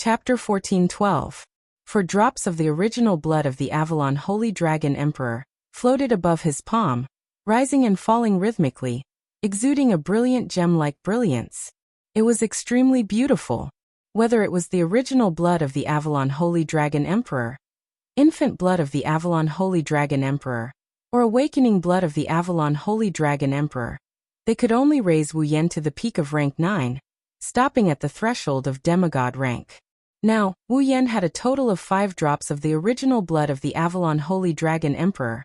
Chapter 14:12. For drops of the original blood of the Avalon Holy Dragon Emperor floated above his palm, rising and falling rhythmically, exuding a brilliant gem-like brilliance. It was extremely beautiful. Whether it was the original blood of the Avalon Holy Dragon Emperor, infant blood of the Avalon Holy Dragon Emperor, or awakening blood of the Avalon Holy Dragon Emperor, they could only raise Wu Yan to the peak of rank 9, stopping at the threshold of demigod rank. Now, Wu Yan had a total of 5 drops of the original blood of the Avalon Holy Dragon Emperor,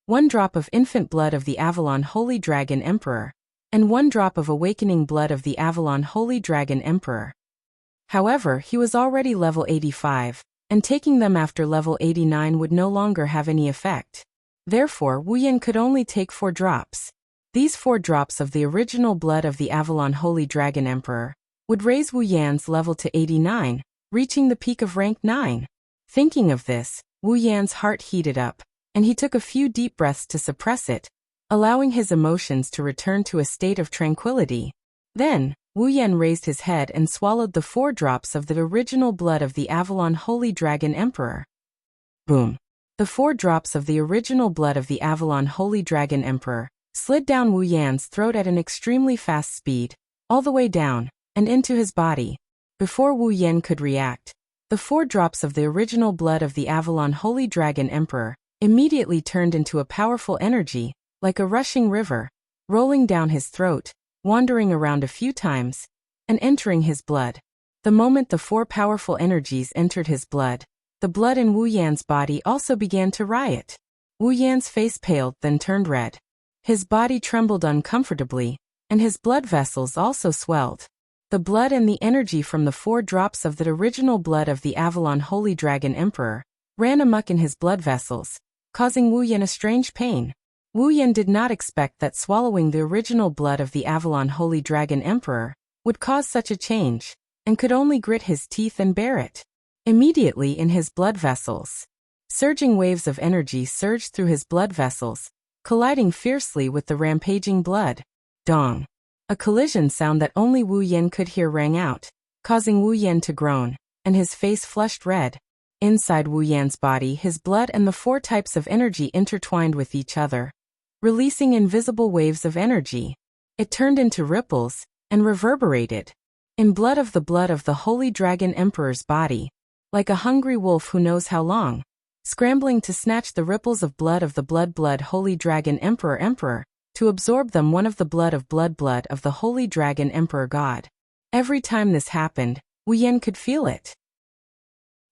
1 drop of infant blood of the Avalon Holy Dragon Emperor, and 1 drop of awakening blood of the Avalon Holy Dragon Emperor. However, he was already level 85, and taking them after level 89 would no longer have any effect. Therefore, Wu Yan could only take 4 drops. These 4 drops of the original blood of the Avalon Holy Dragon Emperor would raise Wu Yan's level to 89, reaching the peak of rank 9. Thinking of this, Wu Yan's heart heated up, and he took a few deep breaths to suppress it, allowing his emotions to return to a state of tranquility. Then, Wu Yan raised his head and swallowed the 4 drops of the original blood of the Avalon Holy Dragon Emperor. Boom! The 4 drops of the original blood of the Avalon Holy Dragon Emperor slid down Wu Yan's throat at an extremely fast speed, all the way down, and into his body. Before Wu Yan could react, the 4 drops of the original blood of the Avalon Holy Dragon Emperor immediately turned into a powerful energy, like a rushing river, rolling down his throat, wandering around a few times, and entering his blood. The moment the 4 powerful energies entered his blood, the blood in Wu Yan's body also began to riot. Wu Yan's face paled, then turned red. His body trembled uncomfortably, and his blood vessels also swelled. The blood and the energy from the 4 drops of the original blood of the Avalon Holy Dragon Emperor ran amok in his blood vessels, causing Wu Yan a strange pain. Wu Yan did not expect that swallowing the original blood of the Avalon Holy Dragon Emperor would cause such a change, and could only grit his teeth and bear it. Immediately in his blood vessels, surging waves of energy surged through his blood vessels, colliding fiercely with the rampaging blood. Dong! A collision sound that only Wu Yan could hear rang out, causing Wu Yan to groan, and his face flushed red. Inside Wu Yan's body, his blood and the 4 types of energy intertwined with each other, releasing invisible waves of energy. It turned into ripples, and reverberated. In blood of the Holy Dragon Emperor's body, like a hungry wolf who knows how long, scrambling to snatch the ripples of the blood Holy Dragon Emperor, to absorb them one of the blood of the Holy Dragon Emperor God. Every time this happened, Wu Yan could feel it.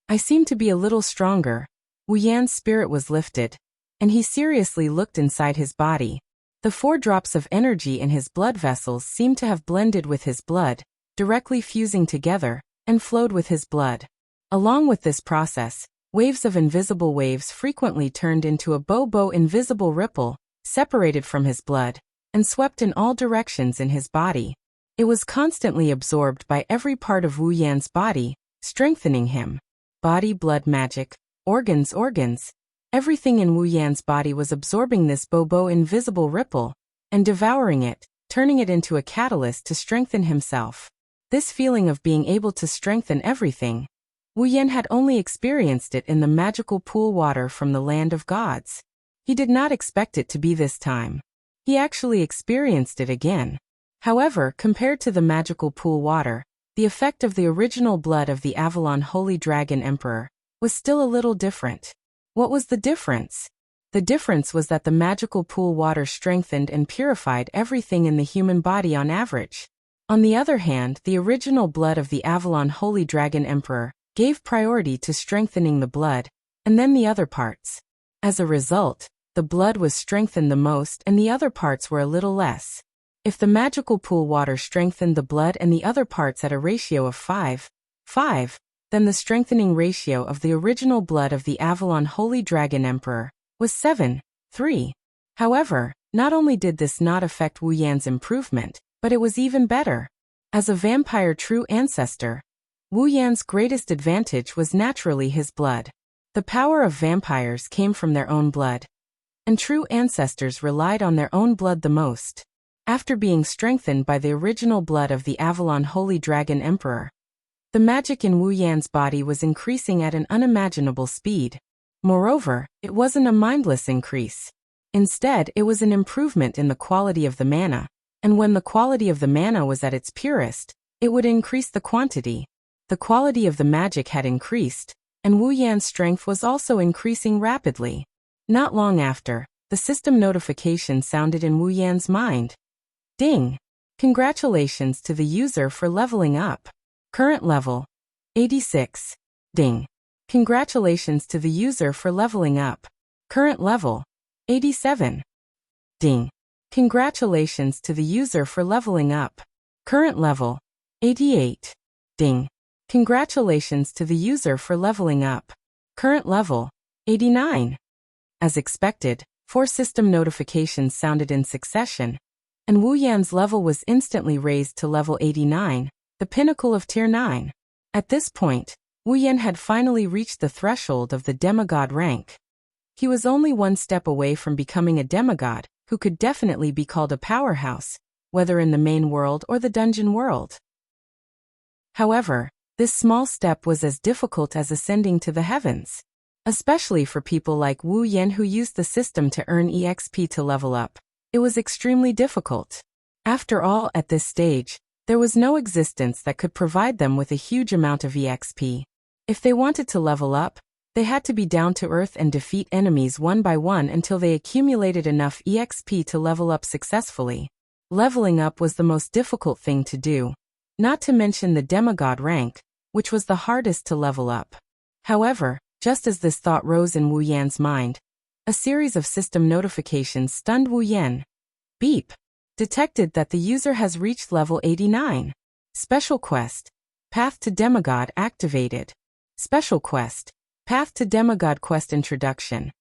I seem to be a little stronger. Wu Yan's spirit was lifted, and he seriously looked inside his body. The 4 drops of energy in his blood vessels seemed to have blended with his blood, directly fusing together, and flowed with his blood. Along with this process, waves of invisible waves frequently turned into a invisible ripple, separated from his blood, and swept in all directions in his body. It was constantly absorbed by every part of Wu Yan's body, strengthening him. Body, blood, magic, organs, everything in Wu Yan's body was absorbing this invisible ripple, and devouring it, turning it into a catalyst to strengthen himself. This feeling of being able to strengthen everything, Wu Yan had only experienced it in the magical pool water from the land of gods. He did not expect it to be this time. He actually experienced it again. However, compared to the magical pool water, the effect of the original blood of the Avalon Holy Dragon Emperor was still a little different. What was the difference? The difference was that the magical pool water strengthened and purified everything in the human body on average. On the other hand, the original blood of the Avalon Holy Dragon Emperor gave priority to strengthening the blood, and then the other parts. As a result, the blood was strengthened the most and the other parts were a little less. If the magical pool water strengthened the blood and the other parts at a ratio of 5:5, then the strengthening ratio of the original blood of the Avalon Holy Dragon Emperor was 7:3. However, not only did this not affect Wu Yan's improvement, but it was even better. As a vampire true ancestor, Wu Yan's greatest advantage was naturally his blood. The power of vampires came from their own blood, and true ancestors relied on their own blood the most. After being strengthened by the original blood of the Avalon Holy Dragon Emperor, The magic in Wu Yan's body was increasing at an unimaginable speed. Moreover, it wasn't a mindless increase. Instead, it was an improvement in the quality of the mana, and when the quality of the mana was at its purest, it would increase the quantity. The quality of the magic had increased, and Wu Yan's strength was also increasing rapidly. Not long after, the system notification sounded in Wu Yan's mind. Ding! Congratulations to the user for leveling up. Current level 86. Ding! Congratulations to the user for leveling up. Current level 87. Ding! Congratulations to the user for leveling up. Current level 88. Ding! Congratulations to the user for leveling up. Current level 89. As expected, 4 system notifications sounded in succession, and Wu Yan's level was instantly raised to level 89, the pinnacle of Tier 9. At this point, Wu Yan had finally reached the threshold of the demigod rank. He was only one step away from becoming a demigod, who could definitely be called a powerhouse, whether in the main world or the dungeon world. However, this small step was as difficult as ascending to the heavens. Especially for people like Wu Yan who used the system to earn EXP to level up, it was extremely difficult. After all, at this stage, there was no existence that could provide them with a huge amount of EXP. If they wanted to level up, they had to be down to earth and defeat enemies one by one until they accumulated enough EXP to level up successfully. Leveling up was the most difficult thing to do, not to mention the demigod rank, which was the hardest to level up. However, just as this thought rose in Wu Yan's mind, a series of system notifications stunned Wu Yan. Beep! Detected that the user has reached level 89. Special quest. Path to Demigod activated. Special quest. Path to Demigod quest introduction.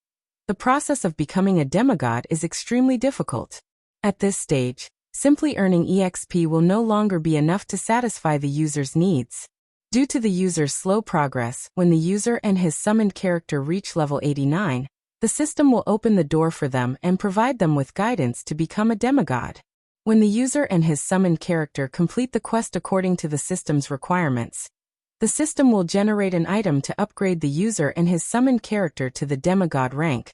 The process of becoming a demigod is extremely difficult. At this stage, simply earning EXP will no longer be enough to satisfy the user's needs. Due to the user's slow progress, when the user and his summoned character reach level 89, the system will open the door for them and provide them with guidance to become a demigod. When the user and his summoned character complete the quest according to the system's requirements, the system will generate an item to upgrade the user and his summoned character to the demigod rank,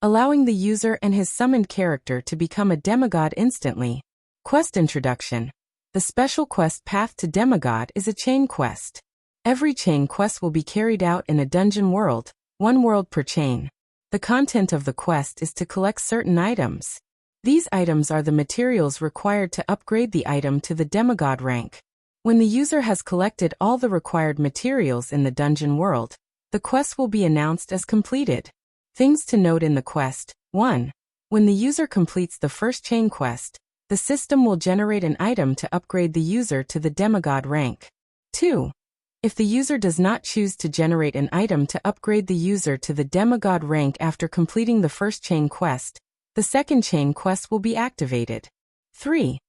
allowing the user and his summoned character to become a demigod instantly. Quest introduction. The special quest Path to Demigod is a chain quest. Every chain quest will be carried out in a dungeon world, one world per chain. The content of the quest is to collect certain items. These items are the materials required to upgrade the item to the demigod rank. When the user has collected all the required materials in the dungeon world, the quest will be announced as completed. Things to note in the quest. 1. When the user completes the first chain quest, the system will generate an item to upgrade the user to the demigod rank. 2. If the user does not choose to generate an item to upgrade the user to the demigod rank after completing the first chain quest, the second chain quest will be activated. 3.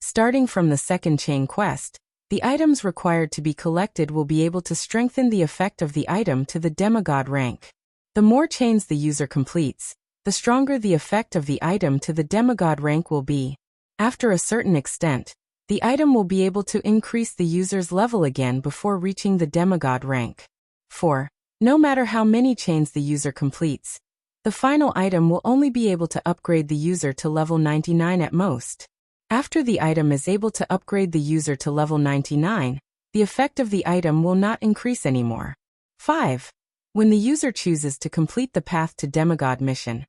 Starting from the second chain quest, the items required to be collected will be able to strengthen the effect of the item to the demigod rank. The more chains the user completes, the stronger the effect of the item to the demigod rank will be. After a certain extent, the item will be able to increase the user's level again before reaching the demigod rank. 4. No matter how many chains the user completes, the final item will only be able to upgrade the user to level 99 at most. After the item is able to upgrade the user to level 99, the effect of the item will not increase anymore. 5. When the user chooses to complete the Path to Demigod mission,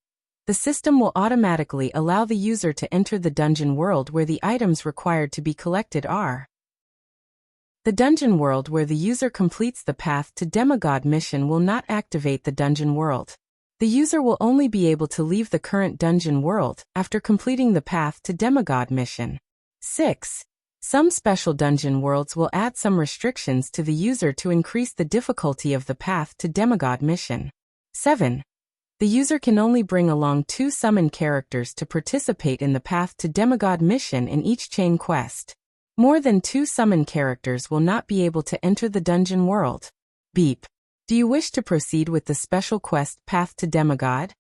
the system will automatically allow the user to enter the dungeon world where the items required to be collected are. The dungeon world where the user completes the Path to Demigod mission will not activate the dungeon world. The user will only be able to leave the current dungeon world after completing the Path to Demigod mission. 6. Some special dungeon worlds will add some restrictions to the user to increase the difficulty of the Path to Demigod mission. 7. The user can only bring along 2 summoned characters to participate in the Path to Demigod mission in each chain quest. More than 2 summoned characters will not be able to enter the dungeon world. Beep. Do you wish to proceed with the special quest Path to Demigod?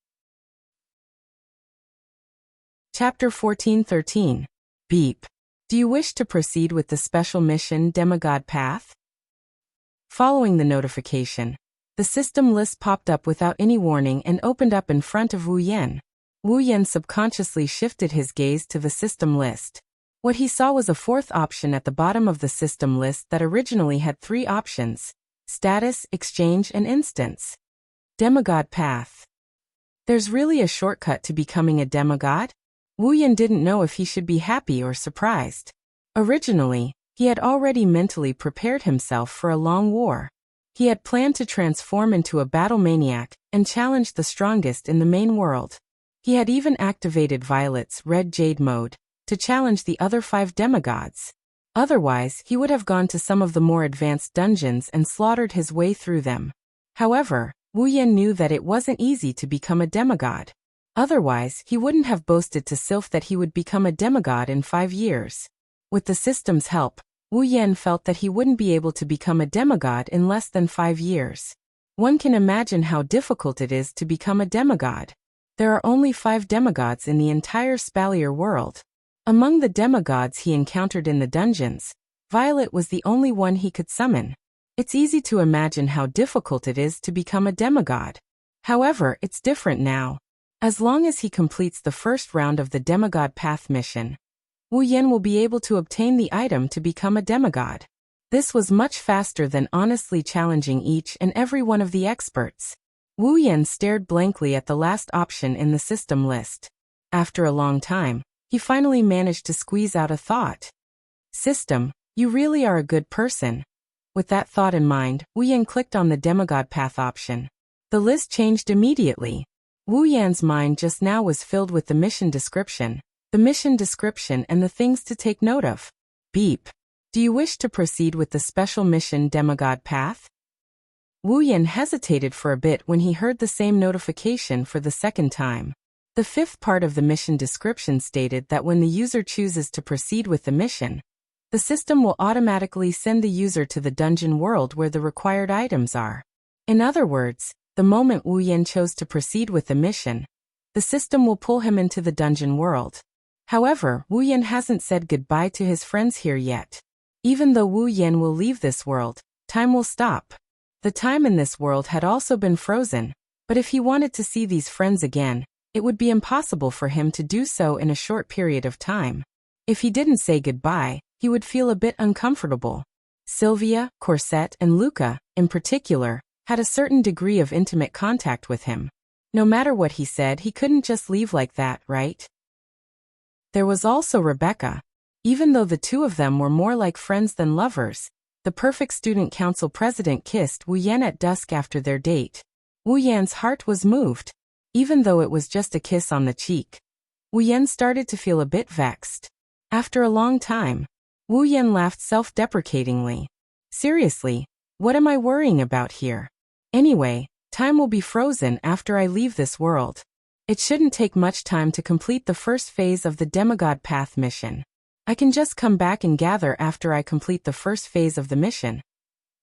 Chapter 14:13. Beep. Do you wish to proceed with the special mission Demigod Path? Following the notification, the system list popped up without any warning and opened up in front of Wu Yan. Wu Yan subconsciously shifted his gaze to the system list. What he saw was a fourth option at the bottom of the system list that originally had 3 options: status, exchange, and instance. Demigod path. There's really a shortcut to becoming a demigod? Wu Yan didn't know if he should be happy or surprised. Originally, he had already mentally prepared himself for a long war. He had planned to transform into a battle maniac and challenge the strongest in the main world. He had even activated Violet's Red Jade mode to challenge the other 5 demigods. Otherwise, he would have gone to some of the more advanced dungeons and slaughtered his way through them. However, Wu Yan knew that it wasn't easy to become a demigod. Otherwise, he wouldn't have boasted to Sylph that he would become a demigod in 5 years. With the system's help, Wu Yan felt that he wouldn't be able to become a demigod in less than 5 years. One can imagine how difficult it is to become a demigod. There are only 5 demigods in the entire Spalier world. Among the demigods he encountered in the dungeons, Violet was the only one he could summon. It's easy to imagine how difficult it is to become a demigod. However, it's different now. As long as he completes the first round of the Demigod Path mission, Wu Yan will be able to obtain the item to become a demigod. This was much faster than honestly challenging each and every one of the experts. Wu Yan stared blankly at the last option in the system list. After a long time, he finally managed to squeeze out a thought. System, you really are a good person. With that thought in mind, Wu Yan clicked on the Demigod Path option. The list changed immediately. Wu Yan's mind just now was filled with the mission description and the things to take note of. Beep. Do you wish to proceed with the special mission Demigod Path? Wu Yan hesitated for a bit when he heard the same notification for the second time. The 5th part of the mission description stated that when the user chooses to proceed with the mission, the system will automatically send the user to the dungeon world where the required items are. In other words, the moment Wu Yan chose to proceed with the mission, the system will pull him into the dungeon world. However, Wu Yan hasn't said goodbye to his friends here yet. Even though Wu Yan will leave this world, time will stop. The time in this world had also been frozen, but if he wanted to see these friends again, it would be impossible for him to do so in a short period of time. If he didn't say goodbye, he would feel a bit uncomfortable. Sylvia, Corset, and Luca, in particular, had a certain degree of intimate contact with him. No matter what he said, he couldn't just leave like that, right? There was also Rebecca. Even though the two of them were more like friends than lovers, the perfect student council president kissed Wu Yan at dusk after their date. Wu Yan's heart was moved. Even though it was just a kiss on the cheek, Wu Yan started to feel a bit vexed. After a long time, Wu Yan laughed self-deprecatingly. Seriously, what am I worrying about here? Anyway, time will be frozen after I leave this world. It shouldn't take much time to complete the first phase of the Demigod Path mission. I can just come back and gather after I complete the first phase of the mission.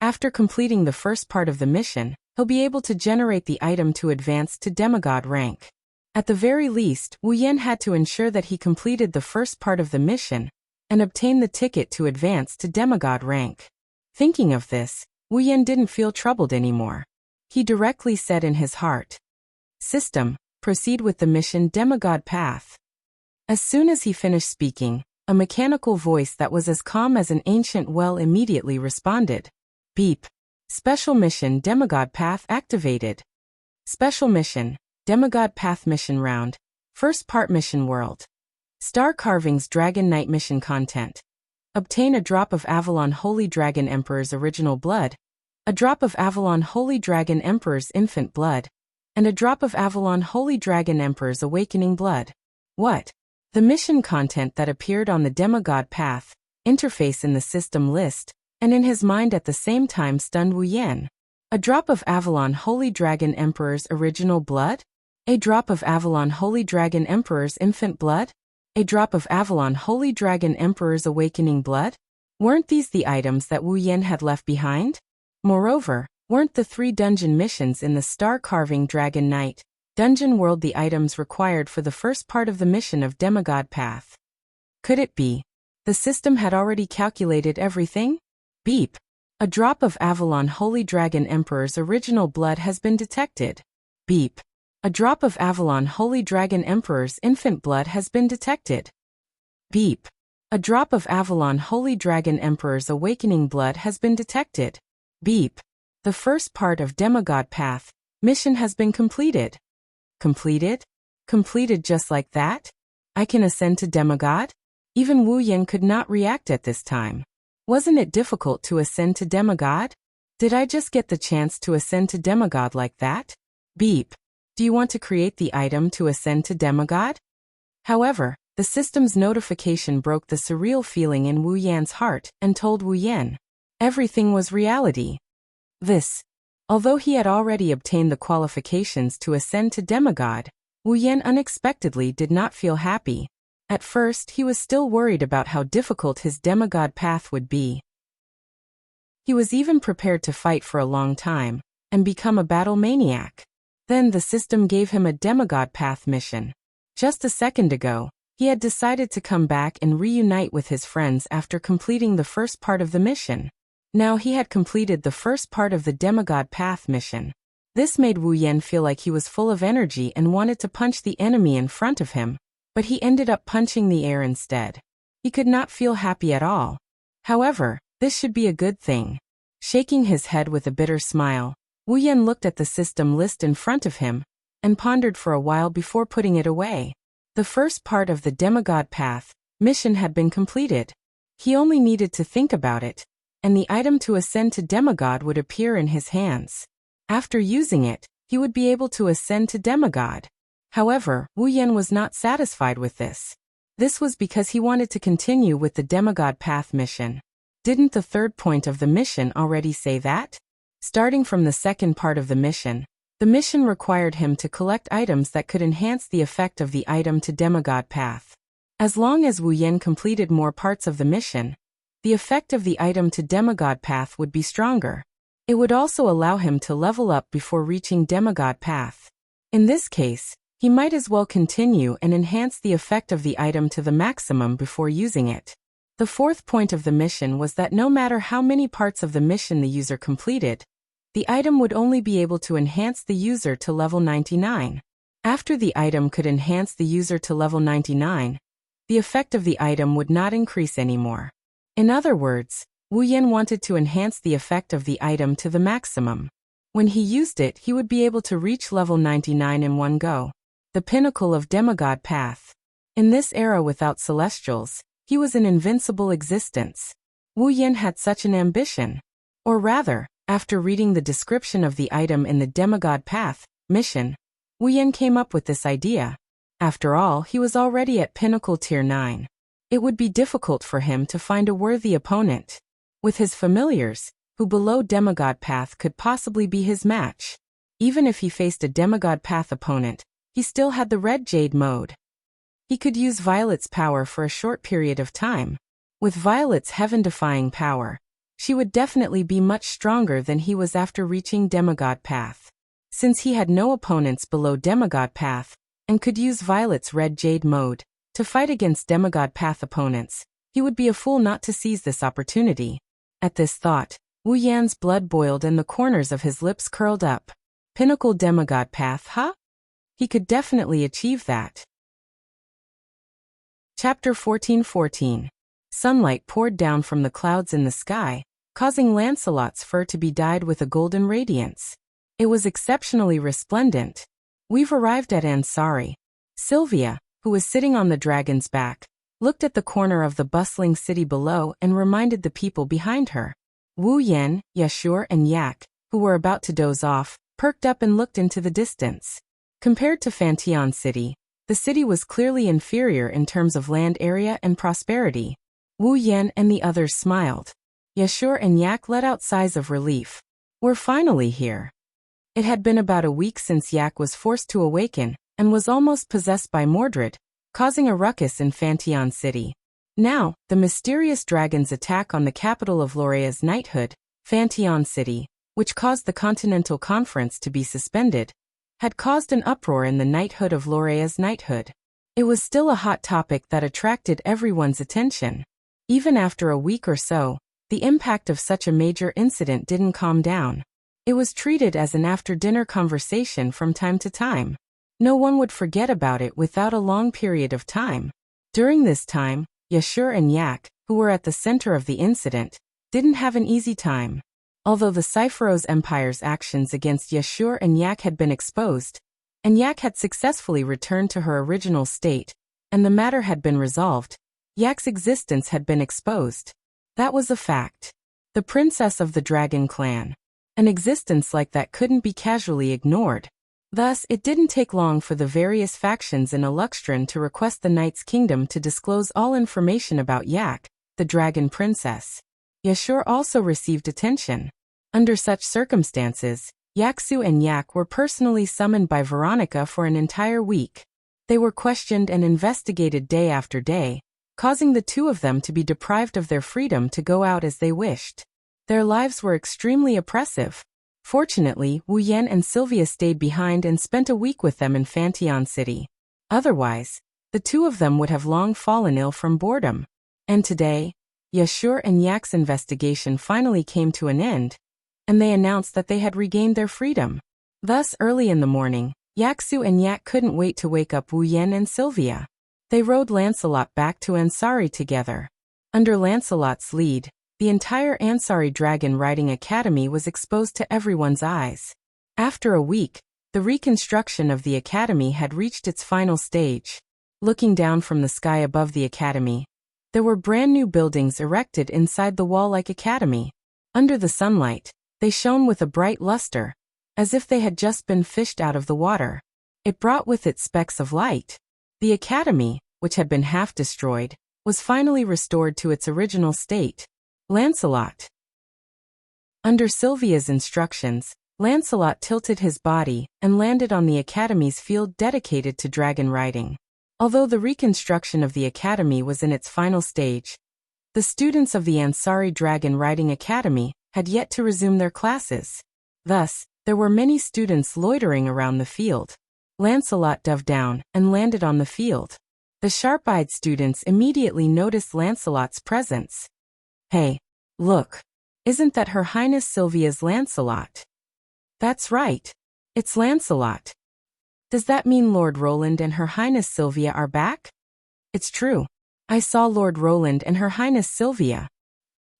After completing the first part of the mission, he'll be able to generate the item to advance to demigod rank. At the very least, Wu Yan had to ensure that he completed the first part of the mission and obtain the ticket to advance to demigod rank. Thinking of this, Wu Yan didn't feel troubled anymore. He directly said in his heart, "System, proceed with the mission Demigod Path." As soon as he finished speaking, a mechanical voice that was as calm as an ancient well immediately responded. Beep. Special mission Demigod Path activated. Special mission, Demigod Path mission round. First part mission world. Star Carvings Dragon Knight mission content. Obtain a drop of Avalon Holy Dragon Emperor's original blood, a drop of Avalon Holy Dragon Emperor's infant blood, and a drop of Avalon Holy Dragon Emperor's awakening blood. What? The mission content that appeared on the Demigod Path interface in the system list, and in his mind at the same time stunned Wu Yan. A drop of Avalon Holy Dragon Emperor's original blood? A drop of Avalon Holy Dragon Emperor's infant blood? A drop of Avalon Holy Dragon Emperor's awakening blood? Weren't these the items that Wu Yan had left behind? Moreover, weren't the 3 dungeon missions in the Star Carving Dragon Knight dungeon world the items required for the first part of the mission of Demigod Path? Could it be the system had already calculated everything? Beep. A drop of Avalon Holy Dragon Emperor's original blood has been detected. Beep. A drop of Avalon Holy Dragon Emperor's infant blood has been detected. Beep. A drop of Avalon Holy Dragon Emperor's awakening blood has been detected. Beep. The first part of Demigod Path mission has been completed. Completed? Completed just like that? I can ascend to demigod? Even Wu Yan could not react at this time. Wasn't it difficult to ascend to demigod? Did I just get the chance to ascend to demigod like that? Beep. Do you want to create the item to ascend to demigod? However, the system's notification broke the surreal feeling in Wu Yan's heart and told Wu Yan everything was reality. Although he had already obtained the qualifications to ascend to demigod, Wu Yan unexpectedly did not feel happy. At first, he was still worried about how difficult his demigod path would be. He was even prepared to fight for a long time and become a battle maniac. Then the system gave him a demigod path mission. Just a second ago, he had decided to come back and reunite with his friends after completing the first part of the mission. Now he had completed the first part of the demigod path mission. This made Wu Yan feel like he was full of energy and wanted to punch the enemy in front of him, but he ended up punching the air instead. He could not feel happy at all. However, this should be a good thing. Shaking his head with a bitter smile, Wu Yan looked at the system list in front of him and pondered for a while before putting it away. The first part of the demigod path mission had been completed. He only needed to think about it, and the item to ascend to demigod would appear in his hands. After using it, he would be able to ascend to demigod. However, Wu Yan was not satisfied with this. This was because he wanted to continue with the demigod path mission. Didn't the third point of the mission already say that? Starting from the second part of the mission required him to collect items that could enhance the effect of the item to demigod path. As long as Wu Yan completed more parts of the mission, the effect of the item to demigod path would be stronger. It would also allow him to level up before reaching demigod path. In this case, he might as well continue and enhance the effect of the item to the maximum before using it. The fourth point of the mission was that no matter how many parts of the mission the user completed, the item would only be able to enhance the user to level 99. After the item could enhance the user to level 99, the effect of the item would not increase anymore. In other words, Wu Yan wanted to enhance the effect of the item to the maximum. When he used it, he would be able to reach level 99 in one go. The pinnacle of demigod path. In this era without celestials, he was an invincible existence. Wu Yan had such an ambition. Or rather, after reading the description of the item in the demigod path mission, Wu Yan came up with this idea. After all, he was already at pinnacle tier 9. It would be difficult for him to find a worthy opponent. With his familiars, who below demigod path could possibly be his match. Even if he faced a demigod path opponent, he still had the red jade mode. He could use Violet's power for a short period of time. With Violet's heaven-defying power, she would definitely be much stronger than he was after reaching demigod path. Since he had no opponents below demigod path, and could use Violet's red jade mode to fight against demigod path opponents, he would be a fool not to seize this opportunity. At this thought, Wu Yan's blood boiled and the corners of his lips curled up. Pinnacle demigod path, huh? He could definitely achieve that. Chapter 14:14. Sunlight poured down from the clouds in the sky, causing Lancelot's fur to be dyed with a golden radiance. It was exceptionally resplendent. We've arrived at Ansari. Sylvia, who was sitting on the dragon's back, looked at the corner of the bustling city below and reminded the people behind her. Wu Yan, Yashur and Yak, who were about to doze off, perked up and looked into the distance. Compared to Fantion City, the city was clearly inferior in terms of land area and prosperity. Wu Yan and the others smiled. Yashur and Yak let out sighs of relief. We're finally here. It had been about a week since Yak was forced to awaken and was almost possessed by Mordred, causing a ruckus in Fantion City. Now, the mysterious dragon's attack on the capital of Lorea's knighthood, Fantion City, which caused the Continental Conference to be suspended, had caused an uproar in the knighthood of Lorea's knighthood. It was still a hot topic that attracted everyone's attention. Even after a week or so, the impact of such a major incident didn't calm down. It was treated as an after-dinner conversation from time to time. No one would forget about it without a long period of time. During this time, Yashur and Yak, who were at the center of the incident, didn't have an easy time. Although the Cypheros Empire's actions against Yashur and Yak had been exposed, and Yak had successfully returned to her original state, and the matter had been resolved, Yak's existence had been exposed. That was a fact. The princess of the dragon clan. An existence like that couldn't be casually ignored. Thus, it didn't take long for the various factions in Aluxtran to request the Knight's Kingdom to disclose all information about Yak, the dragon princess. Yashur also received attention. Under such circumstances, Yaksu and Yak were personally summoned by Veronica for an entire week. They were questioned and investigated day after day, causing the two of them to be deprived of their freedom to go out as they wished. Their lives were extremely oppressive. Fortunately, Wu Yan and Sylvia stayed behind and spent a week with them in Fantion City. Otherwise, the two of them would have long fallen ill from boredom. And today, Yashur and Yak's investigation finally came to an end, and they announced that they had regained their freedom. Thus, early in the morning, Yaksu and Yak couldn't wait to wake up Wu Yan and Sylvia. They rode Lancelot back to Ansari together. Under Lancelot's lead, the entire Ansari Dragon Riding Academy was exposed to everyone's eyes. After a week, the reconstruction of the academy had reached its final stage. Looking down from the sky above the academy, there were brand new buildings erected inside the wall-like academy. Under the sunlight, they shone with a bright luster, as if they had just been fished out of the water. It brought with it specks of light. The academy, which had been half destroyed, was finally restored to its original state. Lancelot. Under Sylvia's instructions, Lancelot tilted his body and landed on the academy's field dedicated to dragon riding. Although the reconstruction of the academy was in its final stage, the students of the Ansari Dragon Riding Academy had yet to resume their classes. Thus, there were many students loitering around the field. Lancelot dove down and landed on the field. The sharp-eyed students immediately noticed Lancelot's presence. "Hey, look, isn't that Her Highness Sylvia's Lancelot?" "That's right. It's Lancelot." "Does that mean Lord Roland and Her Highness Sylvia are back?" "It's true. I saw Lord Roland and Her Highness Sylvia."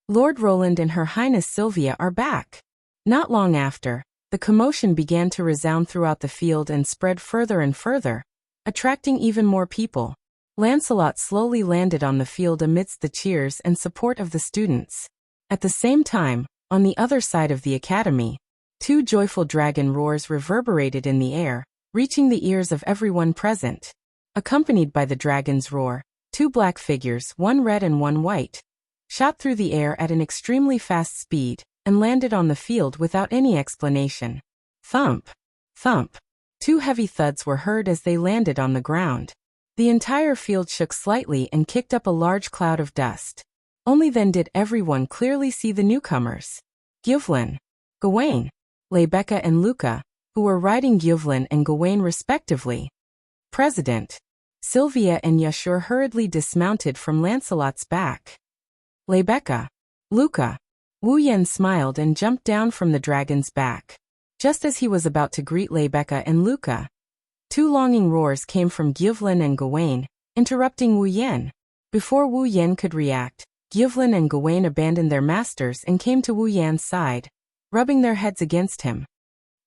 "Lord Roland and Her Highness Sylvia are back." Not long after, the commotion began to resound throughout the field and spread further and further, attracting even more people. Lancelot slowly landed on the field amidst the cheers and support of the students. At the same time, on the other side of the academy, two joyful dragon roars reverberated in the air, reaching the ears of everyone present. Accompanied by the dragon's roar, two black figures, one red and one white, shot through the air at an extremely fast speed and landed on the field without any explanation. Thump! Thump! Two heavy thuds were heard as they landed on the ground. The entire field shook slightly and kicked up a large cloud of dust. Only then did everyone clearly see the newcomers. Gyvlin, Gawain, Lebecca and Luca, who were riding Gyvlin and Gawain respectively. President. Sylvia and Yashur hurriedly dismounted from Lancelot's back. Lebecca. Luca. Wu Yan smiled and jumped down from the dragon's back. Just as he was about to greet Lebecca and Luca, two longing roars came from Gyvlin and Gawain, interrupting Wu Yan. Before Wu Yan could react, Gyvlin and Gawain abandoned their masters and came to Wu Yan's side, rubbing their heads against him.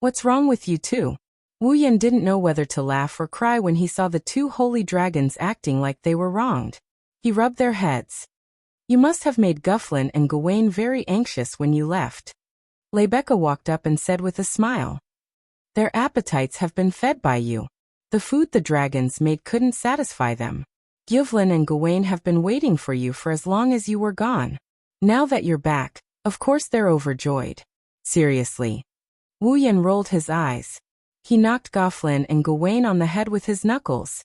"What's wrong with you two?" Wu Yan didn't know whether to laugh or cry when he saw the two holy dragons acting like they were wronged. He rubbed their heads. "You must have made Gyvlin and Gawain very anxious when you left." Lebecca walked up and said with a smile, "Their appetites have been fed by you. The food the dragons made couldn't satisfy them. Gyvlin and Gawain have been waiting for you for as long as you were gone. Now that you're back, of course they're overjoyed." "Seriously." Wu Yan rolled his eyes. He knocked Gyvlin and Gawain on the head with his knuckles.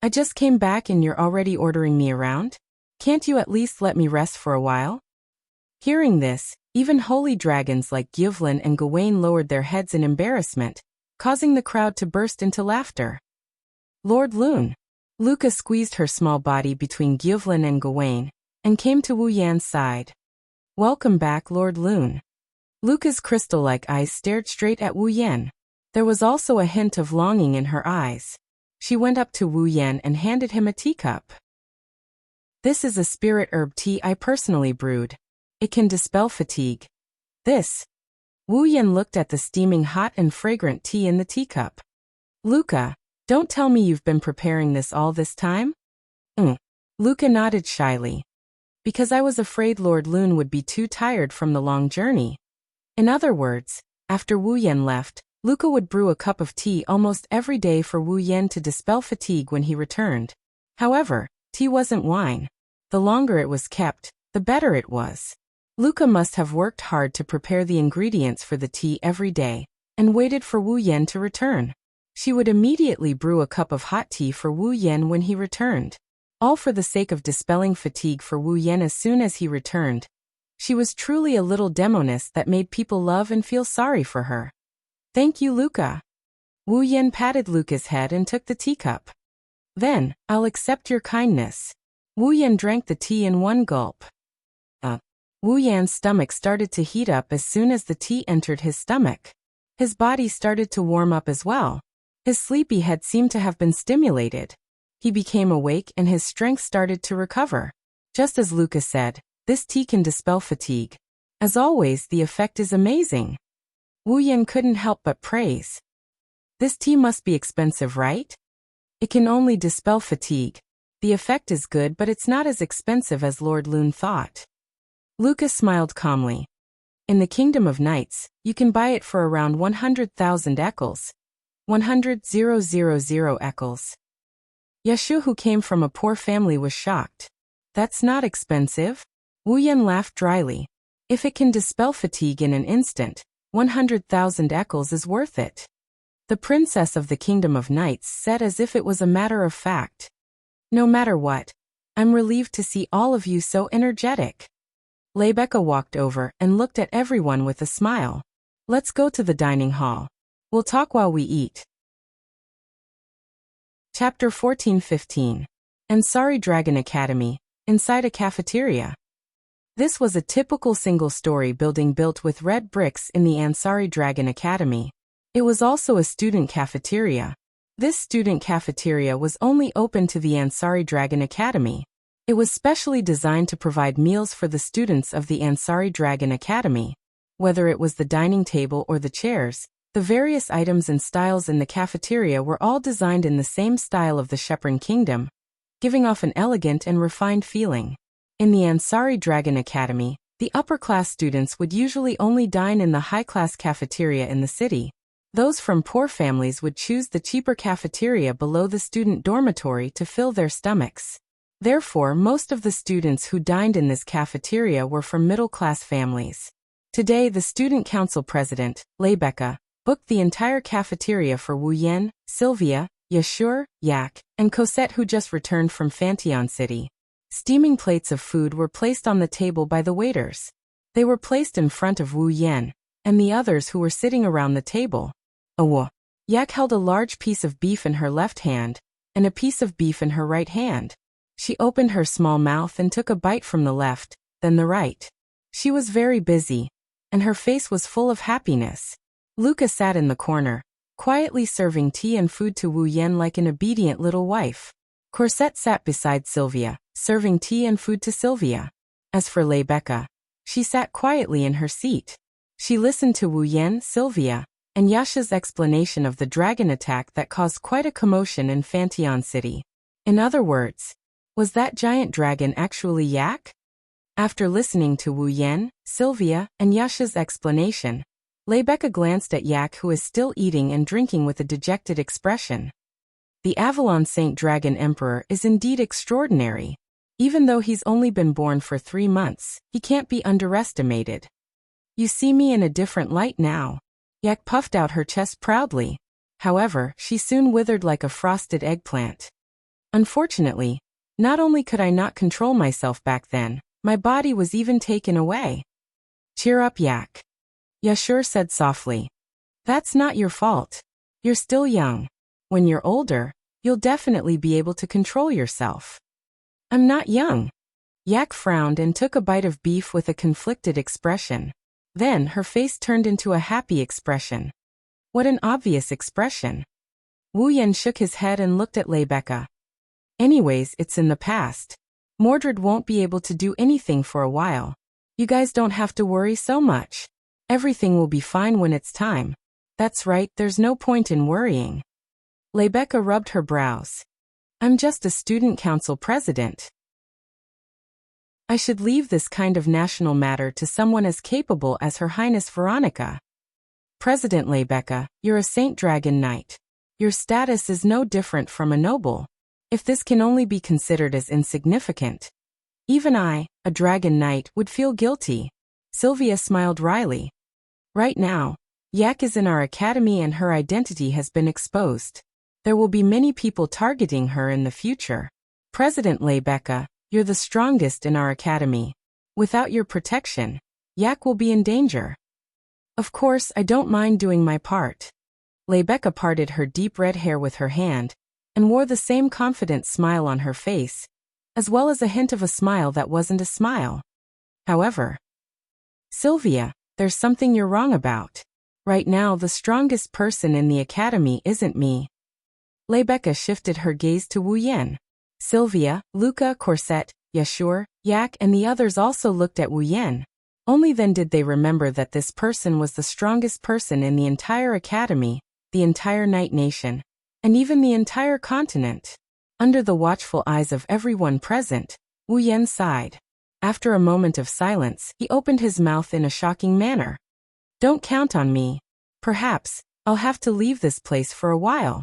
"I just came back and you're already ordering me around? Can't you at least let me rest for a while?" Hearing this, even holy dragons like Gyvlin and Gawain lowered their heads in embarrassment, causing the crowd to burst into laughter. "Lord Loon." Luca squeezed her small body between Gyvlin and Gawain, and came to Wu Yan's side. Welcome back, Lord Loon. Luca's crystal-like eyes stared straight at Wu Yan. There was also a hint of longing in her eyes. She went up to Wu Yan and handed him a teacup. This is a spirit herb tea I personally brewed. It can dispel fatigue. This. Wu Yan looked at the steaming hot and fragrant tea in the teacup. Luca, don't tell me you've been preparing this all this time? Luca nodded shyly. Because I was afraid Lord Loon would be too tired from the long journey. In other words, after Wu Yan left, Luca would brew a cup of tea almost every day for Wu Yan to dispel fatigue when he returned. However, tea wasn't wine. The longer it was kept, the better it was. Luca must have worked hard to prepare the ingredients for the tea every day, and waited for Wu Yan to return. She would immediately brew a cup of hot tea for Wu Yan when he returned. All for the sake of dispelling fatigue for Wu Yan as soon as he returned. She was truly a little demoness that made people love and feel sorry for her. Thank you, Luca. Wu Yan patted Luca's head and took the teacup. Then, I'll accept your kindness. Wu Yan drank the tea in one gulp. Wu Yan's stomach started to heat up as soon as the tea entered his stomach. His body started to warm up as well. His sleepy head seemed to have been stimulated. He became awake and his strength started to recover. Just as Luca said, this tea can dispel fatigue. As always, the effect is amazing. Wu Yan couldn't help but praise. This tea must be expensive, right? It can only dispel fatigue. The effect is good, but it's not as expensive as Lord Loon thought. Luca smiled calmly. In the Kingdom of Knights, you can buy it for around 100,000 ekels. 100,000 ekels. Yashu, who came from a poor family, was shocked. That's not expensive? Wu Yan laughed dryly. If it can dispel fatigue in an instant, 100,000 ekels is worth it. The princess of the Kingdom of Knights said as if it was a matter of fact. No matter what, I'm relieved to see all of you so energetic. Rebecca walked over and looked at everyone with a smile. Let's go to the dining hall. We'll talk while we eat. Chapter 14-15. Ansari Dragon Academy, inside a cafeteria. This was a typical single-story building built with red bricks in the Ansari Dragon Academy. It was also a student cafeteria. This student cafeteria was only open to the Ansari Dragon Academy. It was specially designed to provide meals for the students of the Ansari Dragon Academy. Whether it was the dining table or the chairs, the various items and styles in the cafeteria were all designed in the same style of the Shepron Kingdom, giving off an elegant and refined feeling. In the Ansari Dragon Academy, the upper-class students would usually only dine in the high-class cafeteria in the city. Those from poor families would choose the cheaper cafeteria below the student dormitory to fill their stomachs. Therefore, most of the students who dined in this cafeteria were from middle-class families. Today, the student council president, Rebecca, booked the entire cafeteria for Wu Yan, Sylvia, Yashur, Yak, and Cosette, who just returned from Fantion City. Steaming plates of food were placed on the table by the waiters. They were placed in front of Wu Yan and the others who were sitting around the table. Yak held a large piece of beef in her left hand and a piece of beef in her right hand. She opened her small mouth and took a bite from the left, then the right. She was very busy, and her face was full of happiness. Luca sat in the corner, quietly serving tea and food to Wu Yan like an obedient little wife. Cosette sat beside Sylvia, serving tea and food to Sylvia. As for Rebecca, she sat quietly in her seat. She listened to Wu Yan, Sylvia, and Yasha's explanation of the dragon attack that caused quite a commotion in Fantion City. In other words, was that giant dragon actually Yak? After listening to Wu Yan, Sylvia, and Yasha's explanation, Rebecca glanced at Yak, who is still eating and drinking with a dejected expression. The Avalon Saint Dragon Emperor is indeed extraordinary. Even though he's only been born for 3 months, he can't be underestimated. You see me in a different light now. Yak puffed out her chest proudly. However, she soon withered like a frosted eggplant. Unfortunately, not only could I not control myself back then, my body was even taken away. Cheer up, Yak. Yashur said softly. That's not your fault. You're still young. When you're older, you'll definitely be able to control yourself. I'm not young. Yak frowned and took a bite of beef with a conflicted expression. Then her face turned into a happy expression. What an obvious expression. Wu Yan shook his head and looked at Rebecca. Anyways, it's in the past. Mordred won't be able to do anything for a while. You guys don't have to worry so much. Everything will be fine when it's time. That's right, there's no point in worrying. Rebecca rubbed her brows. I'm just a student council president. I should leave this kind of national matter to someone as capable as Her Highness Veronica. President Rebecca, you're a Saint Dragon Knight. Your status is no different from a noble. If this can only be considered as insignificant, even I, a Dragon Knight, would feel guilty. Sylvia smiled wryly. Right now, Yak is in our academy and her identity has been exposed. There will be many people targeting her in the future. President Rebecca, you're the strongest in our academy. Without your protection, Yak will be in danger. Of course, I don't mind doing my part. Rebecca parted her deep red hair with her hand, and wore the same confident smile on her face, as well as a hint of a smile that wasn't a smile. However, Sylvia, there's something you're wrong about. Right now, the strongest person in the academy isn't me. Rebecca shifted her gaze to Wu Yan. Sylvia, Luca, Corset, Yashur, Yak, and the others also looked at Wu Yan. Only then did they remember that this person was the strongest person in the entire academy, the entire Night Nation, and even the entire continent. Under the watchful eyes of everyone present, Wu Yan sighed. After a moment of silence, he opened his mouth in a shocking manner. Don't count on me. Perhaps, I'll have to leave this place for a while.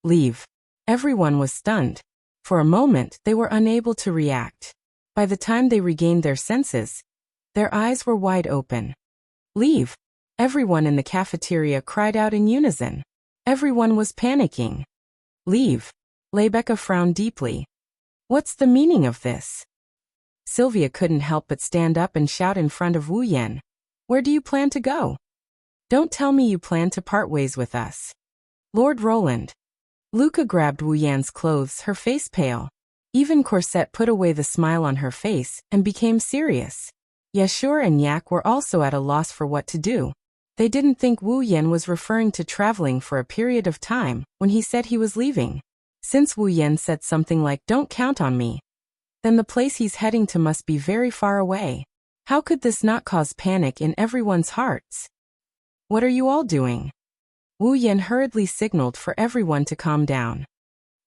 Leave. Everyone was stunned. For a moment, they were unable to react. By the time they regained their senses, their eyes were wide open. Leave. Everyone in the cafeteria cried out in unison. Everyone was panicking. Leave. Rebecca frowned deeply. What's the meaning of this? Sylvia couldn't help but stand up and shout in front of Wu Yan. Where do you plan to go? Don't tell me you plan to part ways with us. Lord Roland. Luca grabbed Wu Yan's clothes, her face pale. Even Corset put away the smile on her face and became serious. Yashur and Yak were also at a loss for what to do. They didn't think Wu Yan was referring to traveling for a period of time when he said he was leaving. Since Wu Yan said something like, don't count on me, then the place he's heading to must be very far away. How could this not cause panic in everyone's hearts? What are you all doing? Wu Yan hurriedly signaled for everyone to calm down.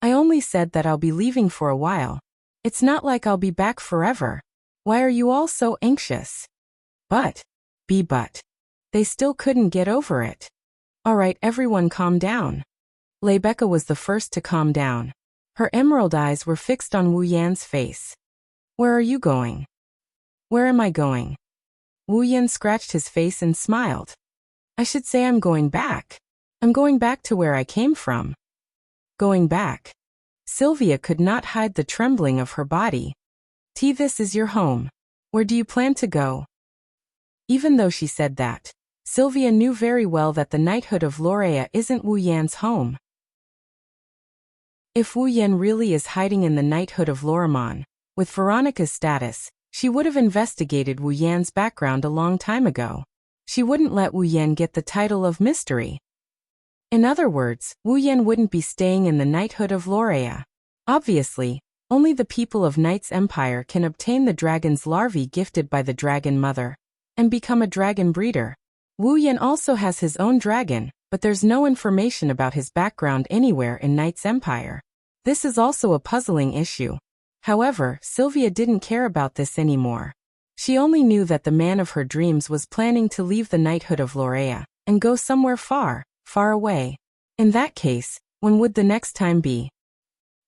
I only said that I'll be leaving for a while. It's not like I'll be back forever. Why are you all so anxious? But. They still couldn't get over it. All right, everyone calm down. Rebecca was the first to calm down. Her emerald eyes were fixed on Wu Yan's face. Where are you going? Where am I going? Wu Yan scratched his face and smiled. I should say I'm going back. I'm going back to where I came from. Going back. Sylvia could not hide the trembling of her body. This is your home. Where do you plan to go? Even though she said that, Sylvia knew very well that the knighthood of Lorea isn't Wu Yan's home. If Wu Yan really is hiding in the knighthood of Lorimon, with Veronica's status, she would have investigated Wu Yan's background a long time ago. She wouldn't let Wu Yan get the title of mystery. In other words, Wu Yan wouldn't be staying in the knighthood of Lorea. Obviously, only the people of Knight's Empire can obtain the dragon's larvae gifted by the Dragon Mother, and become a dragon breeder. Wu Yan also has his own dragon, but there's no information about his background anywhere in Knight's Empire. This is also a puzzling issue. However, Sylvia didn't care about this anymore. She only knew that the man of her dreams was planning to leave the knighthood of Lorea, and go somewhere far, far away. In that case, when would the next time be?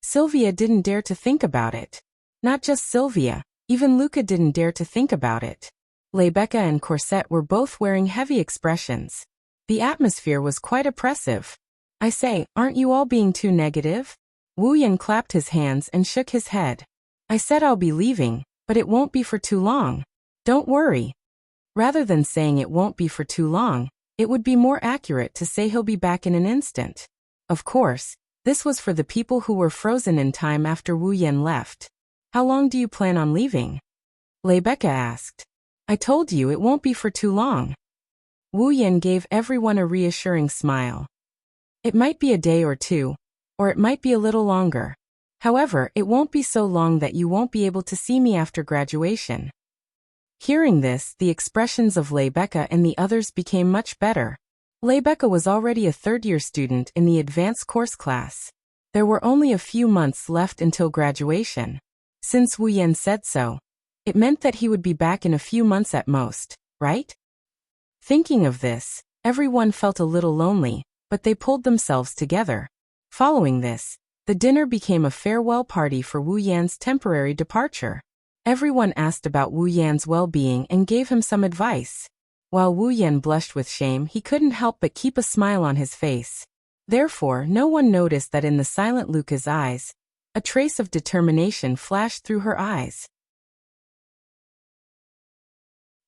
Sylvia didn't dare to think about it. Not just Sylvia, even Luca didn't dare to think about it. Rebecca and Corset were both wearing heavy expressions. The atmosphere was quite oppressive. I say, aren't you all being too negative? Wu Yan clapped his hands and shook his head. I said I'll be leaving, but it won't be for too long. Don't worry. Rather than saying it won't be for too long, it would be more accurate to say he'll be back in an instant. Of course, this was for the people who were frozen in time after Wu Yan left. How long do you plan on leaving? Rebecca asked. I told you it won't be for too long. Wu Yan gave everyone a reassuring smile. It might be a day or two, or it might be a little longer. However, it won't be so long that you won't be able to see me after graduation. Hearing this, the expressions of Rebecca and the others became much better. Rebecca was already a third-year student in the advanced course class. There were only a few months left until graduation. Since Wu Yan said so, it meant that he would be back in a few months at most, right? Thinking of this, everyone felt a little lonely, but they pulled themselves together. Following this, the dinner became a farewell party for Wu Yan's temporary departure. Everyone asked about Wu Yan's well-being and gave him some advice. While Wu Yan blushed with shame, he couldn't help but keep a smile on his face. Therefore, no one noticed that in the silent Luca's eyes, a trace of determination flashed through her eyes.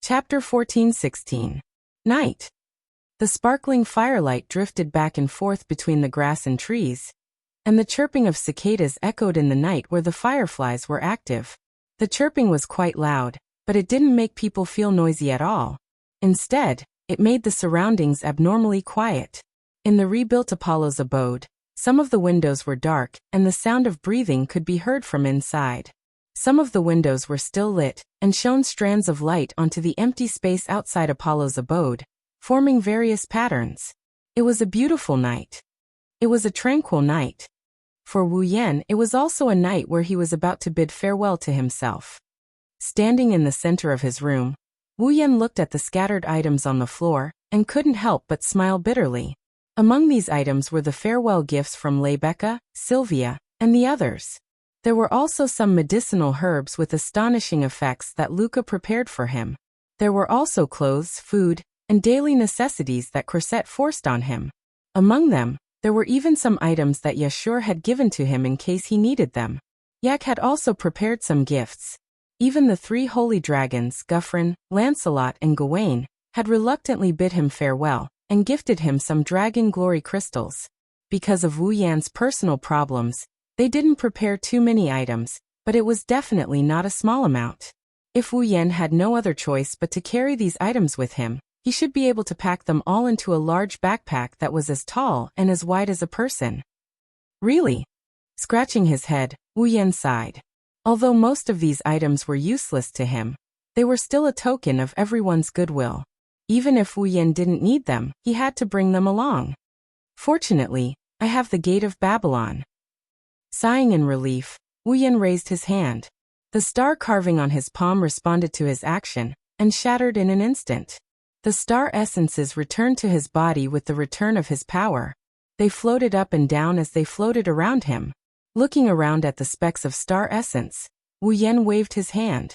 Chapter 14-16. Night. The sparkling firelight drifted back and forth between the grass and trees, and the chirping of cicadas echoed in the night where the fireflies were active. The chirping was quite loud, but it didn't make people feel noisy at all. Instead, it made the surroundings abnormally quiet. In the rebuilt Apollo's abode, some of the windows were dark, and the sound of breathing could be heard from inside. Some of the windows were still lit, and shone strands of light onto the empty space outside Apollo's abode, forming various patterns. It was a beautiful night. It was a tranquil night. For Wu Yan, it was also a night where he was about to bid farewell to himself. Standing in the center of his room, Wu Yan looked at the scattered items on the floor, and couldn't help but smile bitterly. Among these items were the farewell gifts from Rebecca, Sylvia, and the others. There were also some medicinal herbs with astonishing effects that Luca prepared for him. There were also clothes, food, and daily necessities that Cosette forced on him. Among them, there were even some items that Yashur had given to him in case he needed them. Yak had also prepared some gifts. Even the three holy dragons, Guffrin, Lancelot, and Gawain, had reluctantly bid him farewell, and gifted him some dragon glory crystals. Because of Wu Yan's personal problems, they didn't prepare too many items, but it was definitely not a small amount. If Wu Yan had no other choice but to carry these items with him, he should be able to pack them all into a large backpack that was as tall and as wide as a person. Really? Scratching his head, Wu Yan sighed. Although most of these items were useless to him, they were still a token of everyone's goodwill. Even if Wu Yan didn't need them, he had to bring them along. Fortunately, I have the Gate of Babylon. Sighing in relief, Wu Yan raised his hand. The star carving on his palm responded to his action, and shattered in an instant. The star essences returned to his body with the return of his power. They floated up and down as they floated around him. Looking around at the specks of star essence, Wu Yan waved his hand.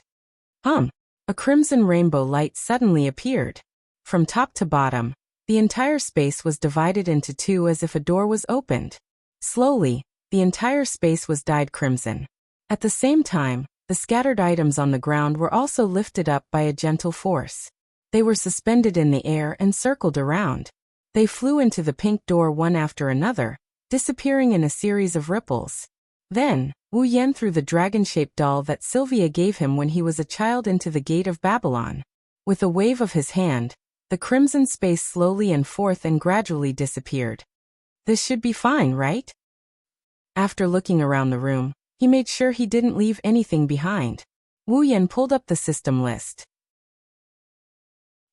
A crimson rainbow light suddenly appeared. From top to bottom, the entire space was divided into two as if a door was opened. Slowly, the entire space was dyed crimson. At the same time, the scattered items on the ground were also lifted up by a gentle force. They were suspended in the air and circled around. They flew into the pink door one after another, disappearing in a series of ripples. Then, Wu Yan threw the dragon-shaped doll that Sylvia gave him when he was a child into the Gate of Babylon. With a wave of his hand, the crimson space slowly and forth and gradually disappeared. This should be fine, right? After looking around the room, he made sure he didn't leave anything behind. Wu Yan pulled up the system list.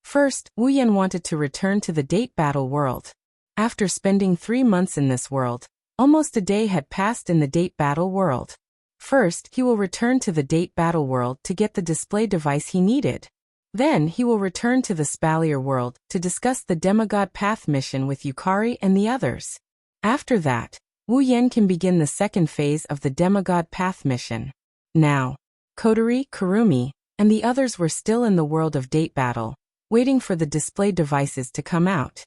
First, Wu Yan wanted to return to the date battle world. After spending 3 months in this world, almost a day had passed in the date battle world. First, he will return to the date battle world to get the display device he needed. Then, he will return to the Spalier world to discuss the Demigod Path mission with Yukari and the others. After that, Wu Yan can begin the second phase of the Demigod Path mission. Now, Kotori, Kurumi, and the others were still in the world of date battle, waiting for the display devices to come out.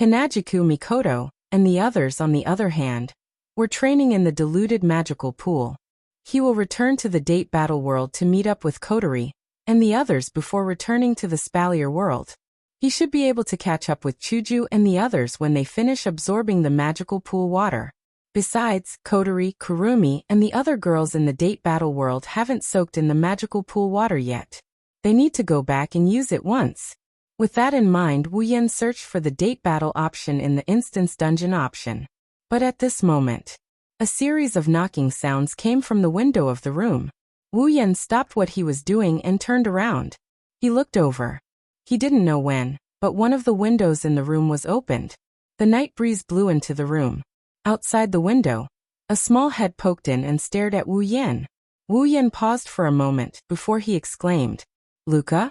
Hinajiku Mikoto, and the others on the other hand, were training in the diluted magical pool. He will return to the date battle world to meet up with Kotori and the others before returning to the Spalier world. He should be able to catch up with Chuju and the others when they finish absorbing the magical pool water. Besides, Kodari, Kurumi, and the other girls in the date battle world haven't soaked in the magical pool water yet. They need to go back and use it once. With that in mind, Wu Yan searched for the date battle option in the instance dungeon option. But at this moment, a series of knocking sounds came from the window of the room. Wu Yan stopped what he was doing and turned around. He looked over. He didn't know when, but one of the windows in the room was opened. The night breeze blew into the room. Outside the window, a small head poked in and stared at Wu Yan. Wu Yan paused for a moment before he exclaimed, "Luca?"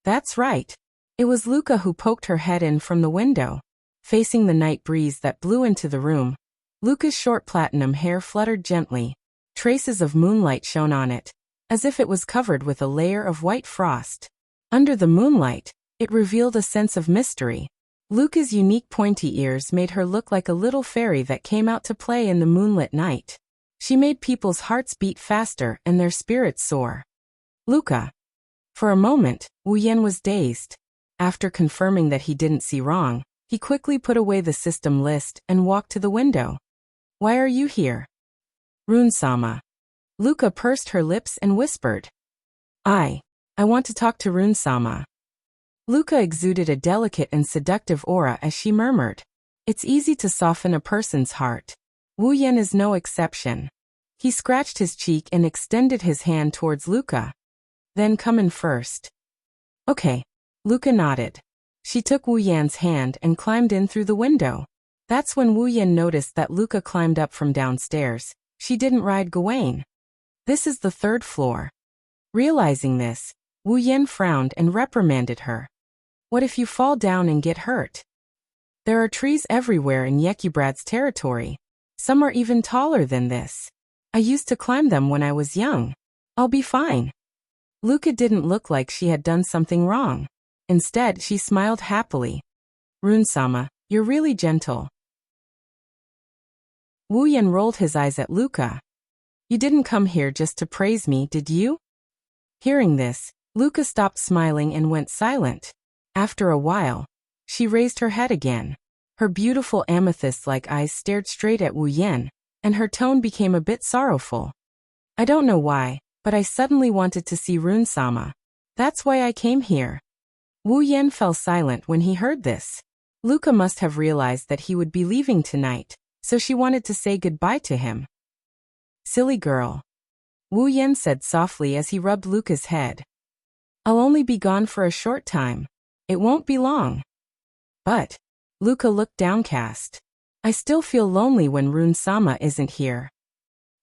That's right. It was Luca who poked her head in from the window. Facing the night breeze that blew into the room, Luca's short platinum hair fluttered gently. Traces of moonlight shone on it, as if it was covered with a layer of white frost. Under the moonlight, it revealed a sense of mystery. Luca's unique pointy ears made her look like a little fairy that came out to play in the moonlit night. She made people's hearts beat faster and their spirits soar. Luca. For a moment, Wu Yan was dazed. After confirming that he didn't see wrong, he quickly put away the system list and walked to the window. Why are you here? Rune-sama. Luca pursed her lips and whispered. I want to talk to Rune-sama. Luca exuded a delicate and seductive aura as she murmured. It's easy to soften a person's heart. Wu Yan is no exception. He scratched his cheek and extended his hand towards Luca. Then come in first. Okay. Luca nodded. She took Wu Yan's hand and climbed in through the window. That's when Wu Yan noticed that Luca climbed up from downstairs. She didn't ride Gawain. This is the 3rd floor. Realizing this, Wu Yan frowned and reprimanded her. What if you fall down and get hurt? There are trees everywhere in Yekubrad's territory. Some are even taller than this. I used to climb them when I was young. I'll be fine. Luca didn't look like she had done something wrong. Instead, she smiled happily. Rune-sama, you're really gentle. Wu Yan rolled his eyes at Luca. You didn't come here just to praise me, did you? Hearing this, Luca stopped smiling and went silent. After a while, she raised her head again. Her beautiful amethyst-like eyes stared straight at Wu Yan, and her tone became a bit sorrowful. I don't know why, but I suddenly wanted to see Rune-sama. That's why I came here. Wu Yan fell silent when he heard this. Luca must have realized that he would be leaving tonight, so she wanted to say goodbye to him. Silly girl. Wu Yan said softly as he rubbed Luca's head. I'll only be gone for a short time. It won't be long. But, Luca looked downcast. I still feel lonely when Rune-sama isn't here.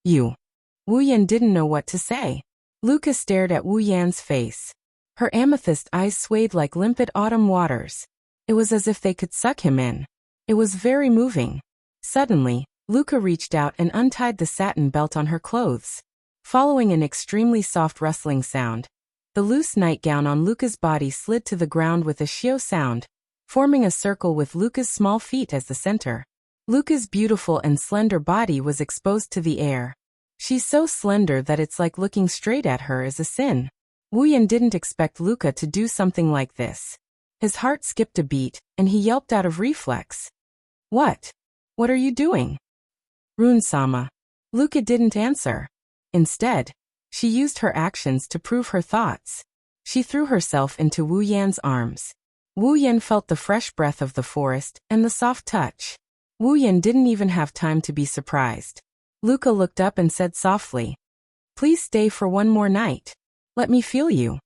You. Wu Yan didn't know what to say. Luca stared at Wu Yan's face. Her amethyst eyes swayed like limpid autumn waters. It was as if they could suck him in. It was very moving. Suddenly, Luca reached out and untied the satin belt on her clothes. Following an extremely soft rustling sound, the loose nightgown on Luca's body slid to the ground with a shio sound, forming a circle with Luca's small feet as the center. Luca's beautiful and slender body was exposed to the air. She's so slender that it's like looking straight at her is a sin. Wu Yan didn't expect Luca to do something like this. His heart skipped a beat, and he yelped out of reflex. What? What are you doing? Rune-sama. Luca didn't answer. Instead, she used her actions to prove her thoughts. She threw herself into Wu Yan's arms. Wu Yan felt the fresh breath of the forest and the soft touch. Wu Yan didn't even have time to be surprised. Luca looked up and said softly, Please stay for one more night. Let me feel you.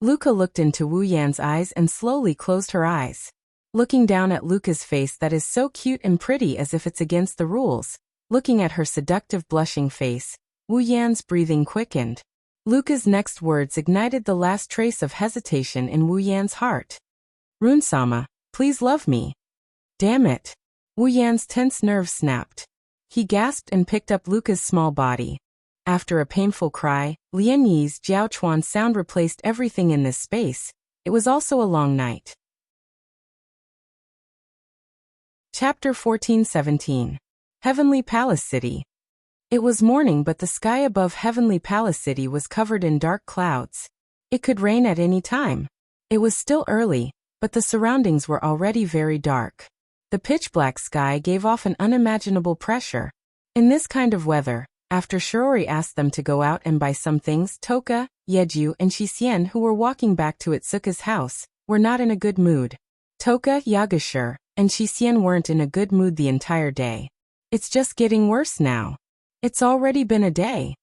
Luca looked into Wu Yan's eyes and slowly closed her eyes. Looking down at Luca's face that is so cute and pretty as if it's against the rules, looking at her seductive blushing face, Wu Yan's breathing quickened. Luca's next words ignited the last trace of hesitation in Wu Yan's heart. Rune-sama, please love me. Damn it. Wu Yan's tense nerves snapped. He gasped and picked up Luca's small body. After a painful cry, Lian Yi's Jiao Chuan sound replaced everything in this space. It was also a long night. Chapter 14-17. Heavenly Palace City. It was morning, but the sky above Heavenly Palace City was covered in dark clouds. It could rain at any time. It was still early, but the surroundings were already very dark. The pitch-black sky gave off an unimaginable pressure. In this kind of weather, after Shiori asked them to go out and buy some things, Toka, Yeju, and Shisien, who were walking back to Itsuka's house, were not in a good mood. Toka, Yagashur, and Shisien weren't in a good mood the entire day. It's just getting worse now. It's already been a day.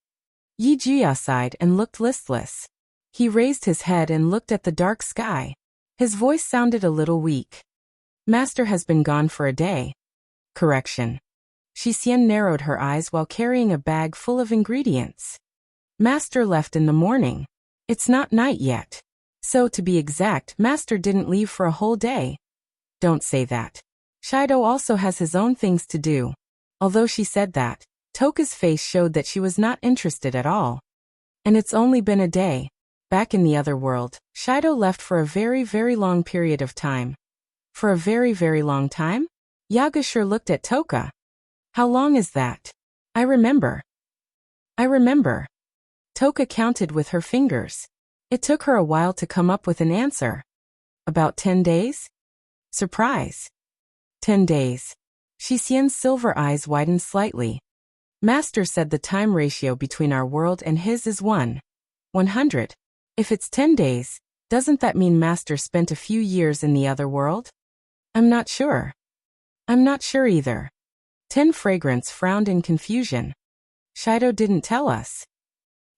Yejuya sighed and looked listless. He raised his head and looked at the dark sky. His voice sounded a little weak. Master has been gone for a day. Correction. Shisien narrowed her eyes while carrying a bag full of ingredients. Master left in the morning. It's not night yet. So to be exact, Master didn't leave for a whole day. Don't say that. Shido also has his own things to do. Although she said that, Toka's face showed that she was not interested at all. And it's only been a day. Back in the other world, Shido left for a very, very long period of time. For a very, very long time? Yagashur looked at Toka. How long is that? I remember. Toka counted with her fingers. It took her a while to come up with an answer. About 10 days? Surprise. 10 days. Shisien's silver eyes widened slightly. Master said the time ratio between our world and his is 100. If it's 10 days, doesn't that mean Master spent a few years in the other world? I'm not sure. I'm not sure either. 10 Fragrance frowned in confusion. Shido didn't tell us.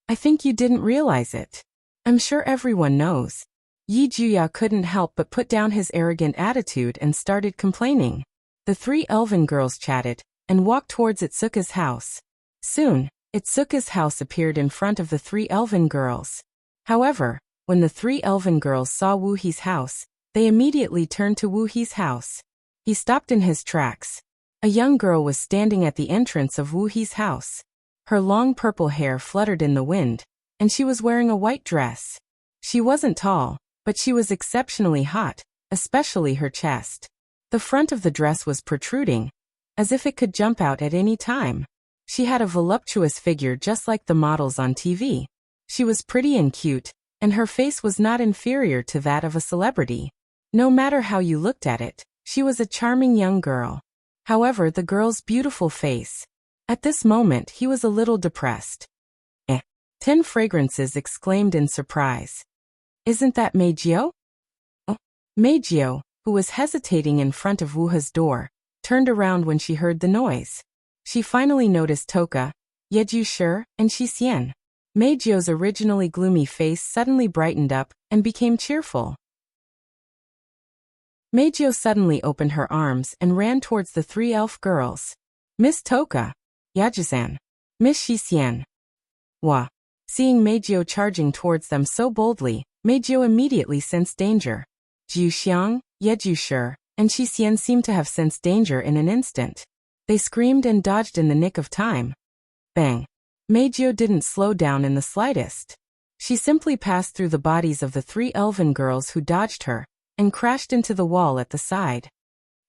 I think you didn't realize it. I'm sure everyone knows. Yejuya couldn't help but put down his arrogant attitude and started complaining. The 3 elven girls chatted and walked towards Itsuka's house. Soon, Itsuka's house appeared in front of the 3 elven girls. However, when the 3 elven girls saw Wuhi's house, they immediately turned to Wuhi's house. He stopped in his tracks. A young girl was standing at the entrance of Wuhi's house. Her long purple hair fluttered in the wind, and she was wearing a white dress. She wasn't tall, but she was exceptionally hot, especially her chest. The front of the dress was protruding, as if it could jump out at any time. She had a voluptuous figure just like the models on TV. She was pretty and cute, and her face was not inferior to that of a celebrity. No matter how you looked at it, she was a charming young girl. However, the girl's beautiful face. At this moment, he was a little depressed. 10 Fragrances exclaimed in surprise. Isn't that Meijio? Oh. Meijio, who was hesitating in front of Wuha's door, turned around when she heard the noise. She finally noticed Toka, Yeju and Shisien. Meijio's originally gloomy face suddenly brightened up and became cheerful. Meijio suddenly opened her arms and ran towards the 3 elf girls. Miss Toka, Yajisan, Miss Shisien. Wah. Seeing Meijio charging towards them so boldly, Meijio immediately sensed danger. Jiuxiang, Yeju and Shisien seemed to have sensed danger in an instant. They screamed and dodged in the nick of time. Bang. Meijio didn't slow down in the slightest. She simply passed through the bodies of the 3 elven girls who dodged her, and crashed into the wall at the side.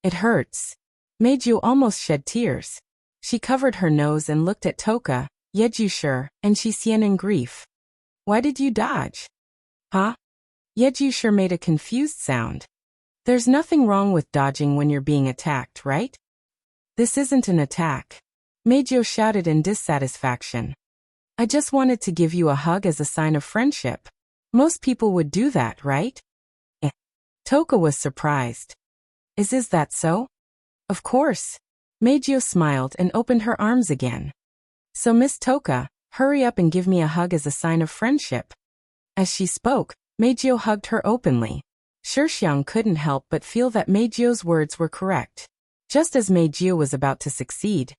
It hurts. Meijio almost shed tears. She covered her nose and looked at Toka, Yeju and Shisien in grief. Why did you dodge? Huh? Yeju made a confused sound. There's nothing wrong with dodging when you're being attacked, right? This isn't an attack. Meijio shouted in dissatisfaction. I just wanted to give you a hug as a sign of friendship. Most people would do that, right? Toka was surprised. Is that so? Of course. Meijio smiled and opened her arms again. So Miss Toka, hurry up and give me a hug as a sign of friendship. As she spoke, Meijio hugged her openly. Shixiang couldn't help but feel that Meijio's words were correct. Just as Meijio was about to succeed,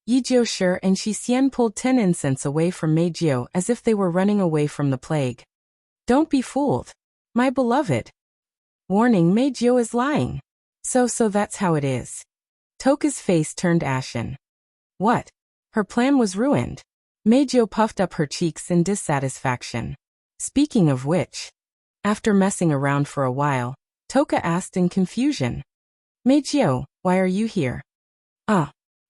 Yeju and Shisien pulled 10 incense away from Meijio as if they were running away from the plague. Don't be fooled. My beloved. Warning, Meijio is lying. So that's how it is. Toka's face turned ashen. What? Her plan was ruined. Meijio puffed up her cheeks in dissatisfaction. Speaking of which, after messing around for a while, Toka asked in confusion. Meijio, why are you here?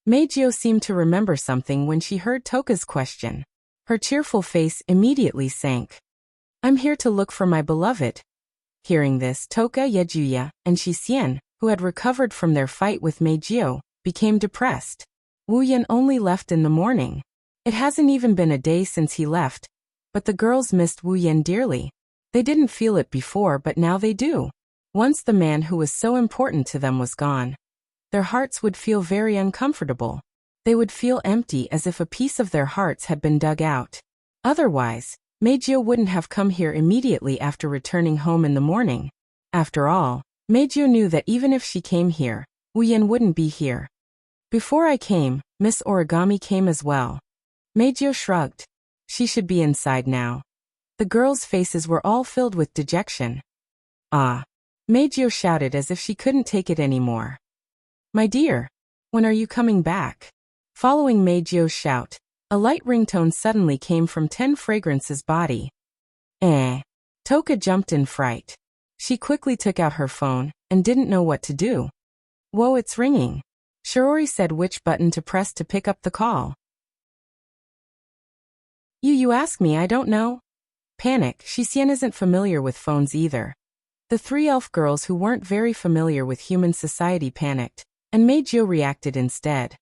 Meijio seemed to remember something when she heard Toka's question. Her cheerful face immediately sank. I'm here to look for my beloved. Hearing this, Toka, Yejuya, and Shisien, who had recovered from their fight with Meijio, became depressed. Wu Yan only left in the morning. It hasn't even been a day since he left, but the girls missed Wu Yan dearly. They didn't feel it before, but now they do. Once the man who was so important to them was gone, their hearts would feel very uncomfortable. They would feel empty, as if a piece of their hearts had been dug out. Otherwise, Meijio wouldn't have come here immediately after returning home in the morning. After all, Meijio knew that even if she came here, Wu Yan wouldn't be here. Before I came, Miss Origami came as well. Meijio shrugged. She should be inside now. The girls' faces were all filled with dejection. Ah! Meijio shouted as if she couldn't take it anymore. My dear, when are you coming back? Following Meijio's shout, a light ringtone suddenly came from 10 Fragrance's body. Toka jumped in fright. She quickly took out her phone and didn't know what to do. Whoa, it's ringing. Shiori said which button to press to pick up the call. You ask me, I don't know. Panic, Shisian isn't familiar with phones either. The 3 elf girls who weren't very familiar with human society panicked, and Meijio reacted instead.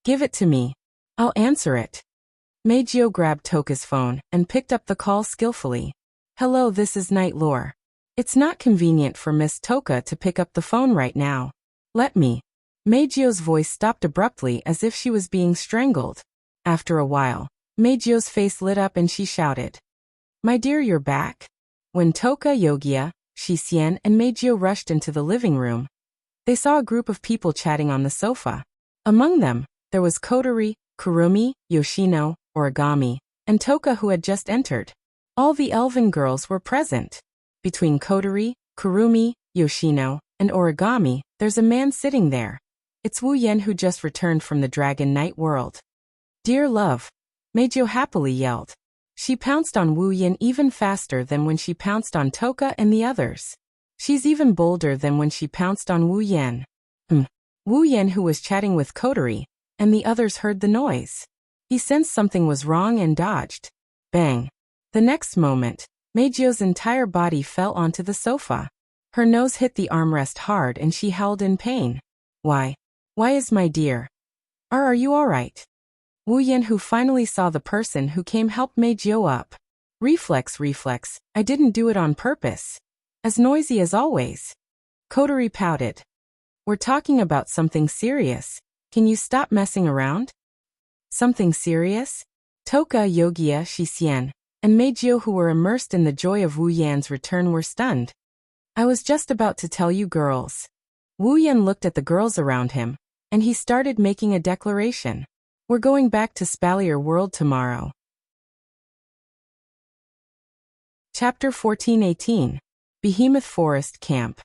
Give it to me. I'll answer it. Meijio grabbed Toka's phone and picked up the call skillfully. Hello, this is Night Lore. It's not convenient for Miss Toka to pick up the phone right now. Let me. Meijio's voice stopped abruptly as if she was being strangled. After a while, Meijio's face lit up and she shouted. My dear, you're back? When Toka, Yogia, Shisian, and Meijio rushed into the living room, they saw a group of people chatting on the sofa. Among them, there was Kotori, Kurumi, Yoshino, Origami, and Toka, who had just entered. All the elven girls were present. Between Kotori, Kurumi, Yoshino, and Origami, there's a man sitting there. It's Wu Yan, who just returned from the Dragon Night world. Dear love, Meijio happily yelled. She pounced on Wu Yan even faster than when she pounced on Toka and the others. She's even bolder than when she pounced on Wu Yan. Wu Yan, who was chatting with Kotori, and the others heard the noise. He sensed something was wrong and dodged. Bang! The next moment, Meijio's entire body fell onto the sofa. Her nose hit the armrest hard and she howled in pain. Why is my dear? Are you alright? Wu Yan, who finally saw the person who came, helped Meijio up. Reflex, I didn't do it on purpose. As noisy as always. Kotori pouted. We're talking about something serious. Can you stop messing around? Something serious? Toka, Yogia, Shisian, and Meijio, who were immersed in the joy of Wu Yan's return, were stunned. I was just about to tell you girls. Wu Yan looked at the girls around him, and he started making a declaration. We're going back to Spalier World tomorrow. Chapter 14:18. Behemoth Forest Camp.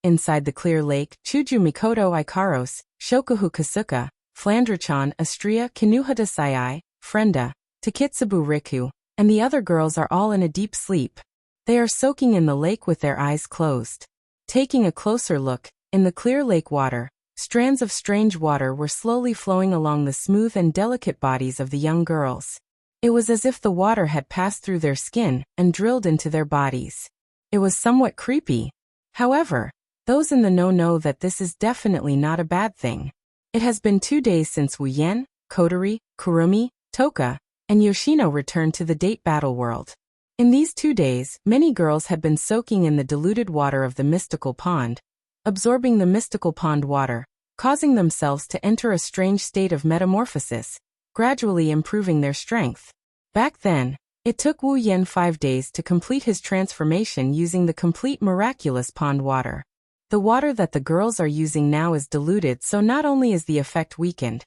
Inside the clear lake, Chuju Mikoto Ikaros, Shokuhu Kasuka, Flandrachan, Astria, Kinuhata Sai, Frenda, Takitsubu Riku, and the other girls are all in a deep sleep. They are soaking in the lake with their eyes closed. Taking a closer look, in the clear lake water, strands of strange water were slowly flowing along the smooth and delicate bodies of the young girls. It was as if the water had passed through their skin and drilled into their bodies. It was somewhat creepy. However, those in the know that this is definitely not a bad thing. It has been 2 days since Wu Yan, Kotori, Kurumi, Toka, and Yoshino returned to the date battle world. In these 2 days, many girls had been soaking in the diluted water of the mystical pond, absorbing the mystical pond water, causing themselves to enter a strange state of metamorphosis, gradually improving their strength. Back then, it took Wu Yan 5 days to complete his transformation using the complete miraculous pond water. The water that the girls are using now is diluted, so not only is the effect weakened,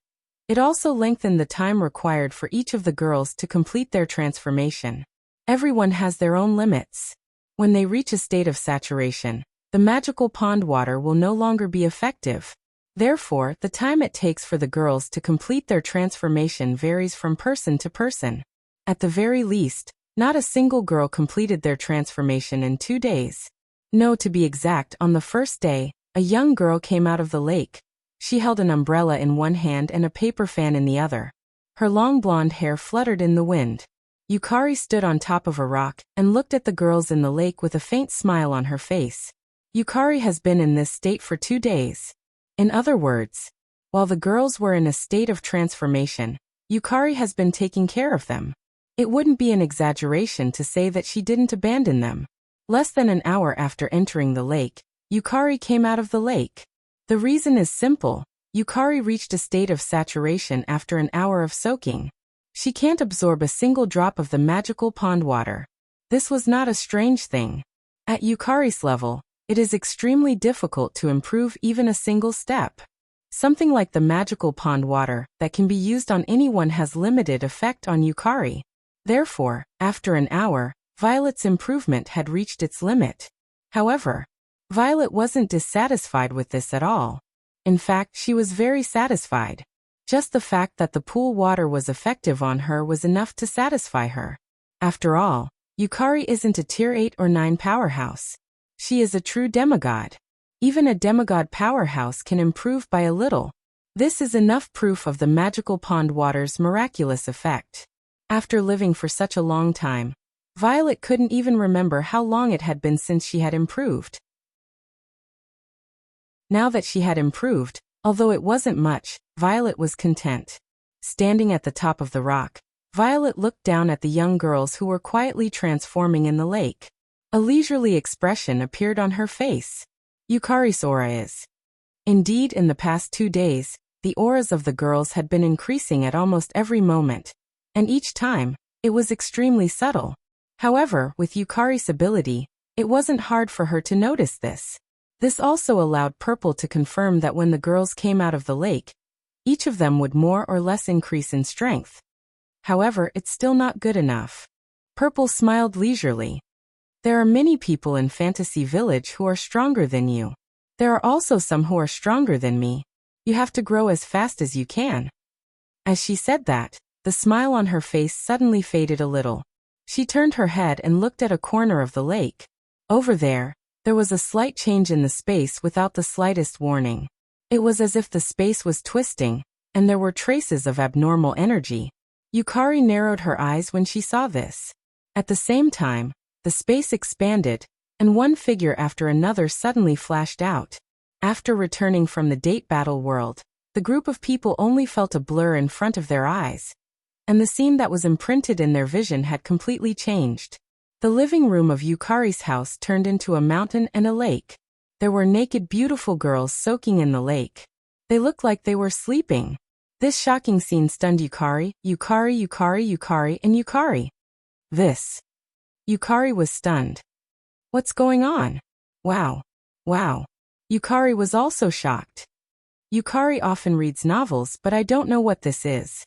it also lengthened the time required for each of the girls to complete their transformation. Everyone has their own limits. When they reach a state of saturation, the magical pond water will no longer be effective. Therefore, the time it takes for the girls to complete their transformation varies from person to person. At the very least, not a single girl completed their transformation in 2 days. No, to be exact, on the first day, a young girl came out of the lake. She held an umbrella in one hand and a paper fan in the other. Her long blonde hair fluttered in the wind. Yukari stood on top of a rock and looked at the girls in the lake with a faint smile on her face. Yukari has been in this state for 2 days. In other words, while the girls were in a state of transformation, Yukari has been taking care of them. It wouldn't be an exaggeration to say that she didn't abandon them. Less than an hour after entering the lake, Yukari came out of the lake. The reason is simple. Yukari reached a state of saturation after an hour of soaking. She can't absorb a single drop of the magical pond water. This was not a strange thing. At Yukari's level, it is extremely difficult to improve even a single step. Something like the magical pond water that can be used on anyone has limited effect on Yukari. Therefore, after an hour, Violet's improvement had reached its limit. However, Violet wasn't dissatisfied with this at all. In fact, she was very satisfied. Just the fact that the pool water was effective on her was enough to satisfy her. After all, Yukari isn't a tier 8 or 9 powerhouse. She is a true demigod. Even a demigod powerhouse can improve by a little. This is enough proof of the magical pond water's miraculous effect. After living for such a long time, Violet couldn't even remember how long it had been since she had improved. Now that she had improved, although it wasn't much, Violet was content. Standing at the top of the rock, Violet looked down at the young girls who were quietly transforming in the lake. A leisurely expression appeared on her face. Yukari's aura is. Indeed, in the past 2 days, the auras of the girls had been increasing at almost every moment, and each time, it was extremely subtle. However, with Yukari's ability, it wasn't hard for her to notice this. This also allowed Purple to confirm that when the girls came out of the lake, each of them would more or less increase in strength. However, it's still not good enough. Purple smiled leisurely. There are many people in Fantasy Village who are stronger than you. There are also some who are stronger than me. You have to grow as fast as you can. As she said that, the smile on her face suddenly faded a little. She turned her head and looked at a corner of the lake. Over there was a slight change in the space without the slightest warning. It was as if the space was twisting, and there were traces of abnormal energy. Yukari narrowed her eyes when she saw this. At the same time, the space expanded, and one figure after another suddenly flashed out. After returning from the date battle world, the group of people only felt a blur in front of their eyes, and the scene that was imprinted in their vision had completely changed. The living room of Yukari's house turned into a mountain and a lake. There were naked beautiful girls soaking in the lake. They looked like they were sleeping. This shocking scene stunned Yukari, and Yukari. Yukari was stunned. What's going on? Wow. Yukari was also shocked. Yukari often reads novels, but I don't know what this is.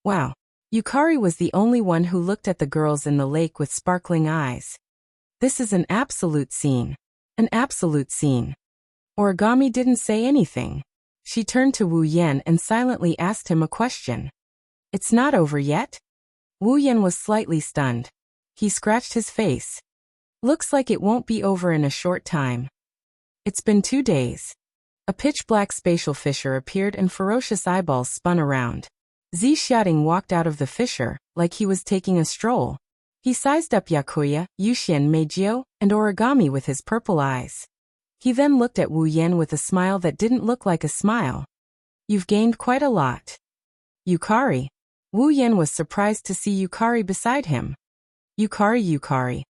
Wow. Yukari was the only one who looked at the girls in the lake with sparkling eyes. This is an absolute scene. An absolute scene. Origami didn't say anything. She turned to Wu Yan and silently asked him a question. It's not over yet? Wu Yan was slightly stunned. He scratched his face. Looks like it won't be over in a short time. It's been 2 days. A pitch-black spatial fissure appeared and ferocious eyeballs spun around. Zi Xiaoting walked out of the fissure, like he was taking a stroll. He sized up Yakuya, Yuxian Meijio, and Origami with his purple eyes. He then looked at Wu Yan with a smile that didn't look like a smile. You've gained quite a lot. Yukari. Wu Yan was surprised to see Yukari beside him. Yukari.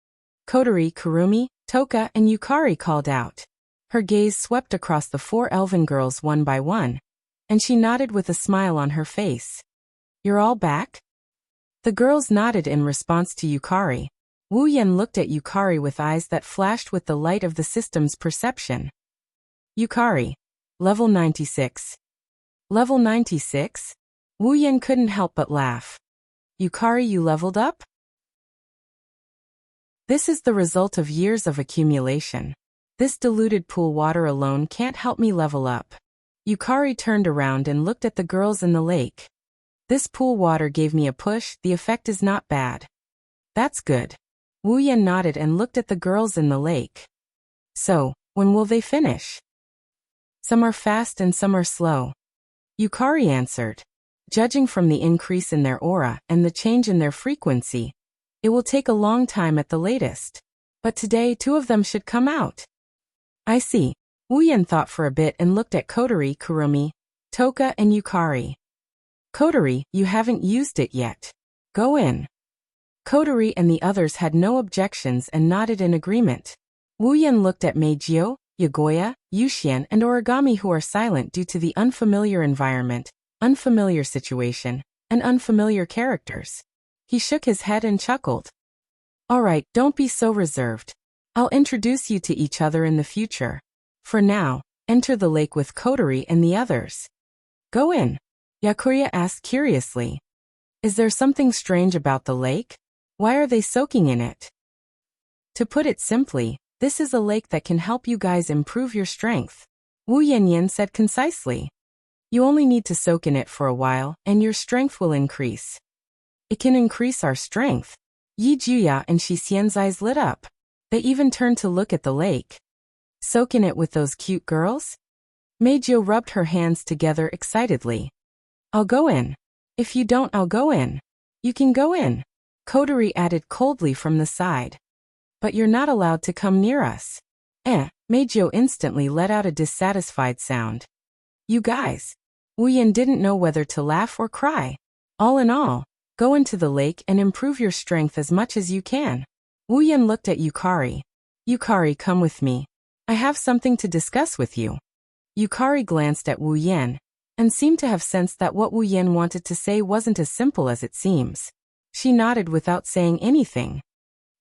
Kotori, Kurumi, Toka, and Yukari called out. Her gaze swept across the 4 elven girls one by one, and she nodded with a smile on her face. You're all back? The girls nodded in response to Yukari. Wu Yan looked at Yukari with eyes that flashed with the light of the system's perception. Yukari. Level 96. Level 96? Wu Yan couldn't help but laugh. Yukari, you leveled up? This is the result of years of accumulation. This diluted pool water alone can't help me level up. Yukari turned around and looked at the girls in the lake. This pool water gave me a push, the effect is not bad. That's good. Wu Yan nodded and looked at the girls in the lake. So, when will they finish? Some are fast and some are slow. Yukari answered. Judging from the increase in their aura and the change in their frequency, it will take a long time at the latest. But today 2 of them should come out. I see. Wu Yan thought for a bit and looked at Kotori, Kurumi, Toka and Yukari. Kotori, you haven't used it yet. Go in. Kotori and the others had no objections and nodded in agreement. Wu Yan looked at Meijio, Yagoya, Yuxian and Origami, who are silent due to the unfamiliar environment, unfamiliar situation, and unfamiliar characters. He shook his head and chuckled. All right, don't be so reserved. I'll introduce you to each other in the future. For now, enter the lake with Kotori and the others. Go in. Yakuya asked curiously. Is there something strange about the lake? Why are they soaking in it? To put it simply, this is a lake that can help you guys improve your strength. Wu Yanyan said concisely. You only need to soak in it for a while, and your strength will increase. It can increase our strength. Yi Juya and Shi Xian's eyes lit up. They even turned to look at the lake. Soak in it with those cute girls? Meijio rubbed her hands together excitedly. I'll go in. If you don't, I'll go in. You can go in. Kotori added coldly from the side. But you're not allowed to come near us. Meijio instantly let out a dissatisfied sound. You guys. Wu Yan didn't know whether to laugh or cry. All in all, go into the lake and improve your strength as much as you can. Wu Yan looked at Yukari. Yukari, come with me. I have something to discuss with you. Yukari glanced at Wu Yan, and seemed to have sensed that what Wu Yan wanted to say wasn't as simple as it seems. She nodded without saying anything.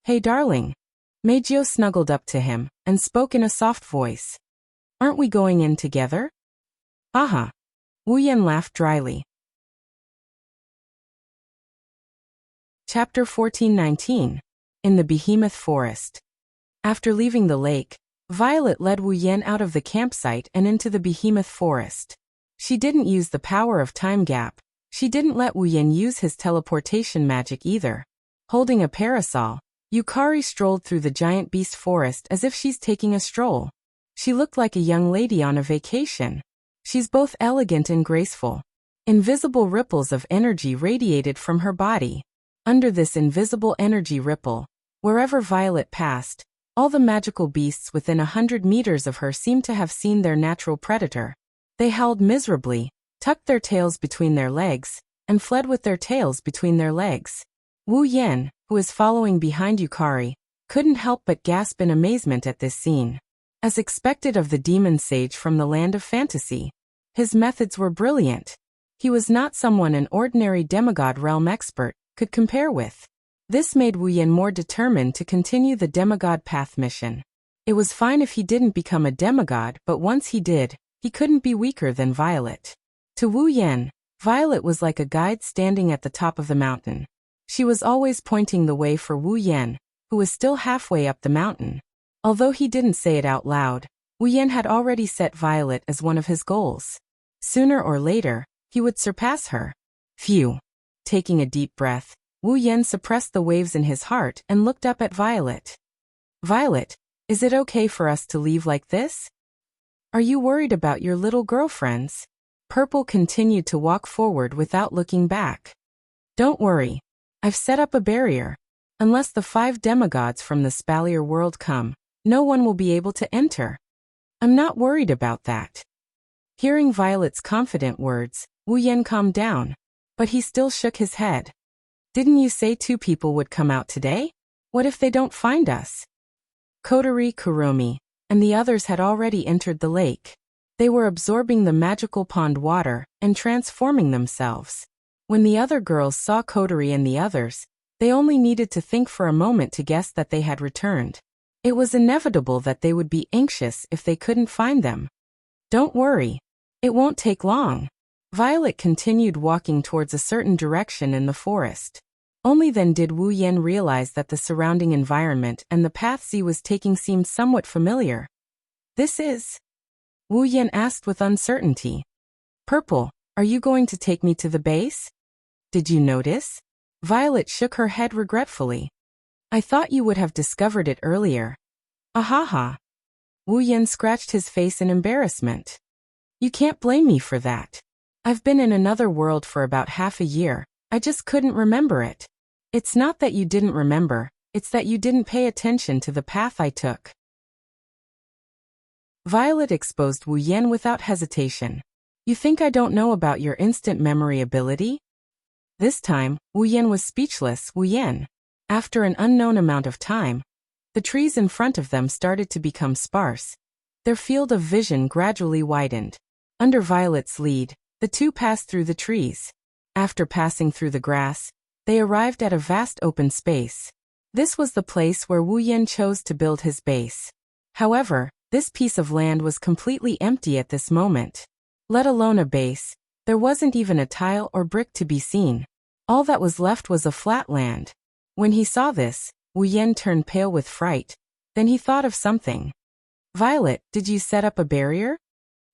Hey darling. Meijio snuggled up to him, and spoke in a soft voice. Aren't we going in together? Aha. Wu Yan laughed dryly. Chapter 14:19. In the Behemoth Forest. After leaving the lake, Violet led Wu Yan out of the campsite and into the Behemoth Forest. She didn't use the power of time gap. She didn't let Wu Yan use his teleportation magic either. Holding a parasol, Yukari strolled through the giant beast forest as if she's taking a stroll. She looked like a young lady on a vacation. She's both elegant and graceful. Invisible ripples of energy radiated from her body. Under this invisible energy ripple, wherever Violet passed, all the magical beasts within 100 meters of her seemed to have seen their natural predator. They howled miserably, tucked their tails between their legs, and fled with their tails between their legs. Wu Yan, who was following behind Yukari, couldn't help but gasp in amazement at this scene. As expected of the demon sage from the land of fantasy, his methods were brilliant. He was not someone an ordinary demigod realm expert could compare with. This made Wu Yan more determined to continue the demigod path mission. It was fine if he didn't become a demigod, but once he did, he couldn't be weaker than Violet. To Wu Yan, Violet was like a guide standing at the top of the mountain. She was always pointing the way for Wu Yan, who was still halfway up the mountain. Although he didn't say it out loud, Wu Yan had already set Violet as one of his goals. Sooner or later, he would surpass her. Phew. Taking a deep breath, Wu Yan suppressed the waves in his heart and looked up at Violet. Violet, is it okay for us to leave like this? Are you worried about your little girlfriends? Purple continued to walk forward without looking back. Don't worry. I've set up a barrier. Unless the 5 demigods from the Spalier world come, no one will be able to enter. I'm not worried about that. Hearing Violet's confident words, Wu Yan calmed down, but he still shook his head. Didn't you say 2 people would come out today? What if they don't find us? Kotori, Kurumi, and the others had already entered the lake. They were absorbing the magical pond water and transforming themselves. When the other girls saw Kotori and the others, they only needed to think for a moment to guess that they had returned. It was inevitable that they would be anxious if they couldn't find them. Don't worry. It won't take long. Violet continued walking towards a certain direction in the forest. Only then did Wu Yan realize that the surrounding environment and the path she was taking seemed somewhat familiar. This is? Wu Yan asked with uncertainty. Purple, are you going to take me to the base? Did you notice? Violet shook her head regretfully. I thought you would have discovered it earlier. Ahaha. Wu Yan scratched his face in embarrassment. You can't blame me for that. I've been in another world for about half a year. I just couldn't remember it. It's not that you didn't remember, it's that you didn't pay attention to the path I took. Violet exposed Wu Yan without hesitation. You think I don't know about your instant memory ability? This time, Wu Yan was speechless. Wu Yan. After an unknown amount of time, the trees in front of them started to become sparse. Their field of vision gradually widened. Under Violet's lead, the two passed through the trees. After passing through the grass, they arrived at a vast open space. This was the place where Wu Yan chose to build his base. However, this piece of land was completely empty at this moment. Let alone a base, there wasn't even a tile or brick to be seen. All that was left was a flat land. When he saw this, Wu Yan turned pale with fright. Then he thought of something. Violet, did you set up a barrier?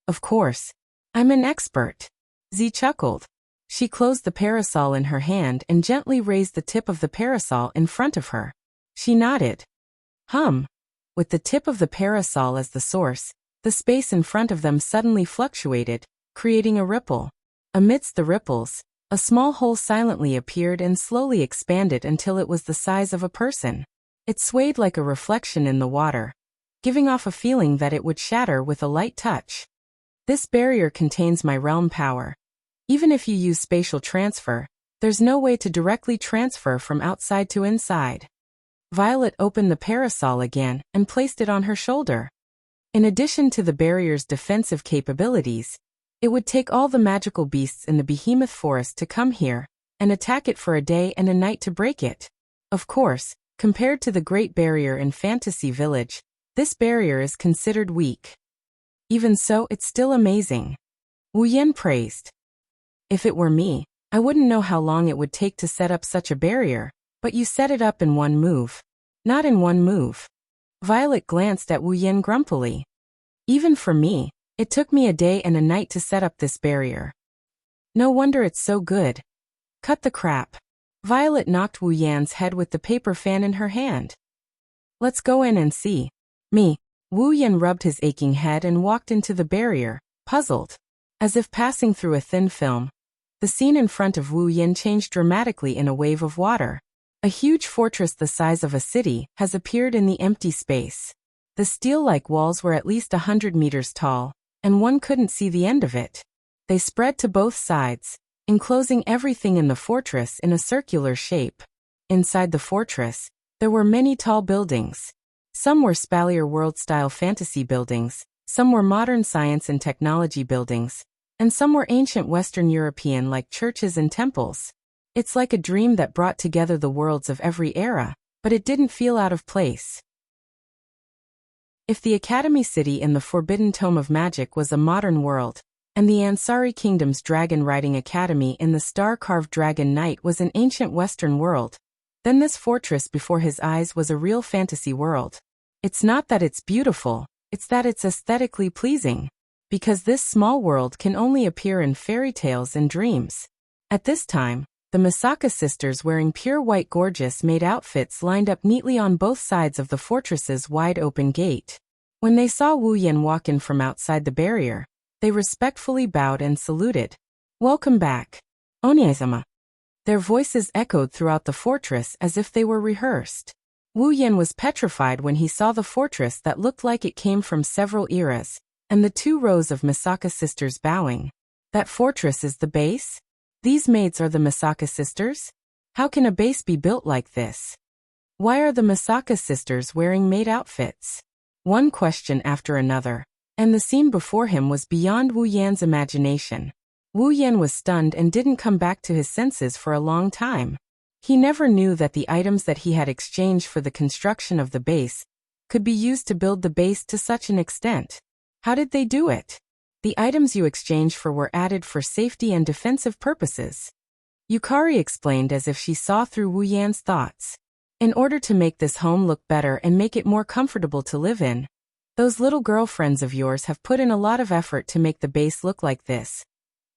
Of course. I'm an expert. Z chuckled. She closed the parasol in her hand and gently raised the tip of the parasol in front of her. She nodded. With the tip of the parasol as the source, the space in front of them suddenly fluctuated, creating a ripple. Amidst the ripples, a small hole silently appeared and slowly expanded until it was the size of a person. It swayed like a reflection in the water, giving off a feeling that it would shatter with a light touch. This barrier contains my realm power. Even if you use spatial transfer, there's no way to directly transfer from outside to inside. Violet opened the parasol again and placed it on her shoulder. In addition to the barrier's defensive capabilities, it would take all the magical beasts in the behemoth forest to come here and attack it for a day and a night to break it. Of course, compared to the Great Barrier in Fantasy Village, this barrier is considered weak. Even so, it's still amazing. Wu Yan praised. If it were me, I wouldn't know how long it would take to set up such a barrier, but you set it up in one move. Not in one move. Violet glanced at Wu Yan grumpily. Even for me, it took me a day and a night to set up this barrier. No wonder it's so good. Cut the crap. Violet knocked Wu Yan's head with the paper fan in her hand. Let's go in and see. Me. Wu Yan rubbed his aching head and walked into the barrier, puzzled. As if passing through a thin film, the scene in front of Wu Yan changed dramatically in a wave of water. A huge fortress the size of a city has appeared in the empty space. The steel-like walls were at least 100 meters tall, and one couldn't see the end of it. They spread to both sides, enclosing everything in the fortress in a circular shape. Inside the fortress, there were many tall buildings. Some were Spalier world-style fantasy buildings, some were modern science and technology buildings, and some were ancient Western European like churches and temples. It's like a dream that brought together the worlds of every era, but it didn't feel out of place. If the Academy City in the Forbidden Tome of Magic was a modern world, and the Ansari Kingdom's dragon-riding academy in the star-carved Dragon Knight was an ancient Western world, then this fortress before his eyes was a real fantasy world. It's not that it's beautiful, it's that it's aesthetically pleasing. Because this small world can only appear in fairy tales and dreams. At this time, the Misaka sisters wearing pure white gorgeous-made outfits lined up neatly on both sides of the fortress's wide-open gate. When they saw Wu Yan walk in from outside the barrier, they respectfully bowed and saluted. Welcome back, Onyezama. Their voices echoed throughout the fortress as if they were rehearsed. Wu Yan was petrified when he saw the fortress that looked like it came from several eras, and the 2 rows of Misaka sisters bowing. That fortress is the base? These maids are the Misaka sisters? How can a base be built like this? Why are the Misaka sisters wearing maid outfits? One question after another, and the scene before him was beyond Wu Yan's imagination. Wu Yan was stunned and didn't come back to his senses for a long time. He never knew that the items that he had exchanged for the construction of the base could be used to build the base to such an extent. How did they do it? The items you exchanged for were added for safety and defensive purposes. Yukari explained as if she saw through Wu Yan's thoughts. In order to make this home look better and make it more comfortable to live in, those little girlfriends of yours have put in a lot of effort to make the base look like this.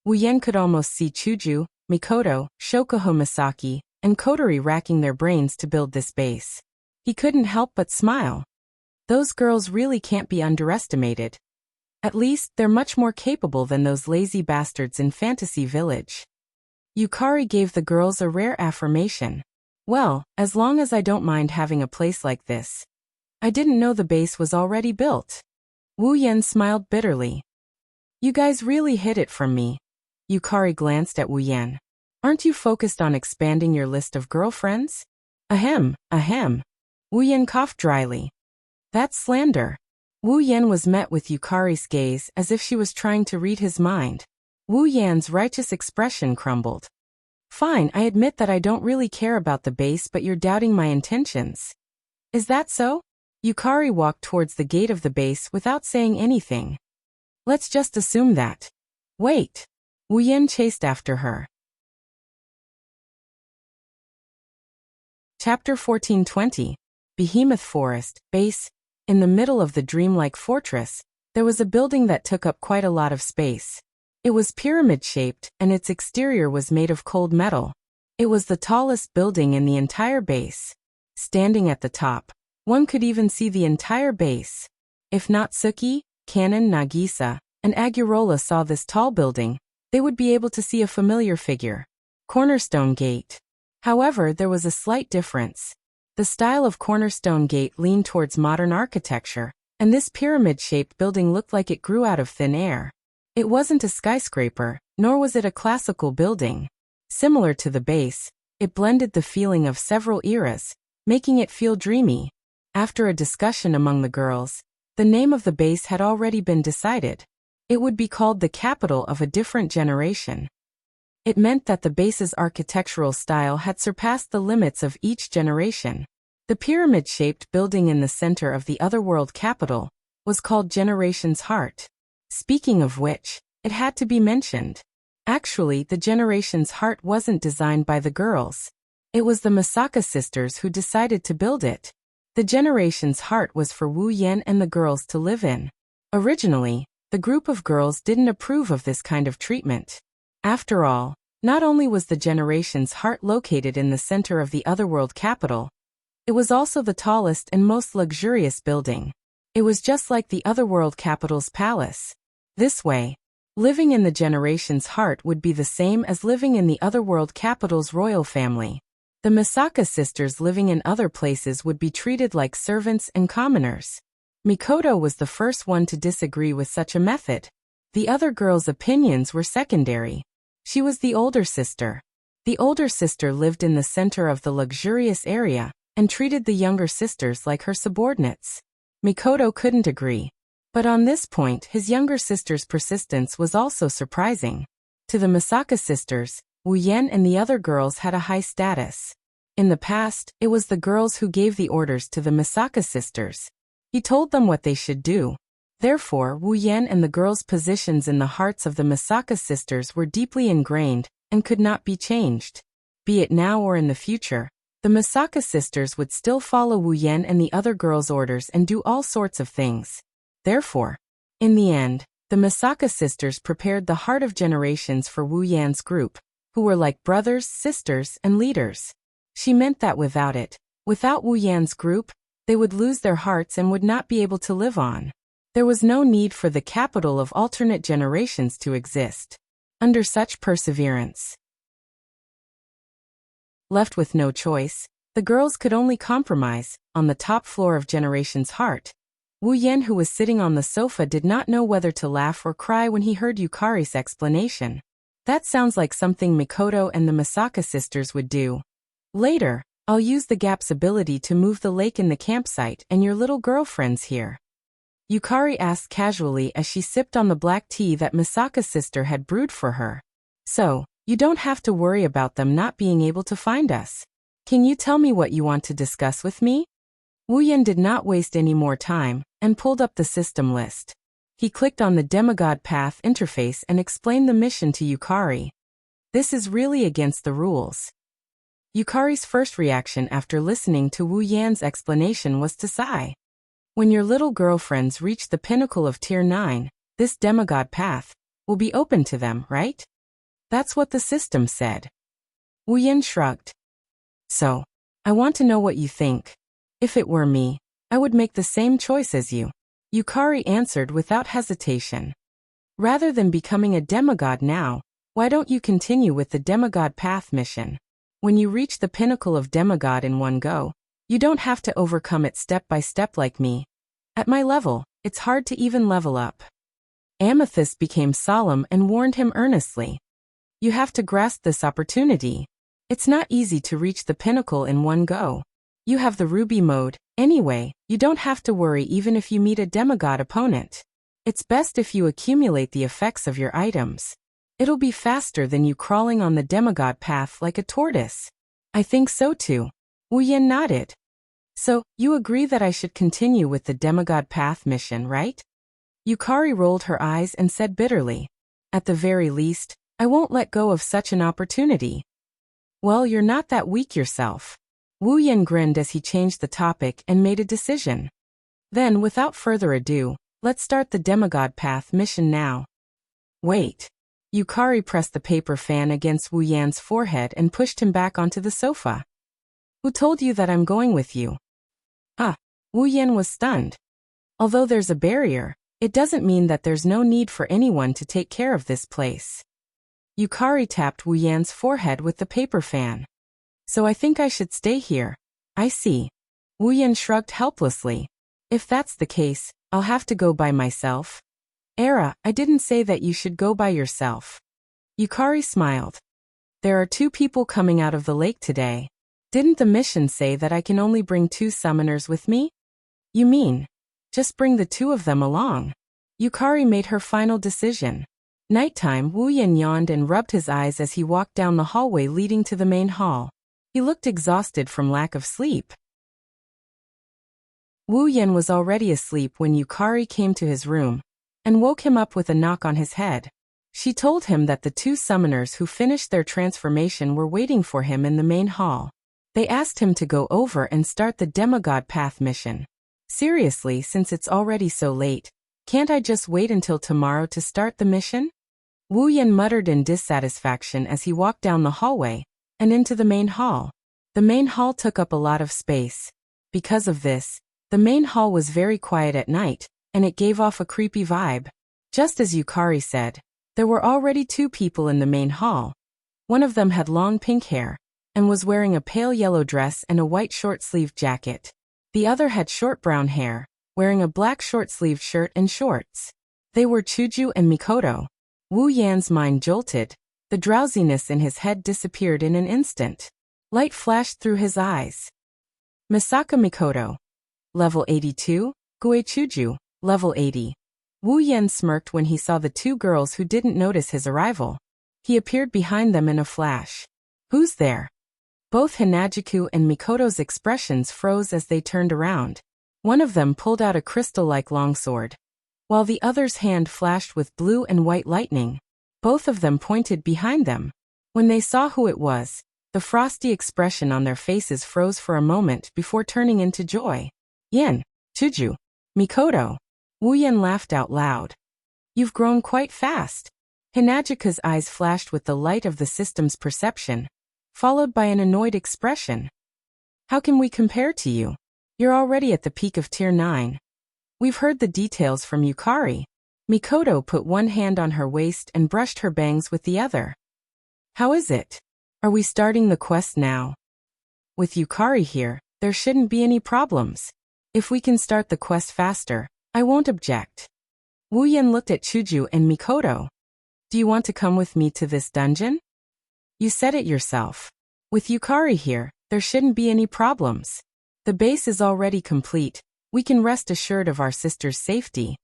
Wu Yan could almost see Chuju, Mikoto, Shokuho Misaki, and Kotori racking their brains to build this base. He couldn't help but smile. Those girls really can't be underestimated. At least, they're much more capable than those lazy bastards in Fantasy Village. Yukari gave the girls a rare affirmation. Well, as long as I don't mind having a place like this. I didn't know the base was already built. Wu Yan smiled bitterly. You guys really hid it from me. Yukari glanced at Wu Yan. Aren't you focused on expanding your list of girlfriends? Ahem, ahem. Wu Yan coughed dryly. That's slander. Wu Yan was met with Yukari's gaze as if she was trying to read his mind. Wu Yan's righteous expression crumbled. Fine, I admit that I don't really care about the base, but you're doubting my intentions. Is that so? Yukari walked towards the gate of the base without saying anything. Let's just assume that. Wait. Wu Yan chased after her. Chapter 1420. Behemoth Forest, Base. In the middle of the dreamlike fortress, there was a building that took up quite a lot of space. It was pyramid-shaped, and its exterior was made of cold metal. It was the tallest building in the entire base. Standing at the top, one could even see the entire base. If Natsuki, Kanon, Nagisa, and Agurola saw this tall building, they would be able to see a familiar figure. Cornerstone Gate. However, there was a slight difference. The style of Cornerstone Gate leaned towards modern architecture, and this pyramid-shaped building looked like it grew out of thin air. It wasn't a skyscraper, nor was it a classical building. Similar to the base, it blended the feeling of several eras, making it feel dreamy. After a discussion among the girls, the name of the base had already been decided. It would be called the capital of a different generation. It meant that the base's architectural style had surpassed the limits of each generation. The pyramid-shaped building in the center of the Otherworld capital was called Generation's Heart. Speaking of which, it had to be mentioned. Actually, the Generation's Heart wasn't designed by the girls. It was the Misaka sisters who decided to build it. The Generation's Heart was for Wu Yan and the girls to live in. Originally, the group of girls didn't approve of this kind of treatment. After all, not only was the Generation's Heart located in the center of the Otherworld capital, it was also the tallest and most luxurious building. It was just like the Otherworld capital's palace. This way, living in the Generation's Heart would be the same as living in the Otherworld capital's royal family. The Misaka sisters living in other places would be treated like servants and commoners. Mikoto was the first one to disagree with such a method. The other girls' opinions were secondary. She was the older sister. The older sister lived in the center of the luxurious area and treated the younger sisters like her subordinates. Mikoto couldn't agree. But on this point, his younger sister's persistence was also surprising. To the Misaka sisters, Wu Yan and the other girls had a high status. In the past, it was the girls who gave the orders to the Misaka sisters. He told them what they should do. Therefore, Wu Yan and the girls' positions in the hearts of the Misaka sisters were deeply ingrained and could not be changed. Be it now or in the future, the Misaka sisters would still follow Wu Yan and the other girls' orders and do all sorts of things. Therefore, in the end, the Misaka sisters prepared the heart of generations for Wu Yan's group, who were like brothers, sisters, and leaders. She meant that without Wu Yan's group, they would lose their hearts and would not be able to live on. There was no need for the capital of alternate generations to exist. Under such perseverance, left with no choice, the girls could only compromise. On the top floor of Generation's Heart, Wu Yan, who was sitting on the sofa, did not know whether to laugh or cry when he heard Yukari's explanation. That sounds like something Mikoto and the Misaka sisters would do. Later, I'll use the gap's ability to move the lake in the campsite and your little girlfriends here. Yukari asked casually as she sipped on the black tea that Misaka's sister had brewed for her. So, you don't have to worry about them not being able to find us. Can you tell me what you want to discuss with me? Wu Yan did not waste any more time and pulled up the system list. He clicked on the Demigod Path interface and explained the mission to Yukari. This is really against the rules. Yukari's first reaction after listening to Wu Yan's explanation was to sigh. When your little girlfriends reach the pinnacle of Tier 9, this demigod path will be open to them, right? That's what the system said. Wu Yan shrugged. So, I want to know what you think. If it were me, I would make the same choice as you. Yukari answered without hesitation. Rather than becoming a demigod now, why don't you continue with the demigod path mission? When you reach the pinnacle of demigod in one go, you don't have to overcome it step by step like me. At my level, it's hard to even level up. Amethyst became solemn and warned him earnestly. You have to grasp this opportunity. It's not easy to reach the pinnacle in one go. You have the ruby mode, anyway, you don't have to worry even if you meet a demigod opponent. It's best if you accumulate the effects of your items. It'll be faster than you crawling on the demigod path like a tortoise. I think so too. Wu Yin nodded. So, you agree that I should continue with the demigod path mission, right? Yukari rolled her eyes and said bitterly. At the very least, I won't let go of such an opportunity. Well, you're not that weak yourself. Wu Yin grinned as he changed the topic and made a decision. Then, without further ado, let's start the demigod path mission now. Wait. Yukari pressed the paper fan against Wu Yan's forehead and pushed him back onto the sofa. Who told you that I'm going with you? Wu Yan was stunned. Although there's a barrier, it doesn't mean that there's no need for anyone to take care of this place. Yukari tapped Wu Yan's forehead with the paper fan. So I think I should stay here. I see. Wu Yan shrugged helplessly. If that's the case, I'll have to go by myself. Era, I didn't say that you should go by yourself. Yukari smiled. There are 2 people coming out of the lake today. Didn't the mission say that I can only bring 2 summoners with me? You mean, just bring the 2 of them along? Yukari made her final decision. Nighttime, Wu Yan yawned and rubbed his eyes as he walked down the hallway leading to the main hall. He looked exhausted from lack of sleep. Wu Yan was already asleep when Yukari came to his room and woke him up with a knock on his head. She told him that the 2 summoners who finished their transformation were waiting for him in the main hall. They asked him to go over and start the demigod path mission. Seriously, since it's already so late, can't I just wait until tomorrow to start the mission? Wu Yan muttered in dissatisfaction as he walked down the hallway and into the main hall. The main hall took up a lot of space. Because of this, the main hall was very quiet at night, and it gave off a creepy vibe. Just as Yukari said, there were already 2 people in the main hall. One of them had long pink hair and was wearing a pale yellow dress and a white short-sleeved jacket. The other had short brown hair, wearing a black short-sleeved shirt and shorts. They were Chuju and Mikoto. Wu Yan's mind jolted. The drowsiness in his head disappeared in an instant. Light flashed through his eyes. Misaka Mikoto. Level 82, Gue Chuju, level 80. Wu Yan smirked when he saw the 2 girls who didn't notice his arrival. He appeared behind them in a flash. Who's there? Both Hinajuku and Mikoto's expressions froze as they turned around. One of them pulled out a crystal-like longsword, while the other's hand flashed with blue and white lightning. Both of them pointed behind them. When they saw who it was, the frosty expression on their faces froze for a moment before turning into joy. Yen, Chuju, Mikoto. Wu Yan laughed out loud. You've grown quite fast. Hinajuka's eyes flashed with the light of the system's perception, followed by an annoyed expression. How can we compare to you? You're already at the peak of Tier 9. We've heard the details from Yukari. Mikoto put one hand on her waist and brushed her bangs with the other. How is it? Are we starting the quest now? With Yukari here, there shouldn't be any problems. If we can start the quest faster, I won't object. Wu Yan looked at Chuju and Mikoto. Do you want to come with me to this dungeon? You said it yourself. With Yukari here, there shouldn't be any problems. The base is already complete. We can rest assured of our sister's safety.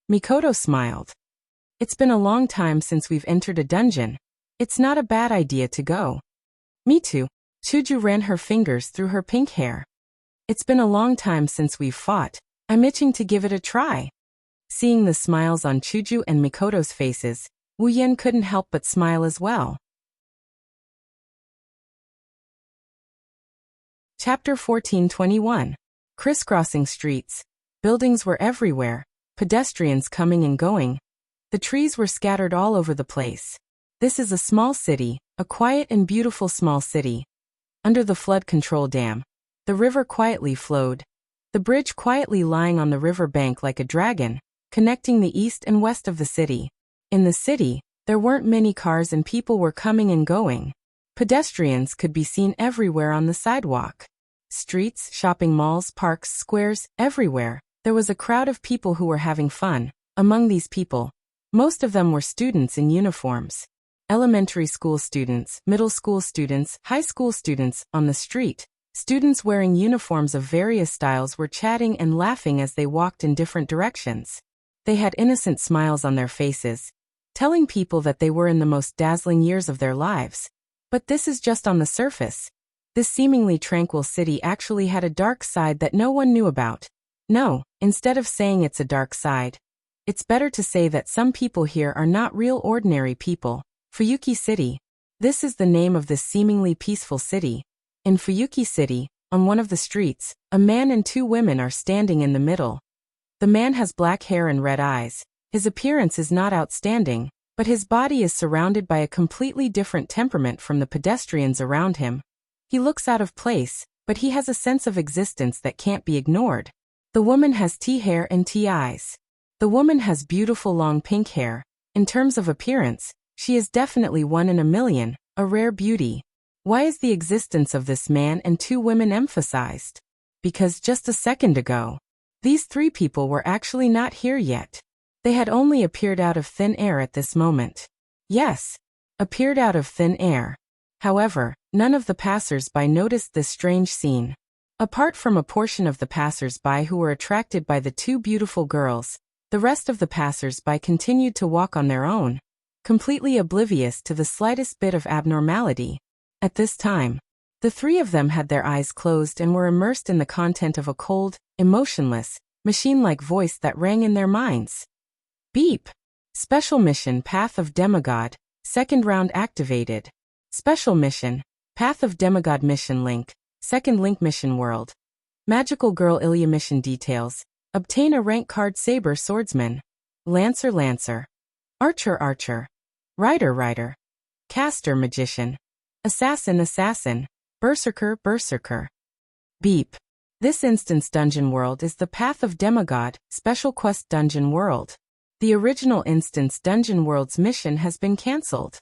Mikoto smiled. It's been a long time since we've entered a dungeon. It's not a bad idea to go. Me too. Chuju ran her fingers through her pink hair. It's been a long time since we've fought. I'm itching to give it a try. Seeing the smiles on Chuju and Mikoto's faces, Wu Yan couldn't help but smile as well. Chapter 1421. Crisscrossing streets. Buildings were everywhere, pedestrians coming and going. The trees were scattered all over the place. This is a small city, a quiet and beautiful small city. Under the flood control dam, the river quietly flowed, the bridge quietly lying on the river bank like a dragon, connecting the east and west of the city. In the city, there weren't many cars and people were coming and going. Pedestrians could be seen everywhere on the sidewalk. Streets, shopping malls, parks, squares, everywhere, There was a crowd of people who were having fun. Among these people, most of them were students in uniforms. Elementary school students, middle school students, high school students. On the street, students wearing uniforms of various styles were chatting and laughing as they walked in different directions. They had innocent smiles on their faces, telling people that they were in the most dazzling years of their lives. But this is just on the surface. This seemingly tranquil city actually had a dark side that no one knew about. No, instead of saying it's a dark side, it's better to say that some people here are not real ordinary people. Fuyuki City. This is the name of this seemingly peaceful city. In Fuyuki City, on one of the streets, a man and two women are standing in the middle. The man has black hair and red eyes. His appearance is not outstanding, but his body is surrounded by a completely different temperament from the pedestrians around him. He looks out of place, but he has a sense of existence that can't be ignored. The woman has tea hair and tea eyes. The woman has beautiful long pink hair. In terms of appearance, she is definitely one in a million, a rare beauty. Why is the existence of this man and two women emphasized? Because just a second ago, these three people were actually not here yet. They had only appeared out of thin air at this moment. Yes, appeared out of thin air. However, none of the passers-by noticed this strange scene. Apart from a portion of the passers-by who were attracted by the two beautiful girls, the rest of the passers-by continued to walk on their own, completely oblivious to the slightest bit of abnormality. At this time, the three of them had their eyes closed and were immersed in the content of a cold, emotionless, machine-like voice that rang in their minds. Beep! Special mission Path of Demigod, second round activated. Special mission, Path of Demigod mission link, second link mission world. Magical Girl Ilya mission details. Obtain a rank card Saber Swordsman, Lancer Lancer, Archer Archer, Rider Rider, Caster Magician, Assassin Assassin, Berserker Berserker. Beep. This instance dungeon world is the Path of Demigod, Special Quest Dungeon World. The original instance dungeon world's mission has been cancelled.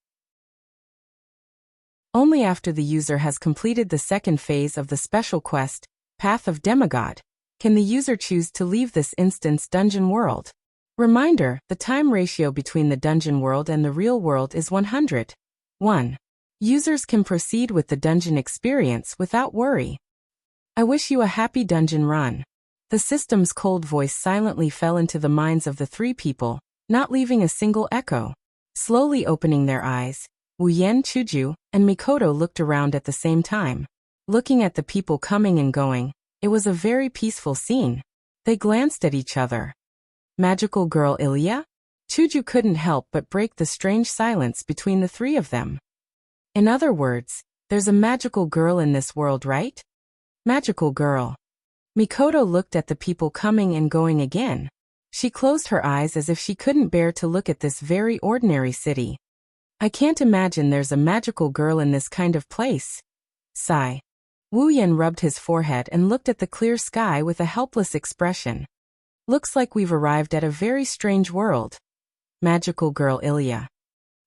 Only after the user has completed the second phase of the special quest, Path of Demigod, can the user choose to leave this instance dungeon world. Reminder, the time ratio between the dungeon world and the real world is 100. 1. Users can proceed with the dungeon experience without worry. I wish you a happy dungeon run. The system's cold voice silently fell into the minds of the three people, not leaving a single echo. Slowly opening their eyes, Wuyen, Chuju, and Mikoto looked around at the same time. Looking at the people coming and going, it was a very peaceful scene. They glanced at each other. Magical Girl Ilya? Chuju couldn't help but break the strange silence between the three of them. In other words, there's a magical girl in this world, right? Magical girl. Mikoto looked at the people coming and going again. She closed her eyes as if she couldn't bear to look at this very ordinary city. I can't imagine there's a magical girl in this kind of place. Sigh. Wu Yan rubbed his forehead and looked at the clear sky with a helpless expression. Looks like we've arrived at a very strange world. Magical Girl Ilya.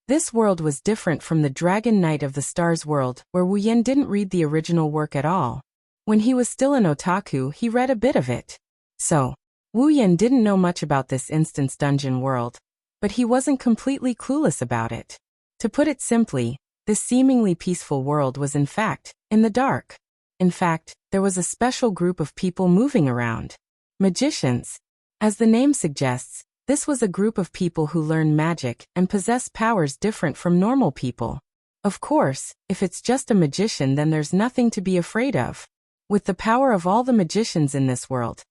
This world was different from the Dragon Knight of the Stars world, where Wu Yan didn't read the original work at all. When he was still an otaku, he read a bit of it. So, Wu Yan didn't know much about this instance dungeon world, but he wasn't completely clueless about it. To put it simply, this seemingly peaceful world was in fact, in the dark. In fact, there was a special group of people moving around. Magicians. As the name suggests, this was a group of people who learn magic and possess powers different from normal people. Of course, if it's just a magician, then there's nothing to be afraid of. With the power of all the magicians in this world,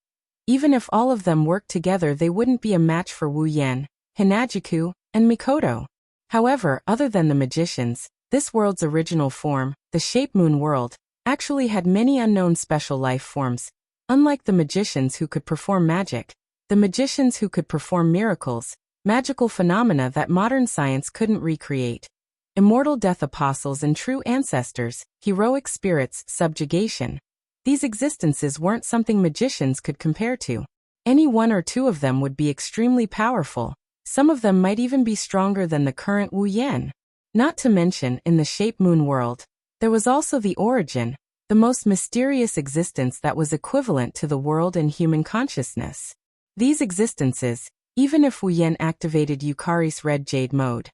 even if all of them worked together, they wouldn't be a match for Wu Yan, Hinajiku, and Mikoto. However, other than the magicians, this world's original form, the Shape Moon world, actually had many unknown special life forms. Unlike the magicians who could perform magic, the magicians who could perform miracles, magical phenomena that modern science couldn't recreate. Immortal death apostles and true ancestors, heroic spirits, subjugation. These existences weren't something magicians could compare to. Any one or two of them would be extremely powerful. Some of them might even be stronger than the current Wu Yan. Not to mention, in the Shape Moon world, there was also the origin, the most mysterious existence that was equivalent to the world and human consciousness. These existences, even if Wu Yan activated Yukari's red jade mode,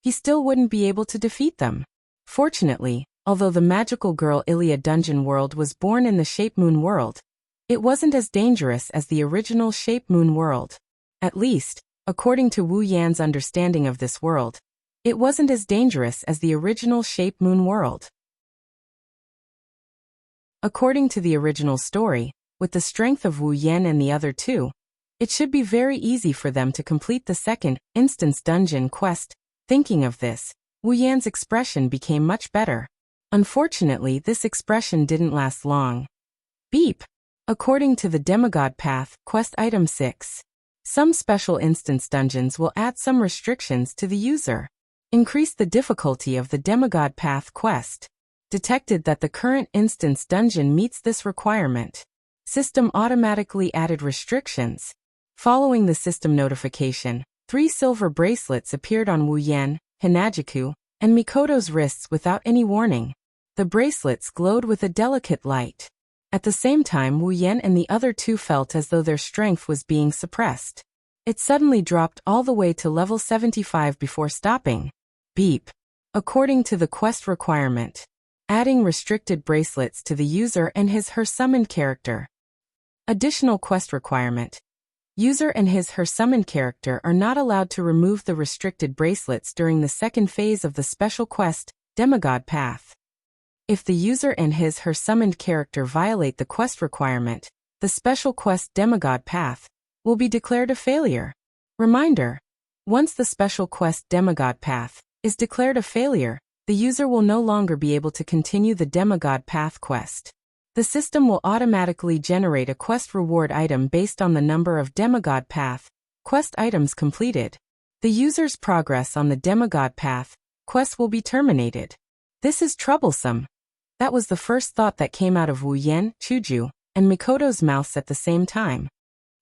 he still wouldn't be able to defeat them. Fortunately, although the magical girl Ilia dungeon world was born in the Shape Moon world, it wasn't as dangerous as the original Shape Moon world. At least, according to Wu Yan's understanding of this world, it wasn't as dangerous as the original Shape Moon world. According to the original story, with the strength of Wu Yan and the other two, it should be very easy for them to complete the second instance dungeon quest. Thinking of this, Wu Yan's expression became much better. Unfortunately, this expression didn't last long. Beep. According to the Demigod Path, Quest Item 6. Some special instance dungeons will add some restrictions to the user. Increase the difficulty of the Demigod Path quest. Detected that the current instance dungeon meets this requirement. System automatically added restrictions. Following the system notification, 3 silver bracelets appeared on Wu Yan, Hinajiku, and Mikoto's wrists without any warning. The bracelets glowed with a delicate light. At the same time, Wu Yan and the other two felt as though their strength was being suppressed. It suddenly dropped all the way to level 75 before stopping. Beep. According to the quest requirement, adding restricted bracelets to the user and his/her summoned character. Additional quest requirement. User and his/her summoned character are not allowed to remove the restricted bracelets during the second phase of the special quest, Demigod Path. If the user and his/her summoned character violate the quest requirement, the special quest Demigod Path will be declared a failure. Reminder: once the special quest Demigod Path is declared a failure, the user will no longer be able to continue the Demigod Path quest. The system will automatically generate a quest reward item based on the number of Demigod Path quest items completed. The user's progress on the Demigod Path quest will be terminated. This is troublesome. That was the first thought that came out of Wu Yan, Chuju, and Mikoto's mouths at the same time.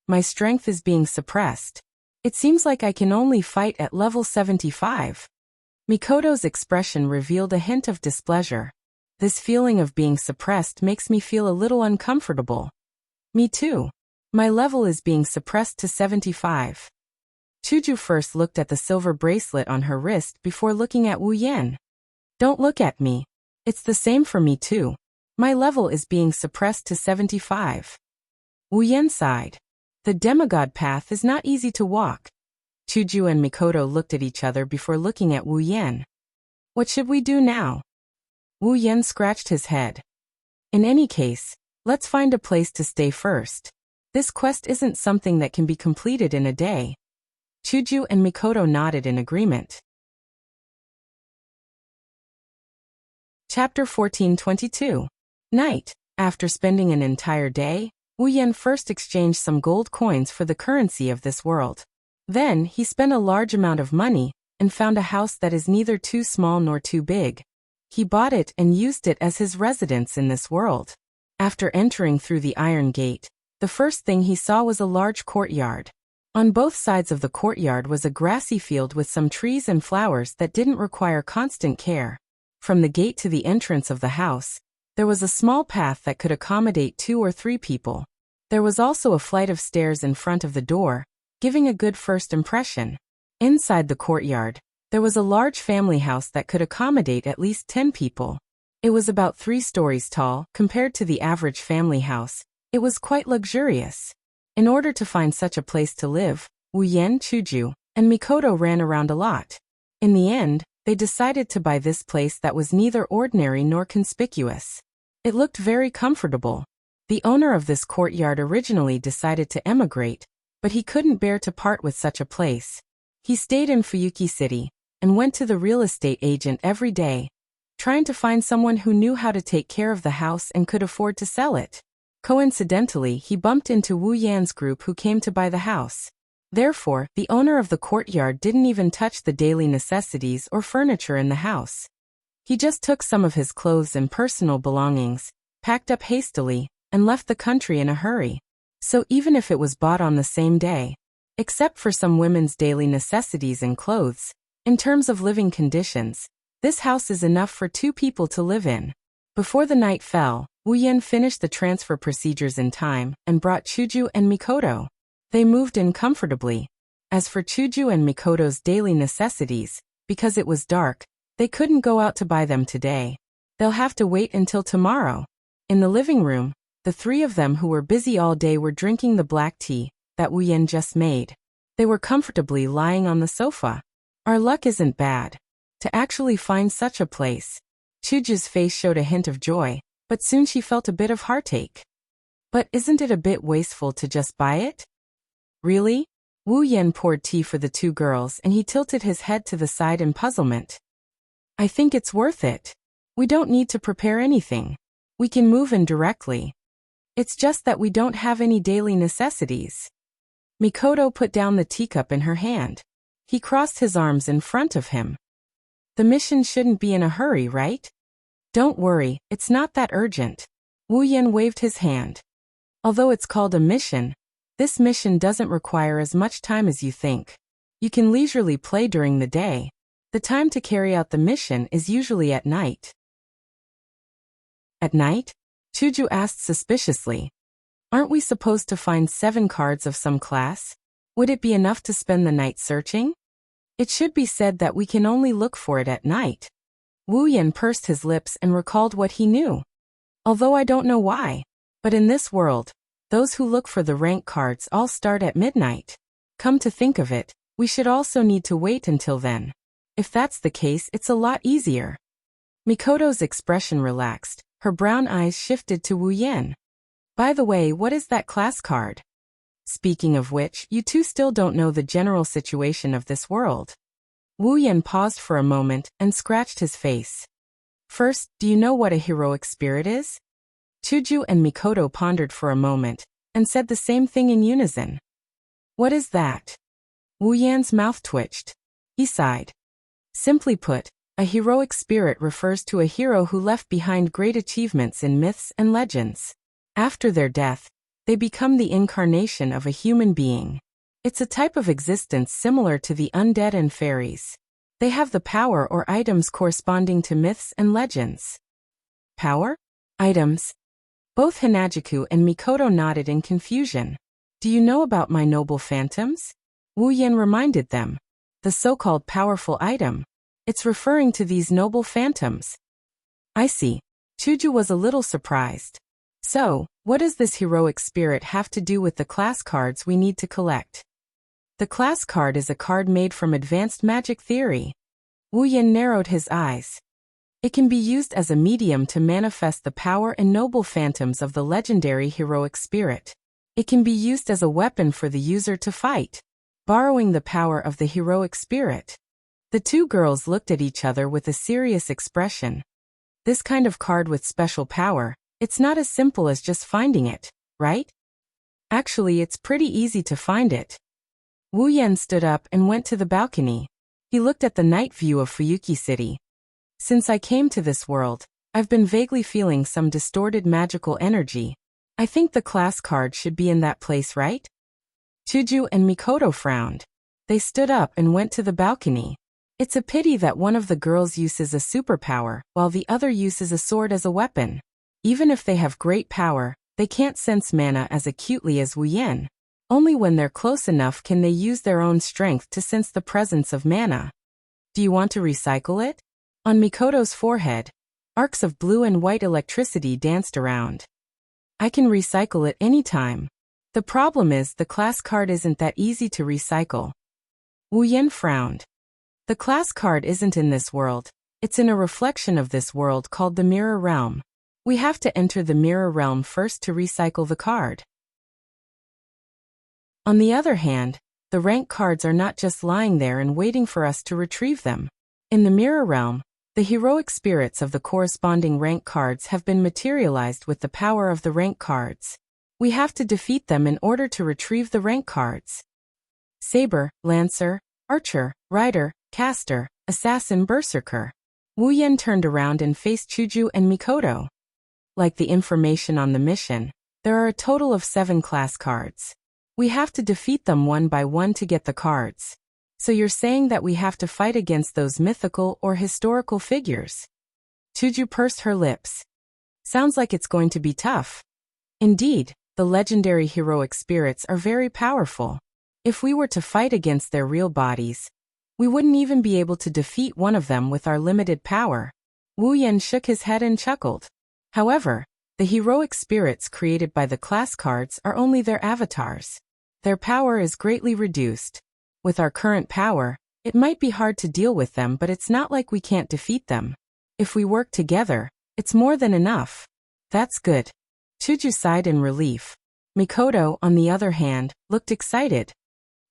My strength is being suppressed. It seems like I can only fight at level 75. Mikoto's expression revealed a hint of displeasure. This feeling of being suppressed makes me feel a little uncomfortable. Me too. My level is being suppressed to 75. Chuju first looked at the silver bracelet on her wrist before looking at Wu Yan. Don't look at me. It's the same for me too. My level is being suppressed to 75. Wu Yan sighed. The Demigod Path is not easy to walk. Chuju and Mikoto looked at each other before looking at Wu Yan. What should we do now? Wu Yan scratched his head. In any case, let's find a place to stay first. This quest isn't something that can be completed in a day. Chuju and Mikoto nodded in agreement. Chapter 1422. Night. After spending an entire day, Wu Yan first exchanged some gold coins for the currency of this world. Then, he spent a large amount of money and found a house that is neither too small nor too big. He bought it and used it as his residence in this world. After entering through the iron gate, the first thing he saw was a large courtyard. On both sides of the courtyard was a grassy field with some trees and flowers that didn't require constant care. From the gate to the entrance of the house, there was a small path that could accommodate 2 or 3 people. There was also a flight of stairs in front of the door, giving a good first impression. Inside the courtyard, there was a large family house that could accommodate at least 10 people. It was about 3 stories tall. Compared to the average family house, it was quite luxurious. In order to find such a place to live, Wu Yan, Chuju, and Mikoto ran around a lot. In the end, they decided to buy this place that was neither ordinary nor conspicuous. It looked very comfortable. The owner of this courtyard originally decided to emigrate, but he couldn't bear to part with such a place. He stayed in Fuyuki City and went to the real estate agent every day, trying to find someone who knew how to take care of the house and could afford to sell it. Coincidentally, he bumped into Wu Yan's group who came to buy the house. Therefore, the owner of the courtyard didn't even touch the daily necessities or furniture in the house. He just took some of his clothes and personal belongings, packed up hastily, and left the country in a hurry. So even if it was bought on the same day, except for some women's daily necessities and clothes, in terms of living conditions, this house is enough for 2 people to live in. Before the night fell, Wu Yan finished the transfer procedures in time and brought Chuju and Mikoto. They moved in comfortably. As for Chuju and Mikoto's daily necessities, because it was dark, they couldn't go out to buy them today. They'll have to wait until tomorrow. In the living room, the three of them who were busy all day were drinking the black tea that Wu Yan just made. They were comfortably lying on the sofa. Our luck isn't bad. To actually find such a place. Chuju's face showed a hint of joy, but soon she felt a bit of heartache. But isn't it a bit wasteful to just buy it? Really? Wu Yan poured tea for the two girls and he tilted his head to the side in puzzlement. I think it's worth it. We don't need to prepare anything. We can move in directly. It's just that we don't have any daily necessities. Mikoto put down the teacup in her hand. He crossed his arms in front of him. The mission shouldn't be in a hurry, right? Don't worry, it's not that urgent. Wu Yan waved his hand. Although it's called a mission, this mission doesn't require as much time as you think. You can leisurely play during the day. The time to carry out the mission is usually at night. At night? Chuju asked suspiciously. Aren't we supposed to find 7 cards of some class? Would it be enough to spend the night searching? It should be said that we can only look for it at night. Wu Yan pursed his lips and recalled what he knew. Although I don't know why, but in this world, those who look for the rank cards all start at midnight. Come to think of it, we should also need to wait until then. If that's the case, it's a lot easier. Mikoto's expression relaxed, her brown eyes shifted to Wu Yan. By the way, what is that class card? Speaking of which, you two still don't know the general situation of this world. Wu Yan paused for a moment and scratched his face. First, do you know what a heroic spirit is? Chuju and Mikoto pondered for a moment and said the same thing in unison. What is that? Wu Yan's mouth twitched. He sighed. Simply put, a heroic spirit refers to a hero who left behind great achievements in myths and legends. After their death, they become the incarnation of a human being. It's a type of existence similar to the undead and fairies. They have the power or items corresponding to myths and legends. Power? Items? Both Hanajuku and Mikoto nodded in confusion. Do you know about my noble phantoms? Wu Yan reminded them. The so-called powerful item. It's referring to these noble phantoms. I see. Chuju was a little surprised. So, what does this heroic spirit have to do with the class cards we need to collect? The class card is a card made from advanced magic theory. Wu Yan narrowed his eyes. It can be used as a medium to manifest the power and noble phantoms of the legendary heroic spirit. It can be used as a weapon for the user to fight, borrowing the power of the heroic spirit. The two girls looked at each other with a serious expression. This kind of card with special power, it's not as simple as just finding it, right? Actually, it's pretty easy to find it. Wu Yan stood up and went to the balcony. He looked at the night view of Fuyuki City. Since I came to this world, I've been vaguely feeling some distorted magical energy. I think the class card should be in that place, right? Chuju and Mikoto frowned. They stood up and went to the balcony. It's a pity that one of the girls uses a superpower, while the other uses a sword as a weapon. Even if they have great power, they can't sense mana as acutely as Wu Yan. Only when they're close enough can they use their own strength to sense the presence of mana. Do you want to recycle it? On Mikoto's forehead, arcs of blue and white electricity danced around. I can recycle it anytime. The problem is the class card isn't that easy to recycle. Wu Yan frowned. The class card isn't in this world. It's in a reflection of this world called the Mirror Realm. We have to enter the Mirror Realm first to recycle the card. On the other hand, the rank cards are not just lying there and waiting for us to retrieve them. In the Mirror Realm, the heroic spirits of the corresponding rank cards have been materialized with the power of the rank cards. We have to defeat them in order to retrieve the rank cards. Saber, Lancer, Archer, Rider, Caster, Assassin, Berserker. Wu Yan turned around and faced Chuju and Mikoto. Like the information on the mission, there are a total of 7 class cards. We have to defeat them one by one to get the cards. So you're saying that we have to fight against those mythical or historical figures? Chuju pursed her lips. Sounds like it's going to be tough. Indeed, the legendary heroic spirits are very powerful. If we were to fight against their real bodies, we wouldn't even be able to defeat one of them with our limited power. Wu Yan shook his head and chuckled. However, the heroic spirits created by the class cards are only their avatars. Their power is greatly reduced. With our current power, it might be hard to deal with them, but it's not like we can't defeat them. If we work together, it's more than enough. That's good. Chuju sighed in relief. Mikoto, on the other hand, looked excited.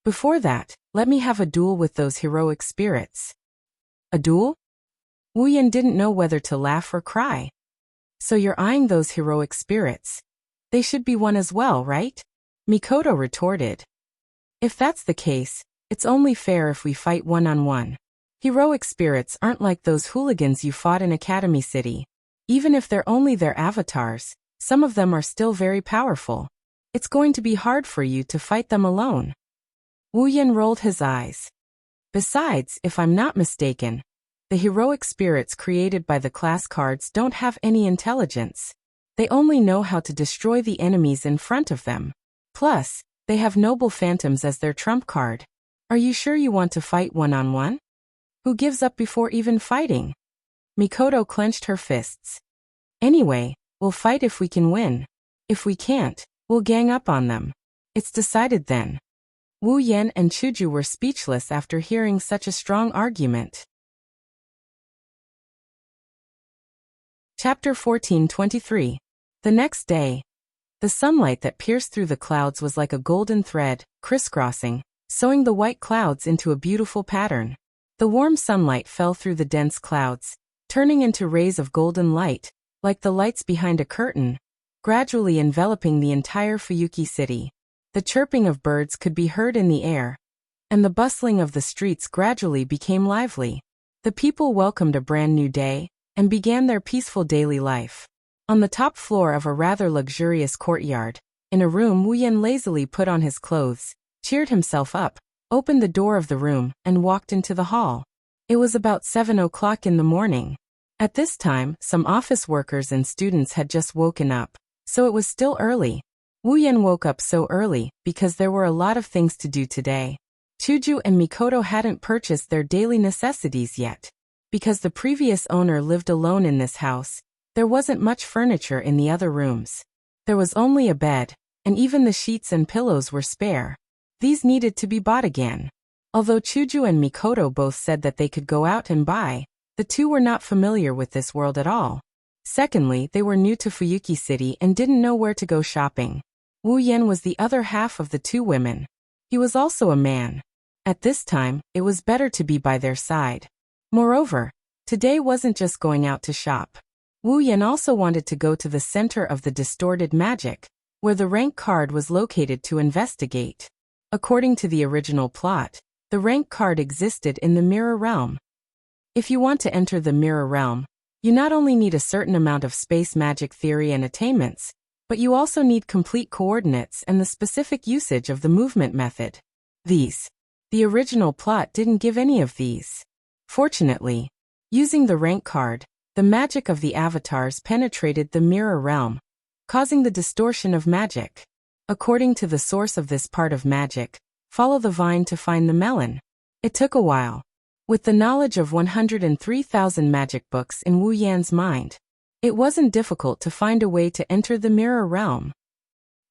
Before that, let me have a duel with those heroic spirits. A duel? Wu Yan didn't know whether to laugh or cry. So you're eyeing those heroic spirits. They should be one as well, right? Mikoto retorted. If that's the case, it's only fair if we fight one-on-one. Heroic spirits aren't like those hooligans you fought in Academy City. Even if they're only their avatars, some of them are still very powerful. It's going to be hard for you to fight them alone. Wu Yan rolled his eyes. Besides, if I'm not mistaken, the heroic spirits created by the class cards don't have any intelligence. They only know how to destroy the enemies in front of them. Plus, they have noble phantoms as their trump card. Are you sure you want to fight one-on-one? Who gives up before even fighting? Mikoto clenched her fists. Anyway, we'll fight if we can win. If we can't, we'll gang up on them. It's decided then. Wu Yan and Chuju were speechless after hearing such a strong argument. Chapter 14:23. The next day, the sunlight that pierced through the clouds was like a golden thread, crisscrossing, sewing the white clouds into a beautiful pattern. The warm sunlight fell through the dense clouds, turning into rays of golden light, like the lights behind a curtain, gradually enveloping the entire Fuyuki city. The chirping of birds could be heard in the air, and the bustling of the streets gradually became lively. The people welcomed a brand new day, and began their peaceful daily life. On the top floor of a rather luxurious courtyard, in a room, Wu Yan lazily put on his clothes, cheered himself up, opened the door of the room, and walked into the hall. It was about 7 o'clock in the morning. At this time, some office workers and students had just woken up, so it was still early. Wu Yan woke up so early because there were a lot of things to do today. Chuju and Mikoto hadn't purchased their daily necessities yet. Because the previous owner lived alone in this house, there wasn't much furniture in the other rooms. There was only a bed, and even the sheets and pillows were spare. These needed to be bought again. Although Chuju and Mikoto both said that they could go out and buy, the two were not familiar with this world at all. Secondly, they were new to Fuyuki City and didn't know where to go shopping. Wu Yan was the other half of the two women. He was also a man. At this time, it was better to be by their side. Moreover, today wasn't just going out to shop. Wu Yan also wanted to go to the center of the distorted magic, where the rank card was located to investigate. According to the original plot, the rank card existed in the mirror realm. If you want to enter the mirror realm, you not only need a certain amount of space magic theory and attainments, but you also need complete coordinates and the specific usage of the movement method. The original plot didn't give any of these. Fortunately, using the rank card, the magic of the avatars penetrated the mirror realm, causing the distortion of magic. According to the source of this part of magic, follow the vine to find the melon. It took a while. With the knowledge of 103,000 magic books in Wu Yan's mind, it wasn't difficult to find a way to enter the mirror realm.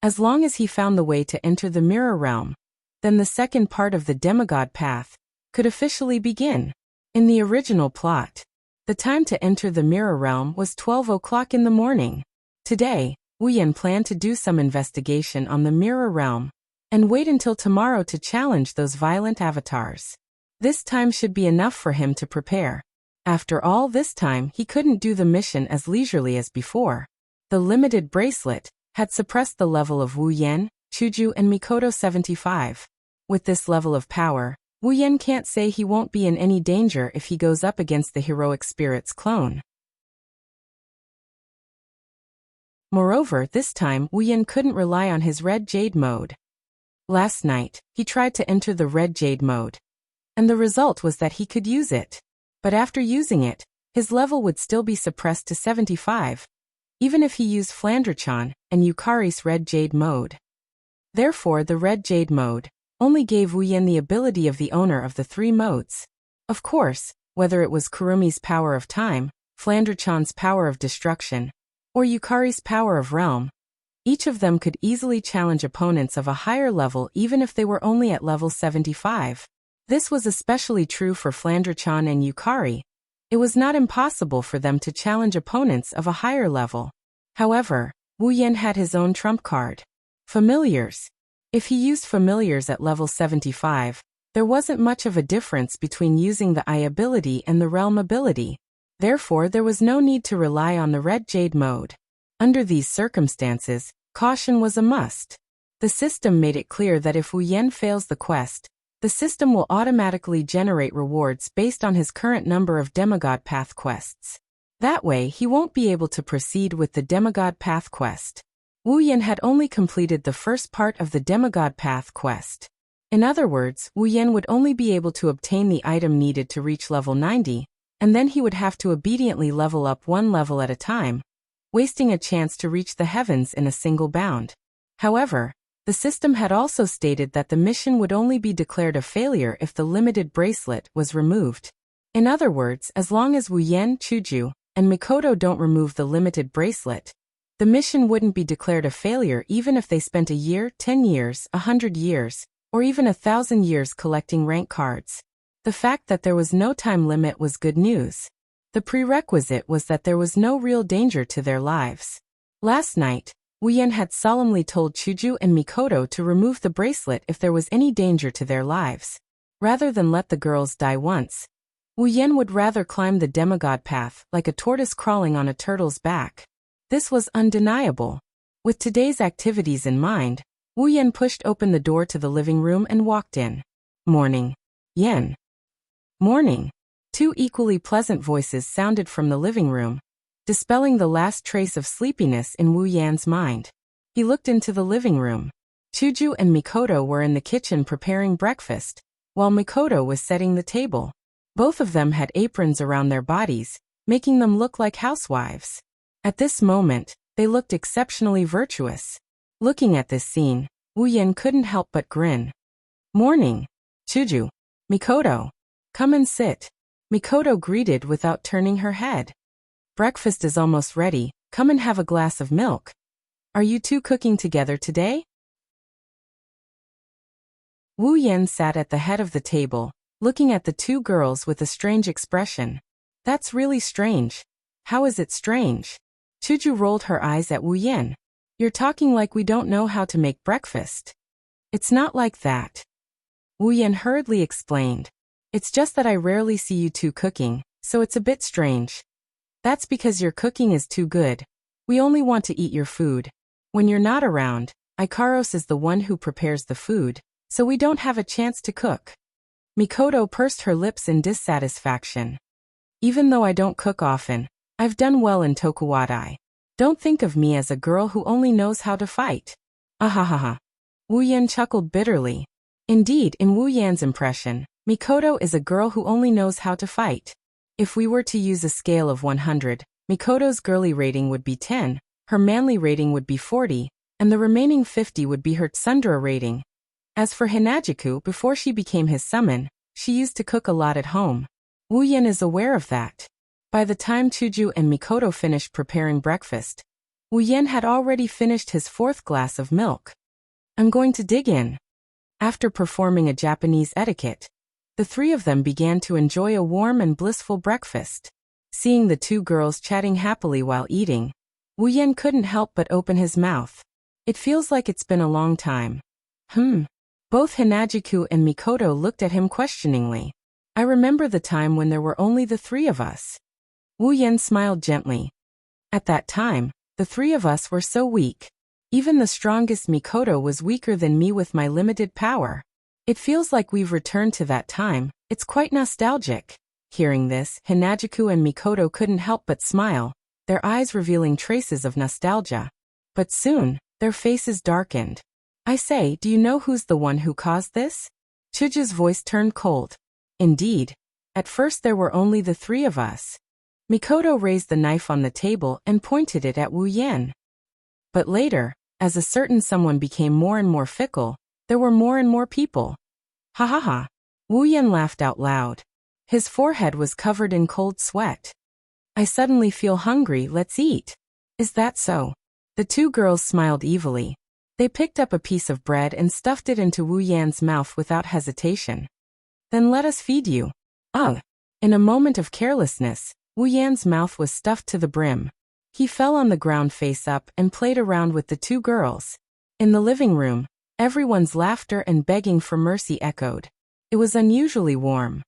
As long as he found the way to enter the mirror realm, then the second part of the demigod path could officially begin. In the original plot, the time to enter the mirror realm was 12 o'clock in the morning. Today, Wu Yan planned to do some investigation on the mirror realm and wait until tomorrow to challenge those violent avatars. This time should be enough for him to prepare. After all this time, he couldn't do the mission as leisurely as before. The limited bracelet had suppressed the level of Wu Yan, Chuju, and Mikoto 75. With this level of power, Wu Yan can't say he won't be in any danger if he goes up against the heroic spirit's clone. Moreover, this time Wu Yan couldn't rely on his red jade mode. Last night, he tried to enter the red jade mode, and the result was that he could use it. But after using it, his level would still be suppressed to 75. even if he used Flandrachan and Yukari's red jade mode. Therefore, the red jade mode only gave Wu Yen the ability of the owner of the three modes. Of course, whether it was Kurumi's power of time, Flandrachan's power of destruction, or Yukari's power of realm, each of them could easily challenge opponents of a higher level even if they were only at level 75. This was especially true for Flandrachan and Yukari. It was not impossible for them to challenge opponents of a higher level. However, Wu Yen had his own trump card. Familiars. If he used familiars at level 75, there wasn't much of a difference between using the eye ability and the realm ability. Therefore, there was no need to rely on the red jade mode. Under these circumstances, caution was a must. The system made it clear that if Wu Yen fails the quest, the system will automatically generate rewards based on his current number of demigod path quests. That way, he won't be able to proceed with the demigod path quest. Wu Yen had only completed the first part of the demigod path quest. In other words, Wu Yen would only be able to obtain the item needed to reach level 90, and then he would have to obediently level up one level at a time, wasting a chance to reach the heavens in a single bound. However, the system had also stated that the mission would only be declared a failure if the limited bracelet was removed. In other words, as long as Wu Yen, Chuju, and Mikoto don't remove the limited bracelet, the mission wouldn't be declared a failure even if they spent a year, 10 years, 100 years, or even 1,000 years collecting rank cards. The fact that there was no time limit was good news. The prerequisite was that there was no real danger to their lives. Last night, Wu Yen had solemnly told Chuju and Mikoto to remove the bracelet if there was any danger to their lives. Rather than let the girls die once, Wu Yen would rather climb the demigod path like a tortoise crawling on a turtle's back. This was undeniable. With today's activities in mind, Wu Yen pushed open the door to the living room and walked in. Morning. Yen. Morning. Two equally pleasant voices sounded from the living room, dispelling the last trace of sleepiness in Wu Yan's mind. He looked into the living room. Chuju and Mikoto were in the kitchen preparing breakfast, while Mikoto was setting the table. Both of them had aprons around their bodies, making them look like housewives. At this moment, they looked exceptionally virtuous. Looking at this scene, Wu Yen couldn't help but grin. Morning. Chuju. Mikoto. Come and sit. Mikoto greeted without turning her head. Breakfast is almost ready, come and have a glass of milk. Are you two cooking together today? Wu Yen sat at the head of the table, looking at the two girls with a strange expression. That's really strange. How is it strange? Chuju rolled her eyes at Wu Yen. You're talking like we don't know how to make breakfast. It's not like that. Wu Yen hurriedly explained. It's just that I rarely see you two cooking, so it's a bit strange. That's because your cooking is too good. We only want to eat your food. When you're not around, Ikaros is the one who prepares the food, so we don't have a chance to cook. Mikoto pursed her lips in dissatisfaction. Even though I don't cook often, I've done well in Tokuwadai. Don't think of me as a girl who only knows how to fight. Ahahaha. Wu Yen chuckled bitterly. Indeed, in Wu Yan's impression, Mikoto is a girl who only knows how to fight. If we were to use a scale of 100, Mikoto's girly rating would be 10, her manly rating would be 40, and the remaining 50 would be her tsundere rating. As for Hinajiku, before she became his summon, she used to cook a lot at home. Wu Yen is aware of that. By the time Chuju and Mikoto finished preparing breakfast, Wu Yen had already finished his fourth glass of milk. I'm going to dig in. After performing a Japanese etiquette, the three of them began to enjoy a warm and blissful breakfast. Seeing the two girls chatting happily while eating, Wu Yen couldn't help but open his mouth. It feels like it's been a long time. Both Hinajiku and Mikoto looked at him questioningly. I remember the time when there were only the three of us. Wu Yen smiled gently. At that time, the three of us were so weak. Even the strongest Mikoto was weaker than me with my limited power. It feels like we've returned to that time. It's quite nostalgic. Hearing this, Hinajiku and Mikoto couldn't help but smile, their eyes revealing traces of nostalgia. But soon, their faces darkened. I say, do you know who's the one who caused this? Chuju's voice turned cold. Indeed. At first there were only the three of us. Mikoto raised the knife on the table and pointed it at Wu Yan. But later, as a certain someone became more and more fickle, there were more and more people. Ha ha ha. Wu Yan laughed out loud. His forehead was covered in cold sweat. I suddenly feel hungry, let's eat. Is that so? The two girls smiled evilly. They picked up a piece of bread and stuffed it into Wu Yan's mouth without hesitation. Then let us feed you. Ugh. In a moment of carelessness, Wu Yan's mouth was stuffed to the brim. He fell on the ground face up and played around with the two girls. In the living room, everyone's laughter and begging for mercy echoed. It was unusually warm.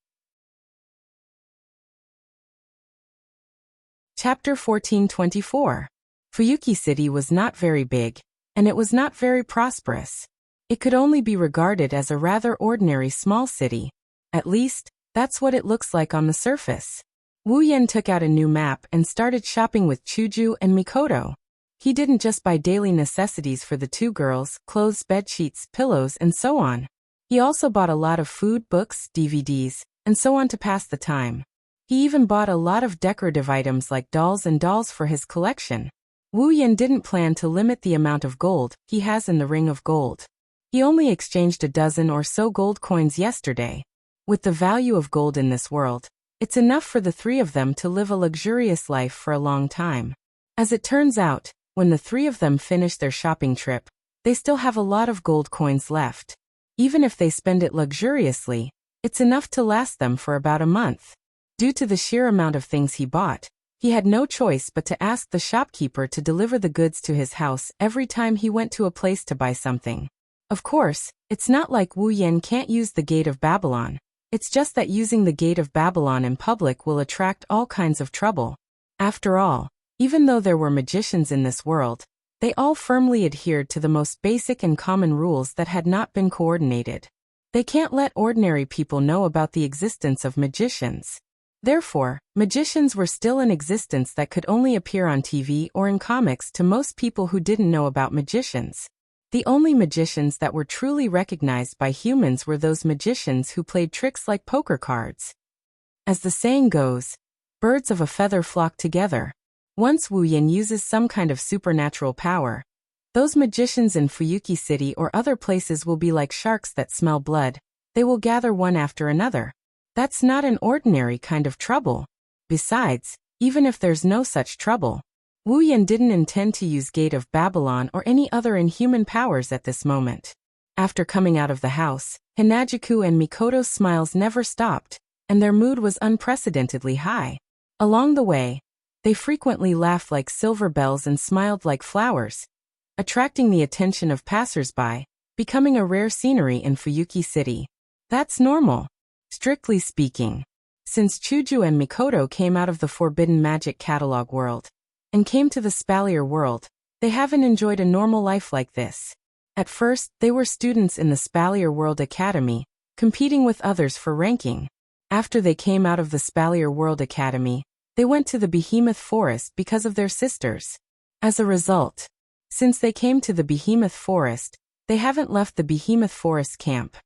Chapter 1424. Fuyuki City was not very big, and it was not very prosperous. It could only be regarded as a rather ordinary small city. At least, that's what it looks like on the surface. Wu Yan took out a new map and started shopping with Chuju and Mikoto. He didn't just buy daily necessities for the two girls, clothes, bedsheets, pillows, and so on. He also bought a lot of food, books, DVDs, and so on to pass the time. He even bought a lot of decorative items like dolls and dolls for his collection. Wu Yan didn't plan to limit the amount of gold he has in the ring of gold. He only exchanged a dozen or so gold coins yesterday. With the value of gold in this world, it's enough for the three of them to live a luxurious life for a long time. As it turns out, when the three of them finish their shopping trip, they still have a lot of gold coins left. Even if they spend it luxuriously, it's enough to last them for about a month. Due to the sheer amount of things he bought, he had no choice but to ask the shopkeeper to deliver the goods to his house every time he went to a place to buy something. Of course, it's not like Wu Yan can't use the Gate of Babylon. It's just that using the Gate of Babylon in public will attract all kinds of trouble. After all, even though there were magicians in this world, they all firmly adhered to the most basic and common rules that had not been coordinated. They can't let ordinary people know about the existence of magicians. Therefore, magicians were still in existence that could only appear on TV or in comics to most people who didn't know about magicians. The only magicians that were truly recognized by humans were those magicians who played tricks like poker cards. As the saying goes, birds of a feather flock together. Once Wu Yan uses some kind of supernatural power, those magicians in Fuyuki City or other places will be like sharks that smell blood. They will gather one after another. That's not an ordinary kind of trouble. Besides, even if there's no such trouble, Wu Yan didn't intend to use Gate of Babylon or any other inhuman powers at this moment. After coming out of the house, Hinajuku and Mikoto's smiles never stopped, and their mood was unprecedentedly high. Along the way, they frequently laughed like silver bells and smiled like flowers, attracting the attention of passers-by, becoming a rare scenery in Fuyuki City. That's normal. Strictly speaking, since Chuju and Mikoto came out of the Forbidden Magic Catalog world and came to the Spalier world, they haven't enjoyed a normal life like this. At first, they were students in the Spalier World Academy, competing with others for ranking. After they came out of the Spalier World Academy, they went to the Behemoth Forest because of their sisters. As a result, since they came to the Behemoth Forest, they haven't left the Behemoth Forest camp.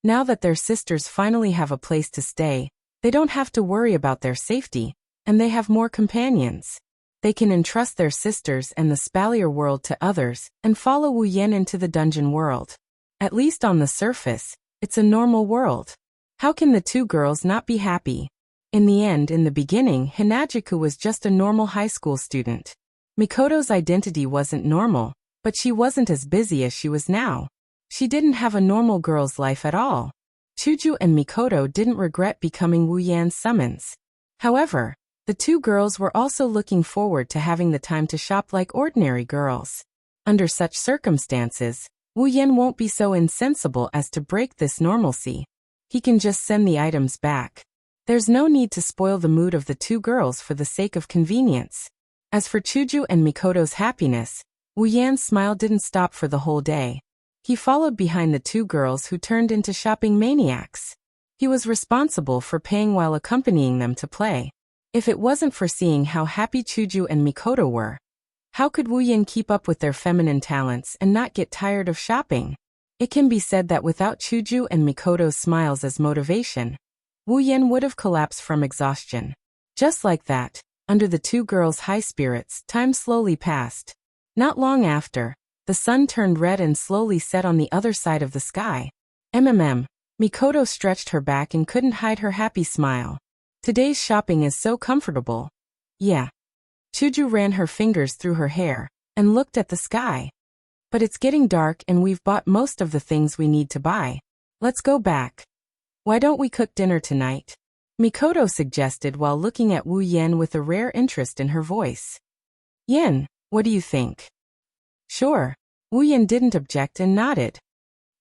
Now that their sisters finally have a place to stay, they don't have to worry about their safety, and they have more companions. They can entrust their sisters and the Spalier world to others and follow Wu Yan into the dungeon world. At least on the surface, it's a normal world. How can the two girls not be happy? In the end, in the beginning, Hinajuku was just a normal high school student. Mikoto's identity wasn't normal, but she wasn't as busy as she was now. She didn't have a normal girl's life at all. Chuju and Mikoto didn't regret becoming Wu Yan's summons. However, the two girls were also looking forward to having the time to shop like ordinary girls. Under such circumstances, Wu Yan won't be so insensible as to break this normalcy. He can just send the items back. There's no need to spoil the mood of the two girls for the sake of convenience. As for Chuju and Mikoto's happiness, Wu Yan's smile didn't stop for the whole day. He followed behind the two girls who turned into shopping maniacs. He was responsible for paying while accompanying them to play. If it wasn't for seeing how happy Chuju and Mikoto were, how could Wu Yan keep up with their feminine talents and not get tired of shopping? It can be said that without Chuju and Mikoto's smiles as motivation, Wu Yan would have collapsed from exhaustion. Just like that, under the two girls' high spirits, time slowly passed. Not long after, the sun turned red and slowly set on the other side of the sky. Mikoto stretched her back and couldn't hide her happy smile. Today's shopping is so comfortable. Yeah. Chuju ran her fingers through her hair and looked at the sky. But it's getting dark and we've bought most of the things we need to buy. Let's go back. Why don't we cook dinner tonight? Mikoto suggested while looking at Wu Yan with a rare interest in her voice. Yan, what do you think? Sure. Wu Yan didn't object and nodded.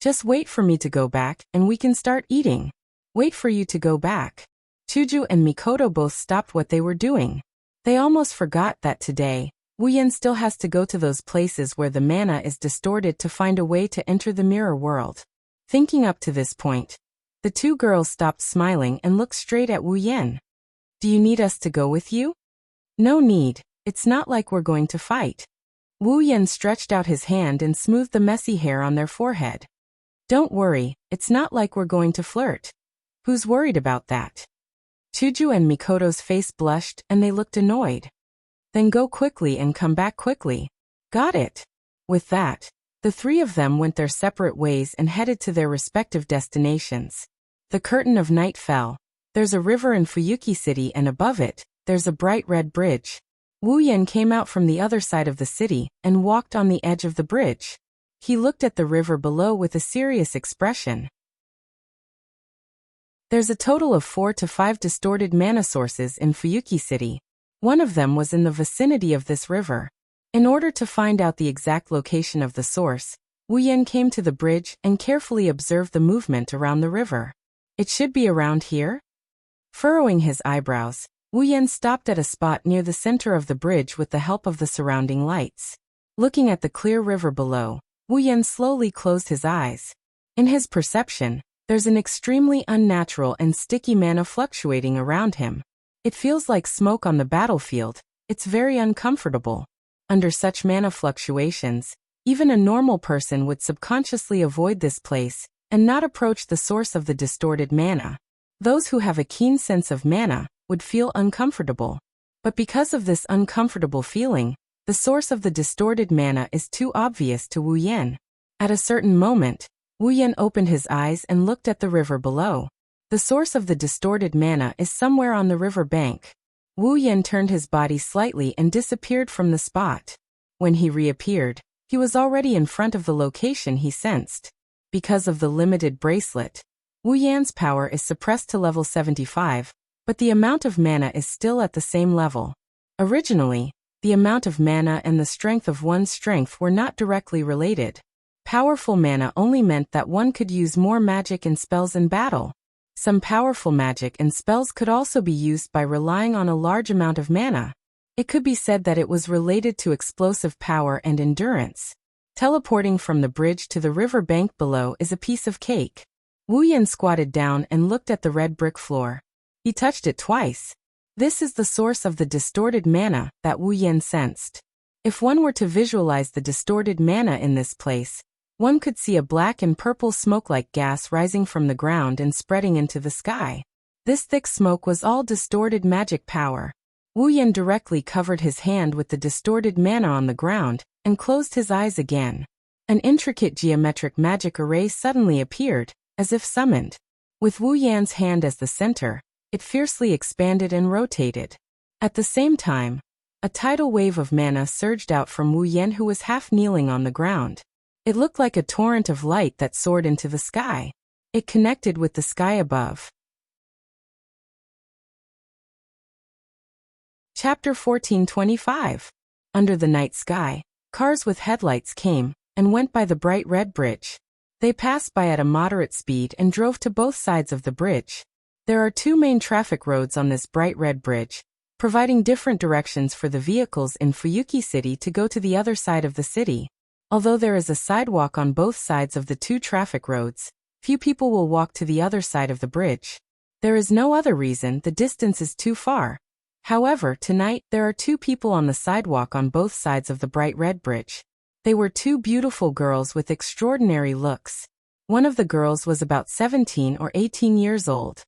Just wait for me to go back and we can start eating. Wait for you to go back. Chuju and Mikoto both stopped what they were doing. They almost forgot that today, Wu Yan still has to go to those places where the mana is distorted to find a way to enter the mirror world. Thinking up to this point, the two girls stopped smiling and looked straight at Wu Yan. Do you need us to go with you? No need, it's not like we're going to fight. Wu Yan stretched out his hand and smoothed the messy hair on their forehead. Don't worry, it's not like we're going to flirt. Who's worried about that? Chuju and Mikoto's face blushed and they looked annoyed. Then go quickly and come back quickly. Got it. With that, the three of them went their separate ways and headed to their respective destinations. The curtain of night fell. There's a river in Fuyuki City and above it, there's a bright red bridge. Wu Yan came out from the other side of the city and walked on the edge of the bridge. He looked at the river below with a serious expression. There's a total of 4 to 5 distorted mana sources in Fuyuki City. One of them was in the vicinity of this river. In order to find out the exact location of the source, Wu Yan came to the bridge and carefully observed the movement around the river. It should be around here? Furrowing his eyebrows, Wu Yan stopped at a spot near the center of the bridge with the help of the surrounding lights. Looking at the clear river below, Wu Yan slowly closed his eyes. In his perception, there's an extremely unnatural and sticky mana fluctuating around him. It feels like smoke on the battlefield. It's very uncomfortable. Under such mana fluctuations, even a normal person would subconsciously avoid this place and not approach the source of the distorted mana. Those who have a keen sense of mana would feel uncomfortable. But because of this uncomfortable feeling, the source of the distorted mana is too obvious to Wu Yan. At a certain moment, Wu Yan opened his eyes and looked at the river below. The source of the distorted mana is somewhere on the river bank. Wu Yan turned his body slightly and disappeared from the spot. When he reappeared, he was already in front of the location he sensed. Because of the limited bracelet, Wu Yan's power is suppressed to level 75, but the amount of mana is still at the same level. Originally, the amount of mana and the strength of one's strength were not directly related. Powerful mana only meant that one could use more magic and spells in battle. Some powerful magic and spells could also be used by relying on a large amount of mana. It could be said that it was related to explosive power and endurance. Teleporting from the bridge to the river bank below is a piece of cake. Wu Yan squatted down and looked at the red brick floor. He touched it twice. This is the source of the distorted mana that Wu Yan sensed. If one were to visualize the distorted mana in this place, one could see a black and purple smoke-like gas rising from the ground and spreading into the sky. This thick smoke was all distorted magic power. Wu Yan directly covered his hand with the distorted mana on the ground and closed his eyes again. An intricate geometric magic array suddenly appeared, as if summoned. With Wu Yan's hand as the center, it fiercely expanded and rotated. At the same time, a tidal wave of mana surged out from Wu Yan, who was half kneeling on the ground. It looked like a torrent of light that soared into the sky. It connected with the sky above. Chapter 1425. Under the night sky, cars with headlights came and went by the bright red bridge. They passed by at a moderate speed and drove to both sides of the bridge. There are 2 main traffic roads on this bright red bridge, providing different directions for the vehicles in Fuyuki City to go to the other side of the city. Although there is a sidewalk on both sides of the 2 traffic roads, few people will walk to the other side of the bridge. There is no other reason the distance is too far. However, tonight there are 2 people on the sidewalk on both sides of the bright red bridge. They were 2 beautiful girls with extraordinary looks. One of the girls was about 17 or 18 years old.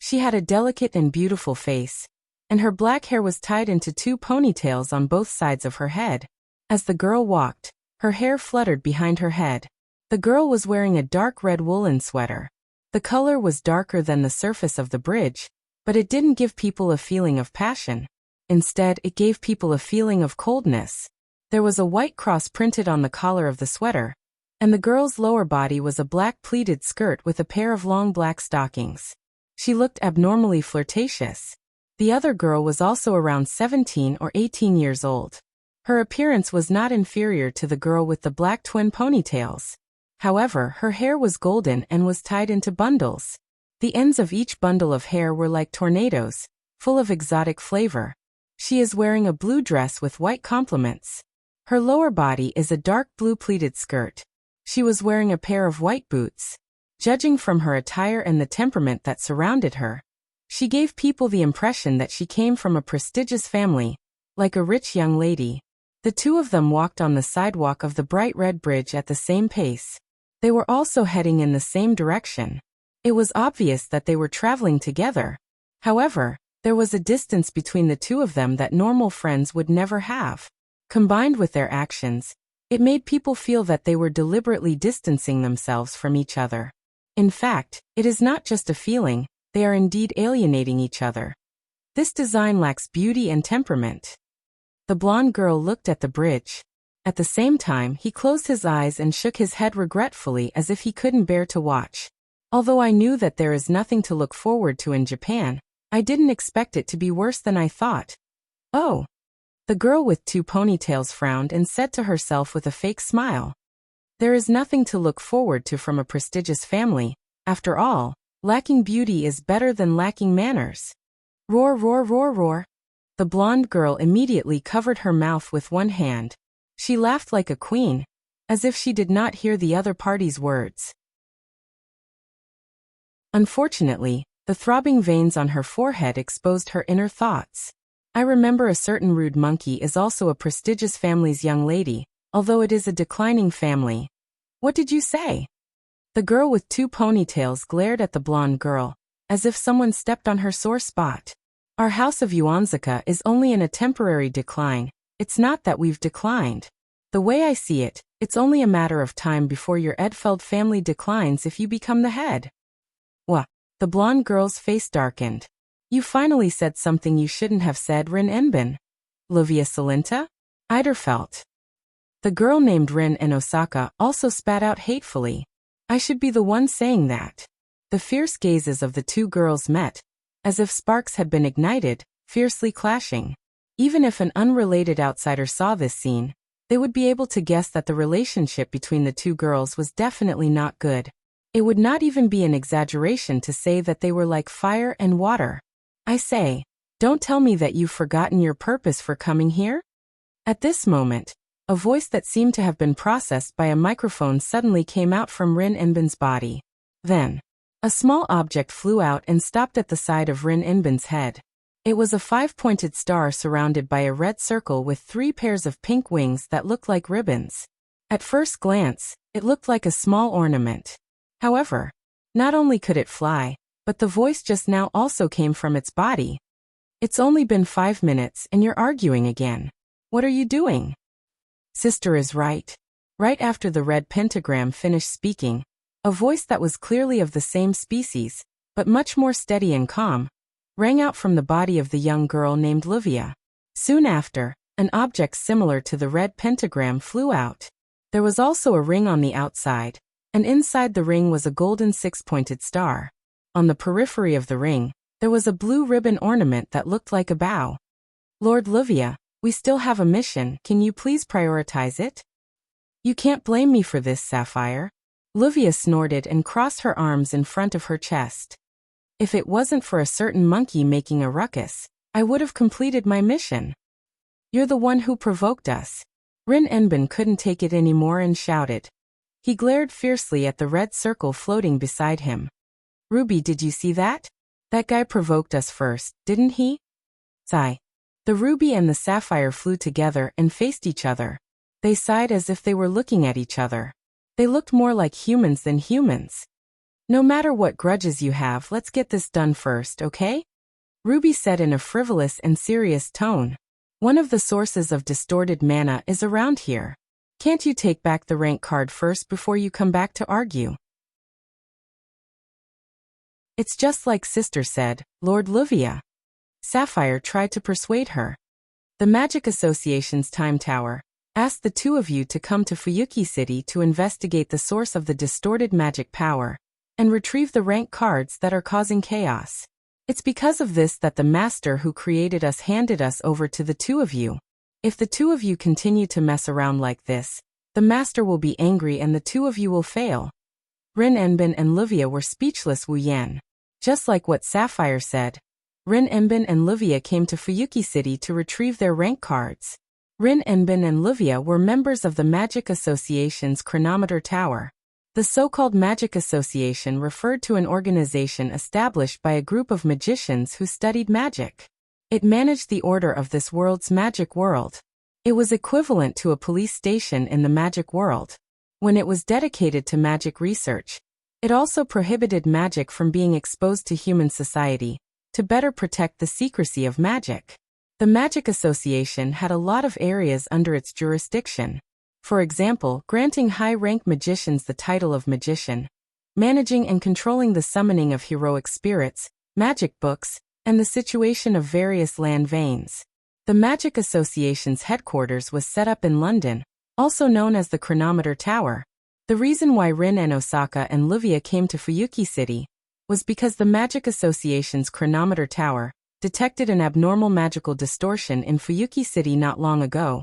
She had a delicate and beautiful face, and her black hair was tied into 2 ponytails on both sides of her head. As the girl walked, her hair fluttered behind her head. The girl was wearing a dark red woolen sweater. The color was darker than the surface of the bridge, but it didn't give people a feeling of passion. Instead, it gave people a feeling of coldness. There was a white cross printed on the collar of the sweater, and the girl's lower body was a black pleated skirt with a pair of long black stockings. She looked abnormally flirtatious. The other girl was also around 17 or 18 years old. Her appearance was not inferior to the girl with the black twin ponytails. However, her hair was golden and was tied into bundles. The ends of each bundle of hair were like tornadoes, full of exotic flavor. She is wearing a blue dress with white complements. Her lower body is a dark blue pleated skirt. She was wearing a pair of white boots. Judging from her attire and the temperament that surrounded her, she gave people the impression that she came from a prestigious family, like a rich young lady. The 2 of them walked on the sidewalk of the bright red bridge at the same pace. They were also heading in the same direction. It was obvious that they were traveling together. However, there was a distance between the 2 of them that normal friends would never have. Combined with their actions, it made people feel that they were deliberately distancing themselves from each other. In fact, it is not just a feeling, they are indeed alienating each other. This design lacks beauty and temperament. The blonde girl looked at the bridge. At the same time, he closed his eyes and shook his head regretfully as if he couldn't bear to watch. Although I knew that there is nothing to look forward to in Japan, I didn't expect it to be worse than I thought. Oh. The girl with 2 ponytails frowned and said to herself with a fake smile. There is nothing to look forward to from a prestigious family. After all, lacking beauty is better than lacking manners. Roar, roar, roar, roar. The blonde girl immediately covered her mouth with one hand. She laughed like a queen, as if she did not hear the other party's words. Unfortunately, the throbbing veins on her forehead exposed her inner thoughts. I remember a certain rude monkey is also a prestigious family's young lady, although it is a declining family. What did you say? The girl with 2 ponytails glared at the blonde girl, as if someone stepped on her sore spot. Our house of Yuanzaka is only in a temporary decline. It's not that we've declined. The way I see it, it's only a matter of time before your Edfeld family declines if you become the head. What? The blonde girl's face darkened. You finally said something you shouldn't have said, Rin Enbin. Livia Salinta? Eiderfelt. The girl named Rin in Osaka also spat out hatefully. I should be the one saying that. The fierce gazes of the 2 girls met, as if sparks had been ignited, fiercely clashing. Even if an unrelated outsider saw this scene, they would be able to guess that the relationship between the 2 girls was definitely not good. It would not even be an exaggeration to say that they were like fire and water. I say, don't tell me that you've forgotten your purpose for coming here? At this moment, a voice that seemed to have been processed by a microphone suddenly came out from Rin Enbin's body. Then, a small object flew out and stopped at the side of Rin Enbin's head. It was a 5-pointed star surrounded by a red circle with 3 pairs of pink wings that looked like ribbons. At first glance, it looked like a small ornament. However, not only could it fly, but the voice just now also came from its body. It's only been 5 minutes and you're arguing again. What are you doing? Sister is right. Right after the red pentagram finished speaking, a voice that was clearly of the same species, but much more steady and calm, rang out from the body of the young girl named Livia. Soon after, an object similar to the red pentagram flew out. There was also a ring on the outside, and inside the ring was a golden 6-pointed star. On the periphery of the ring, there was a blue ribbon ornament that looked like a bow. Lord Livia, we still have a mission, can you please prioritize it? You can't blame me for this, Sapphire. Livia snorted and crossed her arms in front of her chest. If it wasn't for a certain monkey making a ruckus, I would have completed my mission. You're the one who provoked us. Rin Enbin couldn't take it anymore and shouted. He glared fiercely at the red circle floating beside him. Ruby, did you see that? That guy provoked us first, didn't he? Sigh. The ruby and the sapphire flew together and faced each other. They sighed as if they were looking at each other. They looked more like humans than humans. No matter what grudges you have, let's get this done first, okay? Ruby said in a frivolous and serious tone. One of the sources of distorted mana is around here. Can't you take back the rank card first before you come back to argue? It's just like Sister said, Lord Luvia. Sapphire tried to persuade her. The Magic Association's Time Tower asked the two of you to come to Fuyuki City to investigate the source of the distorted magic power and retrieve the rank cards that are causing chaos. It's because of this that the master who created us handed us over to the two of you. If the two of you continue to mess around like this, the master will be angry and the two of you will fail. Rin Enbin and Luvia were speechless. Wu Yan. Just like what Sapphire said, Rin Enbin and Luvia came to Fuyuki City to retrieve their rank cards. Rin Enbin and Luvia were members of the Magic Association's Chronometer Tower. The so-called Magic Association referred to an organization established by a group of magicians who studied magic. It managed the order of this world's magic world. It was equivalent to a police station in the magic world. When it was dedicated to magic research, it also prohibited magic from being exposed to human society, to better protect the secrecy of magic. The Magic Association had a lot of areas under its jurisdiction. For example, granting high-rank magicians the title of magician, managing and controlling the summoning of heroic spirits, magic books, and the situation of various land veins. The Magic Association's headquarters was set up in London, also known as the Chronometer Tower. The reason why Rin and Osaka and Luvia came to Fuyuki City was because the Magic Association's Chronometer Tower detected an abnormal magical distortion in Fuyuki City not long ago,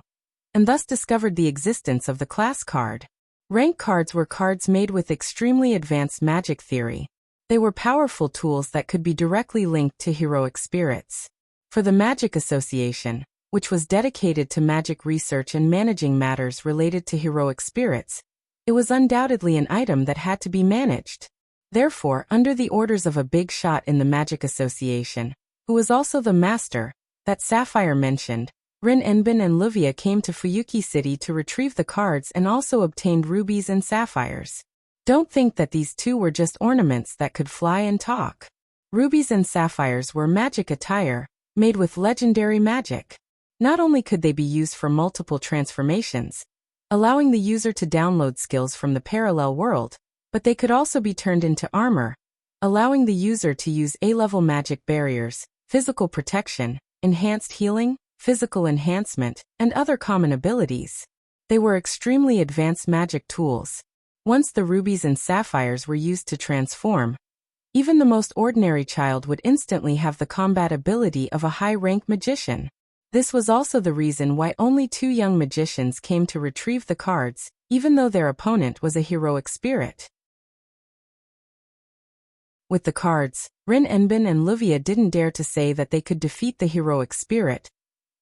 and thus discovered the existence of the class card. Rank cards were cards made with extremely advanced magic theory. They were powerful tools that could be directly linked to heroic spirits. For the Magic Association, which was dedicated to magic research and managing matters related to heroic spirits, it was undoubtedly an item that had to be managed. Therefore, under the orders of a big shot in the Magic Association, who was also the master that Sapphire mentioned, Rin Enbin and Luvia came to Fuyuki City to retrieve the cards and also obtained rubies and sapphires. Don't think that these two were just ornaments that could fly and talk. Rubies and sapphires were magic attire, made with legendary magic. Not only could they be used for multiple transformations, allowing the user to download skills from the parallel world, but they could also be turned into armor, allowing the user to use A-level magic barriers, physical protection, enhanced healing, physical enhancement, and other common abilities. They were extremely advanced magic tools. Once the rubies and sapphires were used to transform, even the most ordinary child would instantly have the combat ability of a high-rank magician. This was also the reason why only two young magicians came to retrieve the cards, even though their opponent was a heroic spirit. With the cards, Rin Enbin and Luvia didn't dare to say that they could defeat the heroic spirit,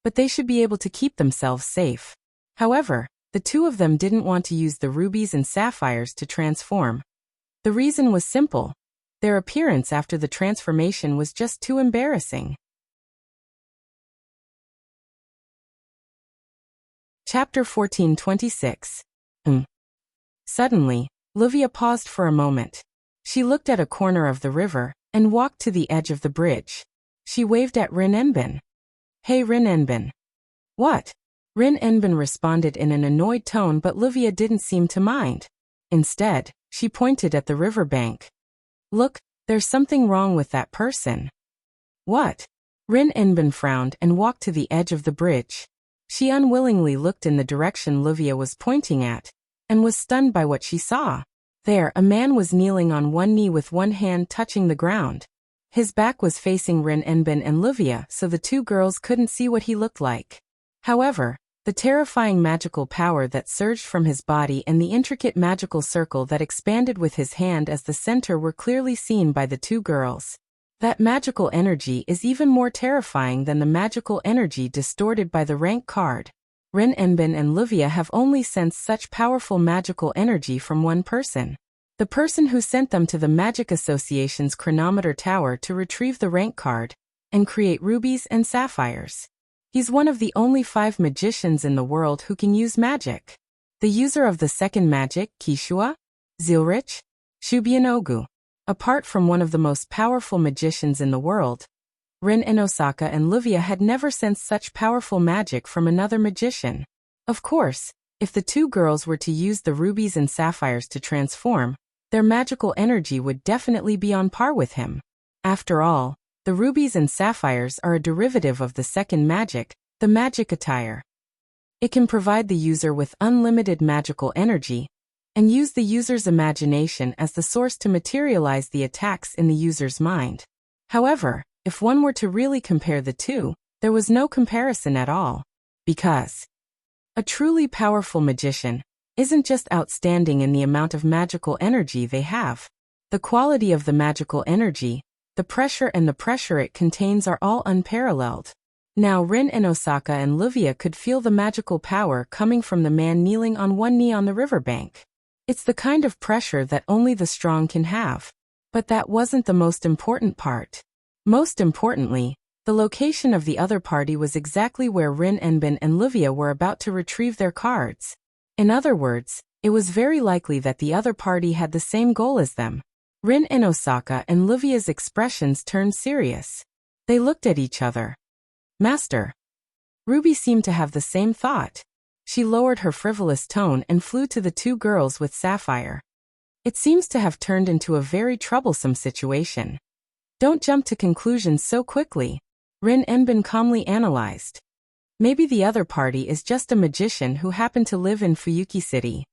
but they should be able to keep themselves safe. However, the two of them didn't want to use the rubies and sapphires to transform. The reason was simple. Their appearance after the transformation was just too embarrassing. Chapter 1426. Suddenly, Luvia paused for a moment. She looked at a corner of the river and walked to the edge of the bridge. She waved at Rin Enbin. Hey Rin Enbin. What? Rin Enbin responded in an annoyed tone, but Luvia didn't seem to mind. Instead, she pointed at the riverbank. Look, there's something wrong with that person. What? Rin Enbin frowned and walked to the edge of the bridge. She unwillingly looked in the direction Luvia was pointing at, and was stunned by what she saw. There, a man was kneeling on one knee with one hand touching the ground. His back was facing Rin Enbin and Luvia, so the two girls couldn't see what he looked like. However, the terrifying magical power that surged from his body and the intricate magical circle that expanded with his hand as the center were clearly seen by the two girls. That magical energy is even more terrifying than the magical energy distorted by the rank card. Rin Enbin and Luvia have only sensed such powerful magical energy from one person. The person who sent them to the Magic Association's Chronometer Tower to retrieve the rank card and create rubies and sapphires. He's one of the only 5 magicians in the world who can use magic. The user of the second magic, Kishua, Zilrich, Shubianogu, Apart from one of the most powerful magicians in the world, Rin Inosaka and Livia had never sensed such powerful magic from another magician. Of course, if the two girls were to use the rubies and sapphires to transform, their magical energy would definitely be on par with him. After all, the rubies and sapphires are a derivative of the second magic, the magic attire. It can provide the user with unlimited magical energy, and use the user's imagination as the source to materialize the attacks in the user's mind. However, if one were to really compare the two, there was no comparison at all. Because a truly powerful magician isn't just outstanding in the amount of magical energy they have. The quality of the magical energy, the pressure it contains are all unparalleled. Now Rin Inosaka and Livia could feel the magical power coming from the man kneeling on one knee on the riverbank. It's the kind of pressure that only the strong can have. But that wasn't the most important part. Most importantly, the location of the other party was exactly where Rin Enbin and Livia were about to retrieve their cards. In other words, it was very likely that the other party had the same goal as them. Rin Inosaka and Livia's expressions turned serious. They looked at each other. Master. Ruby seemed to have the same thought. She lowered her frivolous tone and flew to the two girls with Sapphire. It seems to have turned into a very troublesome situation. Don't jump to conclusions so quickly, Rin Enbin calmly analyzed. Maybe the other party is just a magician who happened to live in Fuyuki City.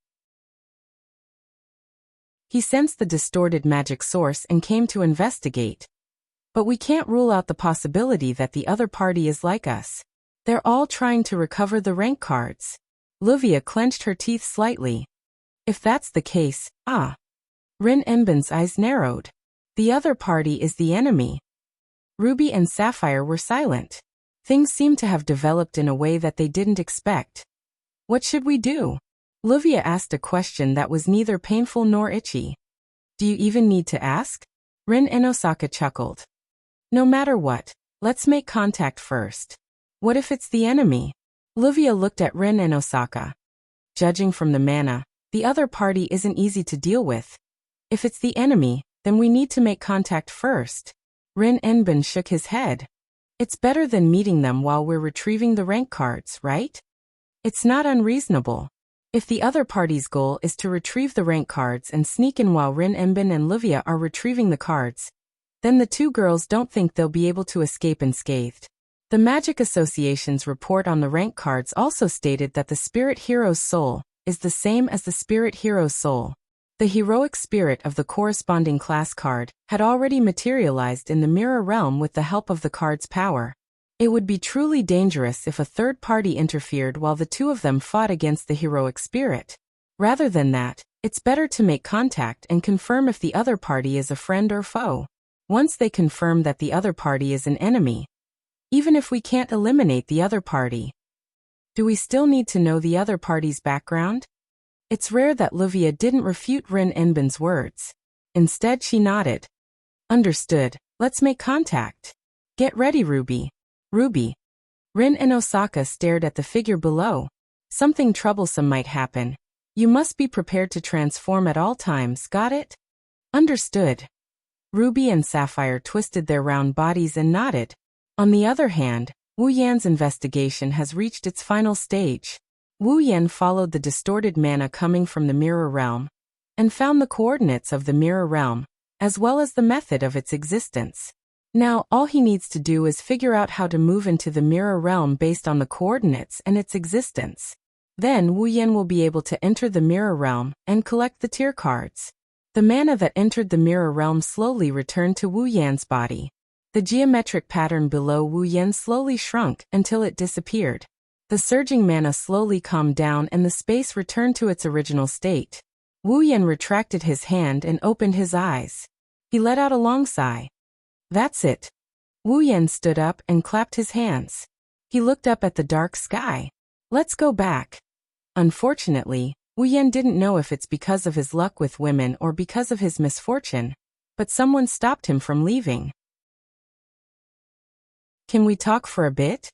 He sensed the distorted magic source and came to investigate. But we can't rule out the possibility that the other party is like us. They're all trying to recover the rank cards. Livia clenched her teeth slightly. If that's the case, Rin Enbin's eyes narrowed. The other party is the enemy. Ruby and Sapphire were silent. Things seemed to have developed in a way that they didn't expect. What should we do? Livia asked a question that was neither painful nor itchy. Do you even need to ask? Rin Inosaka chuckled. No matter what, let's make contact first. What if it's the enemy? Livia looked at Rin Inosaka. Judging from the mana, the other party isn't easy to deal with. If it's the enemy, then we need to make contact first. Rin Enbin shook his head. It's better than meeting them while we're retrieving the rank cards, right? It's not unreasonable. If the other party's goal is to retrieve the rank cards and sneak in while Rin Enbin and Livia are retrieving the cards, then the two girls don't think they'll be able to escape unscathed. The Magic Association's report on the rank cards also stated that the Spirit Hero's soul is the same as the Spirit Hero's soul. The heroic spirit of the corresponding class card had already materialized in the mirror realm with the help of the card's power. It would be truly dangerous if a third party interfered while the two of them fought against the heroic spirit. Rather than that, it's better to make contact and confirm if the other party is a friend or foe. Once they confirm that the other party is an enemy, even if we can't eliminate the other party, do we still need to know the other party's background? It's rare that Livia didn't refute Rin Enbin's words. Instead she nodded. Understood, let's make contact. Get ready, Ruby. Ruby. Rin Inosaka stared at the figure below. Something troublesome might happen. You must be prepared to transform at all times, got it? Understood. Ruby and Sapphire twisted their round bodies and nodded. On the other hand, Wu Yan's investigation has reached its final stage. Wu Yan followed the distorted mana coming from the mirror realm, and found the coordinates of the mirror realm, as well as the method of its existence. Now, all he needs to do is figure out how to move into the mirror realm based on the coordinates and its existence. Then Wu Yan will be able to enter the mirror realm and collect the tier cards. The mana that entered the mirror realm slowly returned to Wu Yan's body. The geometric pattern below Wu Yan slowly shrunk until it disappeared. The surging mana slowly calmed down and the space returned to its original state. Wu Yan retracted his hand and opened his eyes. He let out a long sigh. That's it. Wu Yan stood up and clapped his hands. He looked up at the dark sky. Let's go back. Unfortunately, Wu Yan didn't know if it's because of his luck with women or because of his misfortune, but someone stopped him from leaving. Can we talk for a bit?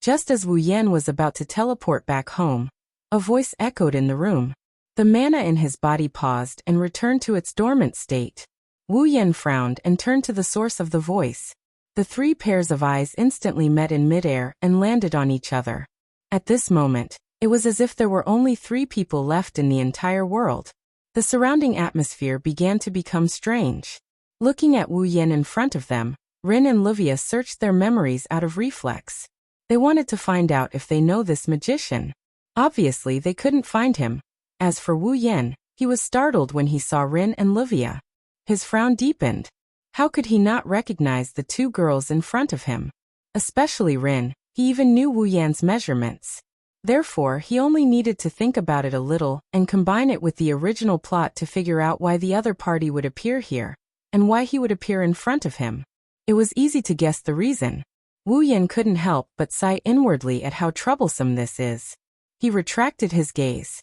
Just as Wu Yan was about to teleport back home, a voice echoed in the room. The mana in his body paused and returned to its dormant state. Wu Yan frowned and turned to the source of the voice. The three pairs of eyes instantly met in midair and landed on each other. At this moment, it was as if there were only 3 people left in the entire world. The surrounding atmosphere began to become strange. Looking at Wu Yan in front of them, Rin and Livia searched their memories out of reflex. They wanted to find out if they know this magician. Obviously, they couldn't find him. As for Wu Yan, he was startled when he saw Rin and Livia. His frown deepened. How could he not recognize the 2 girls in front of him? Especially Rin, he even knew Wu Yan's measurements. Therefore, he only needed to think about it a little and combine it with the original plot to figure out why the other party would appear here, and why he would appear in front of him. It was easy to guess the reason. Wu Yan couldn't help but sigh inwardly at how troublesome this is. He retracted his gaze.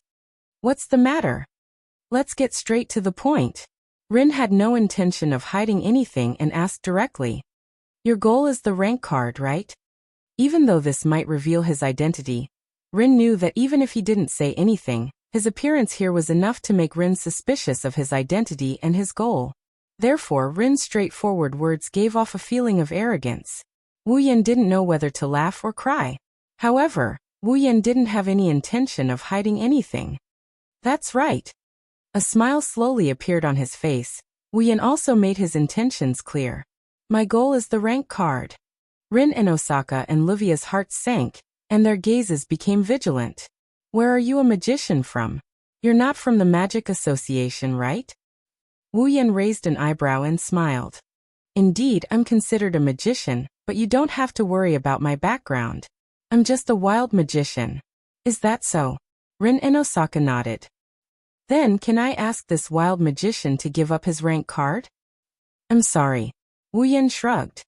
What's the matter? Let's get straight to the point. Rin had no intention of hiding anything and asked directly. Your goal is the rank card, right? Even though this might reveal his identity, Rin knew that even if he didn't say anything, his appearance here was enough to make Rin suspicious of his identity and his goal. Therefore, Rin's straightforward words gave off a feeling of arrogance. Wu Yan didn't know whether to laugh or cry. However, Wu Yan didn't have any intention of hiding anything. That's right. A smile slowly appeared on his face. Wu Yan also made his intentions clear. My goal is the rank card. Rin and Osaka and Livia's hearts sank, and their gazes became vigilant. Where are you a magician from? You're not from the Magic Association, right? Wu Yan raised an eyebrow and smiled. Indeed, I'm considered a magician, but you don't have to worry about my background. I'm just a wild magician. Is that so? Rin and Osaka nodded. Then can I ask this wild magician to give up his rank card? I'm sorry. Wu Yan shrugged.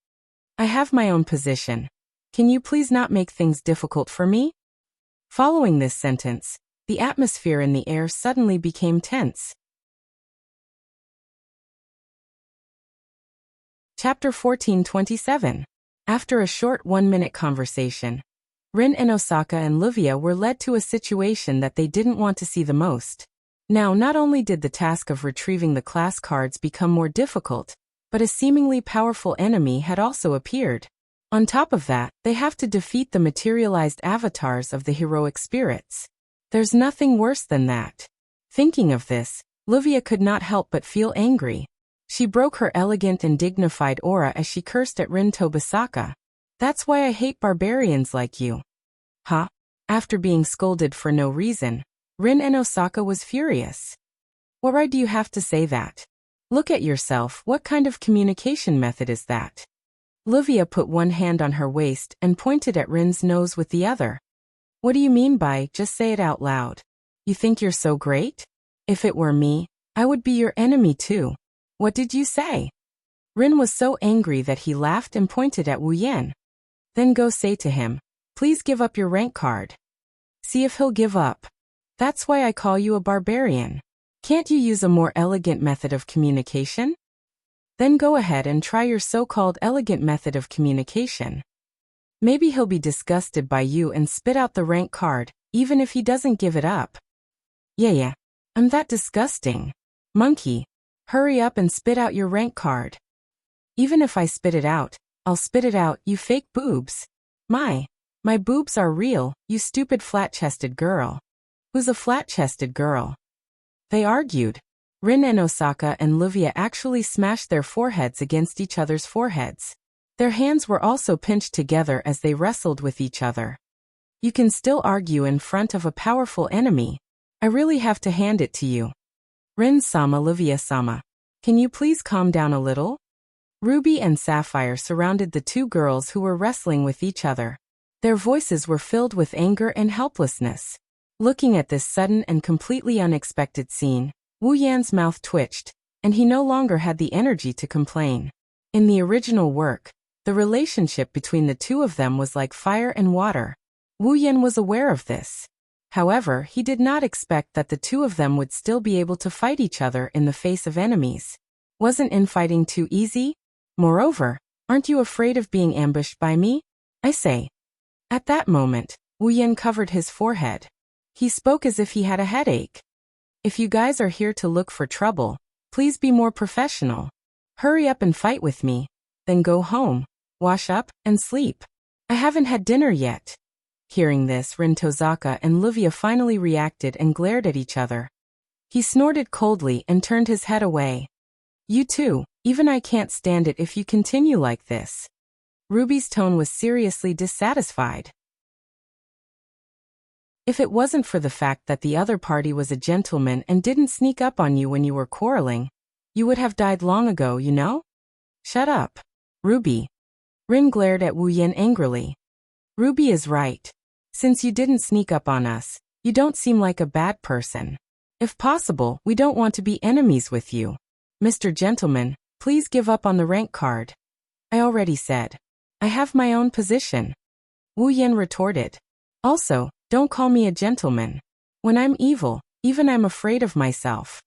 I have my own position. Can you please not make things difficult for me? Following this sentence, the atmosphere in the air suddenly became tense. Chapter 14:27. After a short 1-minute conversation, Rin and Osaka and Livia were led to a situation that they didn't want to see the most. Now, not only did the task of retrieving the class cards become more difficult, but a seemingly powerful enemy had also appeared. On top of that, they have to defeat the materialized avatars of the heroic spirits. There's nothing worse than that. Thinking of this, Livia could not help but feel angry. She broke her elegant and dignified aura as she cursed at Rin Tobisaka. That's why I hate barbarians like you. Huh? After being scolded for no reason, Rin and Osaka was furious. What right do you have to say that? Look at yourself, what kind of communication method is that? Livia put one hand on her waist and pointed at Rin's nose with the other. What do you mean by, just say it out loud? You think you're so great? If it were me, I would be your enemy too. What did you say? Rin was so angry that he laughed and pointed at Wu Yan. Then go say to him, please give up your rank card. See if he'll give up. That's why I call you a barbarian. Can't you use a more elegant method of communication? Then go ahead and try your so-called elegant method of communication. Maybe he'll be disgusted by you and spit out the rank card, even if he doesn't give it up. Yeah, I'm that disgusting. Monkey, hurry up and spit out your rank card. Even if I spit it out, I'll spit it out, you fake boobs. My boobs are real, you stupid flat-chested girl. Who's a flat-chested girl? They argued. Rin and Osaka and Livia actually smashed their foreheads against each other's foreheads. Their hands were also pinched together as they wrestled with each other. You can still argue in front of a powerful enemy. I really have to hand it to you. Rin-sama, Livia-sama. Can you please calm down a little? Ruby and Sapphire surrounded the 2 girls who were wrestling with each other. Their voices were filled with anger and helplessness. Looking at this sudden and completely unexpected scene, Wu Yan's mouth twitched, and he no longer had the energy to complain. In the original work, the relationship between the 2 of them was like fire and water. Wu Yan was aware of this. However, he did not expect that the 2 of them would still be able to fight each other in the face of enemies. Wasn't infighting too easy? Moreover, aren't you afraid of being ambushed by me? I say. At that moment, Wu Yan covered his forehead. He spoke as if he had a headache. If you guys are here to look for trouble, please be more professional. Hurry up and fight with me. Then go home, wash up, and sleep. I haven't had dinner yet. Hearing this, Rin Tozaka and Livia finally reacted and glared at each other. He snorted coldly and turned his head away. You too, even I can't stand it if you continue like this. Ruby's tone was seriously dissatisfied. If it wasn't for the fact that the other party was a gentleman and didn't sneak up on you when you were quarreling, you would have died long ago, you know? Shut up, Ruby. Rin glared at Wu Yan angrily. Ruby is right. Since you didn't sneak up on us, you don't seem like a bad person. If possible, we don't want to be enemies with you. Mr. Gentleman, please give up on the rank card. I already said. I have my own position. Wu Yan retorted. Also, don't call me a gentleman. When I'm evil, even I'm afraid of myself.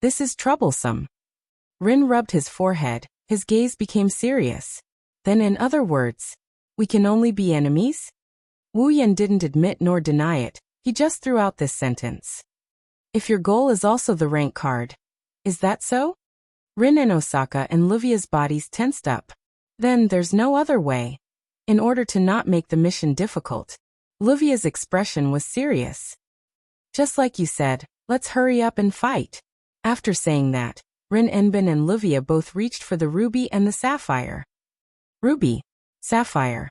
This is troublesome. Rin rubbed his forehead, his gaze became serious. Then in other words, we can only be enemies? Wu Yan didn't admit nor deny it, he just threw out this sentence. If your goal is also the rank card. Is that so? Rin and Osaka and Livia's bodies tensed up. Then there's no other way. In order to not make the mission difficult, Livia's expression was serious. Just like you said, let's hurry up and fight. After saying that, Rin Enbin and Livia both reached for the ruby and the sapphire. Ruby. Sapphire.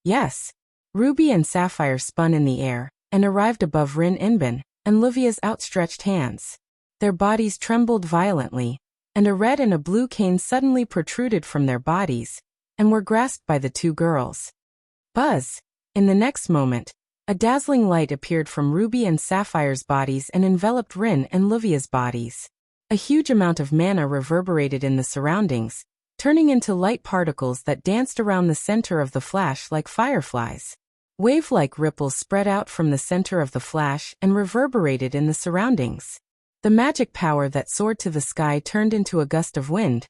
Yes. Ruby and sapphire spun in the air and arrived above Rin Enbin and Livia's outstretched hands. Their bodies trembled violently, and a red and a blue cane suddenly protruded from their bodies and were grasped by the two girls. Buzz! In the next moment, a dazzling light appeared from Ruby and Sapphire's bodies and enveloped Rin and Livia's bodies. A huge amount of mana reverberated in the surroundings, turning into light particles that danced around the center of the flash like fireflies. Wave-like ripples spread out from the center of the flash and reverberated in the surroundings. The magic power that soared to the sky turned into a gust of wind.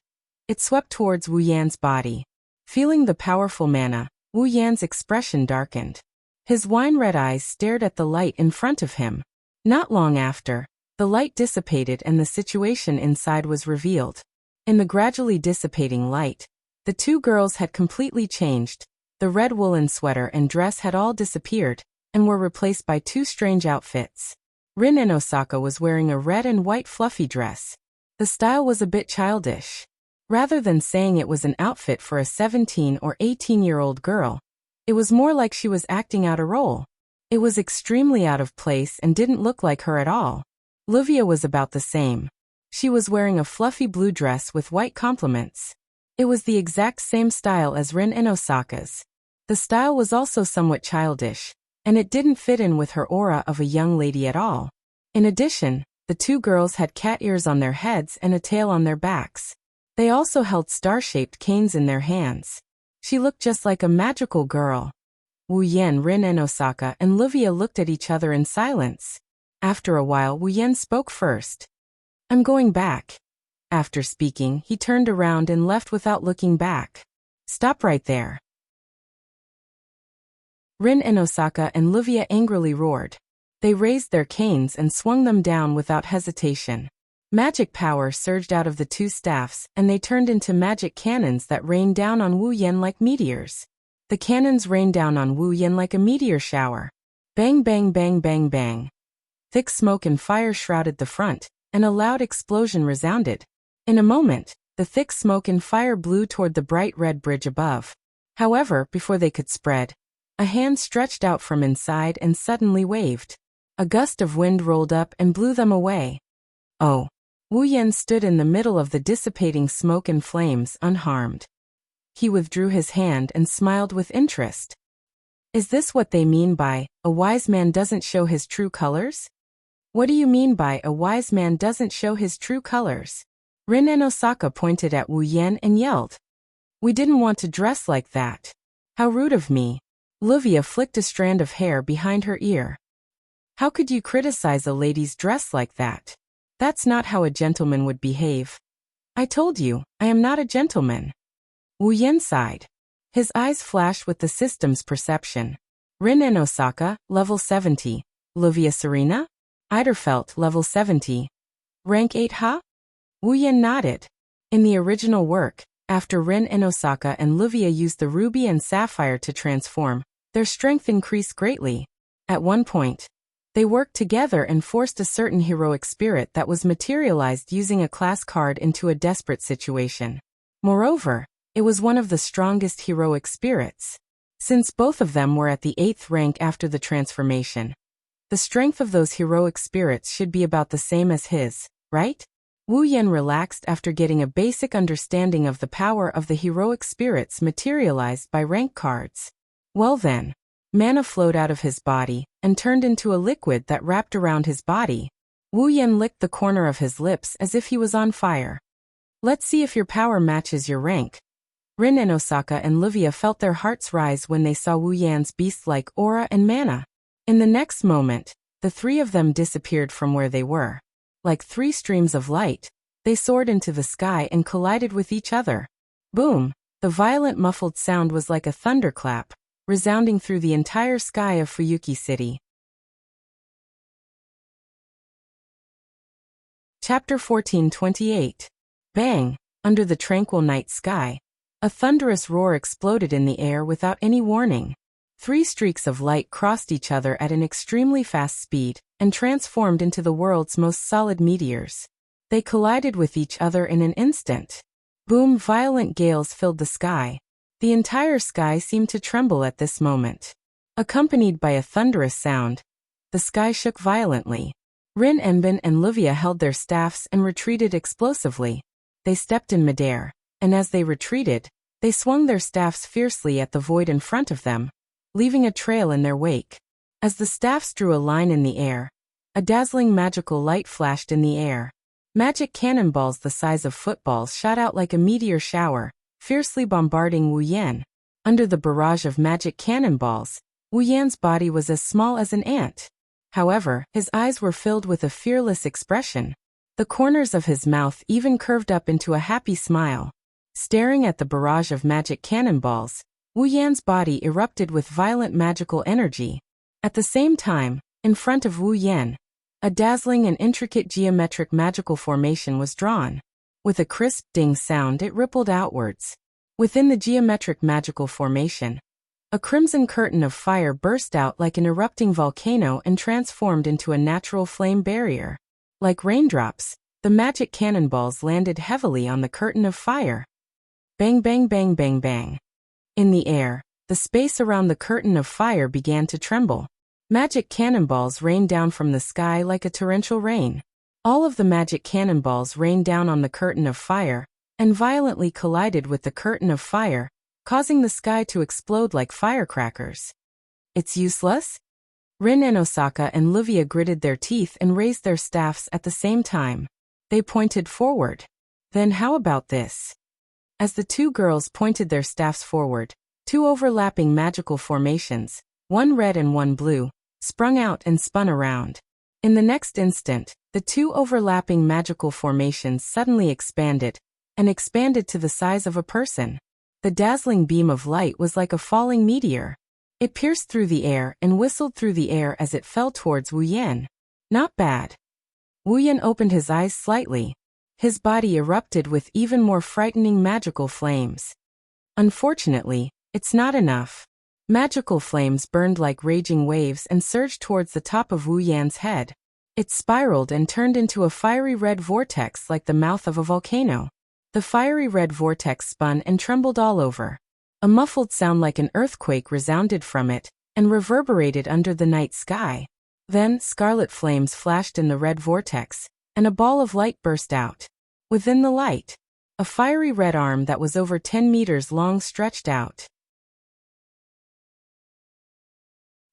It swept towards Wu Yan's body. Feeling the powerful mana, Wu Yan's expression darkened. His wine-red eyes stared at the light in front of him. Not long after, the light dissipated and the situation inside was revealed. In the gradually dissipating light, the two girls had completely changed. The red woolen sweater and dress had all disappeared, and were replaced by two strange outfits. Rin and Osaka was wearing a red and white fluffy dress. The style was a bit childish. Rather than saying it was an outfit for a 17 or 18-year-old girl, it was more like she was acting out a role. It was extremely out of place and didn't look like her at all. Livia was about the same. She was wearing a fluffy blue dress with white complements. It was the exact same style as Rin and Osaka's. The style was also somewhat childish, and it didn't fit in with her aura of a young lady at all. In addition, the two girls had cat ears on their heads and a tail on their backs. They also held star-shaped canes in their hands. She looked just like a magical girl. Wu Yan, Rin and Osaka and Livia looked at each other in silence. After a while, Wu Yan spoke first. I'm going back. After speaking, he turned around and left without looking back. Stop right there. Rin and Osaka and Livia angrily roared. They raised their canes and swung them down without hesitation. Magic power surged out of the two staffs, and they turned into magic cannons that rained down on Wu Yan like meteors. The cannons rained down on Wu Yan like a meteor shower. Bang bang bang bang bang. Thick smoke and fire shrouded the front, and a loud explosion resounded. In a moment, the thick smoke and fire blew toward the bright red bridge above. However, before they could spread, a hand stretched out from inside and suddenly waved. A gust of wind rolled up and blew them away. Oh! Wu Yan stood in the middle of the dissipating smoke and flames, unharmed. He withdrew his hand and smiled with interest. Is this what they mean by, a wise man doesn't show his true colors? What do you mean by, a wise man doesn't show his true colors? Rin and Osaka pointed at Wu Yan and yelled. We didn't want to dress like that. How rude of me. Livia flicked a strand of hair behind her ear. How could you criticize a lady's dress like that? That's not how a gentleman would behave. I told you, I am not a gentleman. Wu Yan sighed. His eyes flashed with the system's perception. Rin and Osaka, level 70. Livia Serena? Eiderfelt, level 70. Rank 8 ha? Wu Yan nodded. In the original work, after Rin and Osaka and Livia used the ruby and sapphire to transform, their strength increased greatly. At one point, they worked together and forced a certain heroic spirit that was materialized using a class card into a desperate situation. Moreover, it was one of the strongest heroic spirits. Since both of them were at the 8th rank after the transformation, the strength of those heroic spirits should be about the same as his, right? Wu Yan relaxed after getting a basic understanding of the power of the heroic spirits materialized by rank cards. Well then, mana flowed out of his body and turned into a liquid that wrapped around his body. Wu Yan licked the corner of his lips as if he was on fire. Let's see if your power matches your rank. Rin and Osaka and Livia felt their hearts rise when they saw Wu Yan's beast-like aura and mana. In the next moment, the three of them disappeared from where they were. Like 3 streams of light, they soared into the sky and collided with each other. Boom! The violent muffled sound was like a thunderclap, resounding through the entire sky of Fuyuki City. Chapter 14:28. Bang! Under the tranquil night sky, a thunderous roar exploded in the air without any warning. 3 streaks of light crossed each other at an extremely fast speed and transformed into the world's most solid meteors. They collided with each other in an instant. Boom! Violent gales filled the sky. The entire sky seemed to tremble at this moment. Accompanied by a thunderous sound, the sky shook violently. Rin Enbin and Livia held their staffs and retreated explosively. They stepped in midair, and as they retreated, they swung their staffs fiercely at the void in front of them, leaving a trail in their wake. As the staffs drew a line in the air, a dazzling magical light flashed in the air. Magic cannonballs the size of footballs shot out like a meteor shower, fiercely bombarding Wu Yan. Under the barrage of magic cannonballs, Wu Yan's body was as small as an ant. However, his eyes were filled with a fearless expression. The corners of his mouth even curved up into a happy smile. Staring at the barrage of magic cannonballs, Wu Yan's body erupted with violent magical energy. At the same time, in front of Wu Yan, a dazzling and intricate geometric magical formation was drawn. With a crisp ding sound, it rippled outwards. Within the geometric magical formation, a crimson curtain of fire burst out like an erupting volcano and transformed into a natural flame barrier. Like raindrops, the magic cannonballs landed heavily on the curtain of fire. Bang bang bang bang bang. In the air, the space around the curtain of fire began to tremble. Magic cannonballs rained down from the sky like a torrential rain. All of the magic cannonballs rained down on the curtain of fire and violently collided with the curtain of fire, causing the sky to explode like firecrackers. It's useless? Rin and Osaka and Livia gritted their teeth and raised their staffs at the same time. They pointed forward. Then how about this? As the 2 girls pointed their staffs forward, 2 overlapping magical formations, one red and one blue, sprung out and spun around. In the next instant, the 2 overlapping magical formations suddenly expanded to the size of a person. The dazzling beam of light was like a falling meteor. It pierced through the air and whistled through the air as it fell towards Wu Yan. Not bad. Wu Yan opened his eyes slightly. His body erupted with even more frightening magical flames. Unfortunately, it's not enough. Magical flames burned like raging waves and surged towards the top of Wu Yan's head. It spiraled and turned into a fiery red vortex like the mouth of a volcano. The fiery red vortex spun and trembled all over. A muffled sound like an earthquake resounded from it and reverberated under the night sky. Then, scarlet flames flashed in the red vortex, and a ball of light burst out. Within the light, a fiery red arm that was over 10 meters long stretched out.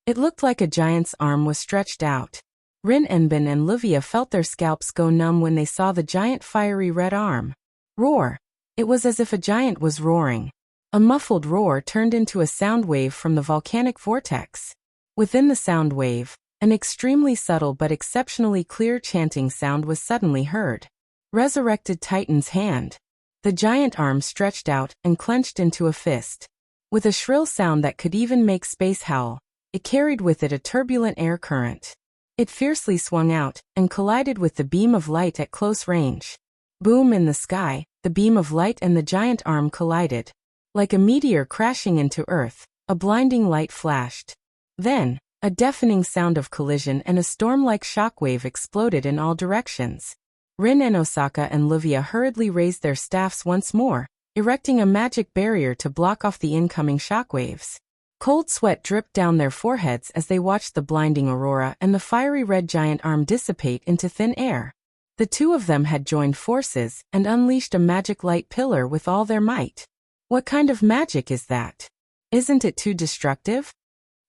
It looked like a giant's arm was stretched out. Rin Enbin and Livia felt their scalps go numb when they saw the giant fiery red arm. Roar! It was as if a giant was roaring. A muffled roar turned into a sound wave from the volcanic vortex. Within the sound wave, an extremely subtle but exceptionally clear chanting sound was suddenly heard. Resurrected Titan's hand. The giant arm stretched out and clenched into a fist. With a shrill sound that could even make space howl, it carried with it a turbulent air current. It fiercely swung out and collided with the beam of light at close range. Boom! In the sky, the beam of light and the giant arm collided. Like a meteor crashing into Earth, a blinding light flashed. Then, a deafening sound of collision and a storm-like shockwave exploded in all directions. Rin and Osaka and Livia hurriedly raised their staffs once more, erecting a magic barrier to block off the incoming shockwaves. Cold sweat dripped down their foreheads as they watched the blinding aurora and the fiery red giant arm dissipate into thin air. The two of them had joined forces and unleashed a magic light pillar with all their might. What kind of magic is that? Isn't it too destructive?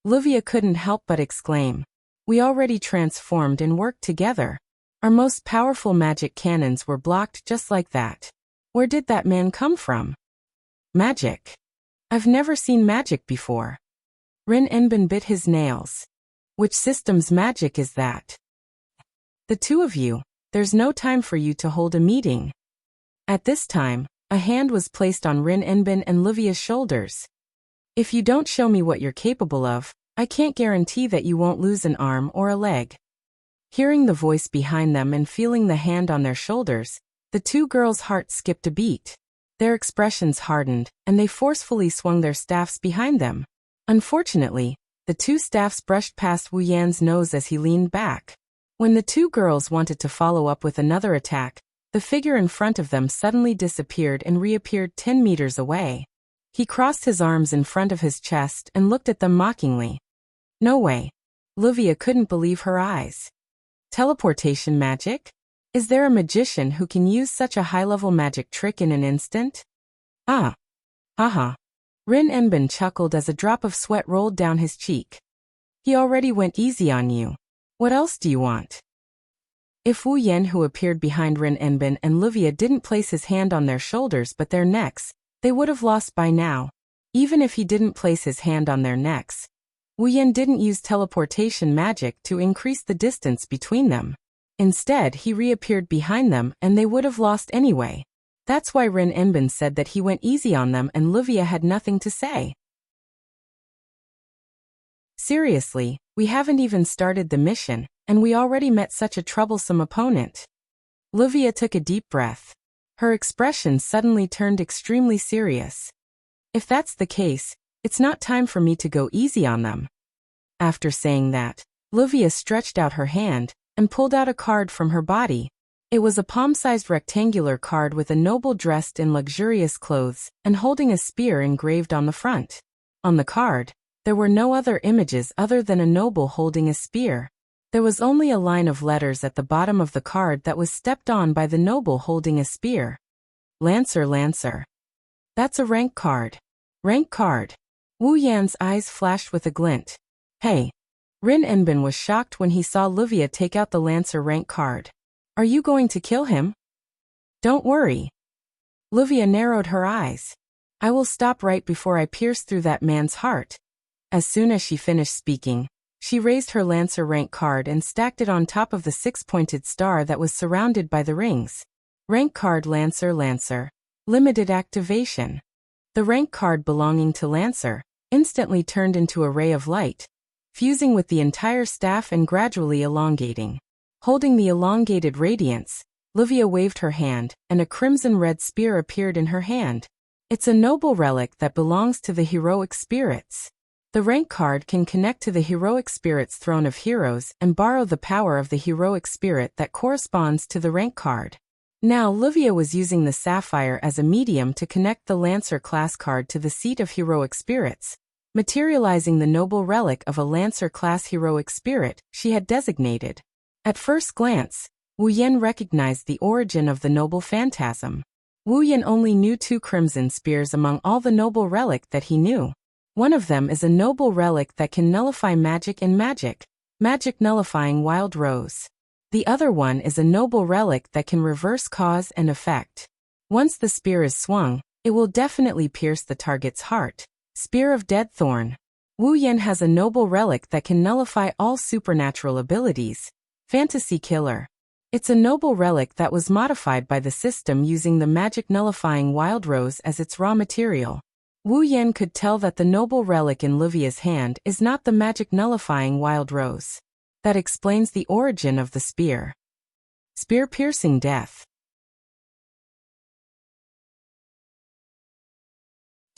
Livia couldn't help but exclaim. We already transformed and worked together. Our most powerful magic cannons were blocked just like that. Where did that man come from? Magic. I've never seen magic before. Rin Enbin bit his nails. Which system's magic is that? The two of you, there's no time for you to hold a meeting. At this time, a hand was placed on Rin Enbin and Livia's shoulders. If you don't show me what you're capable of, I can't guarantee that you won't lose an arm or a leg. Hearing the voice behind them and feeling the hand on their shoulders, the two girls' hearts skipped a beat. Their expressions hardened, and they forcefully swung their staffs behind them. Unfortunately, the two staffs brushed past Wu Yan's nose as he leaned back. When the two girls wanted to follow up with another attack, the figure in front of them suddenly disappeared and reappeared 10 meters away. He crossed his arms in front of his chest and looked at them mockingly. No way. Livia couldn't believe her eyes. Teleportation magic? Is there a magician who can use such a high-level magic trick in an instant? Ah. Haha. Rin Enbin chuckled as a drop of sweat rolled down his cheek. He already went easy on you. What else do you want? If Wu Yan, who appeared behind Rin Enbin and Livia, didn't place his hand on their shoulders but their necks, they would have lost by now. Even if he didn't place his hand on their necks, Wu Yan didn't use teleportation magic to increase the distance between them. Instead, he reappeared behind them and they would have lost anyway. That's why Rin Enbin said that he went easy on them and Livia had nothing to say. Seriously, we haven't even started the mission, and we already met such a troublesome opponent. Livia took a deep breath. Her expression suddenly turned extremely serious. If that's the case, it's not time for me to go easy on them. After saying that, Livia stretched out her hand and pulled out a card from her body. It was a palm-sized rectangular card with a noble dressed in luxurious clothes and holding a spear engraved on the front. On the card, there were no other images other than a noble holding a spear. There was only a line of letters at the bottom of the card that was stepped on by the noble holding a spear. Lancer, Lancer. That's a rank card. Rank card. Wu Yan's eyes flashed with a glint. Hey. Rin Enbin was shocked when he saw Livia take out the Lancer rank card. Are you going to kill him? Don't worry. Livia narrowed her eyes. I will stop right before I pierce through that man's heart. As soon as she finished speaking, she raised her Lancer rank card and stacked it on top of the six-pointed star that was surrounded by the rings. Rank card Lancer, Lancer. Limited activation. The rank card belonging to Lancer instantly turned into a ray of light, fusing with the entire staff and gradually elongating. Holding the elongated radiance, Livia waved her hand, and a crimson-red spear appeared in her hand. It's a noble relic that belongs to the heroic spirits. The rank card can connect to the heroic spirit's throne of heroes and borrow the power of the heroic spirit that corresponds to the rank card. Now Livia was using the sapphire as a medium to connect the Lancer class card to the seat of heroic spirits, materializing the noble relic of a Lancer-class heroic spirit she had designated. At first glance, Wu Yan recognized the origin of the noble phantasm. Wu Yan only knew 2 crimson spears among all the noble relic that he knew. One of them is a noble relic that can nullify magic and magic nullifying Wild Rose. The other one is a noble relic that can reverse cause and effect. Once the spear is swung, it will definitely pierce the target's heart. Spear of Dead Thorn. Wu Yan has a noble relic that can nullify all supernatural abilities. Fantasy Killer. It's a noble relic that was modified by the system using the magic nullifying Wild Rose as its raw material. Wu Yan could tell that the noble relic in Livia's hand is not the magic nullifying Wild Rose. That explains the origin of the spear. Spear piercing death.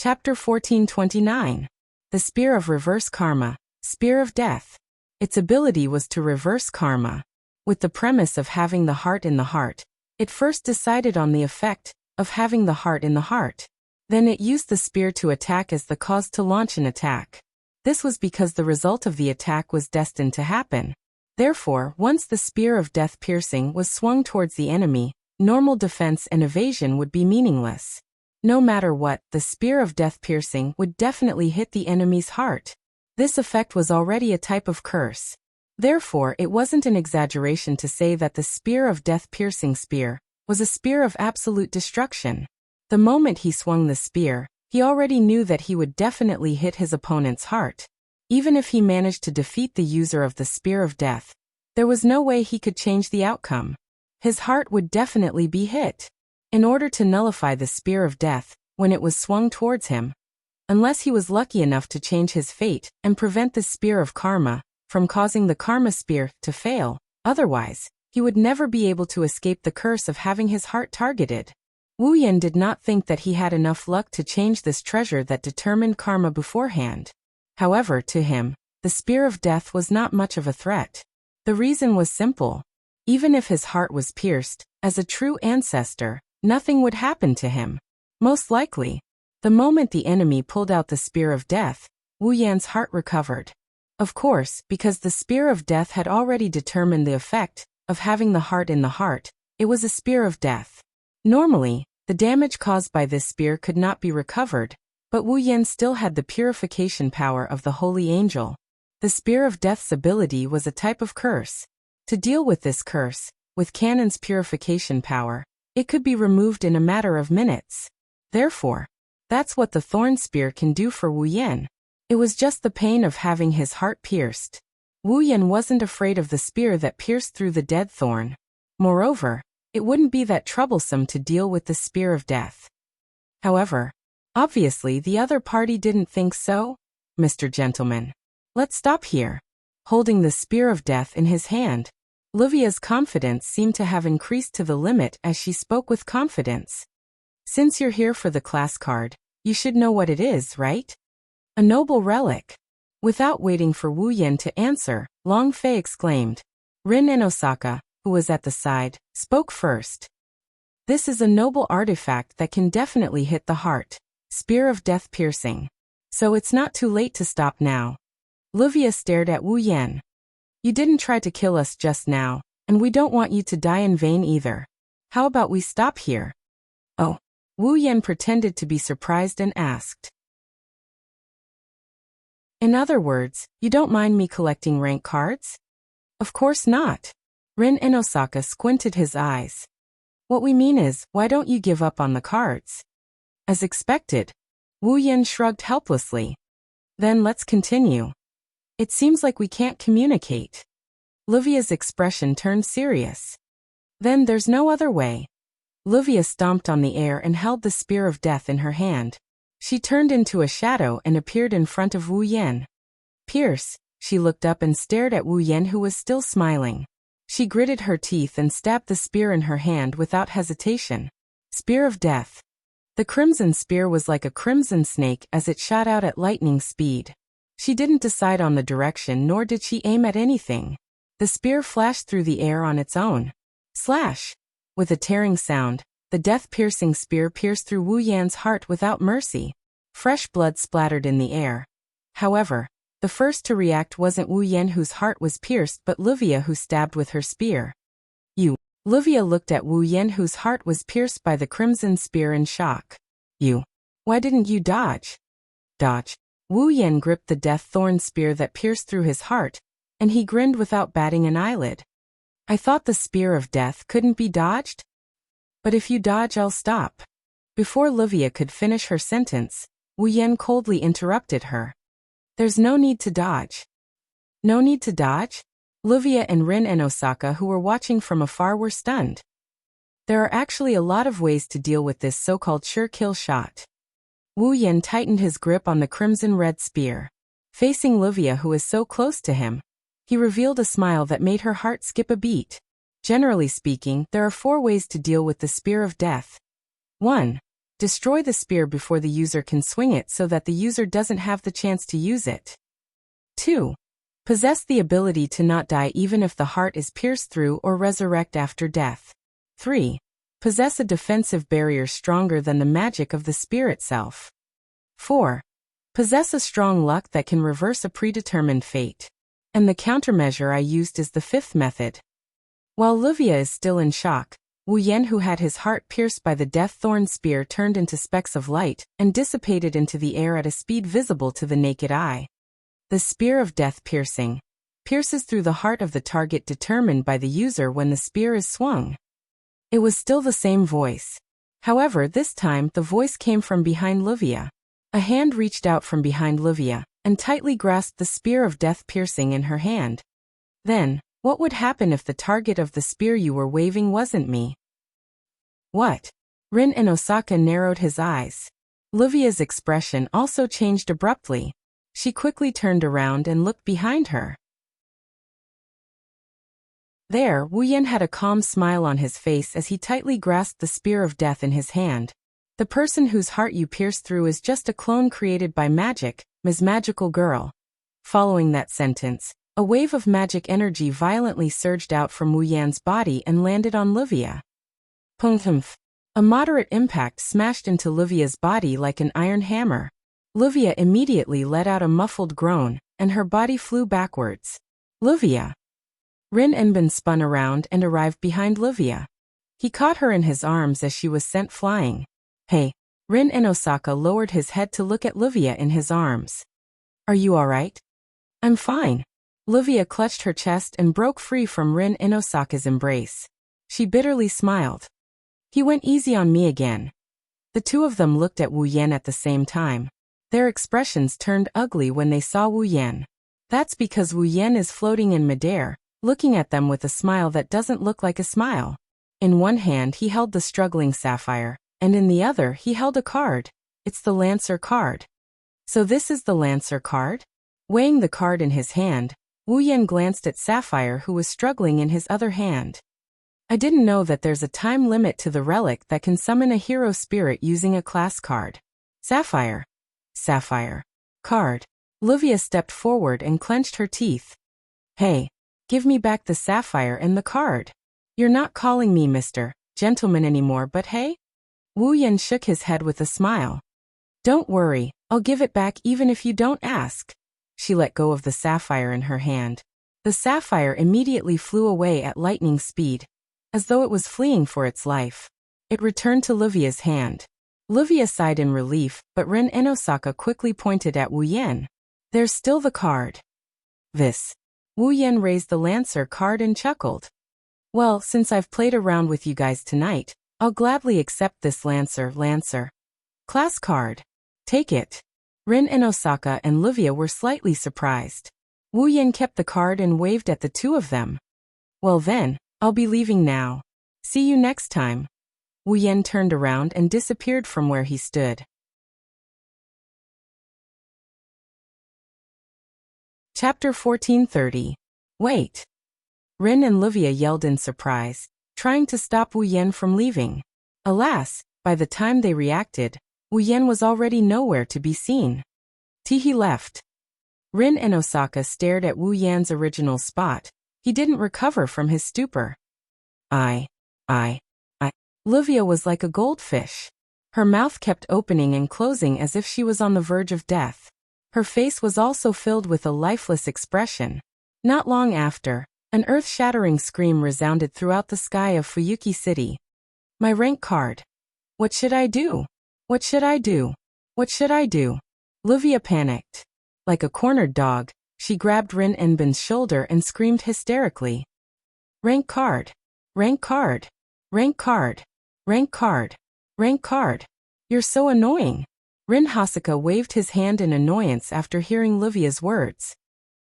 Chapter 1429. The Spear of Reverse Karma, Spear of Death. Its ability was to reverse karma. With the premise of having the heart in the heart, it first decided on the effect of having the heart in the heart. Then it used the spear to attack as the cause to launch an attack. This was because the result of the attack was destined to happen. Therefore, once the spear of death piercing was swung towards the enemy, normal defense and evasion would be meaningless. No matter what, the spear of death piercing would definitely hit the enemy's heart. This effect was already a type of curse. Therefore, it wasn't an exaggeration to say that the spear of death piercing spear was a spear of absolute destruction. The moment he swung the spear, he already knew that he would definitely hit his opponent's heart. Even if he managed to defeat the user of the spear of death, there was no way he could change the outcome. His heart would definitely be hit. In order to nullify the spear of death, when it was swung towards him, unless he was lucky enough to change his fate and prevent the spear of karma from causing the karma spear to fail, otherwise, he would never be able to escape the curse of having his heart targeted. Wu Yan did not think that he had enough luck to change this treasure that determined karma beforehand. However, to him, the spear of death was not much of a threat. The reason was simple. Even if his heart was pierced, as a true ancestor, nothing would happen to him. Most likely, the moment the enemy pulled out the spear of death, Wu Yan's heart recovered. Of course, because the spear of death had already determined the effect of having the heart in the heart, it was a spear of death. Normally, the damage caused by this spear could not be recovered, but Wu Yan still had the purification power of the holy angel. The spear of death's ability was a type of curse. To deal with this curse, with Canon's purification power, it could be removed in a matter of minutes. Therefore, that's what the thorn spear can do for Wu Yan. It was just the pain of having his heart pierced. Wu Yan wasn't afraid of the spear that pierced through the dead thorn. Moreover, it wouldn't be that troublesome to deal with the spear of death. However, obviously the other party didn't think so. Mr. Gentleman, let's stop here. Holding the spear of death in his hand, Livia's confidence seemed to have increased to the limit as she spoke with confidence. Since you're here for the class card, you should know what it is, right? A noble relic. Without waiting for Wu Yan to answer, Long Fei exclaimed. Rin and Osaka, who was at the side, spoke first. This is a noble artifact that can definitely hit the heart. Spear of death piercing. So it's not too late to stop now. Livia stared at Wu Yan. You didn't try to kill us just now, and we don't want you to die in vain either. How about we stop here? Oh. Wu Yan pretended to be surprised and asked. In other words, you don't mind me collecting rank cards? Of course not. Rin and Osaka squinted his eyes. What we mean is, why don't you give up on the cards? As expected, Wu Yan shrugged helplessly. Then let's continue. It seems like we can't communicate. Livia's expression turned serious. Then there's no other way. Livia stomped on the air and held the spear of death in her hand. She turned into a shadow and appeared in front of Wu Yan. Pierce, she looked up and stared at Wu Yan, who was still smiling. She gritted her teeth and stabbed the spear in her hand without hesitation. Spear of death. The crimson spear was like a crimson snake as it shot out at lightning speed. She didn't decide on the direction, nor did she aim at anything. The spear flashed through the air on its own. Slash! With a tearing sound, the death-piercing spear pierced through Wu Yan's heart without mercy. Fresh blood splattered in the air. However, the first to react wasn't Wu Yan, whose heart was pierced, but Livia, who stabbed with her spear. You. Livia looked at Wu Yan, whose heart was pierced by the crimson spear, in shock. You. Why didn't you dodge? Dodge. Wu Yan gripped the death thorn spear that pierced through his heart, and he grinned without batting an eyelid. I thought the spear of death couldn't be dodged? But if you dodge, I'll stop. Before Livia could finish her sentence, Wu Yan coldly interrupted her. There's no need to dodge. No need to dodge? Livia and Rin and Osaka, who were watching from afar, were stunned. There are actually a lot of ways to deal with this so-called sure kill shot. Wu Yan tightened his grip on the crimson red spear. Facing Livia, who is so close to him, he revealed a smile that made her heart skip a beat. Generally speaking, there are 4 ways to deal with the spear of death. 1. Destroy the spear before the user can swing it so that the user doesn't have the chance to use it. 2. Possess the ability to not die even if the heart is pierced through or resurrect after death. 3. Possess a defensive barrier stronger than the magic of the spear itself. 4. Possess a strong luck that can reverse a predetermined fate. And the countermeasure I used is the 5th method. While Livia is still in shock, Wu Yan, who had his heart pierced by the death thorn spear, turned into specks of light and dissipated into the air at a speed visible to the naked eye. The spear of death pierces through the heart of the target determined by the user when the spear is swung. It was still the same voice. However, this time the voice came from behind Livia. A hand reached out from behind Livia and tightly grasped the spear of death piercing in her hand. Then, what would happen if the target of the spear you were waving wasn't me? What? Rin Inosaka narrowed his eyes. Livia's expression also changed abruptly. She quickly turned around and looked behind her. There, Wu Yan had a calm smile on his face as he tightly grasped the spear of death in his hand. The person whose heart you pierced through is just a clone created by magic, Ms. Magical Girl. Following that sentence, a wave of magic energy violently surged out from Wu Yan's body and landed on Livia. Pumph! A moderate impact smashed into Livia's body like an iron hammer. Livia immediately let out a muffled groan, and her body flew backwards. Livia! Rin Enbin spun around and arrived behind Livia. He caught her in his arms as she was sent flying. Hey! Rin Inosaka lowered his head to look at Livia in his arms. Are you alright? I'm fine. Livia clutched her chest and broke free from Rin Inosaka's embrace. She bitterly smiled. He went easy on me again. The two of them looked at Wu Yan at the same time. Their expressions turned ugly when they saw Wu Yan. That's because Wu Yan is floating in midair, looking at them with a smile that doesn't look like a smile. In one hand he held the struggling sapphire, and in the other he held a card. It's the Lancer card. So this is the Lancer card? Weighing the card in his hand, Wu Yan glanced at Sapphire, who was struggling in his other hand. I didn't know that there's a time limit to the relic that can summon a hero spirit using a class card. Sapphire. Card. Livia stepped forward and clenched her teeth. Hey, give me back the sapphire and the card. You're not calling me Mr. Gentleman anymore, but hey? Wu Yan shook his head with a smile. Don't worry, I'll give it back even if you don't ask. She let go of the sapphire in her hand. The sapphire immediately flew away at lightning speed, as though it was fleeing for its life. It returned to Livia's hand. Livia sighed in relief, but Rin Inosaka quickly pointed at Wu Yan. There's still the card. This. Wu Yan raised the Lancer card and chuckled. Well, since I've played around with you guys tonight, I'll gladly accept this Lancer class card. Take it. Rin Inosaka and Livia were slightly surprised. Wu Yan kept the card and waved at the two of them. Well then, I'll be leaving now. See you next time. Wu Yan turned around and disappeared from where he stood. Chapter 1430. Wait. Rin and Livia yelled in surprise, trying to stop Wu Yan from leaving. Alas, by the time they reacted, Wu Yan was already nowhere to be seen. He left. Rin Inosaka stared at Wu Yan's original spot. He didn't recover from his stupor. Livia was like a goldfish. Her mouth kept opening and closing as if she was on the verge of death. Her face was also filled with a lifeless expression. Not long after, an earth-shattering scream resounded throughout the sky of Fuyuki City. My rank card. What should I do? What should I do? What should I do? Livia panicked. Like a cornered dog, she grabbed Rin Enbin's shoulder and screamed hysterically. Rank card. Rank card. Rank card. Rank card. Rank card. You're so annoying. Rin Hasaka waved his hand in annoyance after hearing Livia's words.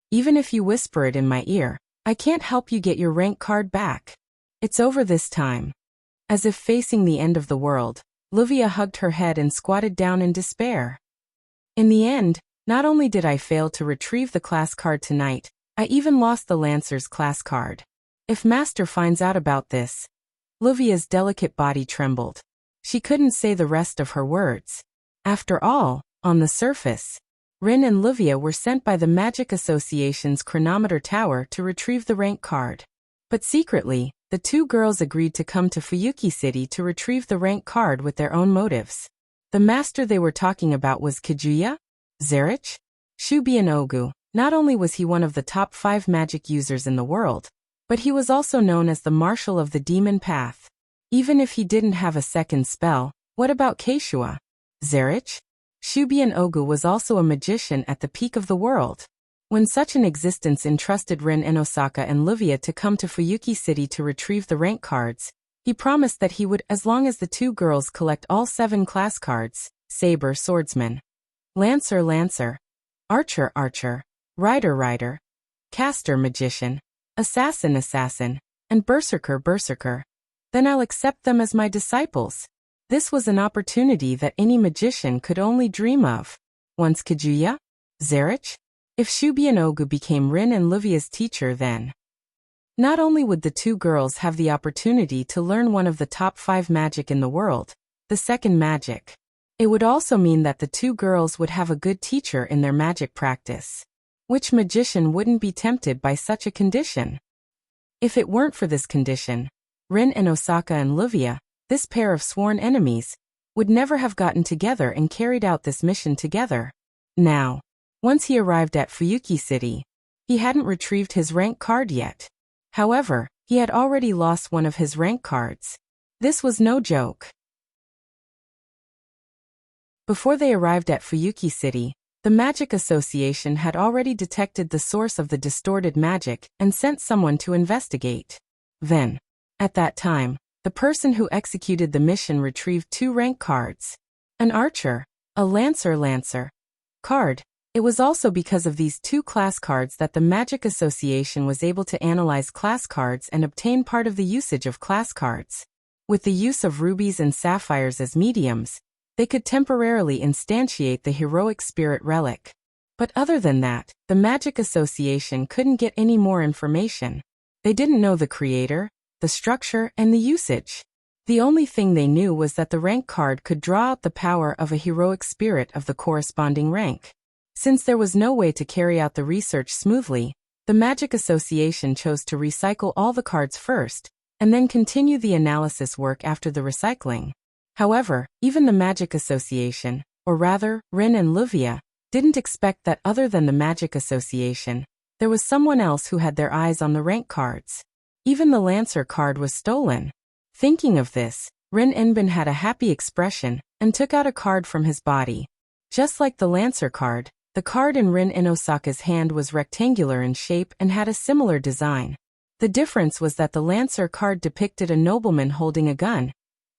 Even if you whisper it in my ear, I can't help you get your rank card back. It's over this time. As if facing the end of the world, Livia hugged her head and squatted down in despair. In the end, not only did I fail to retrieve the class card tonight, I even lost the Lancer's class card. If Master finds out about this... Livia's delicate body trembled. She couldn't say the rest of her words. After all, on the surface, Rin and Livia were sent by the Magic Association's chronometer tower to retrieve the rank card. But secretly, the two girls agreed to come to Fuyuki City to retrieve the rank card with their own motives. The master they were talking about was Kaguya? Zerich? Shubian Ogu. Not only was he one of the top 5 magic users in the world, but he was also known as the Marshal of the Demon Path. Even if he didn't have a second spell, what about Keishua? Zerich? Shubian Ogu was also a magician at the peak of the world. When such an existence entrusted Rin and Osaka and Livia to come to Fuyuki City to retrieve the rank cards, he promised that he would as long as the two girls collect all 7 class cards: Saber, Swordsman; Lancer, Lancer; Archer, Archer; Rider, Rider; Caster, Magician; Assassin, Assassin; and Berserker, Berserker. Then I'll accept them as my disciples. This was an opportunity that any magician could only dream of. Once Kaguya? Zerich? If Shubian Ogu became Rin and Livia's teacher, then not only would the two girls have the opportunity to learn one of the top 5 magic in the world, the second magic, it would also mean that the two girls would have a good teacher in their magic practice. Which magician wouldn't be tempted by such a condition? If it weren't for this condition, Rin and Osaka and Livia, this pair of sworn enemies, would never have gotten together and carried out this mission together. Now, once he arrived at Fuyuki City, he hadn't retrieved his rank card yet. However, he had already lost one of his rank cards. This was no joke. Before they arrived at Fuyuki City, the Magic Association had already detected the source of the distorted magic and sent someone to investigate. Then, at that time, the person who executed the mission retrieved 2 rank cards. An Archer, a Lancer card. It was also because of these 2 class cards that the Magic Association was able to analyze class cards and obtain part of the usage of class cards. With the use of rubies and sapphires as mediums, they could temporarily instantiate the heroic spirit relic. But other than that, the Magic Association couldn't get any more information. They didn't know the creator, the structure, and the usage. The only thing they knew was that the rank card could draw out the power of a heroic spirit of the corresponding rank. Since there was no way to carry out the research smoothly, the Magic Association chose to recycle all the cards first, and then continue the analysis work after the recycling. However, even the Magic Association, or rather, Rin and Livia, didn't expect that other than the Magic Association, there was someone else who had their eyes on the rank cards. Even the Lancer card was stolen. Thinking of this, Rin Enbin had a happy expression and took out a card from his body. Just like the Lancer card, the card in Rin and Osaka's hand was rectangular in shape and had a similar design. The difference was that the Lancer card depicted a nobleman holding a gun,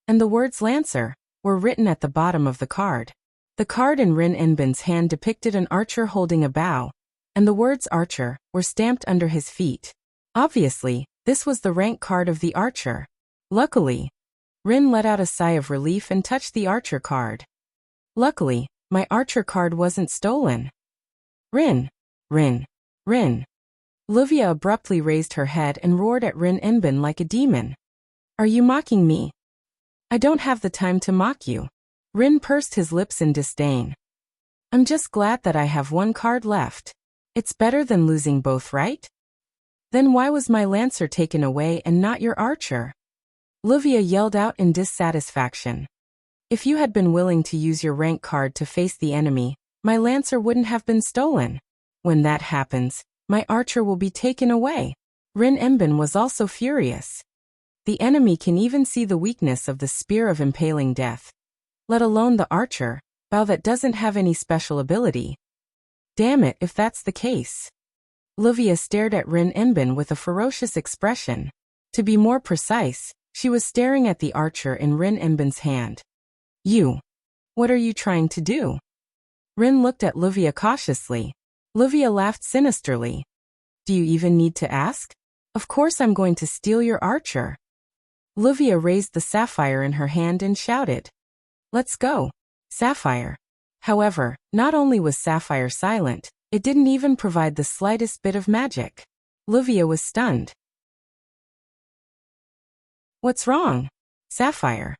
and the words Lancer were written at the bottom of the card. The card in Rin Enbin's hand depicted an archer holding a bow, and the words Archer were stamped under his feet. Obviously, this was the rank card of the Archer. Luckily, Rin let out a sigh of relief and touched the Archer card. Luckily, my Archer card wasn't stolen. Rin. Rin. Rin. Livia abruptly raised her head and roared at Rin Enbin like a demon. Are you mocking me? I don't have the time to mock you. Rin pursed his lips in disdain. I'm just glad that I have 1 card left. It's better than losing both, right? Then why was my Lancer taken away and not your Archer? Livia yelled out in dissatisfaction. If you had been willing to use your rank card to face the enemy, my Lancer wouldn't have been stolen. When that happens, my Archer will be taken away. Rin Enbin was also furious. The enemy can even see the weakness of the spear of impaling death, let alone the Archer, bow that doesn't have any special ability. Damn it if that's the case. Livia stared at Rin Enbin with a ferocious expression. To be more precise, she was staring at the Archer in Rin Enbin's hand. You. What are you trying to do? Rin looked at Livia cautiously. Livia laughed sinisterly. Do you even need to ask? Of course I'm going to steal your Archer. Livia raised the sapphire in her hand and shouted. Let's go. Sapphire. However, not only was Sapphire silent, it didn't even provide the slightest bit of magic. Livia was stunned. What's wrong? Sapphire.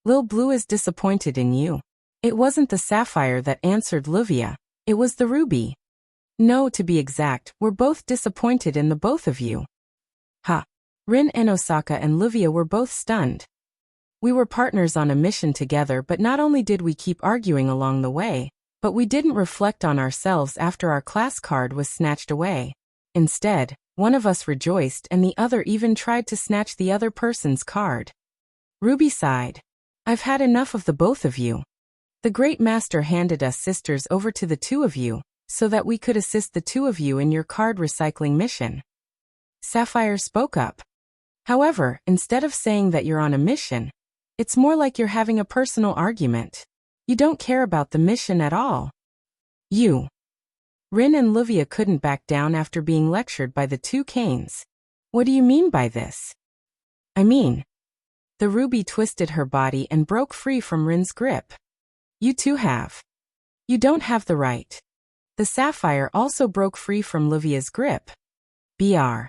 Lil Blue is disappointed in you. It wasn't the sapphire that answered Livia, it was the ruby. No, to be exact, we're both disappointed in the both of you. Ha! Rin and Osaka and Livia were both stunned. We were partners on a mission together, but not only did we keep arguing along the way, but we didn't reflect on ourselves after our class card was snatched away. Instead, one of us rejoiced and the other even tried to snatch the other person's card. Ruby sighed. I've had enough of the both of you. The Great Master handed us sisters over to the two of you, so that we could assist the two of you in your card recycling mission. Sapphire spoke up. However, instead of saying that you're on a mission, it's more like you're having a personal argument. You don't care about the mission at all. You. Rin and Livia couldn't back down after being lectured by the two Canes. What do you mean by this? I mean, the ruby twisted her body and broke free from Rin's grip. You two have. You don't have the right. The sapphire also broke free from Livia's grip. Br.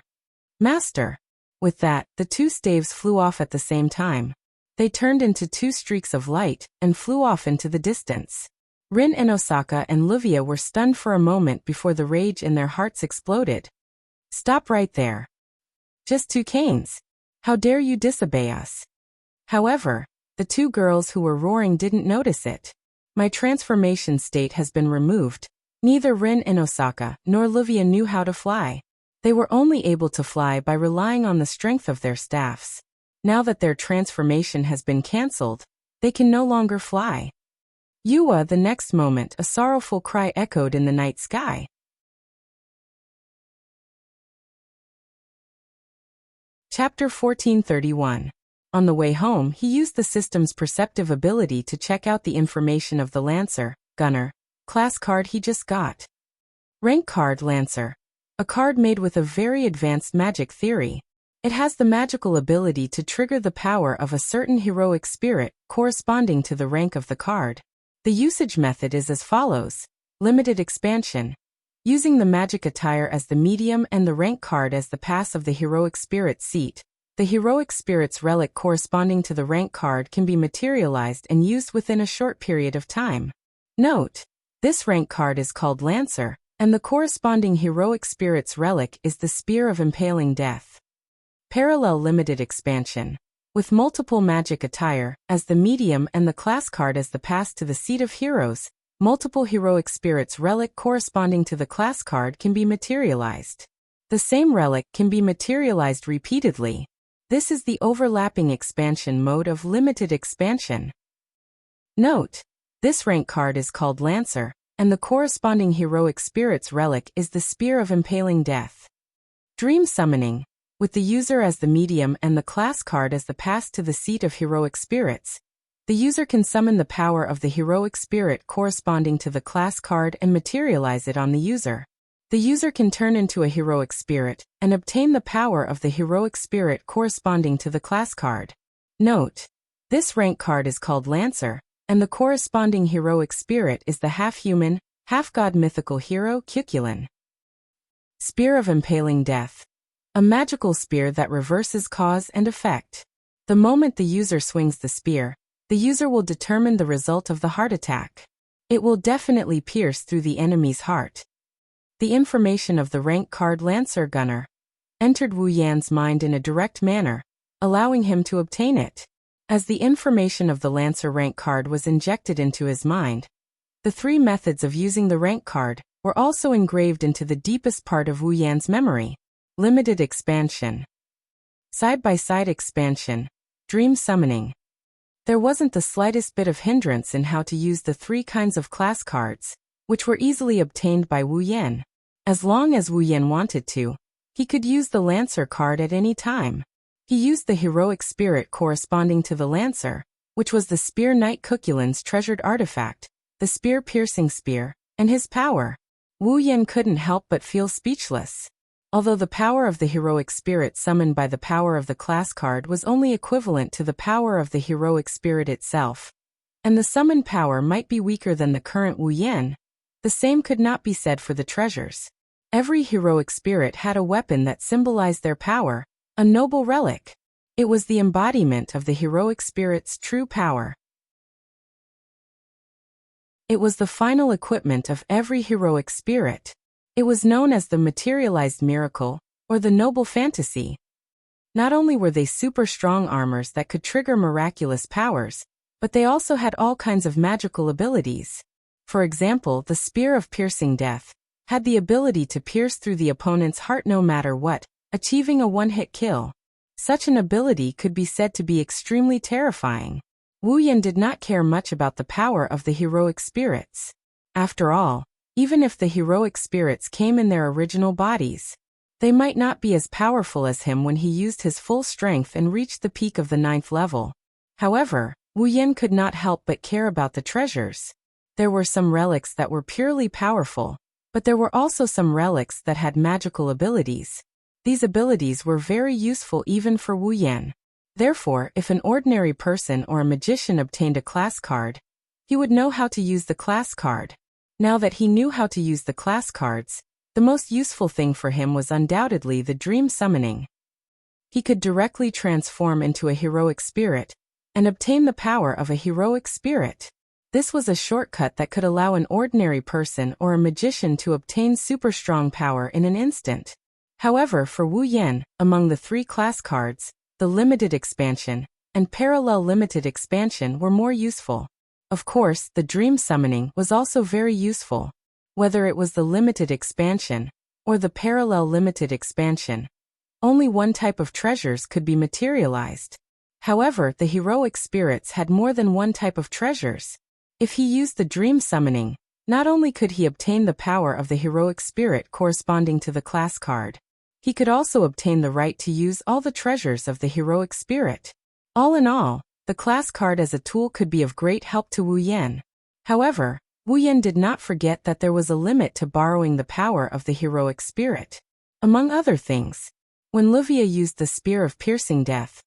Master. With that, the two staves flew off at the same time. They turned into two streaks of light and flew off into the distance. Rin and Osaka and Livia were stunned for a moment before the rage in their hearts exploded. Stop right there. Just two Canes. How dare you disobey us? However, the two girls who were roaring didn't notice it. My transformation state has been removed. Neither Rin and Osaka nor Livia knew how to fly. They were only able to fly by relying on the strength of their staffs. Now that their transformation has been cancelled, they can no longer fly. Yua, the next moment, a sorrowful cry echoed in the night sky. Chapter 1431. On the way home, he used the system's perceptive ability to check out the information of the Lancer, Gunner, class card he just got. Rank card Lancer. A card made with a very advanced magic theory. It has the magical ability to trigger the power of a certain heroic spirit, corresponding to the rank of the card. The usage method is as follows. Limited expansion. Using the magic attire as the medium and the rank card as the pass of the heroic spirit's seat, the heroic spirit's relic corresponding to the rank card can be materialized and used within a short period of time. Note: this rank card is called Lancer, and the corresponding heroic spirit's relic is the Spear of Impaling Death. Parallel limited expansion. With multiple magic attire as the medium and the class card as the pass to the seat of heroes, multiple heroic spirits relic corresponding to the class card can be materialized. The same relic can be materialized repeatedly. This is the overlapping expansion mode of limited expansion. Note: this rank card is called Lancer, and the corresponding heroic spirit's relic is the Spear of Impaling Death. Dream summoning. With the user as the medium and the class card as the pass to the seat of heroic spirits, the user can summon the power of the heroic spirit corresponding to the class card and materialize it on the user. The user can turn into a heroic spirit and obtain the power of the heroic spirit corresponding to the class card. Note: this rank card is called Lancer, and the corresponding heroic spirit is the half-human, half-god mythical hero Cuculin. Spear of Impaling Death. A magical spear that reverses cause and effect. The moment the user swings the spear, the user will determine the result of the heart attack. It will definitely pierce through the enemy's heart. The information of the rank card Lancer Gunner entered Wu Yan's mind in a direct manner, allowing him to obtain it. As the information of the Lancer rank card was injected into his mind, the three methods of using the rank card were also engraved into the deepest part of Wu Yan's memory. Limited expansion. Side-by-side expansion. Dream summoning. There wasn't the slightest bit of hindrance in how to use the three kinds of class cards, which were easily obtained by Wu Yan. As long as Wu Yan wanted to, he could use the Lancer card at any time. He used the heroic spirit corresponding to the Lancer, which was the Spear Knight Cuculin's treasured artifact, the spear-piercing spear, and his power. Wu Yan couldn't help but feel speechless. Although the power of the heroic spirit summoned by the power of the class card was only equivalent to the power of the heroic spirit itself, and the summoned power might be weaker than the current Wu Yan, the same could not be said for the treasures. Every heroic spirit had a weapon that symbolized their power, a noble relic. It was the embodiment of the heroic spirit's true power. It was the final equipment of every heroic spirit. It was known as the materialized miracle, or the noble fantasy. Not only were they super strong armors that could trigger miraculous powers, but they also had all kinds of magical abilities. For example, the Spear of Piercing Death had the ability to pierce through the opponent's heart no matter what, achieving a one-hit kill. Such an ability could be said to be extremely terrifying. Wu Yan did not care much about the power of the heroic spirits. After all, even if the heroic spirits came in their original bodies, they might not be as powerful as him when he used his full strength and reached the peak of the 9th level. However, Wu Yan could not help but care about the treasures. There were some relics that were purely powerful, but there were also some relics that had magical abilities. These abilities were very useful even for Wu Yan. Therefore, if an ordinary person or a magician obtained a class card, he would know how to use the class card. Now that he knew how to use the class cards, the most useful thing for him was undoubtedly the dream summoning. He could directly transform into a heroic spirit and obtain the power of a heroic spirit. This was a shortcut that could allow an ordinary person or a magician to obtain super strong power in an instant. However, for Wu Yan, among the 3 class cards, the limited expansion and parallel limited expansion were more useful. Of course, the dream summoning was also very useful. Whether it was the limited expansion or the parallel limited expansion, only one type of treasures could be materialized. However, the heroic spirits had more than one type of treasures. If he used the dream summoning, not only could he obtain the power of the heroic spirit corresponding to the class card, he could also obtain the right to use all the treasures of the heroic spirit. All in all, the class card as a tool could be of great help to Wu Yan. However, Wu Yan did not forget that there was a limit to borrowing the power of the heroic spirit. Among other things, when Livia used the Spear of Piercing Death,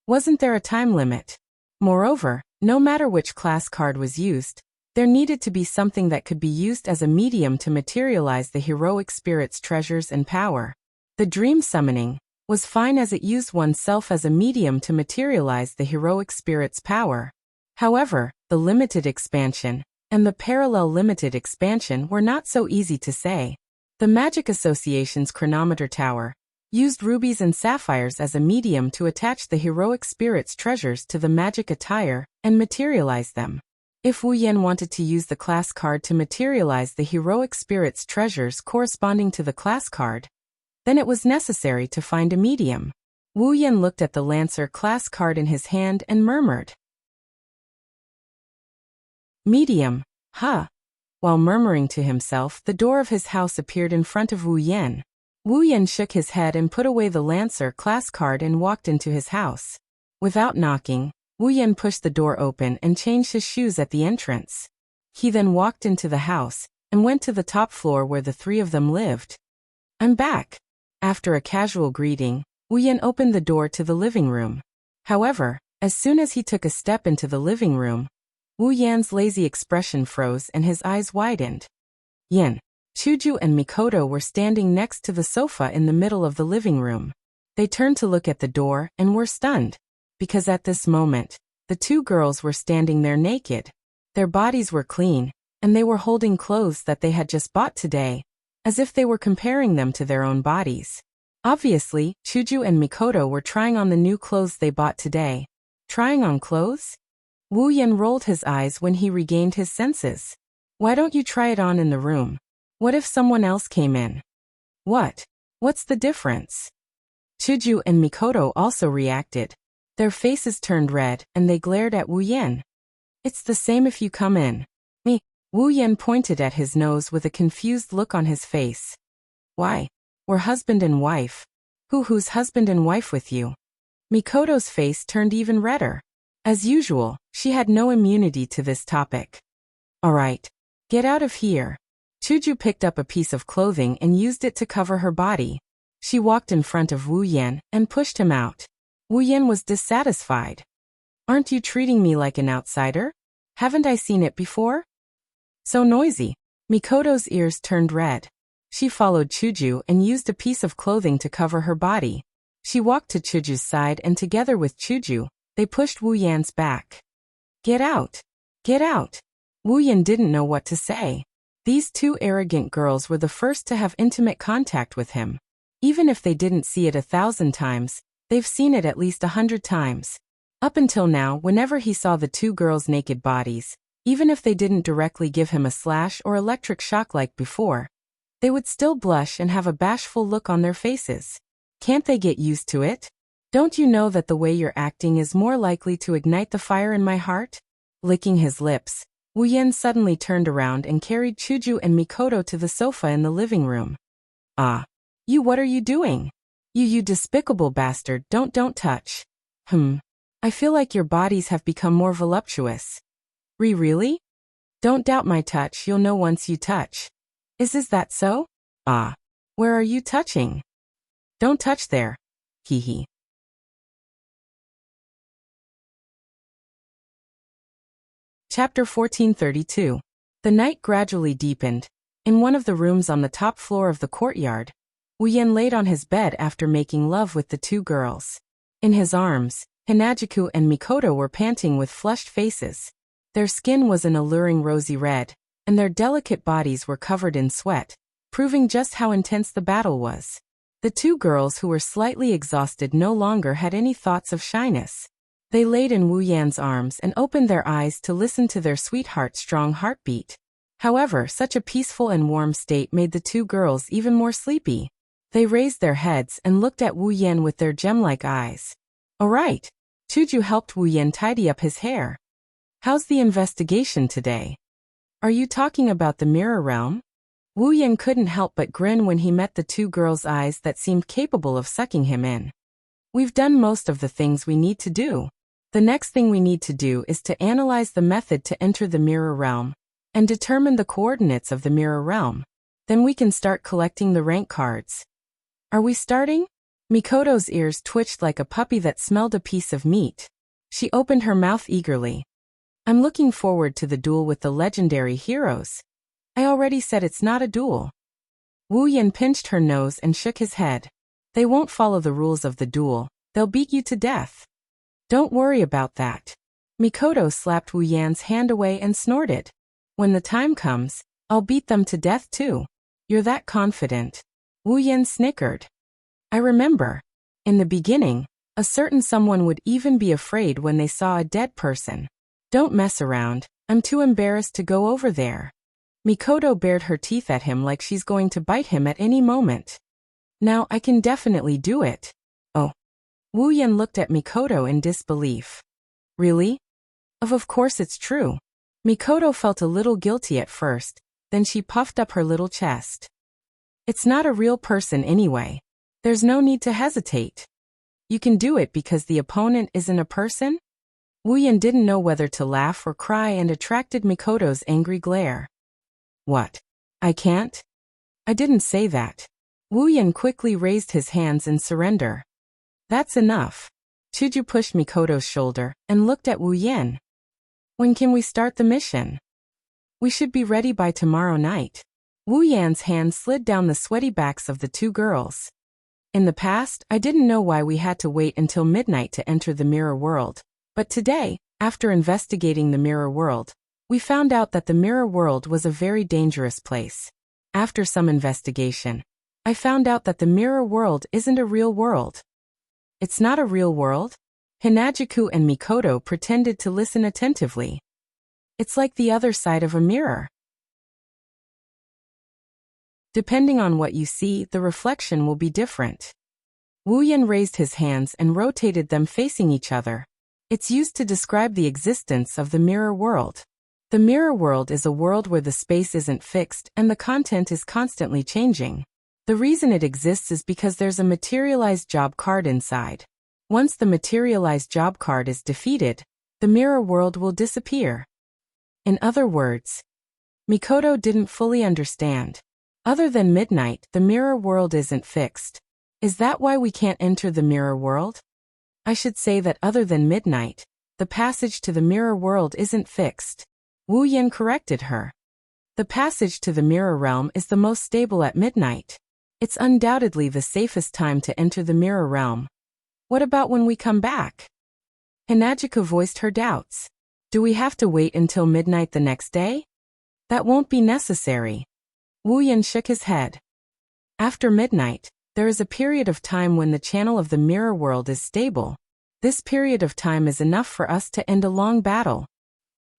wasn't there a time limit? Moreover, no matter which class card was used, there needed to be something that could be used as a medium to materialize the heroic spirit's treasures and power. The dream summoning was fine as it used oneself as a medium to materialize the heroic spirit's power. However, the limited expansion and the parallel limited expansion were not so easy to say. The Magic Association's chronometer tower used rubies and sapphires as a medium to attach the heroic spirit's treasures to the magic attire and materialize them. If Wu Yan wanted to use the class card to materialize the heroic spirit's treasures corresponding to the class card, then it was necessary to find a medium. Wu Yan looked at the Lancer class card in his hand and murmured, "Medium, huh?" While murmuring to himself, the door of his house appeared in front of Wu Yan. Wu Yan shook his head and put away the Lancer class card and walked into his house. Without knocking, Wu Yan pushed the door open and changed his shoes at the entrance. He then walked into the house and went to the top floor where the 3 of them lived. "I'm back." After a casual greeting, Wu Yan opened the door to the living room. However, as soon as he took a step into the living room, Wu Yan's lazy expression froze and his eyes widened. Yan, Chuju and Mikoto were standing next to the sofa in the middle of the living room. They turned to look at the door and were stunned, because at this moment, the 2 girls were standing there naked. Their bodies were clean, and they were holding clothes that they had just bought today, as if they were comparing them to their own bodies. Obviously, Chuju and Mikoto were trying on the new clothes they bought today. Trying on clothes? Wu Yan rolled his eyes when he regained his senses. "Why don't you try it on in the room? What if someone else came in?" "What? What's the difference?" Chuju and Mikoto also reacted. Their faces turned red, and they glared at Wu Yan. "It's the same if you come in." "Me?" Wu Yan pointed at his nose with a confused look on his face. "Why? We're husband and wife." Who's husband and wife with you?" Mikoto's face turned even redder. As usual, she had no immunity to this topic. "Alright. Get out of here." Chuju picked up a piece of clothing and used it to cover her body. She walked in front of Wu Yan and pushed him out. Wu Yan was dissatisfied. "Aren't you treating me like an outsider? Haven't I seen it before?" "So noisy." Mikoto's ears turned red. She followed Chuju and used a piece of clothing to cover her body. She walked to Chuju's side and together with Chuju, they pushed Wu Yan's back. Get out! Get out! Wu Yan didn't know what to say. These two arrogant girls were the first to have intimate contact with him. Even if they didn't see it 1,000 times, they've seen it at least 100 times. Up until now, whenever he saw the two girls' naked bodies, even if they didn't directly give him a slash or electric shock like before, they would still blush and have a bashful look on their faces. Can't they get used to it? Don't you know that the way you're acting is more likely to ignite the fire in my heart? Licking his lips, Wu Yan suddenly turned around and carried Chuju and Mikoto to the sofa in the living room. Ah. You, what are you doing? You despicable bastard, don't touch. I feel like your bodies have become more voluptuous. Really? Don't doubt my touch, you'll know once you touch. Is that so? Ah. Where are you touching? Don't touch there. Hee. Chapter 1432. The night gradually deepened. In one of the rooms on the top floor of the courtyard, Wu Yan laid on his bed after making love with the two girls. In his arms, Hinajiku and Mikoto were panting with flushed faces. Their skin was an alluring rosy red, and their delicate bodies were covered in sweat, proving just how intense the battle was. The two girls who were slightly exhausted no longer had any thoughts of shyness. They laid in Wu Yan's arms and opened their eyes to listen to their sweetheart's strong heartbeat. However, such a peaceful and warm state made the two girls even more sleepy. They raised their heads and looked at Wu Yan with their gem-like eyes. All right. Chuju helped Wu Yan tidy up his hair. How's the investigation today? Are you talking about the mirror realm? Wu Yan couldn't help but grin when he met the two girls' eyes that seemed capable of sucking him in. We've done most of the things we need to do. The next thing we need to do is to analyze the method to enter the mirror realm and determine the coordinates of the mirror realm. Then we can start collecting the rank cards. Are we starting? Mikoto's ears twitched like a puppy that smelled a piece of meat. She opened her mouth eagerly. I'm looking forward to the duel with the legendary heroes. I already said it's not a duel. Wu Yan pinched her nose and shook his head. They won't follow the rules of the duel. They'll beat you to death. Don't worry about that. Mikoto slapped Wu Yan's hand away and snorted. When the time comes, I'll beat them to death too. You're that confident. Wu Yan snickered. I remember. In the beginning, a certain someone would even be afraid when they saw a dead person. Don't mess around. I'm too embarrassed to go over there. Mikoto bared her teeth at him like she's going to bite him at any moment. Now I can definitely do it. Oh. Wu Yan looked at Mikoto in disbelief. Really? Of course it's true. Mikoto felt a little guilty at first, then she puffed up her little chest. It's not a real person anyway. There's no need to hesitate. You can do it because the opponent isn't a person? Wu Yan didn't know whether to laugh or cry and attracted Mikoto's angry glare. What? I can't? I didn't say that. Wu Yan quickly raised his hands in surrender. That's enough. Chuju pushed Mikoto's shoulder and looked at Wu Yan. When can we start the mission? We should be ready by tomorrow night. Wu Yan's hand slid down the sweaty backs of the two girls. In the past, I didn't know why we had to wait until midnight to enter the mirror world. But today, after investigating the mirror world, we found out that the mirror world was a very dangerous place. After some investigation, I found out that the mirror world isn't a real world. It's not a real world? Hinajiku and Mikoto pretended to listen attentively. It's like the other side of a mirror. Depending on what you see, the reflection will be different. Wu Yan raised his hands and rotated them facing each other. It's used to describe the existence of the mirror world. The mirror world is a world where the space isn't fixed and the content is constantly changing. The reason it exists is because there's a materialized job card inside. Once the materialized job card is defeated, the mirror world will disappear. In other words, Mikoto didn't fully understand. Other than midnight, the mirror world isn't fixed. Is that why we can't enter the mirror world? I should say that other than midnight, the passage to the mirror world isn't fixed. Wu Yan corrected her. The passage to the mirror realm is the most stable at midnight. It's undoubtedly the safest time to enter the mirror realm. What about when we come back? Hinajika voiced her doubts. Do we have to wait until midnight the next day? That won't be necessary. Wu Yan shook his head. After midnight, there is a period of time when the channel of the mirror world is stable. This period of time is enough for us to end a long battle.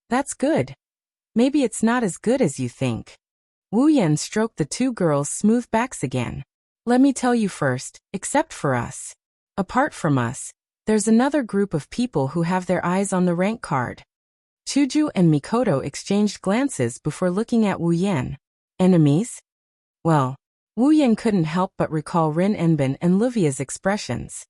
That's good. Maybe it's not as good as you think. Wu Yan stroked the two girls' smooth backs again. Let me tell you first, except for us. Apart from us, there's another group of people who have their eyes on the rank card. Chuju and Mikoto exchanged glances before looking at Wu Yan. Enemies? Well, Wu Yan couldn't help but recall Rin Enbin and Livia's expressions.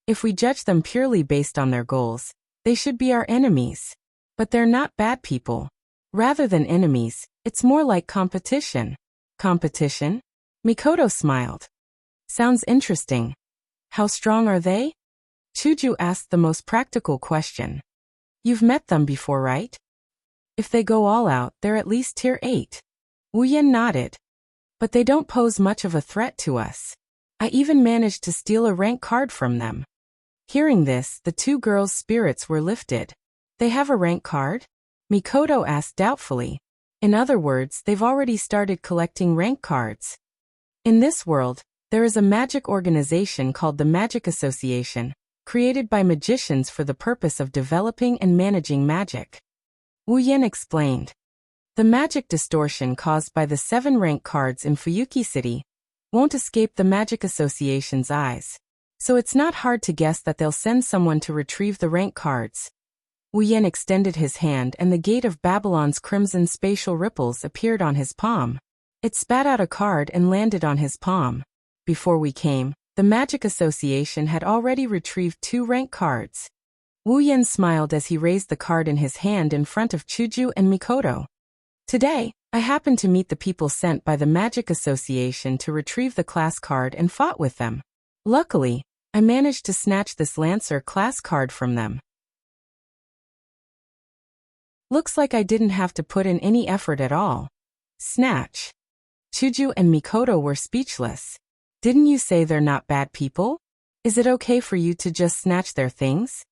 If we judge them purely based on their goals, they should be our enemies. But they're not bad people. Rather than enemies, it's more like competition. Competition? Mikoto smiled. Sounds interesting. How strong are they? Chuju asked the most practical question. You've met them before, right? If they go all out, they're at least tier 8. Wu Yan nodded. But they don't pose much of a threat to us. I even managed to steal a rank card from them. Hearing this, the two girls' spirits were lifted. They have a rank card? Mikoto asked doubtfully. In other words, they've already started collecting rank cards. In this world, there is a magic organization called the Magic Association, created by magicians for the purpose of developing and managing magic. Wu Yan explained. The magic distortion caused by the 7 rank cards in Fuyuki City won't escape the Magic Association's eyes. So it's not hard to guess that they'll send someone to retrieve the rank cards. Wu Yan extended his hand and the gate of Babylon's crimson spatial ripples appeared on his palm. It spat out a card and landed on his palm. Before we came, the Magic Association had already retrieved 2 rank cards. Wu Yan smiled as he raised the card in his hand in front of Chuju and Mikoto. Today, I happened to meet the people sent by the Magic Association to retrieve the class card and fought with them. Luckily, I managed to snatch this Lancer class card from them. Looks like I didn't have to put in any effort at all. Snatch. Chuju and Mikoto were speechless. Didn't you say they're not bad people? Is it okay for you to just snatch their things?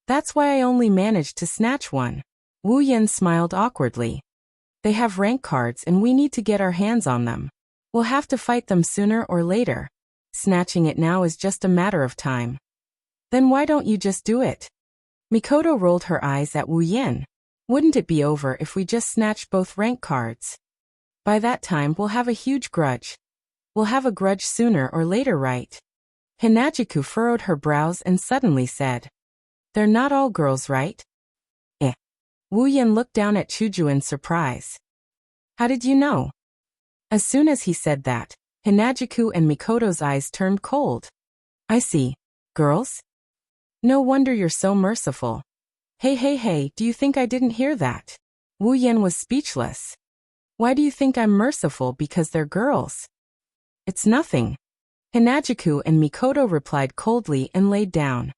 That's why I only managed to snatch one. Wu Yan smiled awkwardly. They have rank cards and we need to get our hands on them. We'll have to fight them sooner or later. Snatching it now is just a matter of time. Then why don't you just do it? Mikoto rolled her eyes at Wu Yan. Wouldn't it be over if we just snatched both rank cards? By that time we'll have a huge grudge. We'll have a grudge sooner or later, right? Hinajiku furrowed her brows and suddenly said. They're not all girls, right? Wu Yan looked down at Chuju in surprise. How did you know? As soon as he said that, Hinajiku and Mikoto's eyes turned cold. I see. Girls? No wonder you're so merciful. Hey, do you think I didn't hear that? Wu Yan was speechless. Why do you think I'm merciful because they're girls? It's nothing. Hinajiku and Mikoto replied coldly and laid down.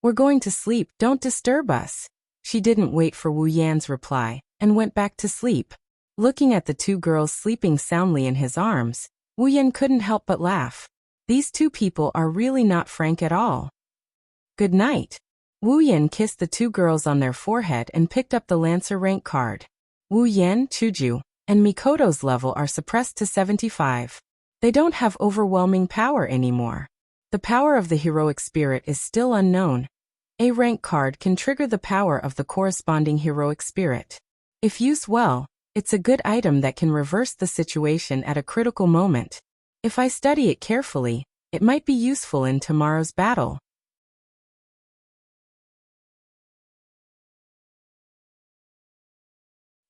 We're going to sleep, don't disturb us. She didn't wait for Wu Yan's reply, and went back to sleep. Looking at the two girls sleeping soundly in his arms, Wu Yan couldn't help but laugh. These two people are really not frank at all. Good night. Wu Yan kissed the two girls on their forehead and picked up the Lancer rank card. Wu Yan, Chuju, and Mikoto's level are suppressed to 75. They don't have overwhelming power anymore. The power of the heroic spirit is still unknown. A rank card can trigger the power of the corresponding heroic spirit. If used well, it's a good item that can reverse the situation at a critical moment. If I study it carefully, it might be useful in tomorrow's battle.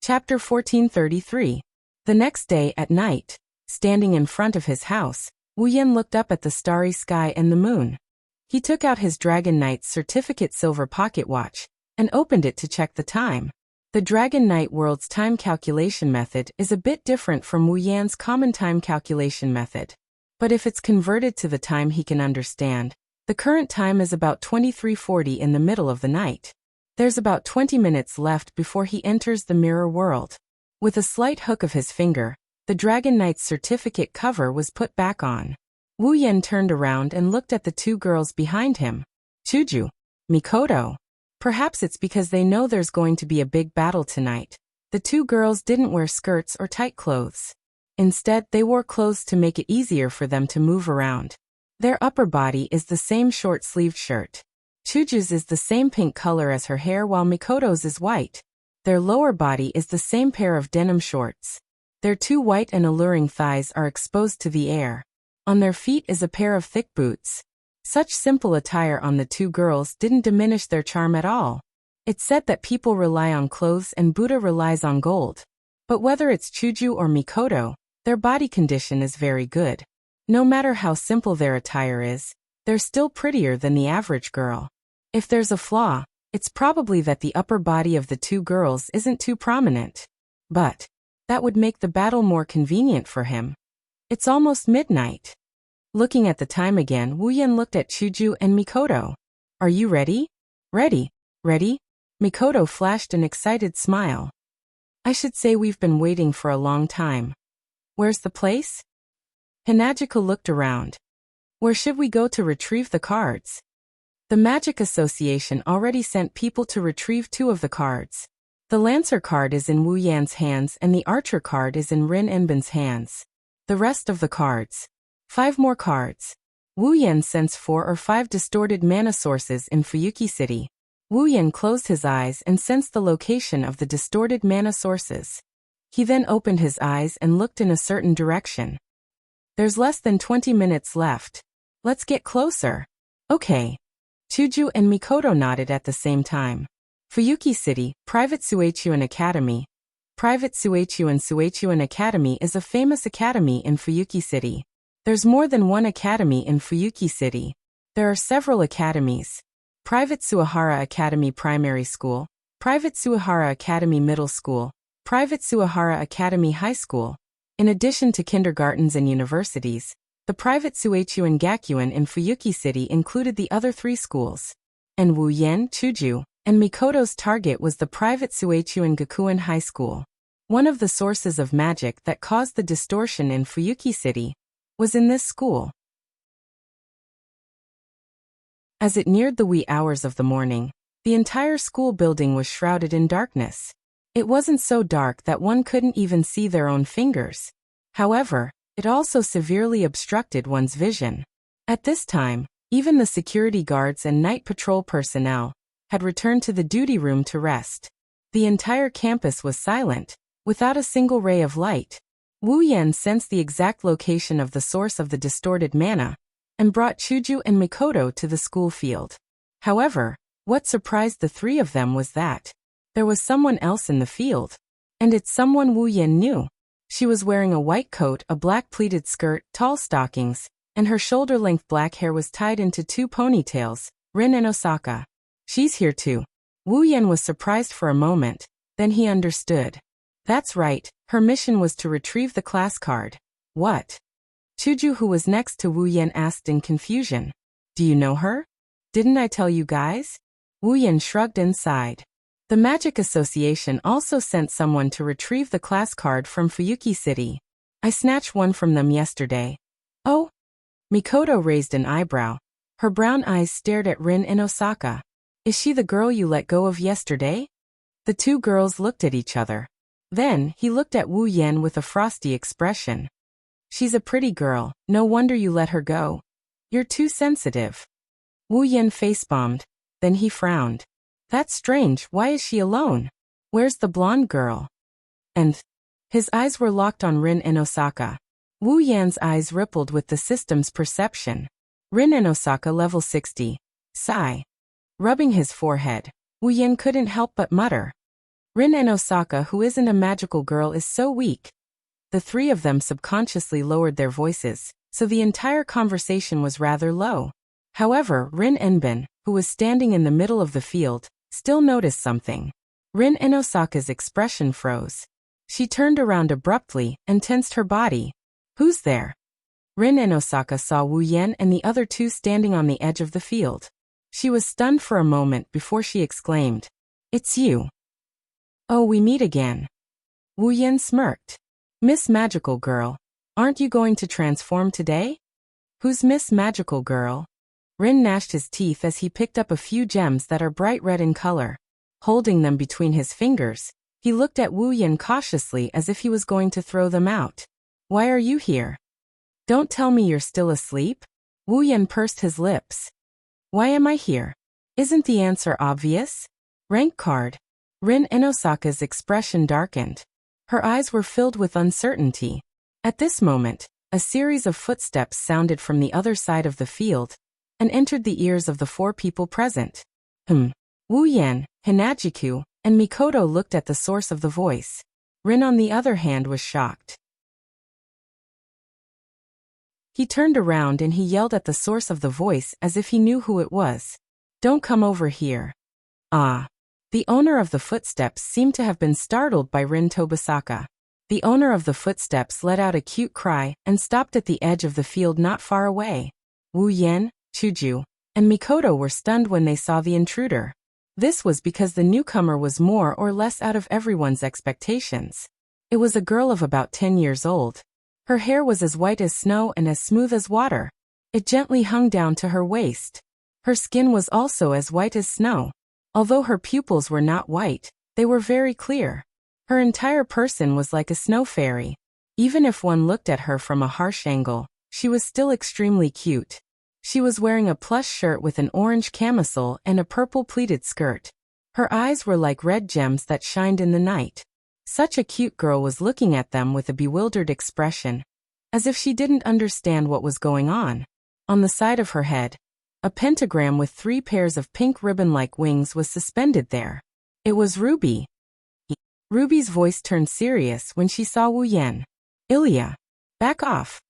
Chapter 1433. The next day at night, standing in front of his house, Wu Yan looked up at the starry sky and the moon. He took out his Dragon Knight's certificate silver pocket watch and opened it to check the time. The Dragon Knight world's time calculation method is a bit different from Wu Yan's common time calculation method. But if it's converted to the time he can understand, the current time is about 23:40 in the middle of the night. There's about 20 minutes left before he enters the mirror world. With a slight hook of his finger, the Dragon Knight's certificate cover was put back on. Wu Yan turned around and looked at the two girls behind him. Chuju, Mikoto. Perhaps it's because they know there's going to be a big battle tonight. The two girls didn't wear skirts or tight clothes. Instead, they wore clothes to make it easier for them to move around. Their upper body is the same short-sleeved shirt. Chuju's is the same pink color as her hair while Mikoto's is white. Their lower body is the same pair of denim shorts. Their two white and alluring thighs are exposed to the air. On their feet is a pair of thick boots. Such simple attire on the two girls didn't diminish their charm at all. It's said that people rely on clothes and Buddha relies on gold. But whether it's Chuju or Mikoto, their body condition is very good. No matter how simple their attire is, they're still prettier than the average girl. If there's a flaw, it's probably that the upper body of the two girls isn't too prominent. But that would make the battle more convenient for him. It's almost midnight. Looking at the time again, Wu Yan looked at Chuju and Mikoto. Are you ready? Ready. Ready? Mikoto flashed an excited smile. I should say we've been waiting for a long time. Where's the place? Hinagika looked around. Where should we go to retrieve the cards? The Magic Association already sent people to retrieve 2 of the cards. The Lancer card is in Wu Yan's hands and the Archer card is in Rin Enbin's hands. The rest of the cards. 5 more cards. Wu Yan sensed 4 or 5 distorted mana sources in Fuyuki City. Wu Yan closed his eyes and sensed the location of the distorted mana sources. He then opened his eyes and looked in a certain direction. There's less than 20 minutes left. Let's get closer. Okay. Chuju and Mikoto nodded at the same time. Fuyuki City, Private Suechuan Academy. Private Suechuan Academy is a famous academy in Fuyuki City. There's more than one academy in Fuyuki City. There are several academies. Private Suehara Academy Primary School, Private Suehara Academy Middle School, Private Suehara Academy High School. In addition to kindergartens and universities, the Private Suechuan Gakuin in Fuyuki City included the other 3 schools. And Wu Yan, Chuju, and Mikoto's target was the Private Suechuan Gakuin High School. One of the sources of magic that caused the distortion in Fuyuki City was in this school. As it neared the wee hours of the morning, the entire school building was shrouded in darkness. It wasn't so dark that one couldn't even see their own fingers. However, it also severely obstructed one's vision. At this time, even the security guards and night patrol personnel had returned to the duty room to rest. The entire campus was silent, without a single ray of light. Wu Yan sensed the exact location of the source of the distorted mana, and brought Chuju and Mikoto to the school field. However, what surprised the 3 of them was that there was someone else in the field. And it's someone Wu Yan knew. She was wearing a white coat, a black pleated skirt, tall stockings, and her shoulder-length black hair was tied into 2 ponytails. Rin and Osaka. She's here too. Wu Yan was surprised for a moment, then he understood. That's right, her mission was to retrieve the class card. What? Chuju, who was next to Wu Yan, asked in confusion. Do you know her? Didn't I tell you guys? Wu Yan shrugged and sighed. The Magic Association also sent someone to retrieve the class card from Fuyuki City. I snatched one from them yesterday. Oh? Mikoto raised an eyebrow. Her brown eyes stared at Rin and Osaka. Is she the girl you let go of yesterday? The 2 girls looked at each other. Then, he looked at Wu Yan with a frosty expression. She's a pretty girl, no wonder you let her go. You're too sensitive. Wu Yan face-bombed, then he frowned. That's strange, why is she alone? Where's the blonde girl? And his eyes were locked on Rin and Osaka. Wu Yan's eyes rippled with the system's perception. Rin and Osaka level 60. Sigh. Rubbing his forehead, Wu Yan couldn't help but mutter. Rin and Osaka, who isn't a magical girl, is so weak. The 3 of them subconsciously lowered their voices, so the entire conversation was rather low. However, Rin Enbin, who was standing in the middle of the field, still noticed something. Rin and Osaka's expression froze. She turned around abruptly and tensed her body. Who's there? Rin and Osaka saw Wu Yan and the other 2 standing on the edge of the field. She was stunned for a moment before she exclaimed, It's you. Oh, we meet again. Wu Yan smirked. Miss Magical Girl, aren't you going to transform today? Who's Miss Magical Girl? Rin gnashed his teeth as he picked up a few gems that are bright red in color. Holding them between his fingers, he looked at Wu Yan cautiously as if he was going to throw them out. Why are you here? Don't tell me you're still asleep? Wu Yan pursed his lips. Why am I here? Isn't the answer obvious? Rank card. Rin Inosaka's expression darkened. Her eyes were filled with uncertainty. At this moment, a series of footsteps sounded from the other side of the field and entered the ears of the 4 people present. Wu Yan, Hinajiku, and Mikoto looked at the source of the voice. Rin, on the other hand, was shocked. He turned around and he yelled at the source of the voice as if he knew who it was. Don't come over here. Ah. The owner of the footsteps seemed to have been startled by Rin Tobasaka. The owner of the footsteps let out a cute cry and stopped at the edge of the field not far away. Wu Yan, Chuju, and Mikoto were stunned when they saw the intruder. This was because the newcomer was more or less out of everyone's expectations. It was a girl of about 10 years old. Her hair was as white as snow and as smooth as water. It gently hung down to her waist. Her skin was also as white as snow. Although her pupils were not white, they were very clear. Her entire person was like a snow fairy. Even if one looked at her from a harsh angle, she was still extremely cute. She was wearing a plush shirt with an orange camisole and a purple pleated skirt. Her eyes were like red gems that shined in the night. Such a cute girl was looking at them with a bewildered expression, as if she didn't understand what was going on. On the side of her head, a pentagram with 3 pairs of pink ribbon-like wings was suspended there. It was Ruby. Ruby's voice turned serious when she saw Wu Yan. Ilya, back off.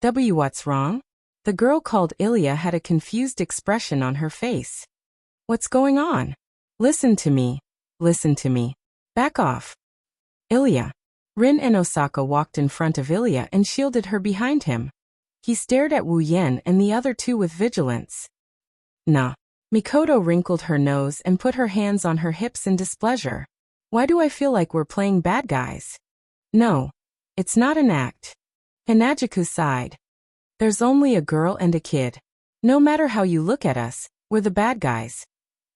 What's wrong? The girl called Ilya had a confused expression on her face. What's going on? Listen to me. Listen to me. Back off. Ilya. Rin Inosaka walked in front of Ilya and shielded her behind him. He stared at Wu Yan and the other 2 with vigilance. Nah. Mikoto wrinkled her nose and put her hands on her hips in displeasure. Why do I feel like we're playing bad guys? No. It's not an act. Hinajiku sighed. There's only a girl and a kid. No matter how you look at us, we're the bad guys.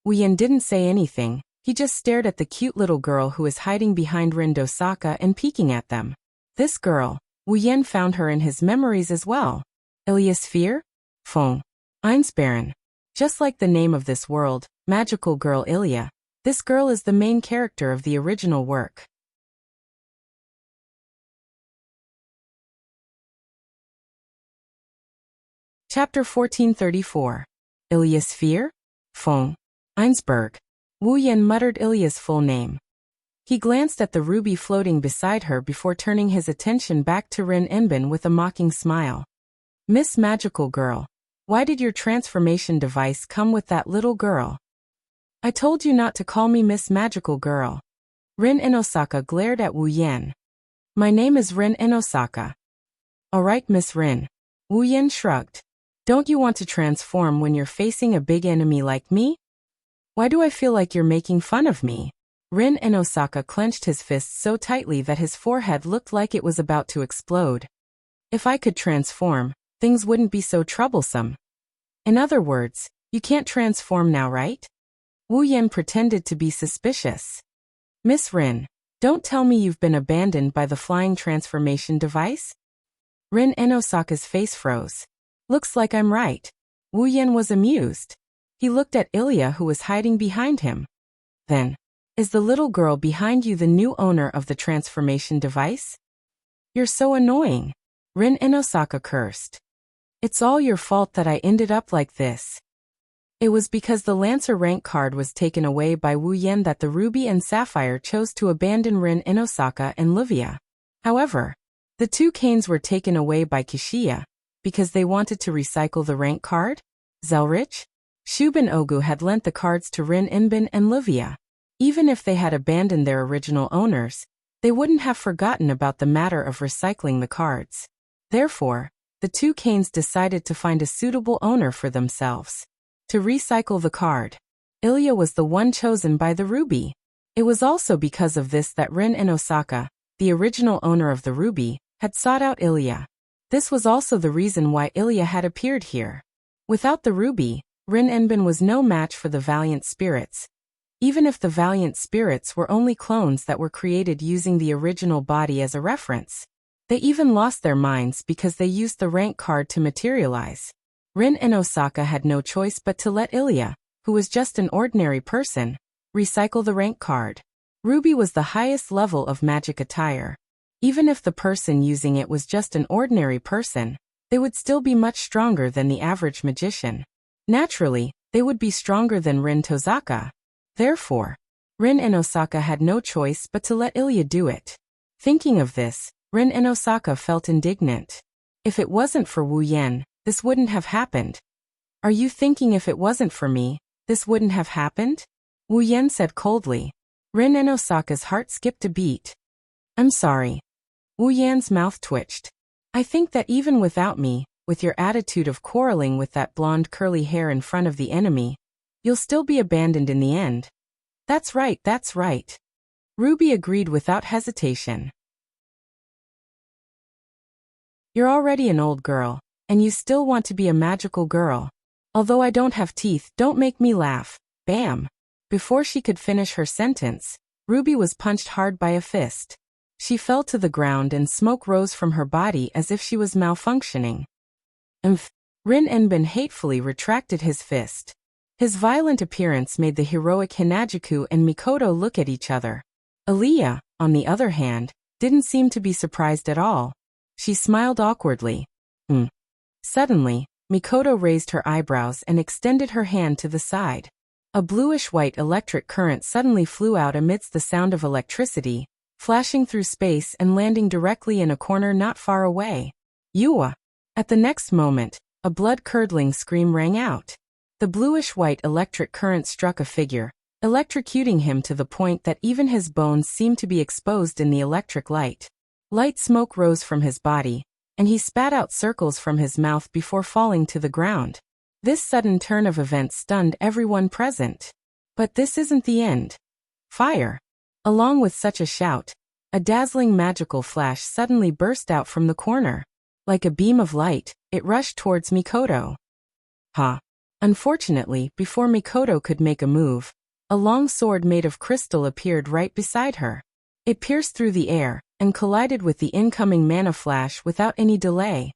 Wu Yan didn't say anything. He just stared at the cute little girl who was hiding behind Rin Dosaka and peeking at them. This girl, Wu Yan found her in his memories as well. Ilya Sphere? Fong. Einsbarren. Just like the name of this world, Magical Girl Ilya, this girl is the main character of the original work. Chapter 1434. Ilya Sphere? Fong. Einsberg. Wu Yan muttered Ilya's full name. He glanced at the ruby floating beside her before turning his attention back to Rin Inbin with a mocking smile. Miss Magical Girl, why did your transformation device come with that little girl? I told you not to call me Miss Magical Girl. Rin Inosaka glared at Wu Yan. My name is Rin Inosaka. Alright, Miss Rin. Wu Yan shrugged. Don't you want to transform when you're facing a big enemy like me? Why do I feel like you're making fun of me? Rin Inosaka clenched his fists so tightly that his forehead looked like it was about to explode. If I could transform, things wouldn't be so troublesome. In other words, you can't transform now, right? Wu Yan pretended to be suspicious. Miss Rin, don't tell me you've been abandoned by the flying transformation device? Rin Inosaka's face froze. Looks like I'm right. Wu Yan was amused. He looked at Ilya, who was hiding behind him. Then, is the little girl behind you the new owner of the transformation device? You're so annoying. Rin Inosaka cursed. It's all your fault that I ended up like this. It was because the Lancer rank card was taken away by Wu Yan that the Ruby and Sapphire chose to abandon Rin Inosaka and Livia. However, the 2 canes were taken away by Kishiya because they wanted to recycle the rank card. Zelrich, Shubin Ogu had lent the cards to Rin Inbin and Livia. Even if they had abandoned their original owners, they wouldn't have forgotten about the matter of recycling the cards. Therefore, the 2 canes decided to find a suitable owner for themselves. To recycle the card, Ilya was the one chosen by the Ruby. It was also because of this that Rin Inosaka, the original owner of the Ruby, had sought out Ilya. This was also the reason why Ilya had appeared here. Without the ruby, Rin Enbin was no match for the valiant spirits. Even if the valiant spirits were only clones that were created using the original body as a reference. They even lost their minds because they used the rank card to materialize. Rin and Osaka had no choice but to let Ilya, who was just an ordinary person, recycle the rank card. Ruby was the highest level of magic attire. Even if the person using it was just an ordinary person, they would still be much stronger than the average magician. Naturally, they would be stronger than Rin Tozaka. Therefore, Rin and Osaka had no choice but to let Ilya do it. Thinking of this, Rin and Osaka felt indignant. If it wasn't for Wu Yan, this wouldn't have happened. Are you thinking if it wasn't for me, this wouldn't have happened? Wu Yan said coldly. Rin and Osaka's heart skipped a beat. I'm sorry. Wu Yan's mouth twitched. I think that even without me, with your attitude of quarreling with that blonde curly hair in front of the enemy, you'll still be abandoned in the end. That's right, that's right. Ruby agreed without hesitation. You're already an old girl, and you still want to be a magical girl. Although I don't have teeth, don't make me laugh. Bam! Before she could finish her sentence, Ruby was punched hard by a fist. She fell to the ground and smoke rose from her body as if she was malfunctioning. Rin Enbin hatefully retracted his fist. His violent appearance made the heroic Hinajuku and Mikoto look at each other. Aliyah, on the other hand, didn't seem to be surprised at all. She smiled awkwardly. Suddenly, Mikoto raised her eyebrows and extended her hand to the side. A bluish-white electric current suddenly flew out amidst the sound of electricity, flashing through space and landing directly in a corner not far away. Yua! At the next moment, a blood-curdling scream rang out. The bluish-white electric current struck a figure, electrocuting him to the point that even his bones seemed to be exposed in the electric light. Light smoke rose from his body, and he spat out circles from his mouth before falling to the ground. This sudden turn of events stunned everyone present. But this isn't the end. Fire! Along with such a shout, a dazzling magical flash suddenly burst out from the corner. Like a beam of light, it rushed towards Mikoto. Unfortunately, before Mikoto could make a move, a long sword made of crystal appeared right beside her. It pierced through the air and collided with the incoming mana flash without any delay.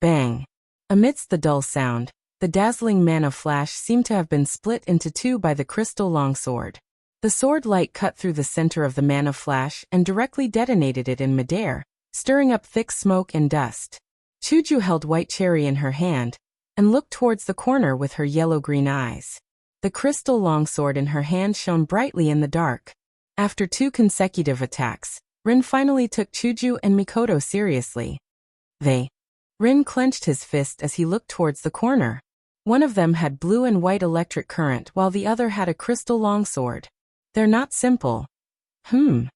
Bang! Amidst the dull sound, the dazzling mana flash seemed to have been split into two by the crystal longsword. The sword light cut through the center of the mana flash and directly detonated it in midair, stirring up thick smoke and dust. Chuju held White Cherry in her hand and looked towards the corner with her yellow-green eyes. The crystal longsword in her hand shone brightly in the dark. After 2 consecutive attacks, Rin finally took Chuju and Mikoto seriously. Rin clenched his fist as he looked towards the corner. One of them had blue and white electric current while the other had a crystal longsword. They're not simple. Wu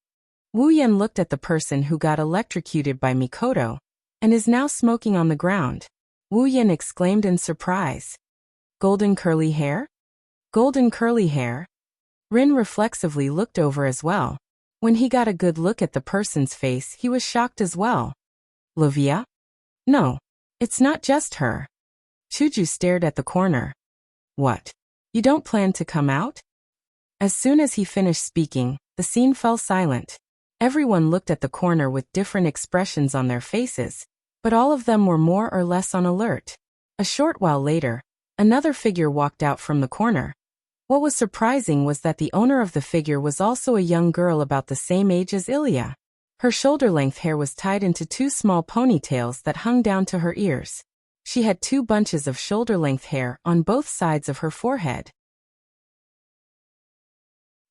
Yan looked at the person who got electrocuted by Mikoto and is now smoking on the ground. Wu Yan exclaimed in surprise. Golden curly hair? Golden curly hair? Rin reflexively looked over as well. When he got a good look at the person's face, he was shocked as well. Livia? No, it's not just her. Chuju stared at the corner. What? You don't plan to come out? As soon as he finished speaking, the scene fell silent. Everyone looked at the corner with different expressions on their faces, but all of them were more or less on alert. A short while later, another figure walked out from the corner. What was surprising was that the owner of the figure was also a young girl about the same age as Ilya. Her shoulder-length hair was tied into 2 small ponytails that hung down to her ears. She had 2 bunches of shoulder-length hair on both sides of her forehead.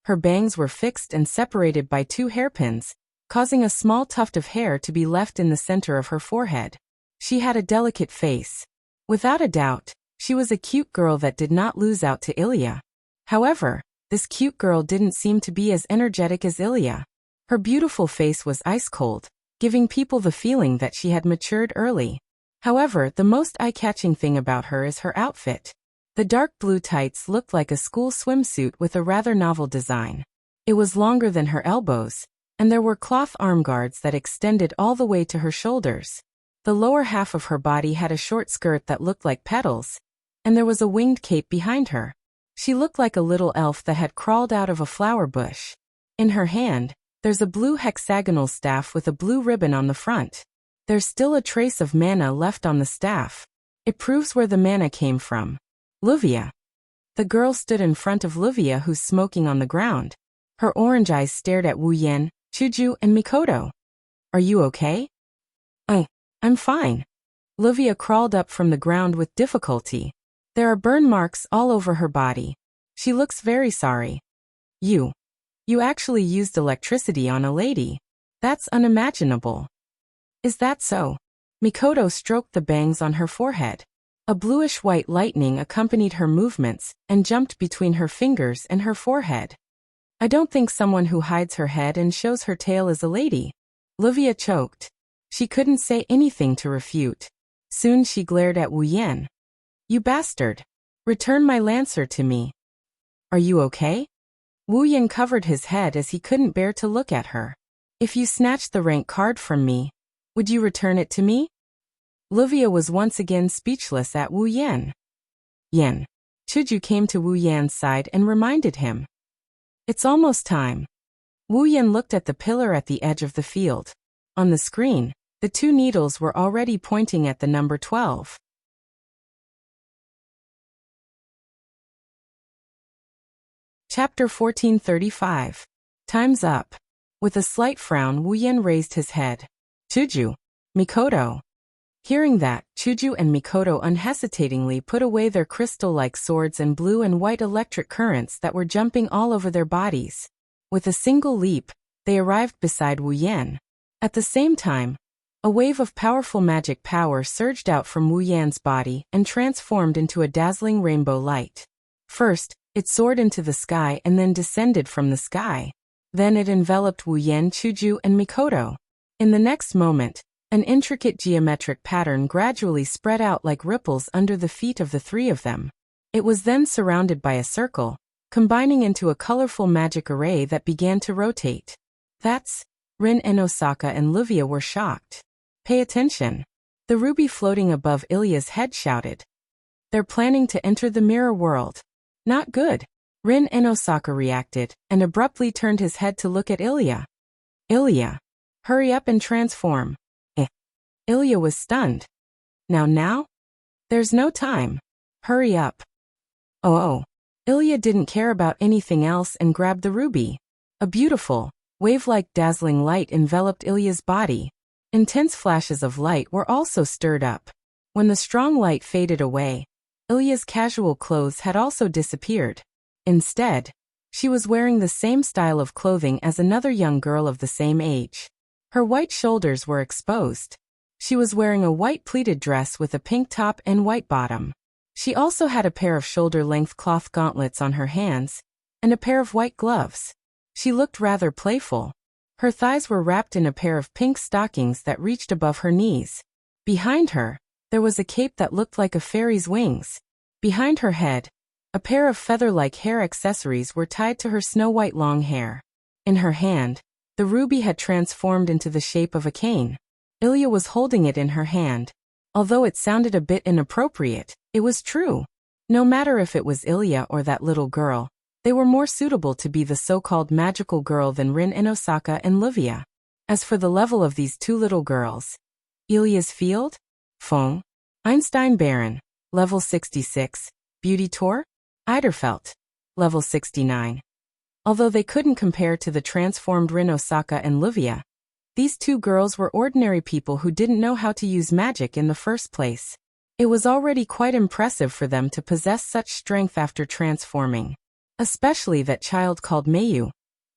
Her bangs were fixed and separated by 2 hairpins, causing a small tuft of hair to be left in the center of her forehead. She had a delicate face. Without a doubt, she was a cute girl that did not lose out to Ilya. However, this cute girl didn't seem to be as energetic as Ilya. Her beautiful face was ice-cold, giving people the feeling that she had matured early. However, the most eye-catching thing about her is her outfit. The dark blue tights looked like a school swimsuit with a rather novel design. It was longer than her elbows, and there were cloth arm guards that extended all the way to her shoulders. The lower half of her body had a short skirt that looked like petals, and there was a winged cape behind her. She looked like a little elf that had crawled out of a flower bush. In her hand, there's a blue hexagonal staff with a blue ribbon on the front. There's still a trace of mana left on the staff. It proves where the mana came from. Luvia. The girl stood in front of Luvia, who's smoking on the ground. Her orange eyes stared at Wu Yan, Chuju, and Mikoto. Are you okay? I'm fine. Luvia crawled up from the ground with difficulty. There are burn marks all over her body. She looks very sorry. You actually used electricity on a lady. That's unimaginable. Is that so? Mikoto stroked the bangs on her forehead. A bluish-white lightning accompanied her movements and jumped between her fingers and her forehead. I don't think someone who hides her head and shows her tail is a lady. Luvia choked. She couldn't say anything to refute. Soon she glared at Wu Yan. You bastard! Return my lancer to me. Are you okay? Wu Yan covered his head as he couldn't bear to look at her. If you snatched the rank card from me, would you return it to me? Luvia was once again speechless at Wu Yan. Chuju came to Wu Yan's side and reminded him. It's almost time. Wu Yan looked at the pillar at the edge of the field. On the screen, the two needles were already pointing at the number 12. Chapter 1435. Time's up. With a slight frown, Wu Yan raised his head. Chuju. Mikoto. Hearing that, Chuju and Mikoto unhesitatingly put away their crystal-like swords and blue and white electric currents that were jumping all over their bodies. With a single leap, they arrived beside Wu Yan. At the same time, a wave of powerful magic power surged out from Wu Yan's body and transformed into a dazzling rainbow light. First, it soared into the sky and then descended from the sky. Then it enveloped Wu Yan, Chuju, and Mikoto. In the next moment, an intricate geometric pattern gradually spread out like ripples under the feet of the three of them. It was then surrounded by a circle, combining into a colorful magic array that began to rotate. That's... Rin and Osaka and Luvia were shocked. Pay attention. The ruby floating above Ilya's head shouted. They're planning to enter the mirror world. Not good. Rin and Osaka reacted, and abruptly turned his head to look at Ilya. Ilya. Hurry up and transform. Ilya was stunned. Now? There's no time. Hurry up. Oh. Ilya didn't care about anything else and grabbed the ruby. A beautiful, wave-like dazzling light enveloped Ilya's body. Intense flashes of light were also stirred up. When the strong light faded away, Ilya's casual clothes had also disappeared. Instead, she was wearing the same style of clothing as another young girl of the same age. Her white shoulders were exposed. She was wearing a white pleated dress with a pink top and white bottom. She also had a pair of shoulder-length cloth gauntlets on her hands, and a pair of white gloves. She looked rather playful. Her thighs were wrapped in a pair of pink stockings that reached above her knees. Behind her, there was a cape that looked like a fairy's wings. Behind her head, a pair of feather-like hair accessories were tied to her snow-white long hair. In her hand, the ruby had transformed into the shape of a cane. Ilya was holding it in her hand. Although it sounded a bit inappropriate, it was true. No matter if it was Ilya or that little girl, they were more suitable to be the so-called magical girl than Rin and Osaka and Luvia. As for the level of these two little girls, Ilya's field? Fong. Einstein Baron. Level 66. Beauty Tour? Eiderfelt. Level 69. Although they couldn't compare to the transformed Rin, Osaka, and Luvia, these two girls were ordinary people who didn't know how to use magic in the first place. It was already quite impressive for them to possess such strength after transforming. Especially that child called Mayu,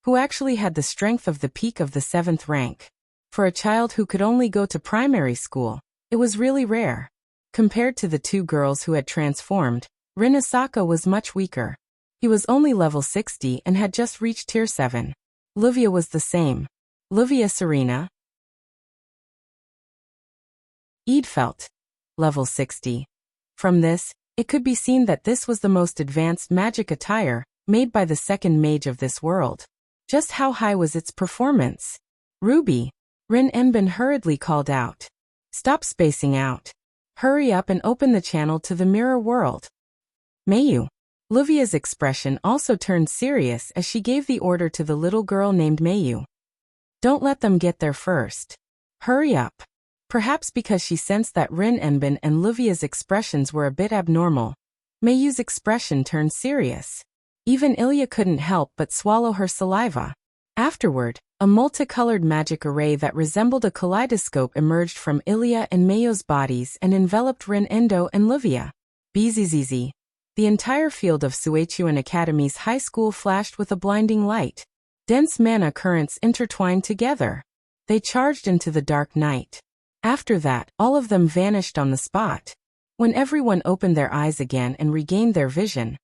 who actually had the strength of the peak of the 7th rank. For a child who could only go to primary school, it was really rare. Compared to the two girls who had transformed, Rin Osaka was much weaker. He was only level 60 and had just reached tier 7. Luvia was the same. Luvia Serena. Eidfelt. Level 60. From this, it could be seen that this was the most advanced magic attire, made by the second mage of this world. Just how high was its performance? Ruby. Rin Enbin hurriedly called out. Stop spacing out. Hurry up and open the channel to the mirror world. Mayu. Luvia's expression also turned serious as she gave the order to the little girl named Mayu. Don't let them get there first. Hurry up. Perhaps because she sensed that Rin Enbin and Luvia's expressions were a bit abnormal, Mayu's expression turned serious. Even Ilya couldn't help but swallow her saliva. Afterward, a multicolored magic array that resembled a kaleidoscope emerged from Ilya and Mayu's bodies and enveloped Rin Endo and Luvia. Bzzz. The entire field of Suechuan Academy's high school flashed with a blinding light. Dense mana currents intertwined together. They charged into the dark night. After that, all of them vanished on the spot. When everyone opened their eyes again and regained their vision,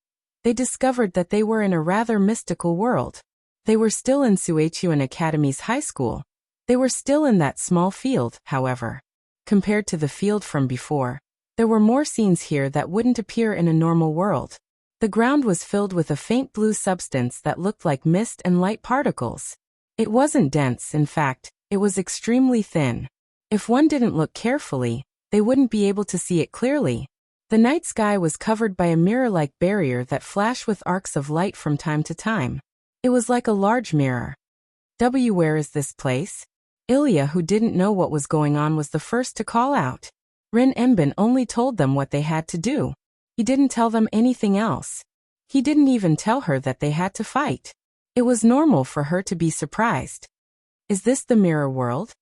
they discovered that they were in a rather mystical world. They were still in Suechuan Academy's high school. They were still in that small field, however. Compared to the field from before, there were more scenes here that wouldn't appear in a normal world. The ground was filled with a faint blue substance that looked like mist and light particles. It wasn't dense, in fact, it was extremely thin. If one didn't look carefully, they wouldn't be able to see it clearly. The night sky was covered by a mirror-like barrier that flashed with arcs of light from time to time. It was like a large mirror. Where is this place? Ilya, who didn't know what was going on, was the first to call out. Rin Enbin only told them what they had to do. He didn't tell them anything else. He didn't even tell her that they had to fight. It was normal for her to be surprised. Is this the mirror world?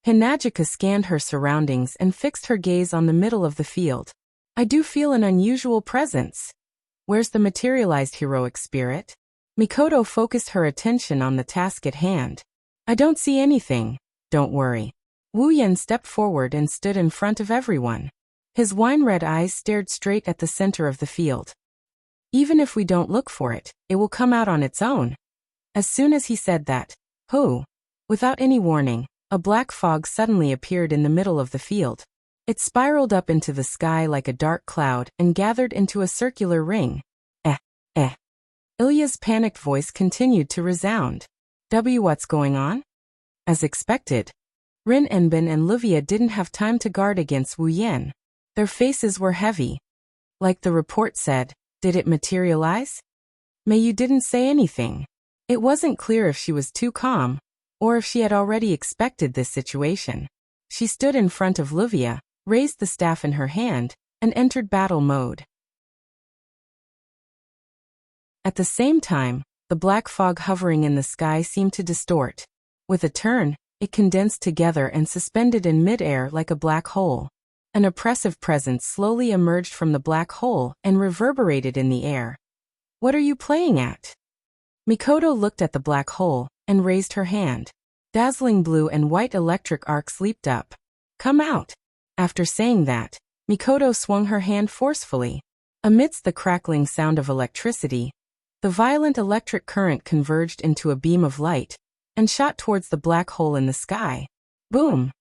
Hinajika scanned her surroundings and fixed her gaze on the middle of the field. I do feel an unusual presence. Where's the materialized heroic spirit? Mikoto focused her attention on the task at hand. I don't see anything, don't worry. Wu Yan stepped forward and stood in front of everyone. His wine-red eyes stared straight at the center of the field. Even if we don't look for it, it will come out on its own. As soon as he said that, without any warning, a black fog suddenly appeared in the middle of the field. It spiraled up into the sky like a dark cloud and gathered into a circular ring. Ilya's panicked voice continued to resound. What's going on? As expected, Rin Enbin and Luvia didn't have time to guard against Wu Yan. Their faces were heavy. Like the report said, did it materialize? Mayu didn't say anything. It wasn't clear if she was too calm, or if she had already expected this situation. She stood in front of Luvia, raised the staff in her hand, and entered battle mode. At the same time, the black fog hovering in the sky seemed to distort. With a turn, it condensed together and suspended in mid-air like a black hole. An oppressive presence slowly emerged from the black hole and reverberated in the air. What are you playing at? Mikoto looked at the black hole and raised her hand. Dazzling blue and white electric arcs leaped up. Come out. After saying that, Mikoto swung her hand forcefully. Amidst the crackling sound of electricity, the violent electric current converged into a beam of light and shot towards the black hole in the sky. Boom!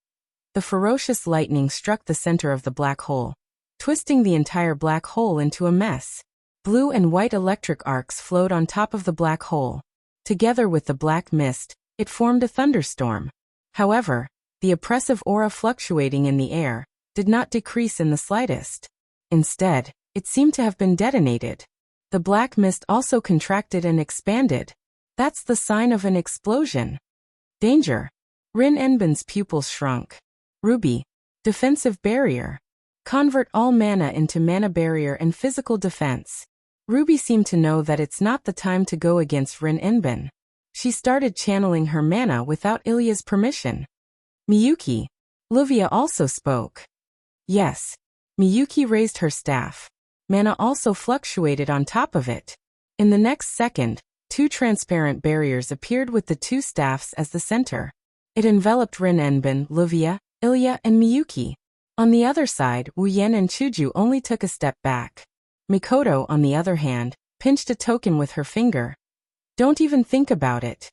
The ferocious lightning struck the center of the black hole, twisting the entire black hole into a mess. Blue and white electric arcs flowed on top of the black hole. Together with the black mist, it formed a thunderstorm. However, the oppressive aura fluctuating in the air did not decrease in the slightest. Instead, it seemed to have been detonated. The black mist also contracted and expanded. That's the sign of an explosion. Danger. Rin Enbin's pupils shrunk. Ruby. Defensive barrier. Convert all mana into mana barrier and physical defense. Ruby seemed to know that it's not the time to go against Rin Enbin. She started channeling her mana without Ilya's permission. Miyuki. Luvia also spoke. Yes. Miyuki raised her staff. Mana also fluctuated on top of it. In the next second, two transparent barriers appeared with the two staffs as the center. It enveloped Rin Enbin, Luvia, Ilya, and Miyuki. On the other side, Wu Yan and Chuju only took a step back. Mikoto, on the other hand, pinched a token with her finger. Don't even think about it.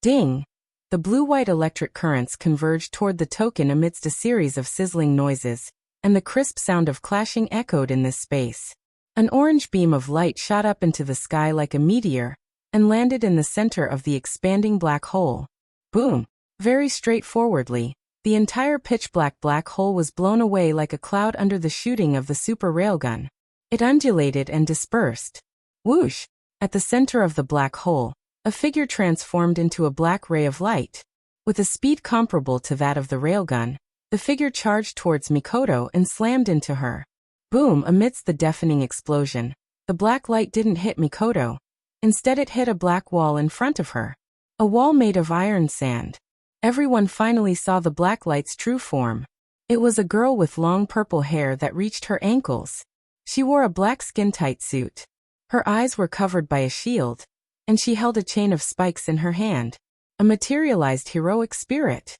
Ding! The blue-white electric currents converged toward the token amidst a series of sizzling noises, and the crisp sound of clashing echoed in this space. An orange beam of light shot up into the sky like a meteor, and landed in the center of the expanding black hole. Boom! Very straightforwardly, The entire pitch-black black hole was blown away like a cloud under the shooting of the super railgun. It undulated and dispersed. Whoosh! At the center of the black hole, a figure transformed into a black ray of light. With a speed comparable to that of the railgun, the figure charged towards Mikoto and slammed into her. Boom! Amidst the deafening explosion, the black light didn't hit Mikoto. Instead it hit a black wall in front of her. A wall made of iron sand. Everyone finally saw the black light's true form. It was a girl with long purple hair that reached her ankles. She wore a black skin-tight suit. Her eyes were covered by a shield, and she held a chain of spikes in her hand. A materialized heroic spirit.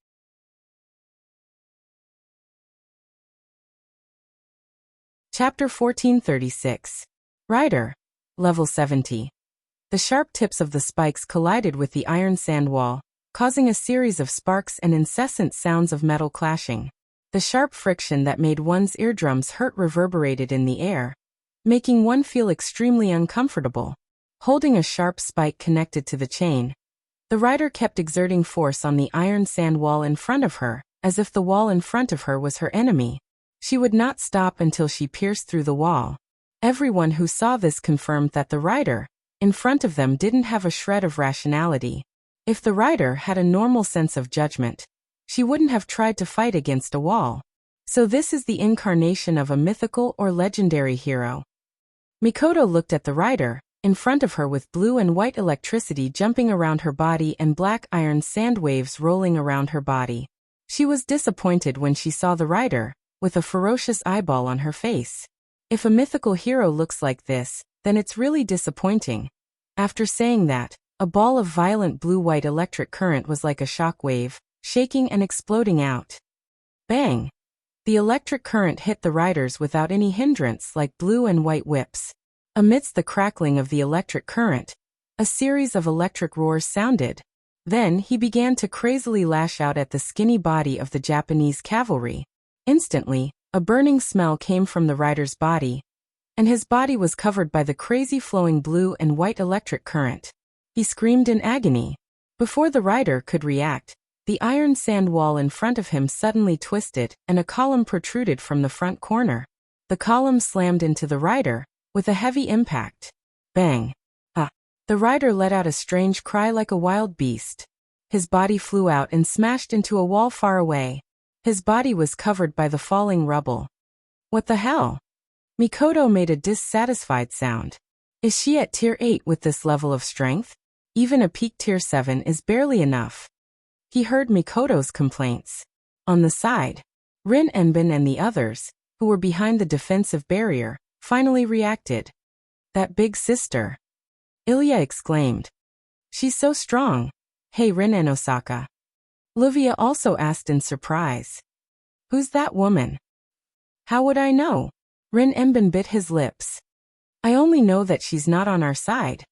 Chapter 1436. Rider. Level 70. The sharp tips of the spikes collided with the iron sand wall, causing a series of sparks and incessant sounds of metal clashing. The sharp friction that made one's eardrums hurt reverberated in the air, making one feel extremely uncomfortable. Holding a sharp spike connected to the chain, the rider kept exerting force on the iron sand wall in front of her, as if the wall in front of her was her enemy. She would not stop until she pierced through the wall. Everyone who saw this confirmed that the rider, in front of them, didn't have a shred of rationality. If the rider had a normal sense of judgment, she wouldn't have tried to fight against a wall. So this is the incarnation of a mythical or legendary hero. Mikoto looked at the rider, in front of her, with blue and white electricity jumping around her body and black iron sand waves rolling around her body. She was disappointed when she saw the rider, with a ferocious eyeball on her face. If a mythical hero looks like this, then it's really disappointing. After saying that, a ball of violent blue-white electric current was like a shock wave, shaking and exploding out. Bang! The electric current hit the riders without any hindrance, like blue and white whips. Amidst the crackling of the electric current, a series of electric roars sounded. Then he began to crazily lash out at the skinny body of the Japanese cavalry. Instantly, a burning smell came from the rider's body, and his body was covered by the crazy flowing blue and white electric current. He screamed in agony. Before the rider could react, the iron sand wall in front of him suddenly twisted, and a column protruded from the front corner. The column slammed into the rider, with a heavy impact. Bang! Ah! The rider let out a strange cry like a wild beast. His body flew out and smashed into a wall far away. His body was covered by the falling rubble. What the hell? Mikoto made a dissatisfied sound. Is she at tier 8 with this level of strength? Even a peak tier 7 is barely enough. He heard Mikoto's complaints. On the side, Rin Enbin and the others, who were behind the defensive barrier, finally reacted. That big sister! Ilya exclaimed. She's so strong. Hey Rin and Osaka. Livia also asked in surprise. Who's that woman? How would I know? Rin Enbin bit his lips. I only know that she's not on our side.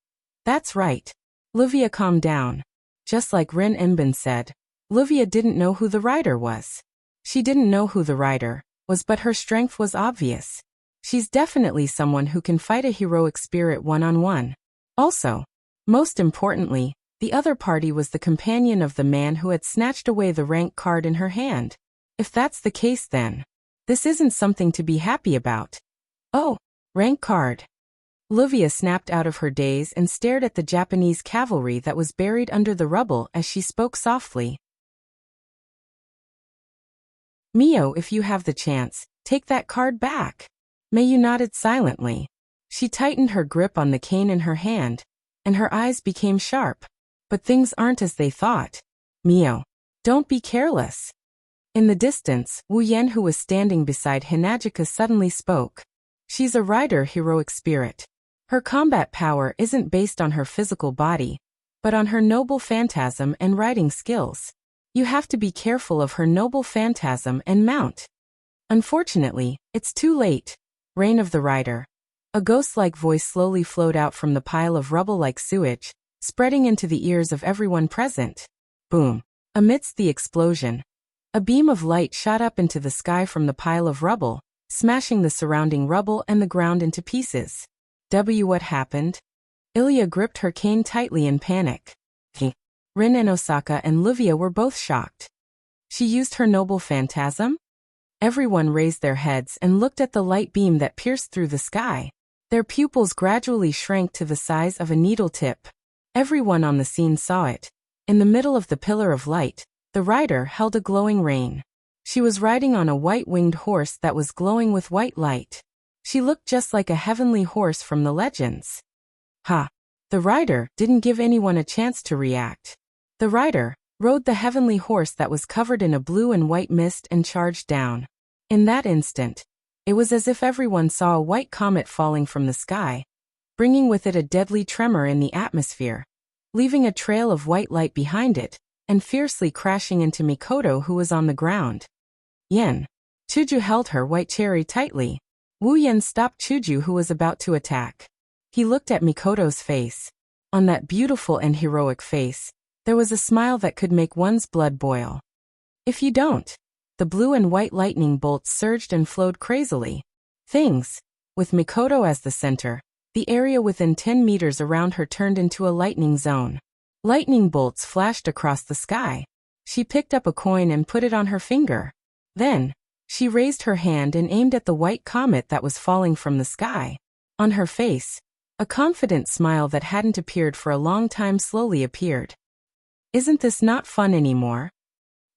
That's right. Livia calmed down. Just like Rin Enbin said, Livia didn't know who the rider was. She didn't know who the rider was, but her strength was obvious. She's definitely someone who can fight a heroic spirit one-on-one. Also, most importantly, the other party was the companion of the man who had snatched away the rank card in her hand. If that's the case, then this isn't something to be happy about. Oh, rank card. Livia snapped out of her daze and stared at the Japanese cavalry that was buried under the rubble as she spoke softly. Mio, if you have the chance, take that card back. Mayu nodded silently. She tightened her grip on the cane in her hand, and her eyes became sharp. But things aren't as they thought. Mio, don't be careless. In the distance, Wu Yan, who was standing beside Hinagika, suddenly spoke. She's a rider heroic spirit. Her combat power isn't based on her physical body, but on her noble phantasm and riding skills. You have to be careful of her noble phantasm and mount. Unfortunately, it's too late. Reign of the Rider. A ghost-like voice slowly flowed out from the pile of rubble like sewage, spreading into the ears of everyone present. Boom. Amidst the explosion, a beam of light shot up into the sky from the pile of rubble, smashing the surrounding rubble and the ground into pieces. What happened? Ilya gripped her cane tightly in panic. Rin and Osaka and Livia were both shocked. She used her noble phantasm? Everyone raised their heads and looked at the light beam that pierced through the sky. Their pupils gradually shrank to the size of a needle tip. Everyone on the scene saw it. In the middle of the pillar of light, the rider held a glowing rein. She was riding on a white-winged horse that was glowing with white light. She looked just like a heavenly horse from the legends. Ha! The rider didn't give anyone a chance to react. The rider rode the heavenly horse that was covered in a blue and white mist and charged down. In that instant, it was as if everyone saw a white comet falling from the sky, bringing with it a deadly tremor in the atmosphere, leaving a trail of white light behind it, and fiercely crashing into Mikoto, who was on the ground. Yen. Chuju held her white cherry tightly. Wu Yen stopped Chuju, who was about to attack. He looked at Mikoto's face. On that beautiful and heroic face, there was a smile that could make one's blood boil. If you don't. The blue and white lightning bolts surged and flowed crazily. With Mikoto as the center, the area within 10 meters around her turned into a lightning zone. Lightning bolts flashed across the sky. She picked up a coin and put it on her finger. Then, she raised her hand and aimed at the white comet that was falling from the sky. On her face, a confident smile that hadn't appeared for a long time slowly appeared. Isn't this not fun anymore?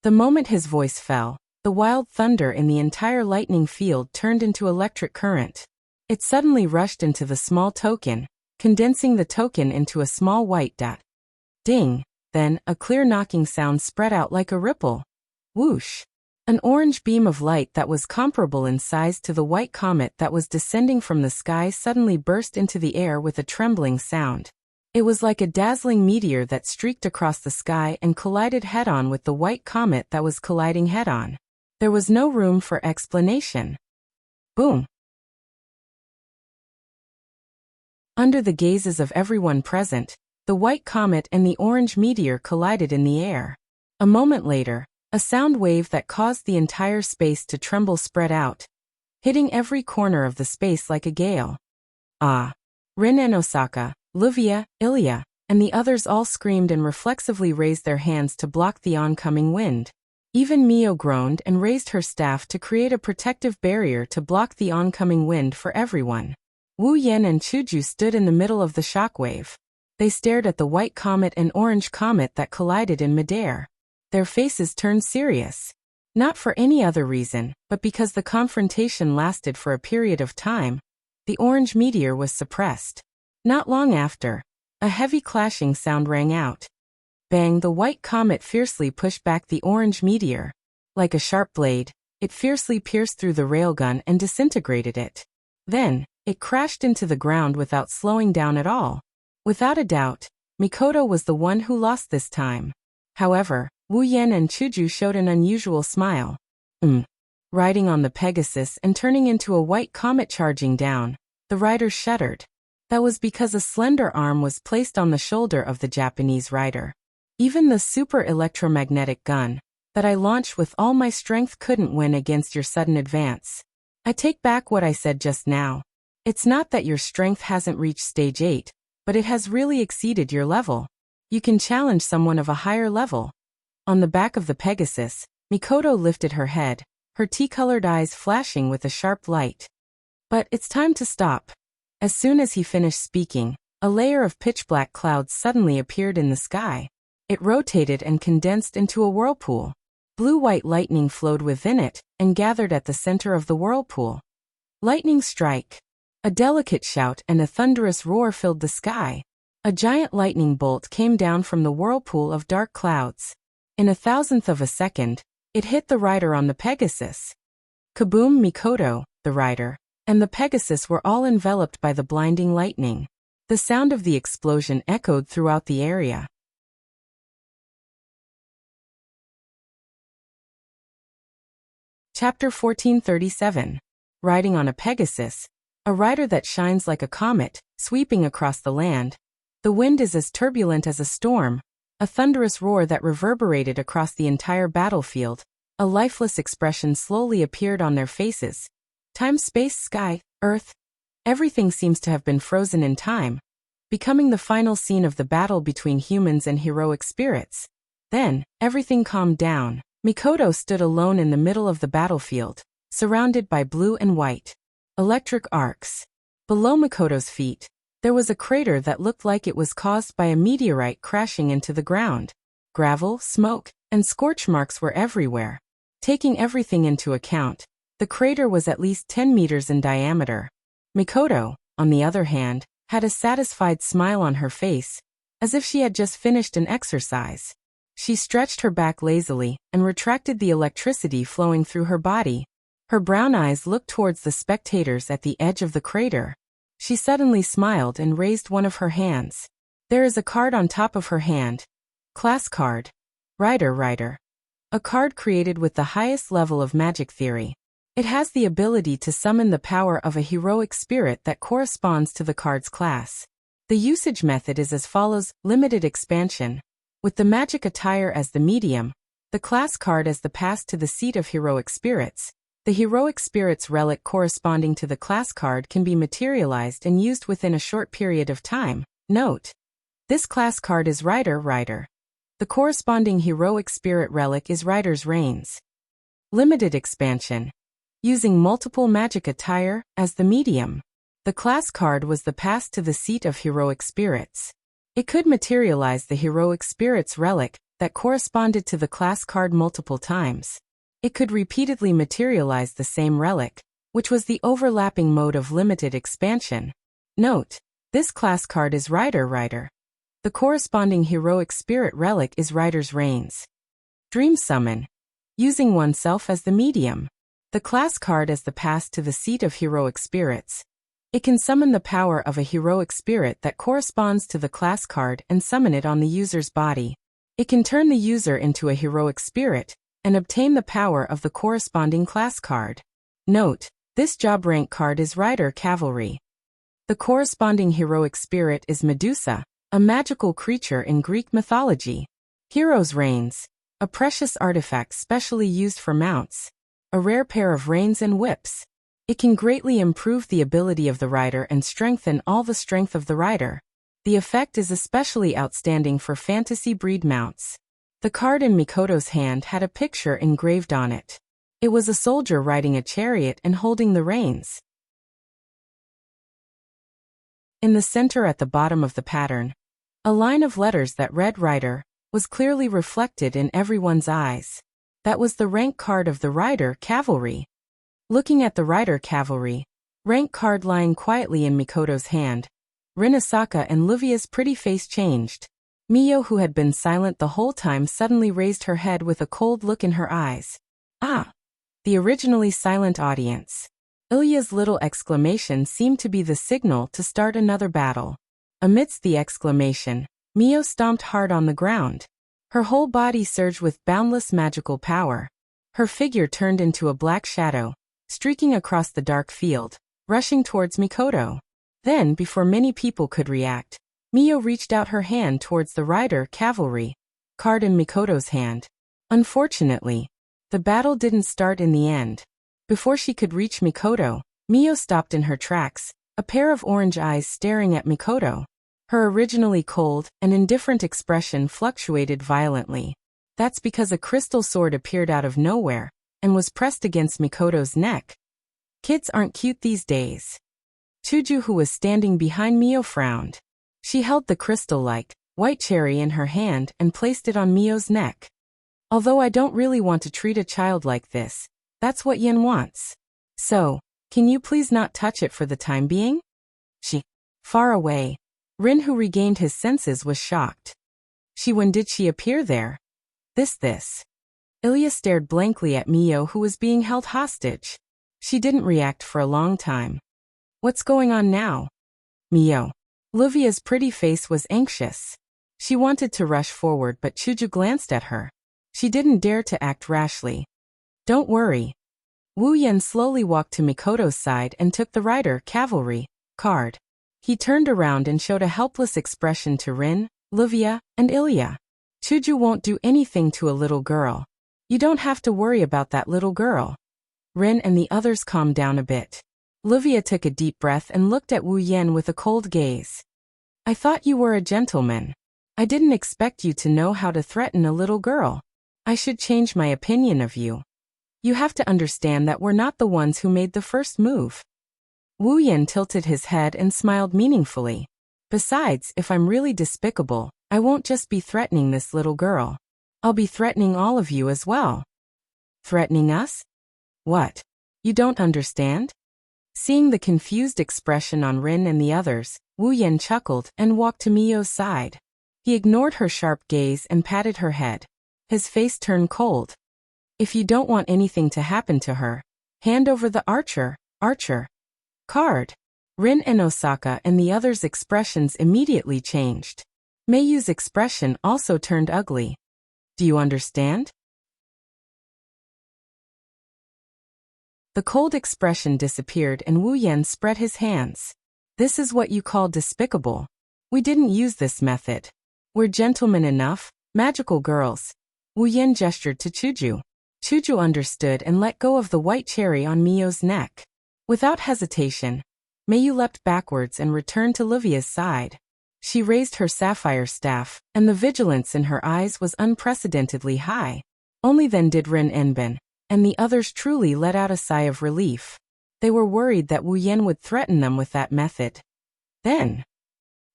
The moment his voice fell, the wild thunder in the entire lightning field turned into electric current. It suddenly rushed into the small token, condensing the token into a small white dot. Ding! Then, a clear knocking sound spread out like a ripple. Whoosh! An orange beam of light that was comparable in size to the white comet that was descending from the sky suddenly burst into the air with a trembling sound. It was like a dazzling meteor that streaked across the sky and collided head-on with the white comet that was colliding head-on. There was no room for explanation. Boom! Under the gazes of everyone present, the white comet and the orange meteor collided in the air. A moment later, a sound wave that caused the entire space to tremble spread out, hitting every corner of the space like a gale. Ah! Rin and Osaka, Luvia, Ilya, and the others all screamed and reflexively raised their hands to block the oncoming wind. Even Mio groaned and raised her staff to create a protective barrier to block the oncoming wind for everyone. Wu Yen and Chuju stood in the middle of the shockwave. They stared at the white comet and orange comet that collided in midair. Their faces turned serious. Not for any other reason, but because the confrontation lasted for a period of time. The orange meteor was suppressed. Not long after, a heavy clashing sound rang out. Bang! The white comet fiercely pushed back the orange meteor. Like a sharp blade, it fiercely pierced through the railgun and disintegrated it. Then, it crashed into the ground without slowing down at all. Without a doubt, Mikoto was the one who lost this time. However, Wu Yen and Chuju showed an unusual smile. Riding on the Pegasus and turning into a white comet charging down, the rider shuddered. That was because a slender arm was placed on the shoulder of the Japanese rider. Even the super electromagnetic gun that I launched with all my strength couldn't win against your sudden advance. I take back what I said just now. It's not that your strength hasn't reached stage 8, but it has really exceeded your level. You can challenge someone of a higher level. On the back of the Pegasus, Mikoto lifted her head, her tea-colored eyes flashing with a sharp light. But it's time to stop. As soon as he finished speaking, a layer of pitch-black clouds suddenly appeared in the sky. It rotated and condensed into a whirlpool. Blue-white lightning flowed within it and gathered at the center of the whirlpool. Lightning strike! A delicate shout and a thunderous roar filled the sky. A giant lightning bolt came down from the whirlpool of dark clouds. In a thousandth of a second, it hit the rider on the Pegasus. Kaboom! Mikoto, the rider, and the Pegasus were all enveloped by the blinding lightning. The sound of the explosion echoed throughout the area. Chapter 1437. Riding on a Pegasus, a rider that shines like a comet, sweeping across the land. The wind is as turbulent as a storm, a thunderous roar that reverberated across the entire battlefield. A lifeless expression slowly appeared on their faces. Time, space, sky, earth. Everything seems to have been frozen in time, becoming the final scene of the battle between humans and heroic spirits. Then, everything calmed down. Mikoto stood alone in the middle of the battlefield, surrounded by blue and white electric arcs. Below Mikoto's feet, there was a crater that looked like it was caused by a meteorite crashing into the ground. Gravel, smoke, and scorch marks were everywhere. Taking everything into account, the crater was at least 10 meters in diameter. Mikoto, on the other hand, had a satisfied smile on her face, as if she had just finished an exercise. She stretched her back lazily and retracted the electricity flowing through her body. Her brown eyes looked towards the spectators at the edge of the crater. She suddenly smiled and raised one of her hands. There is a card on top of her hand. Class card. Rider. A card created with the highest level of magic theory. It has the ability to summon the power of a heroic spirit that corresponds to the card's class. The usage method is as follows: limited expansion. With the magic attire as the medium, the class card as the pass to the seat of heroic spirits. The heroic spirit's relic corresponding to the class card can be materialized and used within a short period of time. Note: this class card is Rider. The corresponding heroic spirit relic is Rider's Reins. Limited expansion. Using multiple magic attire as the medium. The class card was the pass to the seat of heroic spirits. It could materialize the heroic spirit's relic that corresponded to the class card multiple times. It could repeatedly materialize the same relic, which was the overlapping mode of limited expansion. Note: this class card is Rider. The corresponding heroic spirit relic is Rider's Reins. Dream summon. Using oneself as the medium. The class card as the pass to the seat of heroic spirits. It can summon the power of a heroic spirit that corresponds to the class card and summon it on the user's body. It can turn the user into a heroic spirit and obtain the power of the corresponding class card. Note: this job rank card is Rider Cavalry. The corresponding heroic spirit is Medusa, a magical creature in Greek mythology. Hero's Reins, a precious artifact specially used for mounts. A rare pair of reins and whips. It can greatly improve the ability of the rider and strengthen all the strength of the rider. The effect is especially outstanding for fantasy breed mounts. The card in Mikoto's hand had a picture engraved on it. It was a soldier riding a chariot and holding the reins. In the center at the bottom of the pattern, a line of letters that read Rider was clearly reflected in everyone's eyes. That was the rank card of the Rider Cavalry. Looking at the Rider Cavalry rank card lying quietly in Mikoto's hand, Rin Asaka and Livia's pretty face changed. Mio, who had been silent the whole time, suddenly raised her head with a cold look in her eyes. Ah! The originally silent audience. Ilya's little exclamation seemed to be the signal to start another battle. Amidst the exclamation, Mio stomped hard on the ground. Her whole body surged with boundless magical power. Her figure turned into a black shadow, streaking across the dark field, rushing towards Mikoto. Then, before many people could react, Mio reached out her hand towards the Rider Cavalry card in Mikoto's hand. Unfortunately, the battle didn't start in the end. Before she could reach Mikoto, Mio stopped in her tracks, a pair of orange eyes staring at Mikoto. Her originally cold and indifferent expression fluctuated violently. That's because a crystal sword appeared out of nowhere and was pressed against Mikoto's neck. Kids aren't cute these days. Chuju, who was standing behind Mio, frowned. She held the crystal-like white cherry in her hand and placed it on Mio's neck. Although I don't really want to treat a child like this, that's what Yen wants. So, can you please not touch it for the time being? Far away, Rin, who regained his senses, was shocked. When did she appear there? This. Ilya stared blankly at Mio, who was being held hostage. She didn't react for a long time. What's going on now? Mio. Livia's pretty face was anxious. She wanted to rush forward, but Chuju glanced at her. She didn't dare to act rashly. Don't worry. Wu Yen slowly walked to Mikoto's side and took the Rider Cavalry card. He turned around and showed a helpless expression to Rin, Livia, and Ilya. Chuju won't do anything to a little girl. You don't have to worry about that little girl. Rin and the others calmed down a bit. Livia took a deep breath and looked at Wu Yen with a cold gaze. I thought you were a gentleman. I didn't expect you to know how to threaten a little girl. I should change my opinion of you. You have to understand that we're not the ones who made the first move. Wu Yan tilted his head and smiled meaningfully. Besides, if I'm really despicable, I won't just be threatening this little girl. I'll be threatening all of you as well. Threatening us? What? You don't understand? Seeing the confused expression on Rin and the others, Wu Yan chuckled and walked to Miyo's side. He ignored her sharp gaze and patted her head. His face turned cold. If you don't want anything to happen to her, hand over the archer card. Rin and Osaka and the others' expressions immediately changed. Meiyu's expression also turned ugly. Do you understand? The cold expression disappeared and Wu Yan spread his hands. This is what you call despicable. We didn't use this method. We're gentlemen enough, magical girls. Wu Yan gestured to Chuju. Chuju understood and let go of the white cherry on Miyo's neck. Without hesitation, Meiyu leapt backwards and returned to Livia's side. She raised her sapphire staff, and the vigilance in her eyes was unprecedentedly high. Only then did Rin Enbin and the others truly let out a sigh of relief. They were worried that Wu Yan would threaten them with that method. Then,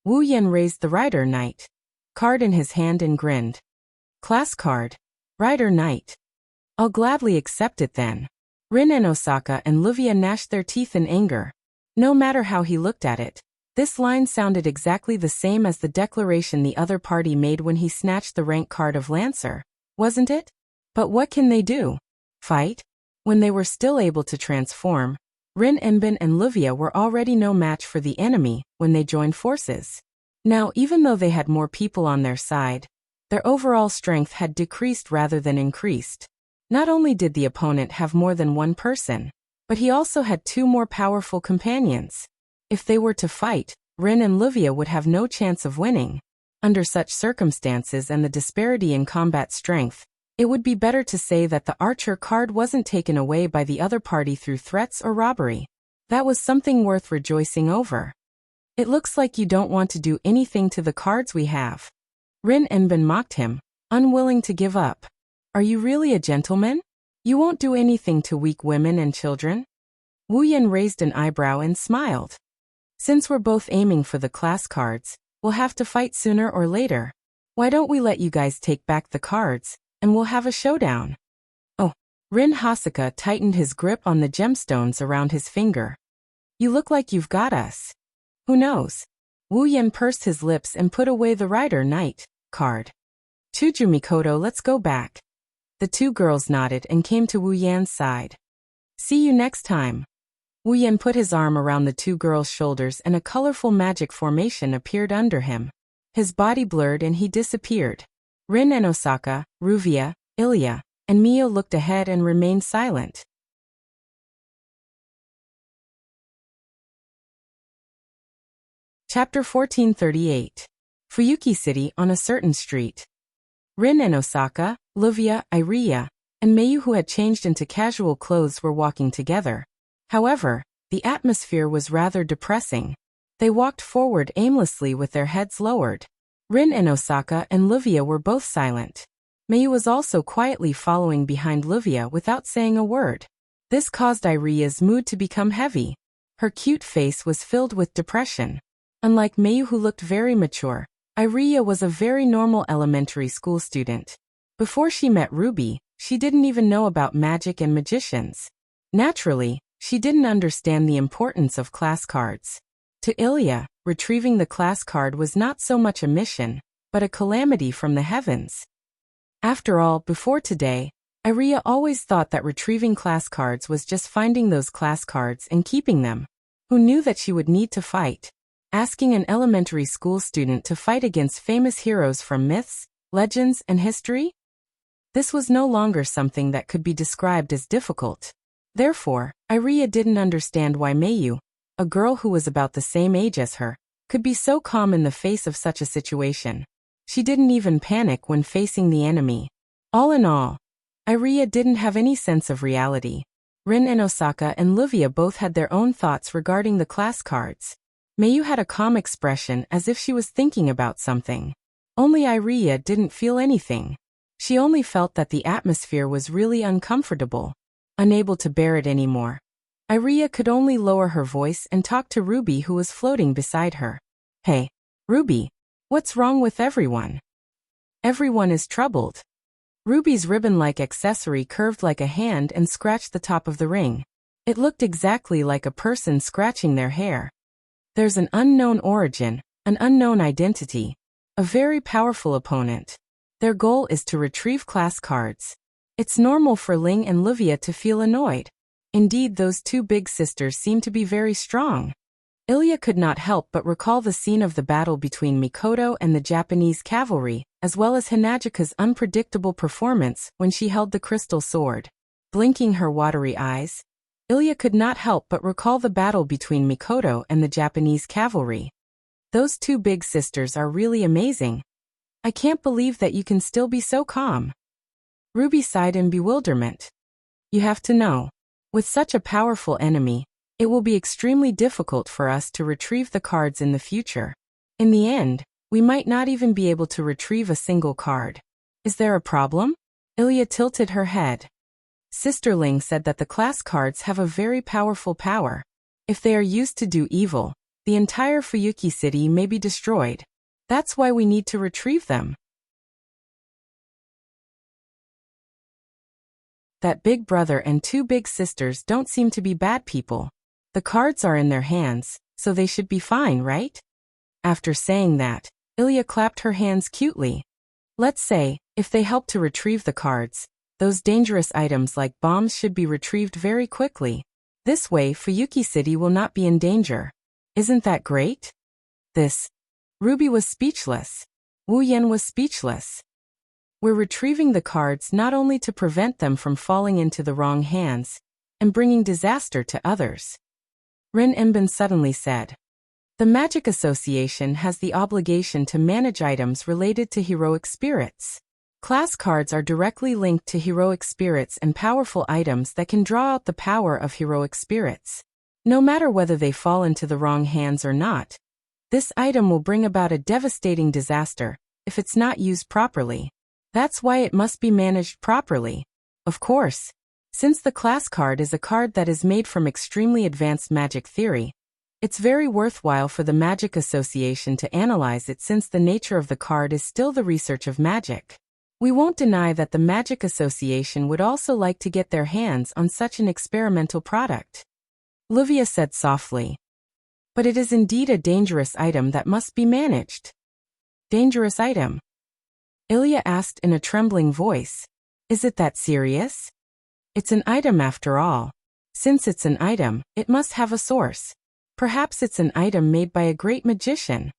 Wu Yan raised the Rider Knight card in his hand and grinned. Class card, Rider Knight. I'll gladly accept it then. Rin and Osaka and Livia gnashed their teeth in anger. No matter how he looked at it, this line sounded exactly the same as the declaration the other party made when he snatched the rank card of Lancer, wasn't it? But what can they do? Fight? When they were still able to transform, Rin Enbin and Livia were already no match for the enemy when they joined forces. Now, even though they had more people on their side, their overall strength had decreased rather than increased. Not only did the opponent have more than one person, but he also had two more powerful companions. If they were to fight, Rin and Livia would have no chance of winning. Under such circumstances and the disparity in combat strength, it would be better to say that the archer card wasn't taken away by the other party through threats or robbery. That was something worth rejoicing over. It looks like you don't want to do anything to the cards we have. Rin Enbin mocked him, unwilling to give up. Are you really a gentleman? You won't do anything to weak women and children? Wu Yan raised an eyebrow and smiled. Since we're both aiming for the class cards, we'll have to fight sooner or later. Why don't we let you guys take back the cards, and we'll have a showdown? Oh, Rin Hasaka tightened his grip on the gemstones around his finger. You look like you've got us. Who knows? Wu Yan pursed his lips and put away the Rider Knight card. Chuju Mikoto, let's go back. The two girls nodded and came to Wu Yan's side. See you next time. Wu Yan put his arm around the two girls' shoulders and a colorful magic formation appeared under him. His body blurred and he disappeared. Rin and Osaka, Ruvia, Ilya, and Miyo looked ahead and remained silent. Chapter 1438. Fuyuki City on a certain street. Rin and Osaka, Livia, Iria, and Meiyu, who had changed into casual clothes, were walking together. However, the atmosphere was rather depressing. They walked forward aimlessly with their heads lowered. Rin and Osaka and Livia were both silent. Meiyu was also quietly following behind Livia without saying a word. This caused Iria's mood to become heavy. Her cute face was filled with depression. Unlike Meiyu, who looked very mature, Iria was a very normal elementary school student. Before she met Ruby, she didn't even know about magic and magicians. Naturally, she didn't understand the importance of class cards. To Ilya, retrieving the class card was not so much a mission, but a calamity from the heavens. After all, before today, Iria always thought that retrieving class cards was just finding those class cards and keeping them. Who knew that she would need to fight? Asking an elementary school student to fight against famous heroes from myths, legends, and history? This was no longer something that could be described as difficult. Therefore, Iria didn't understand why Meiyu, a girl who was about the same age as her, could be so calm in the face of such a situation. She didn't even panic when facing the enemy. All in all, Iria didn't have any sense of reality. Rin and Osaka and Livia both had their own thoughts regarding the class cards. Meiyu had a calm expression as if she was thinking about something. Only Iria didn't feel anything. She only felt that the atmosphere was really uncomfortable, unable to bear it anymore. Iria could only lower her voice and talk to Ruby, who was floating beside her. Hey, Ruby, what's wrong with everyone? Everyone is troubled. Ruby's ribbon-like accessory curved like a hand and scratched the top of the ring. It looked exactly like a person scratching their hair. There's an unknown origin, an unknown identity, a very powerful opponent. Their goal is to retrieve class cards. It's normal for Ling and Livia to feel annoyed. Indeed, those two big sisters seem to be very strong. Ilya could not help but recall the scene of the battle between Mikoto and the Japanese cavalry, as well as Hinajika's unpredictable performance when she held the crystal sword. Blinking her watery eyes, Ilya could not help but recall the battle between Mikoto and the Japanese cavalry. Those two big sisters are really amazing. I can't believe that you can still be so calm. Ruby sighed in bewilderment. You have to know, with such a powerful enemy, it will be extremely difficult for us to retrieve the cards in the future. In the end, we might not even be able to retrieve a single card. Is there a problem? Ilya tilted her head. Sister Ling said that the class cards have a very powerful power. If they are used to do evil, the entire Fuyuki city may be destroyed. That's why we need to retrieve them. That big brother and two big sisters don't seem to be bad people. The cards are in their hands, so they should be fine, right? After saying that, Ilya clapped her hands cutely. Let's say, if they help to retrieve the cards, those dangerous items like bombs should be retrieved very quickly. This way, Fuyuki City will not be in danger. Isn't that great? Ruby was speechless. Wu Yan was speechless. We're retrieving the cards not only to prevent them from falling into the wrong hands and bringing disaster to others. Rin Enbin suddenly said. The Magic Association has the obligation to manage items related to heroic spirits. Class cards are directly linked to heroic spirits and powerful items that can draw out the power of heroic spirits. No matter whether they fall into the wrong hands or not, this item will bring about a devastating disaster if it's not used properly. That's why it must be managed properly. Of course, since the class card is a card that is made from extremely advanced magic theory, it's very worthwhile for the Magic Association to analyze it, since the nature of the card is still the research of magic. We won't deny that the Magic Association would also like to get their hands on such an experimental product. Livia said softly. But it is indeed a dangerous item that must be managed. Dangerous item? Ilya asked in a trembling voice. Is it that serious? It's an item after all. Since it's an item, it must have a source. Perhaps it's an item made by a great magician.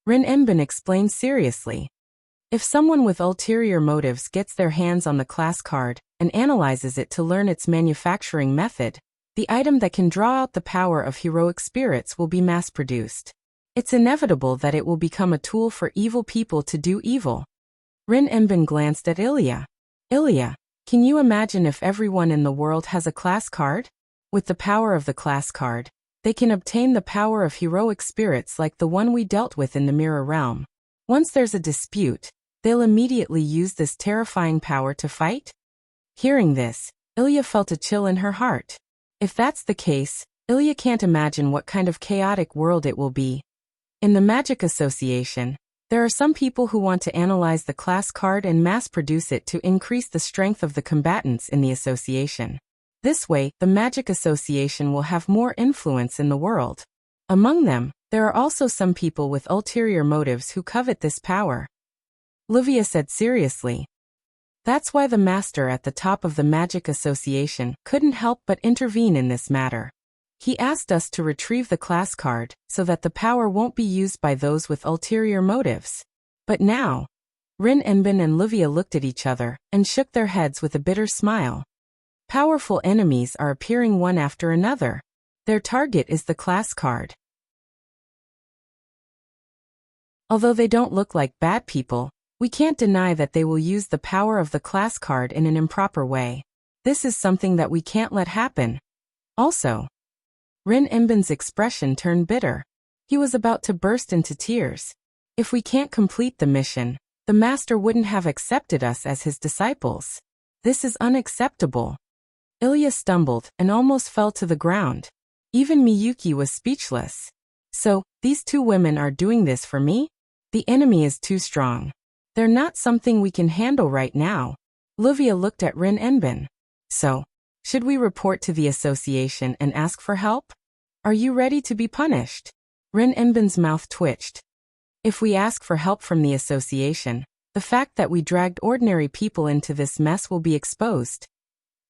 Rin Enbin explained seriously. If someone with ulterior motives gets their hands on the class card and analyzes it to learn its manufacturing method, the item that can draw out the power of heroic spirits will be mass-produced. It's inevitable that it will become a tool for evil people to do evil. Rin Enbin glanced at Ilya. Ilya, can you imagine if everyone in the world has a class card? With the power of the class card, they can obtain the power of heroic spirits like the one we dealt with in the Mirror Realm. Once there's a dispute, they'll immediately use this terrifying power to fight? Hearing this, Ilya felt a chill in her heart. If that's the case, Ilya can't imagine what kind of chaotic world it will be. In the Magic Association, there are some people who want to analyze the class card and mass-produce it to increase the strength of the combatants in the association. This way, the Magic Association will have more influence in the world. Among them, there are also some people with ulterior motives who covet this power. Livia said seriously. That's why the master at the top of the Magic Association couldn't help but intervene in this matter. He asked us to retrieve the class card so that the power won't be used by those with ulterior motives. But now, Rin Enbin and Livia looked at each other and shook their heads with a bitter smile. Powerful enemies are appearing one after another. Their target is the class card. Although they don't look like bad people, we can't deny that they will use the power of the class card in an improper way. This is something that we can't let happen. Also, Rin Enbin's expression turned bitter. He was about to burst into tears. If we can't complete the mission, The master wouldn't have accepted us as his disciples. This is unacceptable. Ilya stumbled and almost fell to the ground. Even Miyuki was speechless. So, these two women are doing this for me? The enemy is too strong. They're not something we can handle right now. Livia looked at Rin Enbin. So, should we report to the association and ask for help? Are you ready to be punished? Rin Enbin's mouth twitched. If we ask for help from the association, the fact that we dragged ordinary people into this mess will be exposed.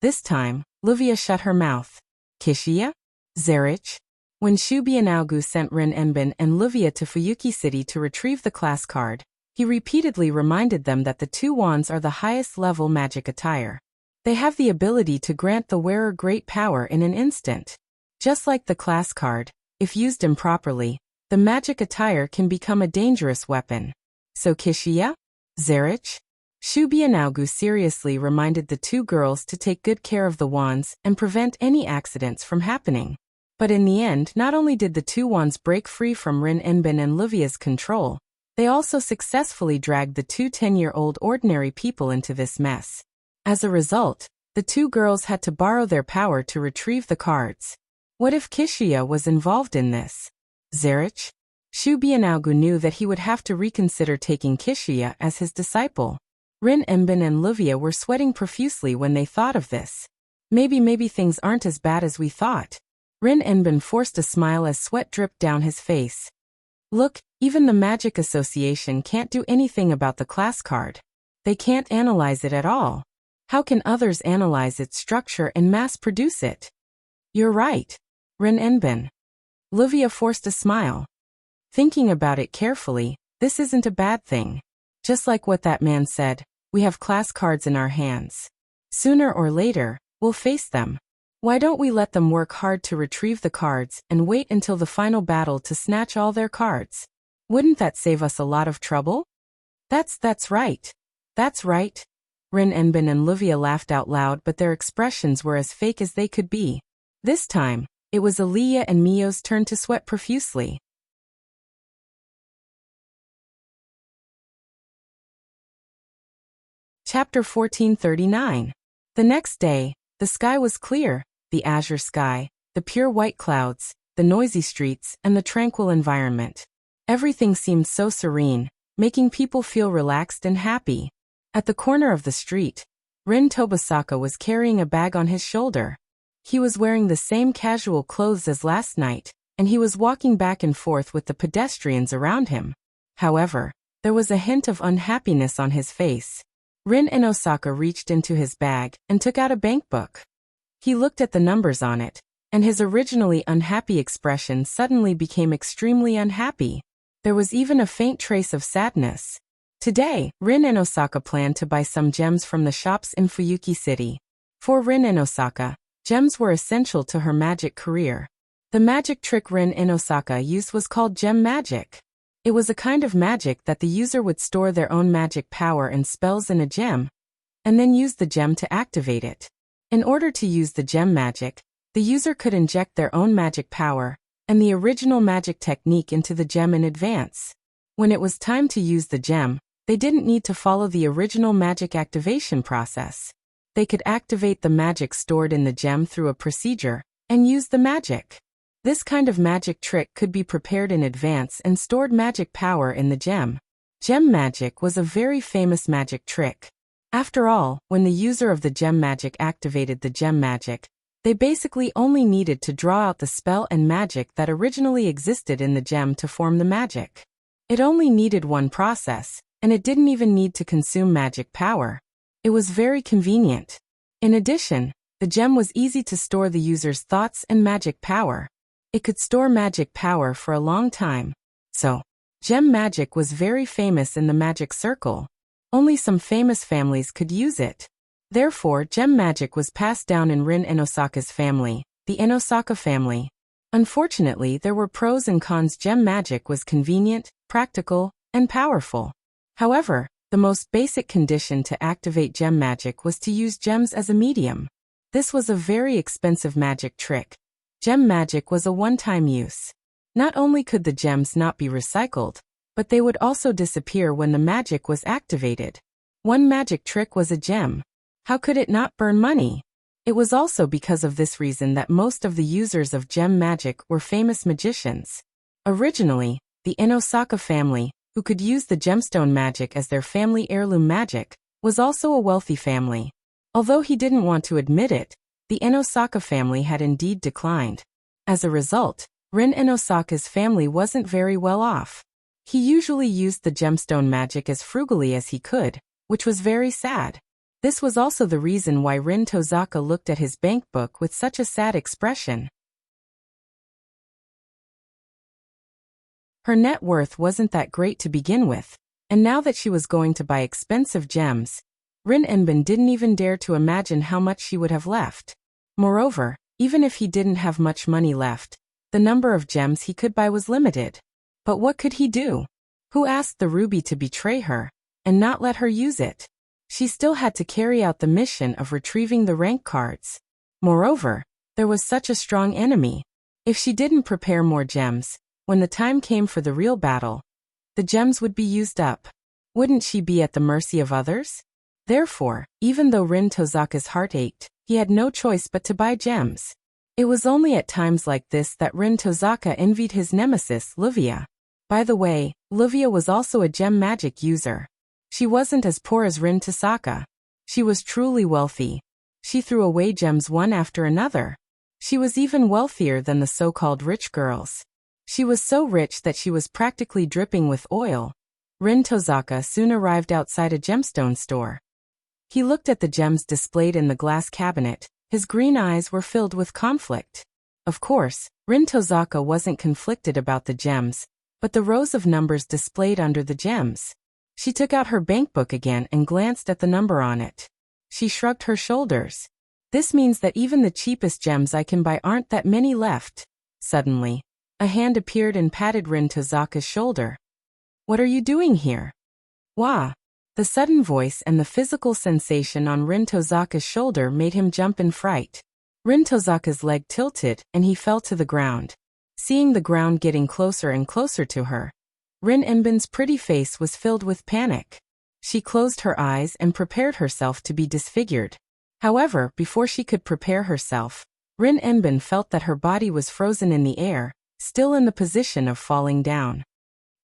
This time, Livia shut her mouth. Kishiya? Zarich? When Shubi and Augu sent Rin Enbin and Livia to Fuyuki City to retrieve the class card, he repeatedly reminded them that the two wands are the highest level magic attire. They have the ability to grant the wearer great power in an instant. Just like the class card, if used improperly, the magic attire can become a dangerous weapon. So Kishiya? Zarich? Shubi and Augu seriously reminded the two girls to take good care of the wands and prevent any accidents from happening. But in the end, not only did the two wands break free from Rin Enbin and Livia's control, they also successfully dragged the two 10-year-old ordinary people into this mess. As a result, the two girls had to borrow their power to retrieve the cards. What if Kishiya was involved in this? Zarich? Shubi and Augu knew that he would have to reconsider taking Kishiya as his disciple. Rin Enbin and Livia were sweating profusely when they thought of this. Maybe things aren't as bad as we thought. Rin Enbin forced a smile as sweat dripped down his face. Look, even the Magic Association can't do anything about the class card. They can't analyze it at all. How can others analyze its structure and mass-produce it? You're right, Rin Enbin. Livia forced a smile. Thinking about it carefully, this isn't a bad thing. Just like what that man said, we have class cards in our hands. Sooner or later, we'll face them. Why don't we let them work hard to retrieve the cards and wait until the final battle to snatch all their cards? Wouldn't that save us a lot of trouble? That's right. That's right. Rin Enbin and Livia laughed out loud, but their expressions were as fake as they could be. This time, it was Aaliyah and Mio's turn to sweat profusely. Chapter 1439. The next day, the sky was clear, the azure sky, the pure white clouds, the noisy streets, and the tranquil environment. Everything seemed so serene, making people feel relaxed and happy. At the corner of the street, Rin Tobasaka was carrying a bag on his shoulder. He was wearing the same casual clothes as last night, and he was walking back and forth with the pedestrians around him. However, there was a hint of unhappiness on his face. Rin Inosaka reached into his bag and took out a bankbook. He looked at the numbers on it, and his originally unhappy expression suddenly became extremely unhappy. There was even a faint trace of sadness. Today, Rin Inosaka planned to buy some gems from the shops in Fuyuki City. For Rin Inosaka, gems were essential to her magic career. The magic trick Rin Inosaka used was called gem magic. It was a kind of magic that the user would store their own magic power and spells in a gem, and then use the gem to activate it. In order to use the gem magic, the user could inject their own magic power and the original magic technique into the gem in advance. When it was time to use the gem, they didn't need to follow the original magic activation process. They could activate the magic stored in the gem through a procedure and use the magic. This kind of magic trick could be prepared in advance and stored magic power in the gem. Gem magic was a very famous magic trick. After all, when the user of the gem magic activated the gem magic, they basically only needed to draw out the spell and magic that originally existed in the gem to form the magic. It only needed one process, and it didn't even need to consume magic power. It was very convenient. In addition, the gem was easy to store the user's thoughts and magic power. It could store magic power for a long time. So, gem magic was very famous in the magic circle. Only some famous families could use it. Therefore, gem magic was passed down in Rin Inosaka's family, the Inosaka family. Unfortunately, there were pros and cons. Gem magic was convenient, practical, and powerful. However, the most basic condition to activate gem magic was to use gems as a medium. This was a very expensive magic trick. Gem magic was a one-time use. Not only could the gems not be recycled, but they would also disappear when the magic was activated. One magic trick was a gem. How could it not burn money? It was also because of this reason that most of the users of gem magic were famous magicians. Originally, the Inosaka family, who could use the gemstone magic as their family heirloom magic, was also a wealthy family. Although he didn't want to admit it, the Inosaka family had indeed declined. As a result, Rin Inosaka's family wasn't very well off. He usually used the gemstone magic as frugally as he could, which was very sad. This was also the reason why Rin Tozaka looked at his bank book with such a sad expression. Her net worth wasn't that great to begin with, and now that she was going to buy expensive gems, Rin Enbin didn't even dare to imagine how much she would have left. Moreover, even if he didn't have much money left, the number of gems he could buy was limited. But what could he do? Who asked the ruby to betray her and not let her use it? She still had to carry out the mission of retrieving the rank cards. Moreover, there was such a strong enemy. If she didn't prepare more gems, when the time came for the real battle, the gems would be used up. Wouldn't she be at the mercy of others? Therefore, even though Rin Tozaka's heart ached, he had no choice but to buy gems. It was only at times like this that Rin Tozaka envied his nemesis, Livia. By the way, Livia was also a gem magic user. She wasn't as poor as Rin Tozaka. She was truly wealthy. She threw away gems one after another. She was even wealthier than the so-called rich girls. She was so rich that she was practically dripping with oil. Rin Tozaka soon arrived outside a gemstone store. He looked at the gems displayed in the glass cabinet. His green eyes were filled with conflict. Of course, Rin Tozaka wasn't conflicted about the gems, but the rows of numbers displayed under the gems. She took out her bank book again and glanced at the number on it. She shrugged her shoulders. This means that even the cheapest gems I can buy aren't that many left. Suddenly, a hand appeared and patted Rin Tozaka's shoulder. What are you doing here? Wah! The sudden voice and the physical sensation on Rin Tozaka's shoulder made him jump in fright. Rin Tozaka's leg tilted and he fell to the ground. Seeing the ground getting closer and closer to her, Rin Enbin's pretty face was filled with panic. She closed her eyes and prepared herself to be disfigured. However, before she could prepare herself, Rin Enbin felt that her body was frozen in the air, still in the position of falling down.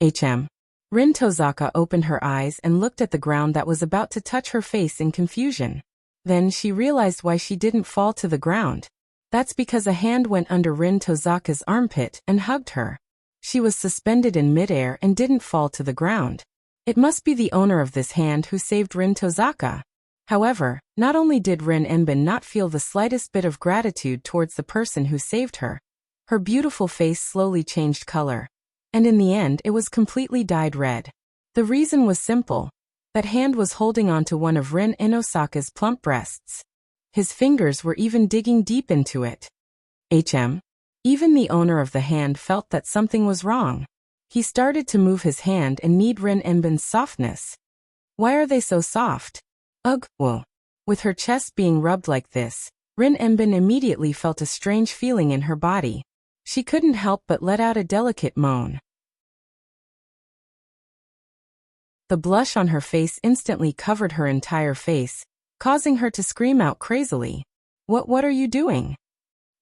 Rin Tozaka opened her eyes and looked at the ground that was about to touch her face in confusion. Then she realized why she didn't fall to the ground. That's because a hand went under Rin Tozaka's armpit and hugged her. She was suspended in midair and didn't fall to the ground. It must be the owner of this hand who saved Rin Tozaka. However, not only did Rin Enbin not feel the slightest bit of gratitude towards the person who saved her, her beautiful face slowly changed color. And in the end it was completely dyed red. The reason was simple. That hand was holding onto one of Rin Inosaka's plump breasts. His fingers were even digging deep into it. Even the owner of the hand felt that something was wrong. He started to move his hand and knead Rin Enbin's softness. Why are they so soft? Ugh, well. With her chest being rubbed like this, Rin Enbin immediately felt a strange feeling in her body. She couldn't help but let out a delicate moan. The blush on her face instantly covered her entire face, causing her to scream out crazily. What are you doing?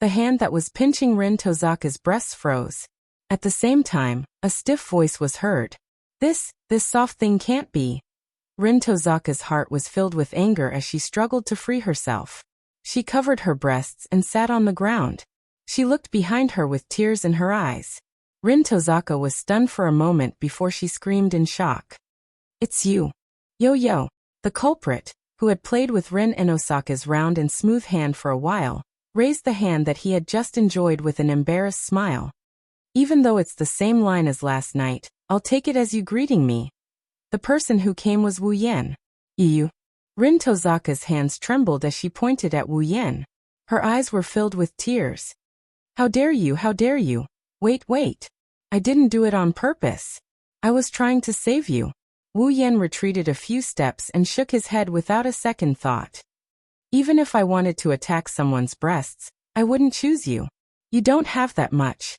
The hand that was pinching Rin Tozaka's breasts froze. At the same time, a stiff voice was heard. This soft thing can't be. Rin Tozaka's heart was filled with anger as she struggled to free herself. She covered her breasts and sat on the ground. She looked behind her with tears in her eyes. Rin Tozaka was stunned for a moment before she screamed in shock. It's you. Yo. The culprit, who had played with Rin Inosaka's round and smooth hand for a while, raised the hand that he had just enjoyed with an embarrassed smile. Even though it's the same line as last night, I'll take it as you greeting me. The person who came was Wu Yan. You. Rin Tozaka's hands trembled as she pointed at Wu Yan. Her eyes were filled with tears. How dare you? Wait. I didn't do it on purpose. I was trying to save you. Wu Yan retreated a few steps and shook his head without a second thought. Even if I wanted to attack someone's breasts, I wouldn't choose you. You don't have that much.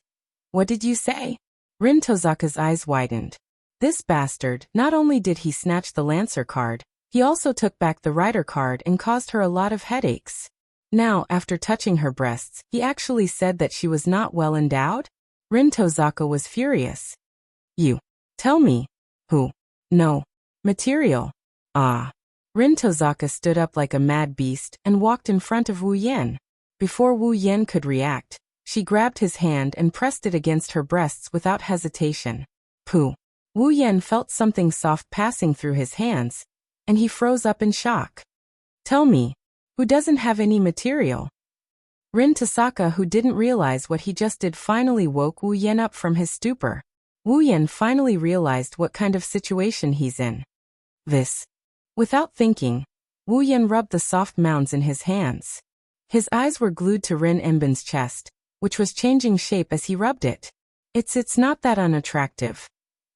What did you say? Rin Tozaka's eyes widened. This bastard, not only did he snatch the Lancer card, he also took back the Rider card and caused her a lot of headaches. Now, after touching her breasts, he actually said that she was not well endowed? Rin Tozaka was furious. You tell me. Who? No. Material. Ah. Rin Tozaka stood up like a mad beast and walked in front of Wu Yan. Before Wu Yan could react, she grabbed his hand and pressed it against her breasts without hesitation. Pooh. Wu Yan felt something soft passing through his hands, and he froze up in shock. Tell me, who doesn't have any material? Rin Tozaka, who didn't realize what he just did, finally woke Wu Yan up from his stupor. Wu Yan finally realized what kind of situation he's in. This. Without thinking, Wu Yan rubbed the soft mounds in his hands. His eyes were glued to Rin Enbin's chest, which was changing shape as he rubbed it. It's not that unattractive.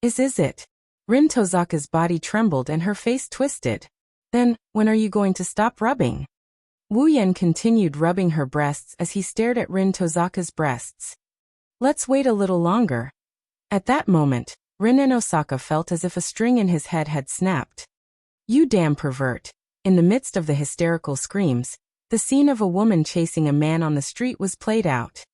Is it? Rin Tozaka's body trembled and her face twisted. Then, when are you going to stop rubbing? Wu Yan continued rubbing her breasts as he stared at Rin Tozaka's breasts. Let's wait a little longer. At that moment, Rin Enosaka felt as if a string in his head had snapped. You damn pervert. In the midst of the hysterical screams, the scene of a woman chasing a man on the street was played out.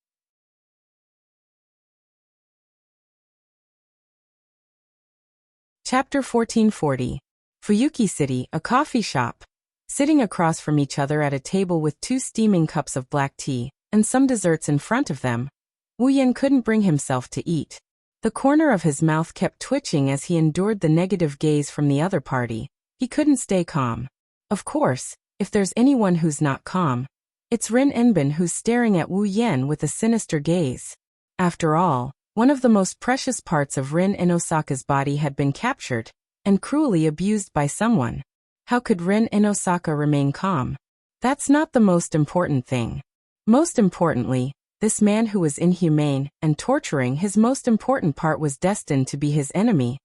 Chapter 1440. Fuyuki City, a coffee shop. Sitting across from each other at a table with 2 steaming cups of black tea, and some desserts in front of them, Wu Yan couldn't bring himself to eat. The corner of his mouth kept twitching as he endured the negative gaze from the other party. He couldn't stay calm. Of course, if there's anyone who's not calm, it's Rin Enbin, who's staring at Wu Yan with a sinister gaze. After all, one of the most precious parts of Rin Enosaka's body had been captured and cruelly abused by someone. How could Rin Enosaka remain calm? That's not the most important thing. Most importantly, this man who was inhumane and torturing his most important part was destined to be his enemy,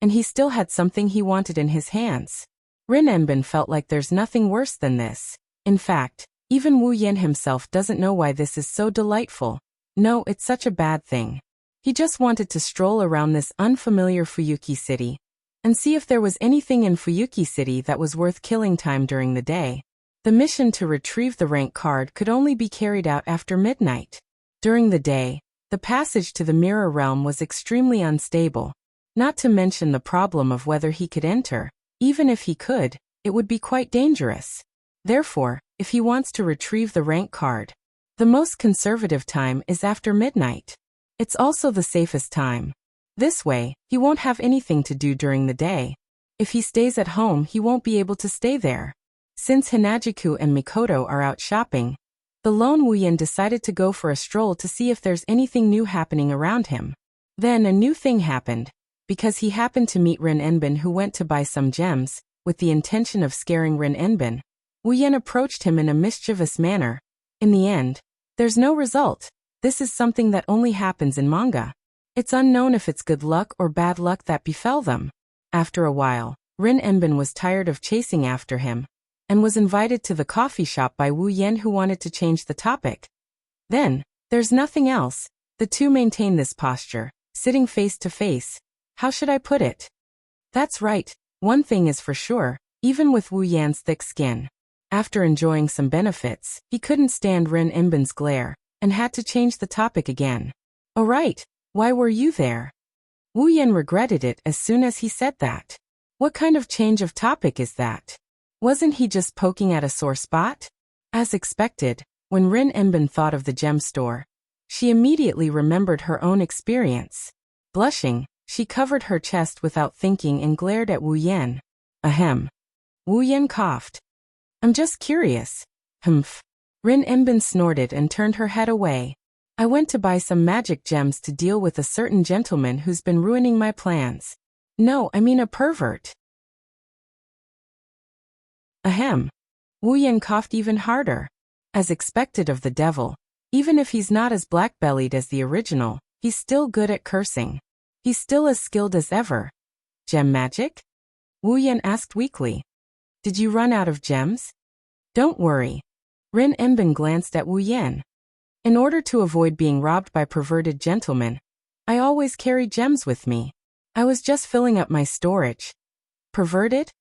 and he still had something he wanted in his hands. Rin Enbin felt like there's nothing worse than this. In fact, even Wu Yan himself doesn't know why this is so delightful. No, it's such a bad thing. He just wanted to stroll around this unfamiliar Fuyuki City and see if there was anything in Fuyuki City that was worth killing time during the day. The mission to retrieve the rank card could only be carried out after midnight. During the day, the passage to the Mirror Realm was extremely unstable, not to mention the problem of whether he could enter. Even if he could, it would be quite dangerous. Therefore, if he wants to retrieve the rank card, the most conservative time is after midnight. It's also the safest time. This way, he won't have anything to do during the day. If he stays at home, he won't be able to stay there. Since Hinajiku and Mikoto are out shopping, the lone Wu Yan decided to go for a stroll to see if there's anything new happening around him. Then a new thing happened. Because he happened to meet Rin Enbin, who went to buy some gems, with the intention of scaring Rin Enbin, Wu Yan approached him in a mischievous manner. In the end, there's no result. This is something that only happens in manga. It's unknown if it's good luck or bad luck that befell them. After a while, Rin Enbin was tired of chasing after him, and was invited to the coffee shop by Wu Yan, who wanted to change the topic. Then, there's nothing else. The two maintain this posture, sitting face to face. How should I put it? That's right, one thing is for sure, even with Wu Yan's thick skin. After enjoying some benefits, he couldn't stand Rin Enbin's glare, and had to change the topic again. Oh right, why were you there? Wu Yan regretted it as soon as he said that. What kind of change of topic is that? Wasn't he just poking at a sore spot? As expected, when Rin Enbin thought of the gem store, she immediately remembered her own experience. Blushing, she covered her chest without thinking and glared at Wu Yan. Ahem. Wu Yan coughed. I'm just curious. Humph. Rin Enbin snorted and turned her head away. I went to buy some magic gems to deal with a certain gentleman who's been ruining my plans. No, I mean a pervert. Ahem. Wu Yan coughed even harder. As expected of the devil, even if he's not as black-bellied as the original, he's still good at cursing. He's still as skilled as ever. Gem magic? Wu Yan asked weakly. Did you run out of gems? Don't worry. Rin Enbin glanced at Wu Yan. In order to avoid being robbed by perverted gentlemen, I always carry gems with me. I was just filling up my storage. Perverted?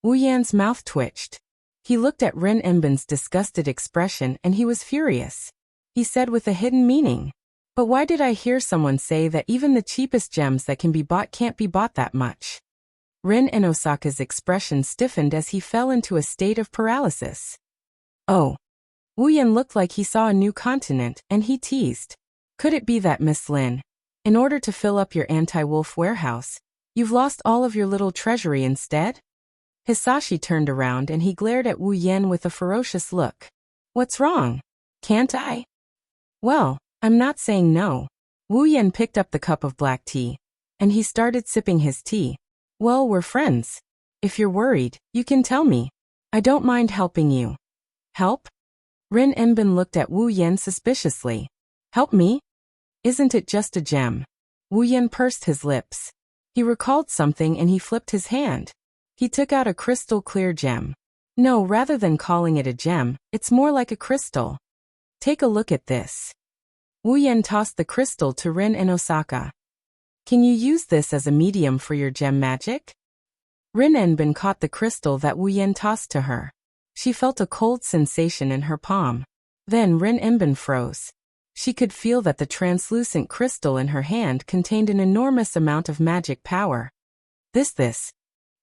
Wu Yan's mouth twitched. He looked at Rin Enbin's disgusted expression and he was furious. He said with a hidden meaning, "But why did I hear someone say that even the cheapest gems that can be bought can't be bought that much?" Rin Enosaka's expression stiffened as he fell into a state of paralysis. "Oh." Wu Yan looked like he saw a new continent, and he teased. "Could it be that, Miss Lin, in order to fill up your anti-wolf warehouse, you've lost all of your little treasury instead?" Hisashi turned around and he glared at Wu Yan with a ferocious look. "What's wrong? Can't I?" "Well, I'm not saying no." Wu Yan picked up the cup of black tea, and he started sipping his tea. "Well, we're friends. If you're worried, you can tell me. I don't mind helping you." "Help?" Rin Enbin looked at Wu Yan suspiciously. "Help me? Isn't it just a gem?" Wu Yan pursed his lips. He recalled something and he flipped his hand. He took out a crystal clear gem. "No, rather than calling it a gem, it's more like a crystal. Take a look at this." Wu Yan tossed the crystal to Rin Enosaka. "Can you use this as a medium for your gem magic?" Rin Enbin caught the crystal that Wu Yan tossed to her. She felt a cold sensation in her palm. Then Rin Enbin froze. She could feel that the translucent crystal in her hand contained an enormous amount of magic power. This.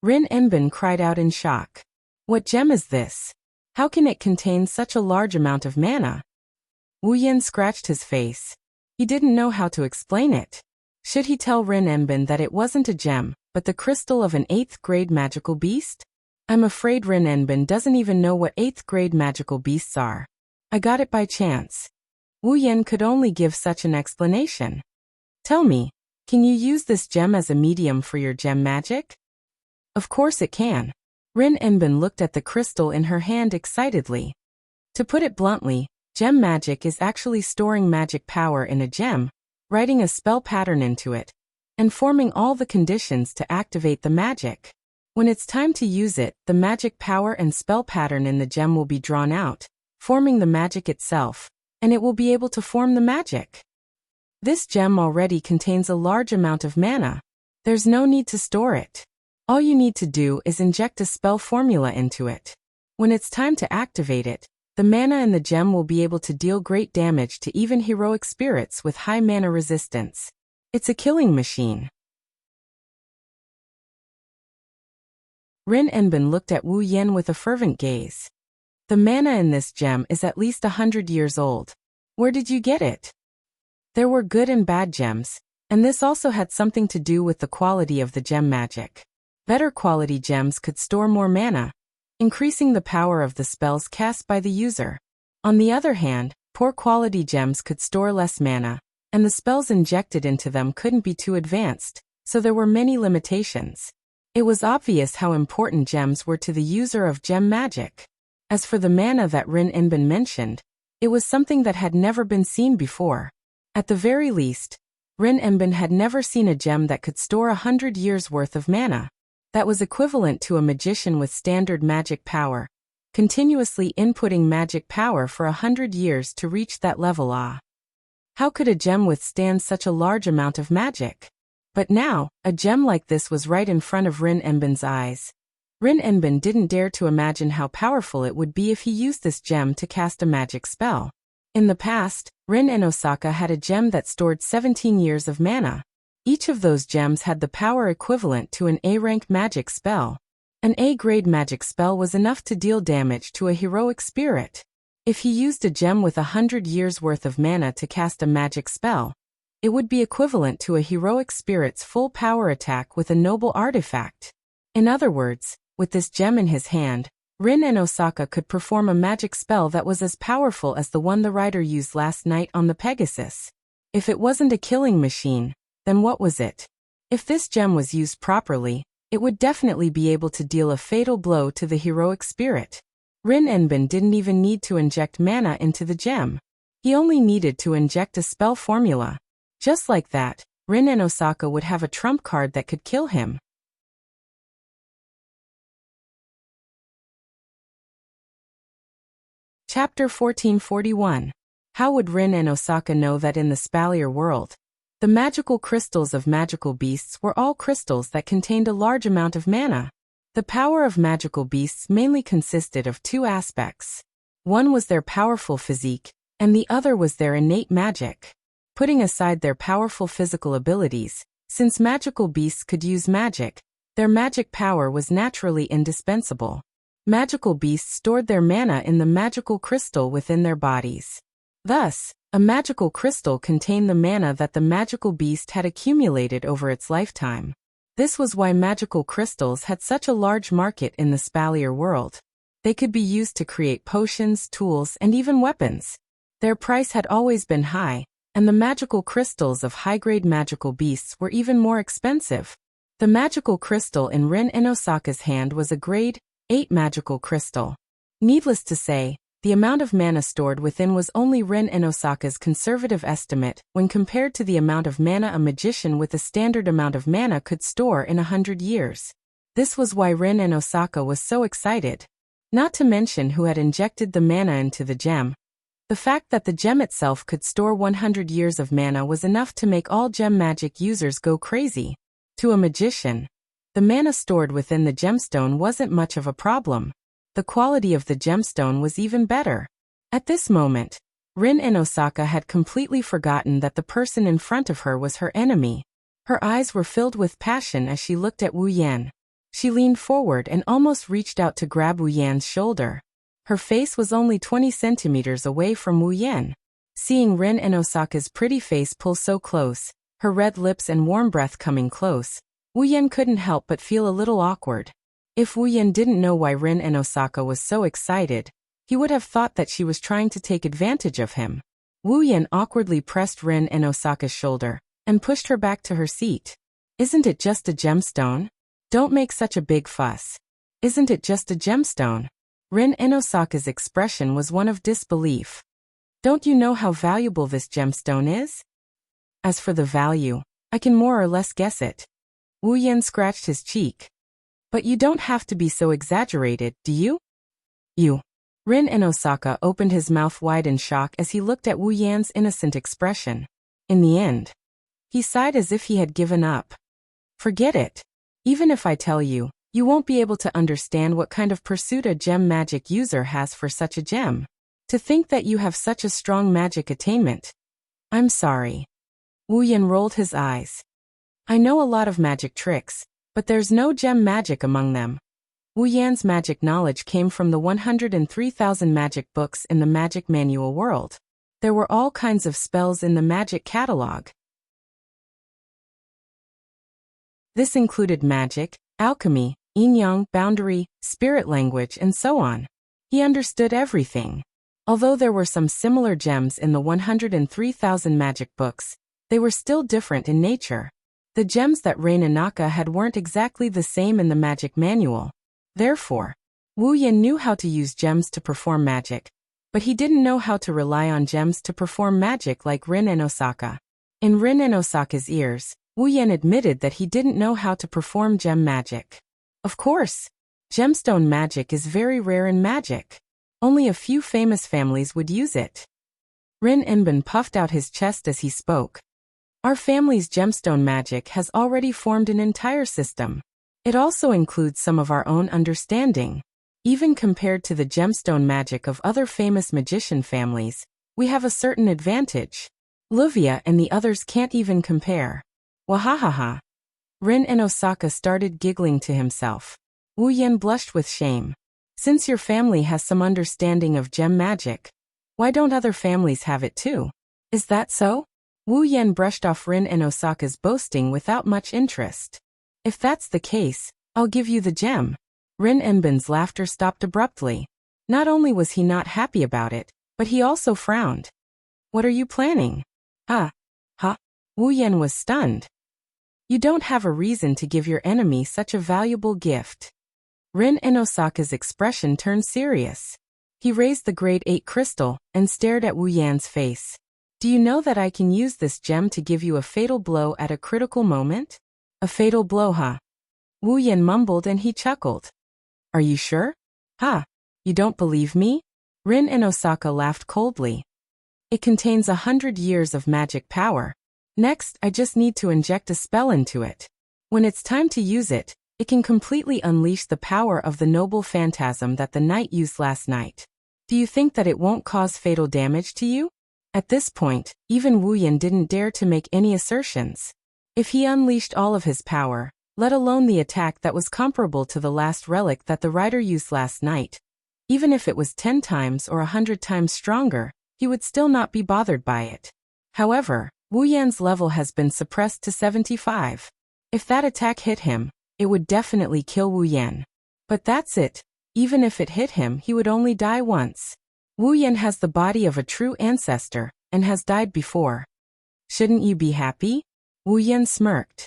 Rin Enbin cried out in shock. "What gem is this? How can it contain such a large amount of mana?" Wu Yan scratched his face. He didn't know how to explain it. Should he tell Rin Enbin that it wasn't a gem, but the crystal of an 8th grade magical beast? I'm afraid Rin Enbin doesn't even know what 8th grade magical beasts are. "I got it by chance." Wu Yan could only give such an explanation. "Tell me, can you use this gem as a medium for your gem magic?" "Of course it can." Rin Enbin looked at the crystal in her hand excitedly. To put it bluntly, gem magic is actually storing magic power in a gem, writing a spell pattern into it, and forming all the conditions to activate the magic. When it's time to use it, the magic power and spell pattern in the gem will be drawn out, forming the magic itself, and it will be able to form the magic. This gem already contains a large amount of mana. There's no need to store it. All you need to do is inject a spell formula into it. When it's time to activate it, the mana in the gem will be able to deal great damage to even heroic spirits with high mana resistance. It's a killing machine. Rin Enbin looked at Wu Yan with a fervent gaze. "The mana in this gem is at least 100 years old. Where did you get it?" There were good and bad gems, and this also had something to do with the quality of the gem magic. Better quality gems could store more mana, increasing the power of the spells cast by the user. On the other hand, poor quality gems could store less mana, and the spells injected into them couldn't be too advanced, so there were many limitations. It was obvious how important gems were to the user of gem magic. As for the mana that Rin Enbin mentioned, it was something that had never been seen before. At the very least, Rin Enbin had never seen a gem that could store 100 years' worth of mana. That was equivalent to a magician with standard magic power, continuously inputting magic power for 100 years to reach that level. How could a gem withstand such a large amount of magic? But now, a gem like this was right in front of Rin Enbin's eyes. Rin Enbin didn't dare to imagine how powerful it would be if he used this gem to cast a magic spell. In the past, Rin Enosaka had a gem that stored 17 years of mana. Each of those gems had the power equivalent to an A-rank magic spell. An A-grade magic spell was enough to deal damage to a heroic spirit. If he used a gem with 100 years worth of mana to cast a magic spell, it would be equivalent to a heroic spirit's full power attack with a noble artifact. In other words, with this gem in his hand, Rin Enosaka could perform a magic spell that was as powerful as the one the rider used last night on the Pegasus. If it wasn't a killing machine, then what was it? If this gem was used properly, it would definitely be able to deal a fatal blow to the heroic spirit. Rin Enbin didn't even need to inject mana into the gem. He only needed to inject a spell formula. Just like that, Rin Enosaka would have a trump card that could kill him. Chapter 1441. How would Rin Enosaka know that in the Spalier world, The magical crystals of magical beasts were all crystals that contained a large amount of mana. The power of magical beasts mainly consisted of two aspects. One was their powerful physique, and the other was their innate magic. Putting aside their powerful physical abilities, since magical beasts could use magic, their magic power was naturally indispensable. Magical beasts stored their mana in the magical crystal within their bodies. Thus, a magical crystal contained the mana that the magical beast had accumulated over its lifetime. This was why magical crystals had such a large market in the Spalier world. They could be used to create potions, tools, and even weapons. Their price had always been high, and the magical crystals of high-grade magical beasts were even more expensive. The magical crystal in Rin Inosaka's hand was a grade 8 magical crystal. Needless to say, the amount of mana stored within was only Rin Inosaka's conservative estimate when compared to the amount of mana a magician with a standard amount of mana could store in 100 years. This was why Rin Inosaka was so excited. Not to mention who had injected the mana into the gem. The fact that the gem itself could store 100 years of mana was enough to make all gem magic users go crazy. To a magician, the mana stored within the gemstone wasn't much of a problem. The quality of the gemstone was even better. At this moment, Rin Inosaka had completely forgotten that the person in front of her was her enemy. Her eyes were filled with passion as she looked at Wu Yan. She leaned forward and almost reached out to grab Wu Yan's shoulder. Her face was only 20 centimeters away from Wu Yan. Seeing Rin Inosaka's pretty face pull so close, her red lips and warm breath coming close, Wu Yan couldn't help but feel a little awkward. If Wu Yan didn't know why Rin Inosaka was so excited, he would have thought that she was trying to take advantage of him. Wu Yan awkwardly pressed Rin Inosaka's shoulder and pushed her back to her seat. Isn't it just a gemstone? Don't make such a big fuss. Isn't it just a gemstone? Rin Inosaka's expression was one of disbelief. Don't you know how valuable this gemstone is? As for the value, I can more or less guess it. Wu Yan scratched his cheek. But you don't have to be so exaggerated, do you? You. Rin Inosaka opened his mouth wide in shock as he looked at Wu Yan's innocent expression. In the end, he sighed as if he had given up. Forget it. Even if I tell you, you won't be able to understand what kind of pursuit a gem magic user has for such a gem. To think that you have such a strong magic attainment. I'm sorry. Wu Yan rolled his eyes. I know a lot of magic tricks, but there's no gem magic among them. Wu Yan's magic knowledge came from the 103,000 magic books in the magic manual world. There were all kinds of spells in the magic catalog. This included magic, alchemy, yin-yang, boundary, spirit language, and so on. He understood everything. Although there were some similar gems in the 103,000 magic books, they were still different in nature. The gems that Rin Inaka had weren't exactly the same in the magic manual. Therefore, Wu Yan knew how to use gems to perform magic, but he didn't know how to rely on gems to perform magic like Rin Inosaka. In Rin Inosaka's ears, Wu Yan admitted that he didn't know how to perform gem magic. Of course, gemstone magic is very rare in magic. Only a few famous families would use it. Rin Inben puffed out his chest as he spoke. Our family's gemstone magic has already formed an entire system. It also includes some of our own understanding. Even compared to the gemstone magic of other famous magician families, we have a certain advantage. Luvia and the others can't even compare. Wahahaha. Rin Inosaka started giggling to himself. Wu Yan blushed with shame. Since your family has some understanding of gem magic, why don't other families have it too? Is that so? Wu Yan brushed off Rin Inosaka's boasting without much interest. If that's the case, I'll give you the gem. Rin Inben's laughter stopped abruptly. Not only was he not happy about it, but he also frowned. What are you planning? Huh? Wu Yan was stunned. You don't have a reason to give your enemy such a valuable gift. Rin Inosaka's expression turned serious. He raised the grade 8 crystal and stared at Wu Yan's face. Do you know that I can use this gem to give you a fatal blow at a critical moment? A fatal blow, huh? Wu Yan mumbled and he chuckled. Are you sure? You don't believe me? Rin Inosaka laughed coldly. It contains 100 years of magic power. Next, I just need to inject a spell into it. When it's time to use it, it can completely unleash the power of the noble phantasm that the knight used last night. Do you think that it won't cause fatal damage to you? At this point, even Wu Yan didn't dare to make any assertions. If he unleashed all of his power, let alone the attack that was comparable to the last relic that the rider used last night, even if it was 10 times or 100 times stronger, he would still not be bothered by it. However, Wu Yan's level has been suppressed to 75. If that attack hit him, it would definitely kill Wu Yan. But that's it. Even if it hit him, he would only die once. Wu Yan has the body of a true ancestor, and has died before. Shouldn't you be happy? Wu Yan smirked.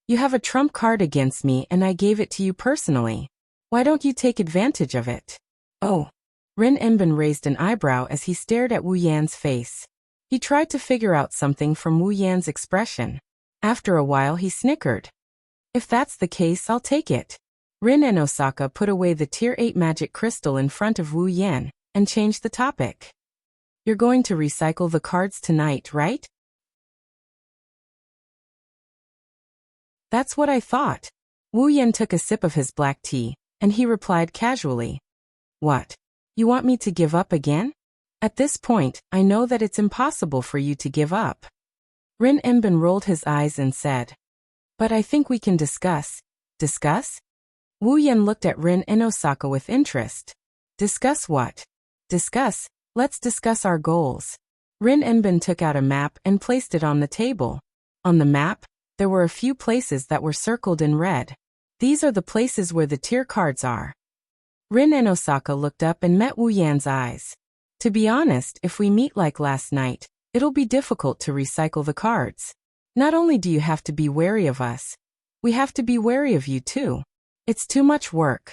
You have a trump card against me and I gave it to you personally. Why don't you take advantage of it? Oh. Rin Enbin raised an eyebrow as he stared at Wu Yan's face. He tried to figure out something from Wu Yan's expression. After a while he snickered. If that's the case, I'll take it. Rin and Osaka put away the Tier 8 magic crystal in front of Wu Yan, and changed the topic. You're going to recycle the cards tonight, right? That's what I thought. Wu Yan took a sip of his black tea, and he replied casually. What? You want me to give up again? At this point, I know that it's impossible for you to give up. Rin Enbin rolled his eyes and said. But I think we can discuss. Discuss? Wu Yan looked at Rin and Osaka with interest. Discuss what? Discuss, let's discuss our goals. Rin Enbin took out a map and placed it on the table. On the map, there were a few places that were circled in red. These are the places where the tier cards are. Rin and Osaka looked up and met Wu Yan's eyes. To be honest, if we meet like last night, it'll be difficult to recycle the cards. Not only do you have to be wary of us, we have to be wary of you too. It's too much work.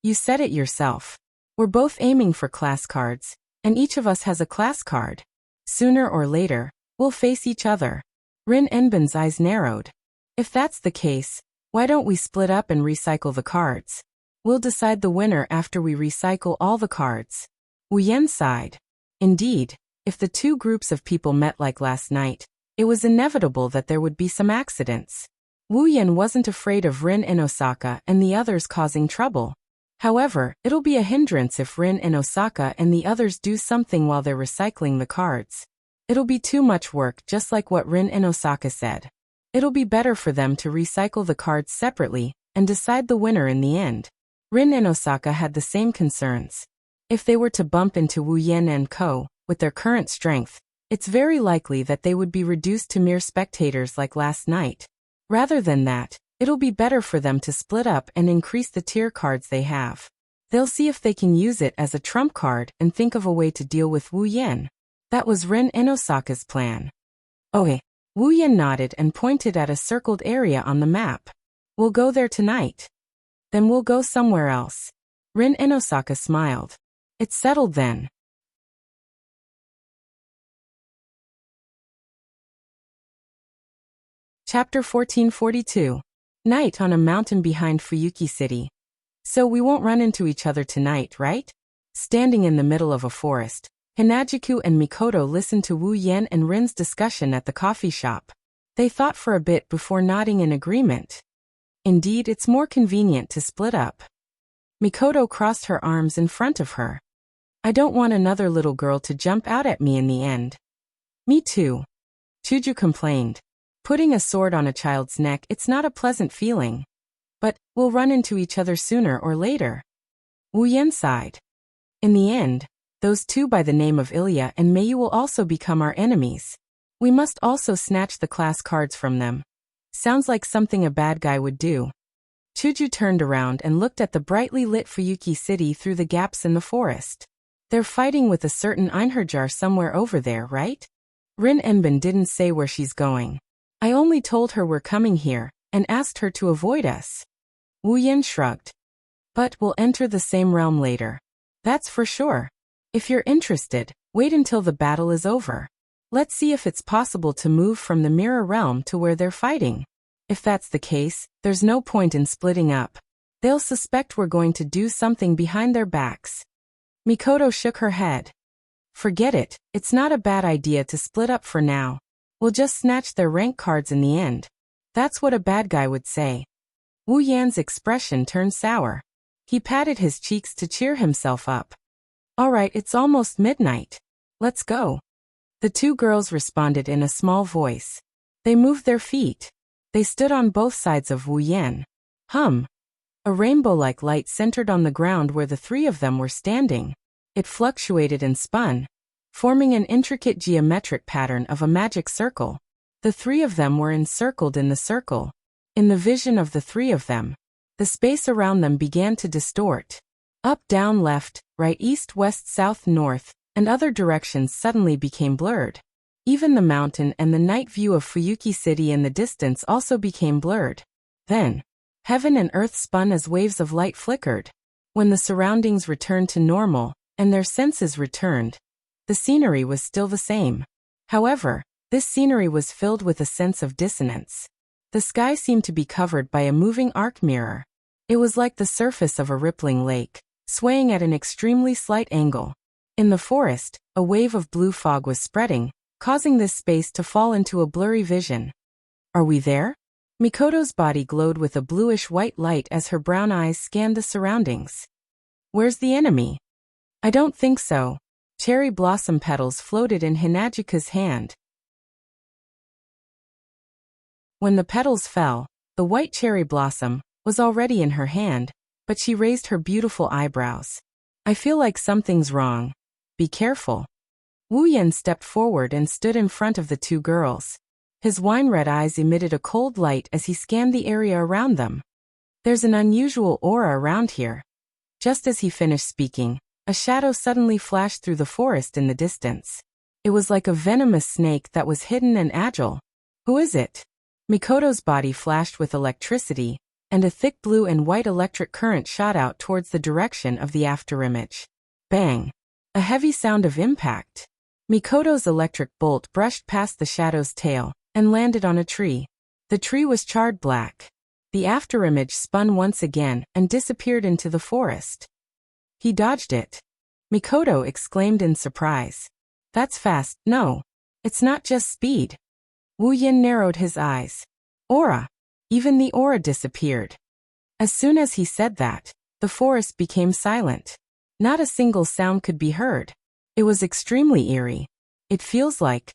You said it yourself. We're both aiming for class cards, and each of us has a class card. Sooner or later, we'll face each other. Rin Enbin's eyes narrowed. If that's the case, why don't we split up and recycle the cards? We'll decide the winner after we recycle all the cards. Wu Yan sighed. Indeed, if the two groups of people met like last night, it was inevitable that there would be some accidents. Wu Yan wasn't afraid of Rin and Osaka and the others causing trouble. However, it'll be a hindrance if Rin and Osaka and the others do something while they're recycling the cards. It'll be too much work, just like what Rin and Osaka said. It'll be better for them to recycle the cards separately and decide the winner in the end. Rin and Osaka had the same concerns. If they were to bump into Wu Yan and Co., with their current strength, it's very likely that they would be reduced to mere spectators like last night. Rather than that, it'll be better for them to split up and increase the tier cards they have. They'll see if they can use it as a trump card and think of a way to deal with Wu Yan. That was Rin and Osaka's plan. Okay. Wu Yan nodded and pointed at a circled area on the map. We'll go there tonight. Then we'll go somewhere else. Rin and Osaka smiled. It's settled then. Chapter 1442. Night on a mountain behind Fuyuki City. So we won't run into each other tonight, right? Standing in the middle of a forest, Hinajiku and Mikoto listened to Wu Yan and Rin's discussion at the coffee shop. They thought for a bit before nodding in agreement. Indeed, it's more convenient to split up. Mikoto crossed her arms in front of her. I don't want another little girl to jump out at me in the end. Me too. Chuju complained. Putting a sword on a child's neck, it's not a pleasant feeling. But, we'll run into each other sooner or later. Wu Yan sighed. In the end, those two by the name of Ilya and Mayu will also become our enemies. We must also snatch the class cards from them. Sounds like something a bad guy would do. Chuju turned around and looked at the brightly lit Fuyuki City through the gaps in the forest. They're fighting with a certain Einherjar somewhere over there, right? Rin Enbin didn't say where she's going. I only told her we're coming here, and asked her to avoid us. Wu Yan shrugged. But we'll enter the same realm later. That's for sure. If you're interested, wait until the battle is over. Let's see if it's possible to move from the mirror realm to where they're fighting. If that's the case, there's no point in splitting up. They'll suspect we're going to do something behind their backs. Mikoto shook her head. Forget it, it's not a bad idea to split up for now. We'll just snatch their rank cards in the end. That's what a bad guy would say. Wu Yan's expression turned sour. He patted his cheeks to cheer himself up. All right, it's almost midnight. Let's go. The two girls responded in a small voice. They moved their feet. They stood on both sides of Wu Yan. A rainbow-like light centered on the ground where the three of them were standing. It fluctuated and spun, forming an intricate geometric pattern of a magic circle. The three of them were encircled in the circle. In the vision of the three of them, the space around them began to distort. Up, down, left, right, east, west, south, north, and other directions suddenly became blurred. Even the mountain and the night view of Fuyuki City in the distance also became blurred. Then, heaven and earth spun as waves of light flickered. When the surroundings returned to normal, and their senses returned, the scenery was still the same. However, this scenery was filled with a sense of dissonance. The sky seemed to be covered by a moving arc mirror. It was like the surface of a rippling lake, swaying at an extremely slight angle. In the forest, a wave of blue fog was spreading, causing this space to fall into a blurry vision. Are we there? Mikoto's body glowed with a bluish-white light as her brown eyes scanned the surroundings. Where's the enemy? I don't think so. Cherry blossom petals floated in Hinajika's hand. When the petals fell, the white cherry blossom was already in her hand, but she raised her beautiful eyebrows. I feel like something's wrong. Be careful. Wu Yan stepped forward and stood in front of the two girls. His wine-red eyes emitted a cold light as he scanned the area around them. There's an unusual aura around here. Just as he finished speaking, a shadow suddenly flashed through the forest in the distance. It was like a venomous snake that was hidden and agile. Who is it? Mikoto's body flashed with electricity, and a thick blue and white electric current shot out towards the direction of the afterimage. Bang! A heavy sound of impact. Mikoto's electric bolt brushed past the shadow's tail and landed on a tree. The tree was charred black. The afterimage spun once again and disappeared into the forest. He dodged it. Mikoto exclaimed in surprise. That's fast. No, it's not just speed. Wu Yan narrowed his eyes. Aura. Even the aura disappeared. As soon as he said that, the forest became silent. Not a single sound could be heard. It was extremely eerie. It feels like...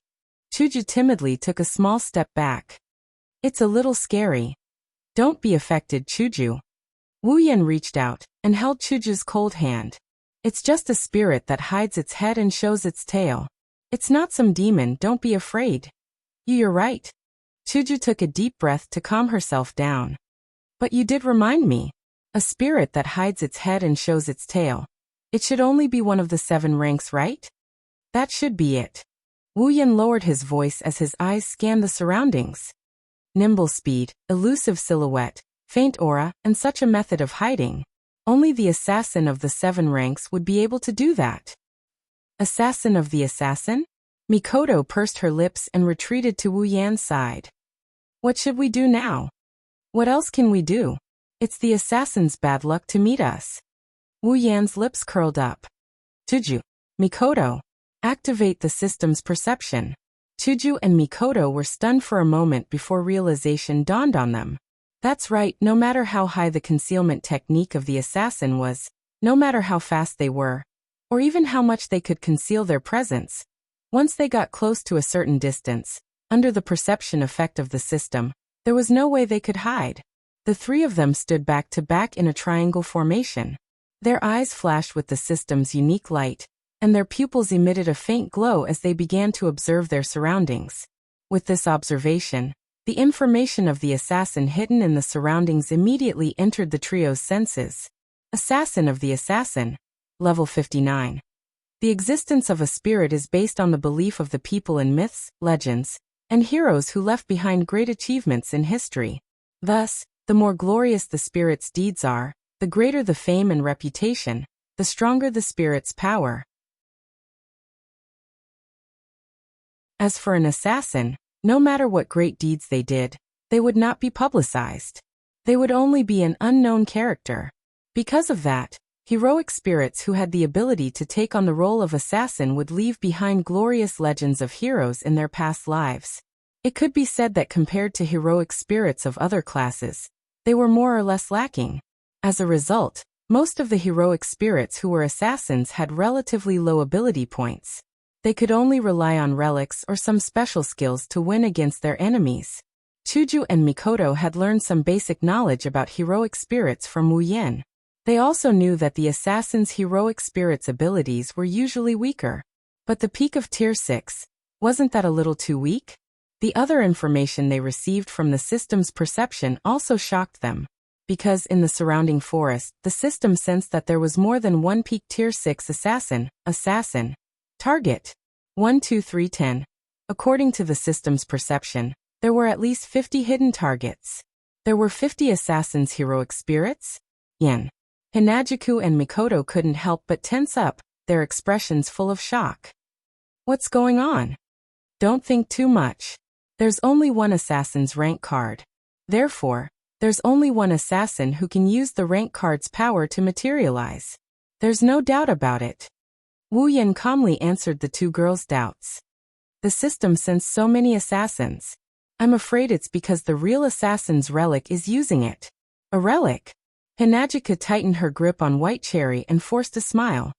Chuju timidly took a small step back. It's a little scary. Don't be affected, Chuju. Wu Yan reached out and held Chuju's cold hand. It's just a spirit that hides its head and shows its tail. It's not some demon, don't be afraid. You're right. Chuju took a deep breath to calm herself down. But you did remind me. A spirit that hides its head and shows its tail. It should only be one of the 7 ranks, right? That should be it. Wu Yan lowered his voice as his eyes scanned the surroundings. Nimble speed, elusive silhouette, faint aura, and such a method of hiding. Only the assassin of the 7 ranks would be able to do that. Assassin of the assassin? Mikoto pursed her lips and retreated to Wu Yan's side. What should we do now? What else can we do? It's the assassin's bad luck to meet us. Wu Yan's lips curled up. Chuju. Mikoto. Activate the system's perception. Chuju and Mikoto were stunned for a moment before realization dawned on them. That's right, no matter how high the concealment technique of the assassin was, no matter how fast they were, or even how much they could conceal their presence, once they got close to a certain distance, under the perception effect of the system, there was no way they could hide. The 3 of them stood back to back in a triangle formation. Their eyes flashed with the system's unique light, and their pupils emitted a faint glow as they began to observe their surroundings. With this observation, the information of the assassin hidden in the surroundings immediately entered the trio's senses. Assassin of the assassin. Level 59. The existence of a spirit is based on the belief of the people in myths, legends, and heroes who left behind great achievements in history. Thus, the more glorious the spirit's deeds are, the greater the fame and reputation, the stronger the spirit's power. As for an assassin, no matter what great deeds they did, they would not be publicized. They would only be an unknown character. Because of that, heroic spirits who had the ability to take on the role of assassin would leave behind glorious legends of heroes in their past lives. It could be said that compared to heroic spirits of other classes, they were more or less lacking. As a result, most of the heroic spirits who were assassins had relatively low ability points. They could only rely on relics or some special skills to win against their enemies. Chuju and Mikoto had learned some basic knowledge about heroic spirits from Wu Yan. They also knew that the assassin's heroic spirits' abilities were usually weaker. But the peak of Tier 6, wasn't that a little too weak? The other information they received from the system's perception also shocked them. Because in the surrounding forest, the system sensed that there was more than one peak Tier 6 assassin. Target 1, 2, 3, 10. According to the system's perception, there were at least 50 hidden targets. There were 50 assassins' heroic spirits? Yen. Hinajuku and Mikoto couldn't help but tense up, their expressions full of shock. What's going on? Don't think too much. There's only one assassin's rank card. Therefore, there's only one assassin who can use the rank card's power to materialize. There's no doubt about it. Wu Yan calmly answered the two girls' doubts. The system sensed so many assassins. I'm afraid it's because the real assassin's relic is using it. A relic? Hinajuku tightened her grip on White Cherry and forced a smile.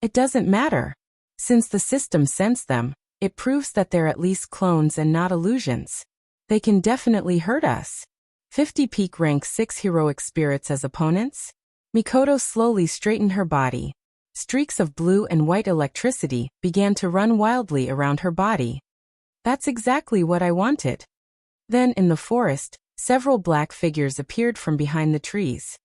It doesn't matter. Since the system sensed them, it proves that they're at least clones and not illusions. They can definitely hurt us. 50 peak rank 6 heroic spirits as opponents? Mikoto slowly straightened her body. Streaks of blue and white electricity began to run wildly around her body. That's exactly what I wanted. Then in the forest, several black figures appeared from behind the trees.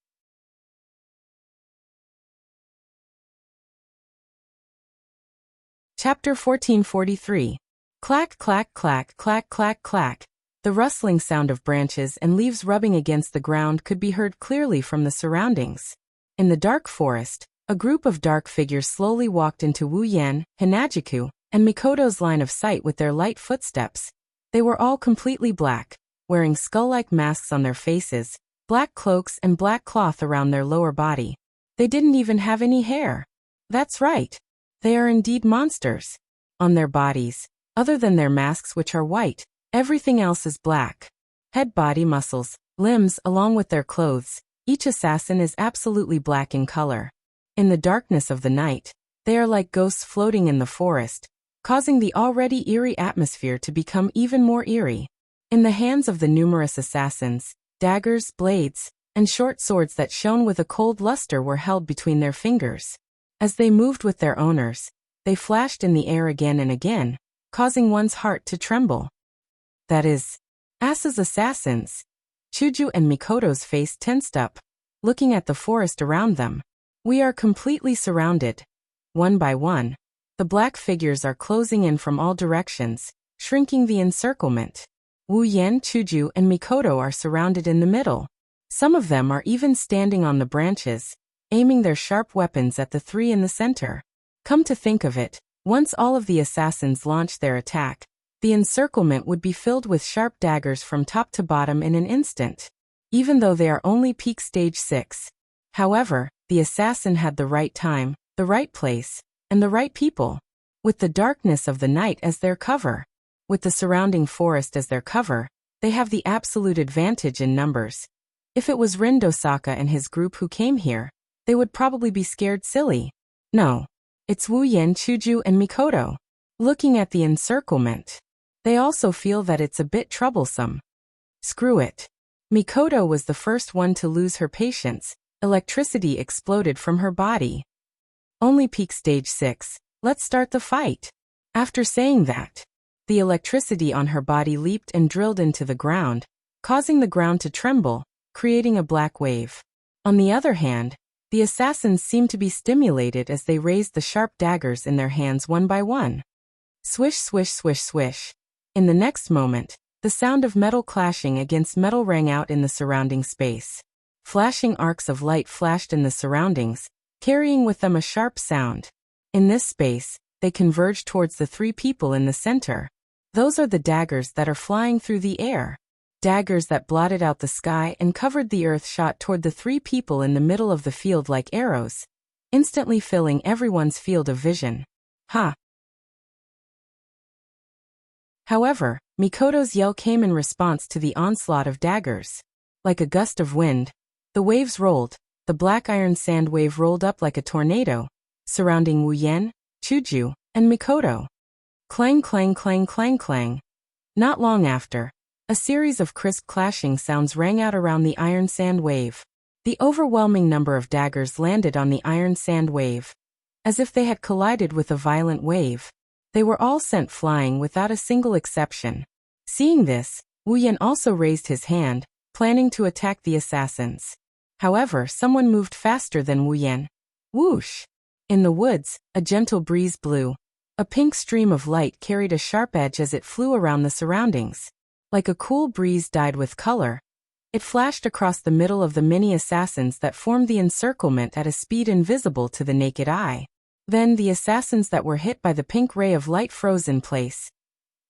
Chapter 1443. Clack, clack, clack, clack, clack, clack. The rustling sound of branches and leaves rubbing against the ground could be heard clearly from the surroundings. In the dark forest, a group of dark figures slowly walked into Wu Yan, Hinajuku, and Mikoto's line of sight with their light footsteps. They were all completely black, wearing skull-like masks on their faces, black cloaks and black cloth around their lower body. They didn't even have any hair. That's right. They are indeed monsters. On their bodies, other than their masks which are white, everything else is black. Head, body, muscles, limbs, along with their clothes, each assassin is absolutely black in color. In the darkness of the night, they are like ghosts floating in the forest, causing the already eerie atmosphere to become even more eerie. In the hands of the numerous assassins, daggers, blades, and short swords that shone with a cold luster were held between their fingers. As they moved with their owners, they flashed in the air again and again, causing one's heart to tremble. That is, Asa's assassins. Chuju and Mikoto's face tensed up, looking at the forest around them. We are completely surrounded. One by one, the black figures are closing in from all directions, shrinking the encirclement. Wu Yan, Chuju, and Mikoto are surrounded in the middle. Some of them are even standing on the branches, aiming their sharp weapons at the three in the center. Come to think of it, once all of the assassins launched their attack, the encirclement would be filled with sharp daggers from top to bottom in an instant. Even though they are only peak stage 6. However, the assassin had the right time, the right place, and the right people. With the darkness of the night as their cover, with the surrounding forest as their cover, they have the absolute advantage in numbers. If it was Rindosaka and his group who came here, they would probably be scared silly. No. It's Wu Yan, Chuju, and Mikoto. Looking at the encirclement, they also feel that it's a bit troublesome. Screw it. Mikoto was the first one to lose her patience. Electricity exploded from her body. Only peak stage 6. Let's start the fight. After saying that, the electricity on her body leaped and drilled into the ground, causing the ground to tremble, creating a black wave. On the other hand, the assassins seemed to be stimulated as they raised the sharp daggers in their hands one by one. Swish, swish, swish, swish. In the next moment, the sound of metal clashing against metal rang out in the surrounding space. Flashing arcs of light flashed in the surroundings, carrying with them a sharp sound. In this space, they converged towards the three people in the center. Those are the daggers that are flying through the air. Daggers that blotted out the sky and covered the earth shot toward the three people in the middle of the field like arrows, instantly filling everyone's field of vision. Ha! However, Mikoto's yell came in response to the onslaught of daggers. Like a gust of wind, the waves rolled, the black iron sand wave rolled up like a tornado, surrounding Wu Yan, Chuju, and Mikoto. Clang clang clang clang clang. Not long after, a series of crisp clashing sounds rang out around the iron sand wave. The overwhelming number of daggers landed on the iron sand wave. As if they had collided with a violent wave. They were all sent flying without a single exception. Seeing this, Wu Yan also raised his hand, planning to attack the assassins. However, someone moved faster than Wu Yan. Whoosh! In the woods, a gentle breeze blew. A pink stream of light carried a sharp edge as it flew around the surroundings. Like a cool breeze dyed with color, it flashed across the middle of the many assassins that formed the encirclement at a speed invisible to the naked eye. Then the assassins that were hit by the pink ray of light froze in place.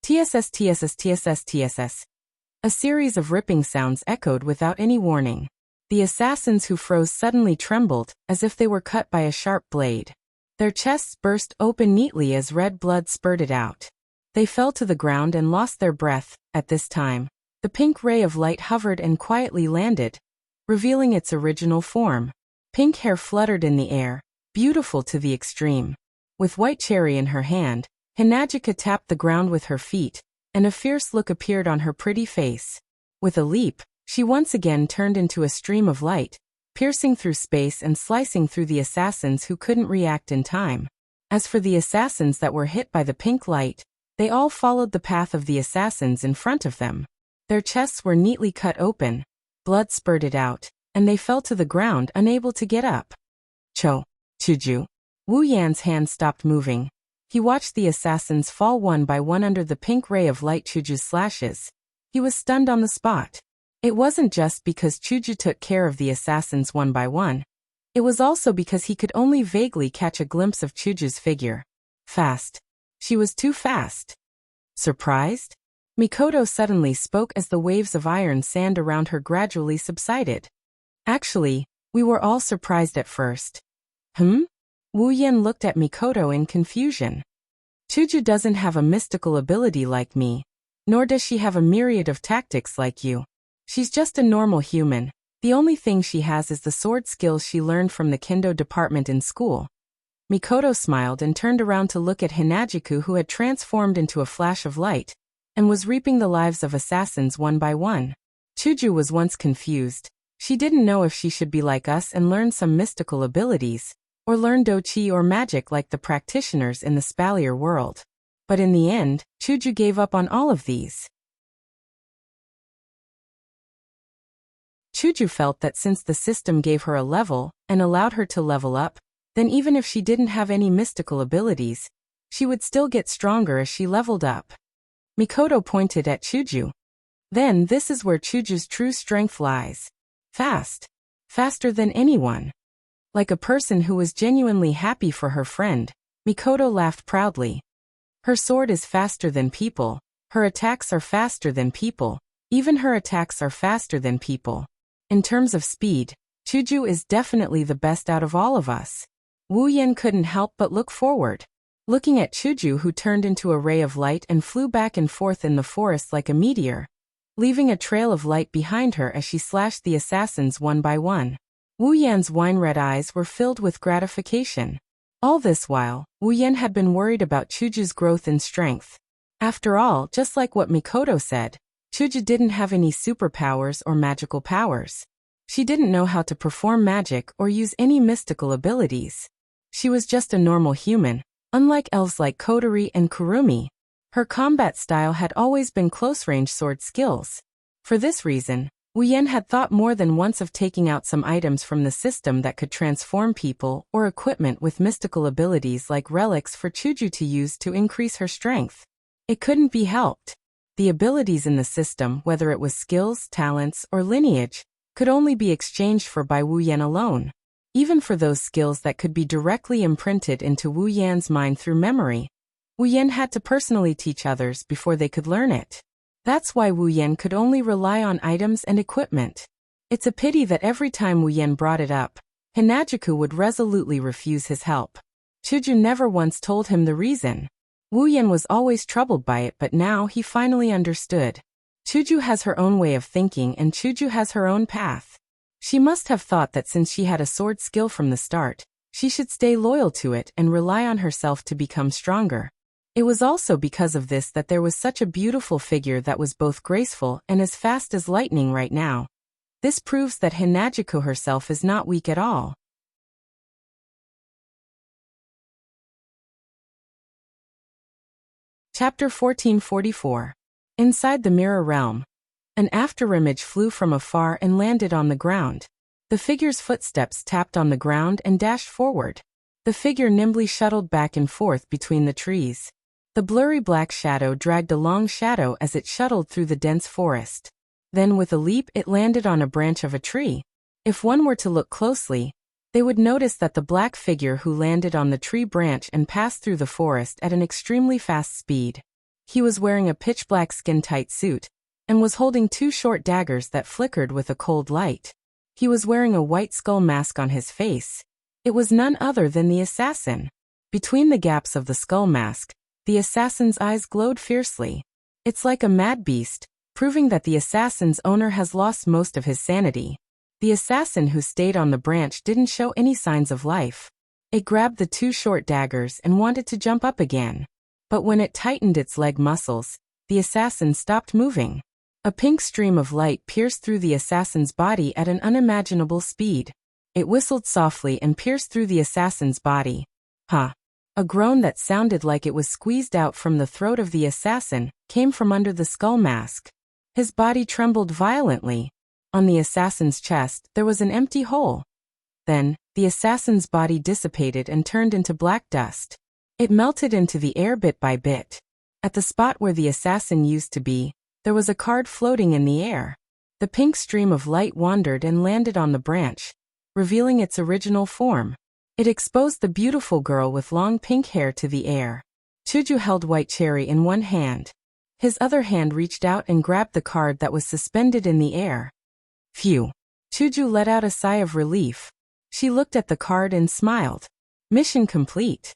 TSS TSS TSS TSS. A series of ripping sounds echoed without any warning. The assassins who froze suddenly trembled, as if they were cut by a sharp blade. Their chests burst open neatly as red blood spurted out. They fell to the ground and lost their breath. At this time, the pink ray of light hovered and quietly landed, revealing its original form. Pink hair fluttered in the air, beautiful to the extreme. With white cherry in her hand, Hinajika tapped the ground with her feet, and a fierce look appeared on her pretty face. With a leap, she once again turned into a stream of light, piercing through space and slicing through the assassins who couldn't react in time. As for the assassins that were hit by the pink light, they all followed the path of the assassins in front of them. Their chests were neatly cut open, blood spurted out, and they fell to the ground unable to get up. Chuju. Wu Yan's hand stopped moving. He watched the assassins fall one by one under the pink ray of light Chuju's slashes. He was stunned on the spot. It wasn't just because Chuju took care of the assassins one by one. It was also because he could only vaguely catch a glimpse of Chuju's figure. Fast. She was too fast. Surprised? Mikoto suddenly spoke as the waves of iron sand around her gradually subsided. Actually, we were all surprised at first. Wu Yan looked at Mikoto in confusion. Chuju doesn't have a mystical ability like me, nor does she have a myriad of tactics like you. She's just a normal human. The only thing she has is the sword skills she learned from the kendo department in school. Mikoto smiled and turned around to look at Hinajiku, who had transformed into a flash of light, and was reaping the lives of assassins one by one. Chuju was once confused. She didn't know if she should be like us and learn some mystical abilities, or learn dochi or magic like the practitioners in the Spalier world. But in the end, Chuju gave up on all of these. Chuju felt that since the system gave her a level and allowed her to level up, then even if she didn't have any mystical abilities, she would still get stronger as she leveled up. Mikoto pointed at Chuju. Then this is where Chuju's true strength lies. Fast. Faster than anyone. Like a person who was genuinely happy for her friend, Mikoto laughed proudly. Her sword is faster than people, her attacks are faster than people, even her attacks are faster than people. In terms of speed, Chuju is definitely the best out of all of us. Wu Yan couldn't help but look forward, looking at Chuju, who turned into a ray of light and flew back and forth in the forest like a meteor, leaving a trail of light behind her as she slashed the assassins one by one. Wu Yan's wine-red eyes were filled with gratification. All this while, Wu Yan had been worried about Chuju's growth in strength. After all, just like what Mikoto said, Chuju didn't have any superpowers or magical powers. She didn't know how to perform magic or use any mystical abilities. She was just a normal human, unlike elves like Kotori and Kurumi. Her combat style had always been close-range sword skills. For this reason, Wu Yan had thought more than once of taking out some items from the system that could transform people or equipment with mystical abilities like relics for Chuju to use to increase her strength. It couldn't be helped. The abilities in the system, whether it was skills, talents, or lineage, could only be exchanged for by Wu Yan alone. Even for those skills that could be directly imprinted into Wu Yan's mind through memory, Wu Yan had to personally teach others before they could learn it. That's why Wu Yan could only rely on items and equipment. It's a pity that every time Wu Yan brought it up, Hinajiku would resolutely refuse his help. Chuju never once told him the reason. Wu Yan was always troubled by it, but now he finally understood. Chuju has her own way of thinking and Chuju has her own path. She must have thought that since she had a sword skill from the start, she should stay loyal to it and rely on herself to become stronger. It was also because of this that there was such a beautiful figure that was both graceful and as fast as lightning right now. This proves that Hinagiko herself is not weak at all. Chapter 1444. Inside the Mirror Realm. An afterimage flew from afar and landed on the ground. The figure's footsteps tapped on the ground and dashed forward. The figure nimbly shuttled back and forth between the trees. The blurry black shadow dragged a long shadow as it shuttled through the dense forest. Then with a leap it landed on a branch of a tree. If one were to look closely, they would notice that the black figure who landed on the tree branch and passed through the forest at an extremely fast speed. He was wearing a pitch-black skin-tight suit, and was holding two short daggers that flickered with a cold light. He was wearing a white skull mask on his face. It was none other than the assassin. Between the gaps of the skull mask, the assassin's eyes glowed fiercely. It's like a mad beast, proving that the assassin's owner has lost most of his sanity. The assassin who stayed on the branch didn't show any signs of life. It grabbed the two short daggers and wanted to jump up again. But when it tightened its leg muscles, the assassin stopped moving. A pink stream of light pierced through the assassin's body at an unimaginable speed. It whistled softly and pierced through the assassin's body. Huh! A groan that sounded like it was squeezed out from the throat of the assassin came from under the skull mask. His body trembled violently. On the assassin's chest, there was an empty hole. Then, the assassin's body dissipated and turned into black dust. It melted into the air bit by bit. At the spot where the assassin used to be, there was a card floating in the air. The pink stream of light wandered and landed on the branch, revealing its original form. It exposed the beautiful girl with long pink hair to the air. Chuju held White Cherry in one hand. His other hand reached out and grabbed the card that was suspended in the air. Phew! Chuju let out a sigh of relief. She looked at the card and smiled. Mission complete.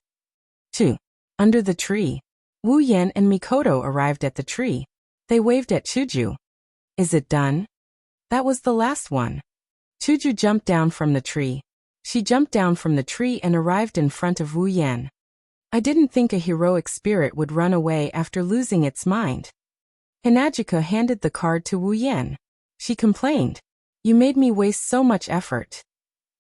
2. Under the tree. Wu Yan and Mikoto arrived at the tree. They waved at Chuju. Is it done? That was the last one. Chuju jumped down from the tree. She jumped down from the tree and arrived in front of Wu Yan. I didn't think a heroic spirit would run away after losing its mind. Hinagiko handed the card to Wu Yan. She complained. You made me waste so much effort.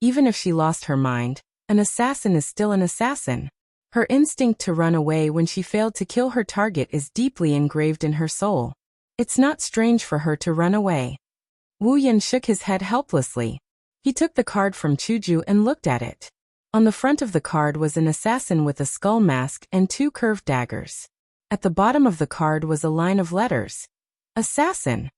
Even if she lost her mind, an assassin is still an assassin. Her instinct to run away when she failed to kill her target is deeply engraved in her soul. It's not strange for her to run away. Wu Yan shook his head helplessly. He took the card from Chuju and looked at it. On the front of the card was an assassin with a skull mask and two curved daggers. At the bottom of the card was a line of letters. Assassin.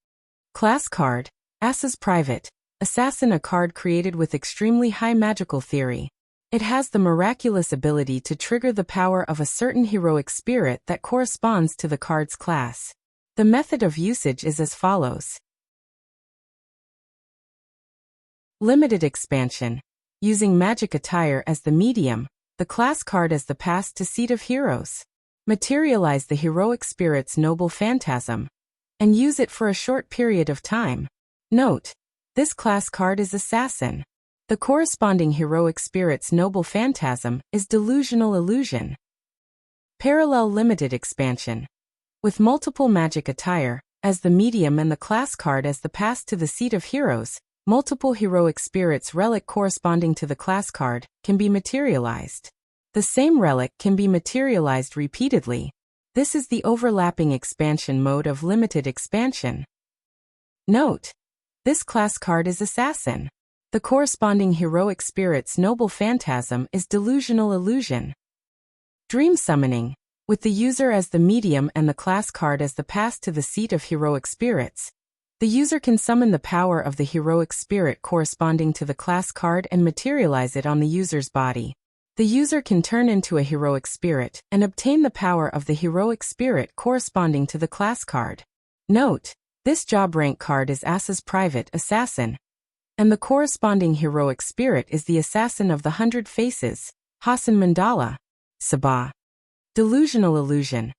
Class card. Ass's Private. Assassin, a card created with extremely high magical theory. It has the miraculous ability to trigger the power of a certain heroic spirit that corresponds to the card's class. The method of usage is as follows. Limited expansion. Using magic attire as the medium, the class card as the pass to Seat of Heroes. Materialize the heroic spirit's noble phantasm, and use it for a short period of time. Note: this class card is Assassin. The corresponding heroic spirit's noble phantasm is Delusional Illusion. Parallel limited expansion. With multiple magic attire as the medium and the class card as the pass to the Seat of Heroes, multiple heroic spirits' relic corresponding to the class card can be materialized. The same relic can be materialized repeatedly. This is the overlapping expansion mode of limited expansion. Note: this class card is Assassin. The corresponding heroic spirit's noble phantasm is Delusional Illusion. Dream summoning. With the user as the medium and the class card as the pass to the Seat of Heroic Spirits, the user can summon the power of the heroic spirit corresponding to the class card and materialize it on the user's body. The user can turn into a heroic spirit and obtain the power of the heroic spirit corresponding to the class card. Note: this job rank card is Ass's Private Assassin, and the corresponding heroic spirit is the Assassin of the 100 Faces, Hasan Mandala, Sabah. Delusional illusion.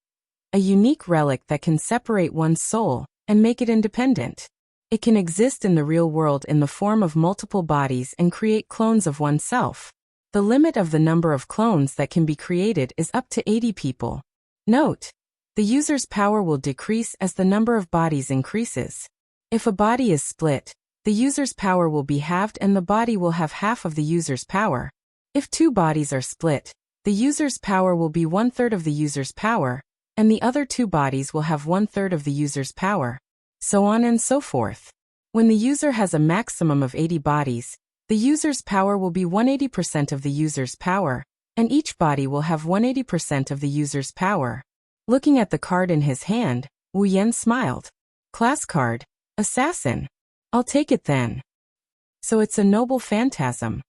A unique relic that can separate one's soul and make it independent. It can exist in the real world in the form of multiple bodies and create clones of oneself. The limit of the number of clones that can be created is up to 80 people. Note: the user's power will decrease as the number of bodies increases. If a body is split, the user's power will be halved and the body will have half of the user's power. If two bodies are split, the user's power will be 1/3 of the user's power, and the other two bodies will have 1/3 of the user's power. So on and so forth. When the user has a maximum of 80 bodies, the user's power will be 180% of the user's power, and each body will have 180% of the user's power. Looking at the card in his hand, Wu Yan smiled. Class card, Assassin. I'll take it then. So it's a noble phantasm.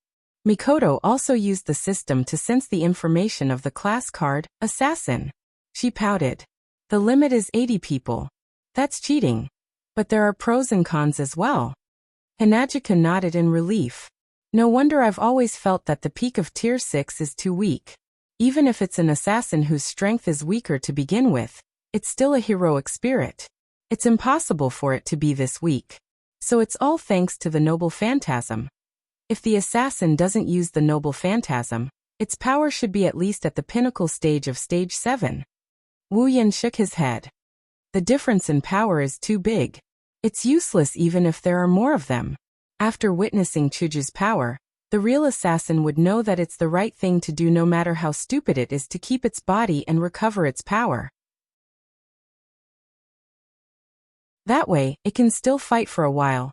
Mikoto also used the system to sense the information of the class card, Assassin. She pouted. The limit is 80 people. That's cheating. But there are pros and cons as well. Hinagika nodded in relief. No wonder I've always felt that the peak of Tier 6 is too weak. Even if it's an assassin whose strength is weaker to begin with, it's still a heroic spirit. It's impossible for it to be this weak. So it's all thanks to the noble phantasm. If the assassin doesn't use the noble phantasm, its power should be at least at the pinnacle stage of stage 7. Wu Yan shook his head. The difference in power is too big. It's useless even if there are more of them. After witnessing Chuju's power, the real assassin would know that it's the right thing to do no matter how stupid it is to keep its body and recover its power. That way, it can still fight for a while.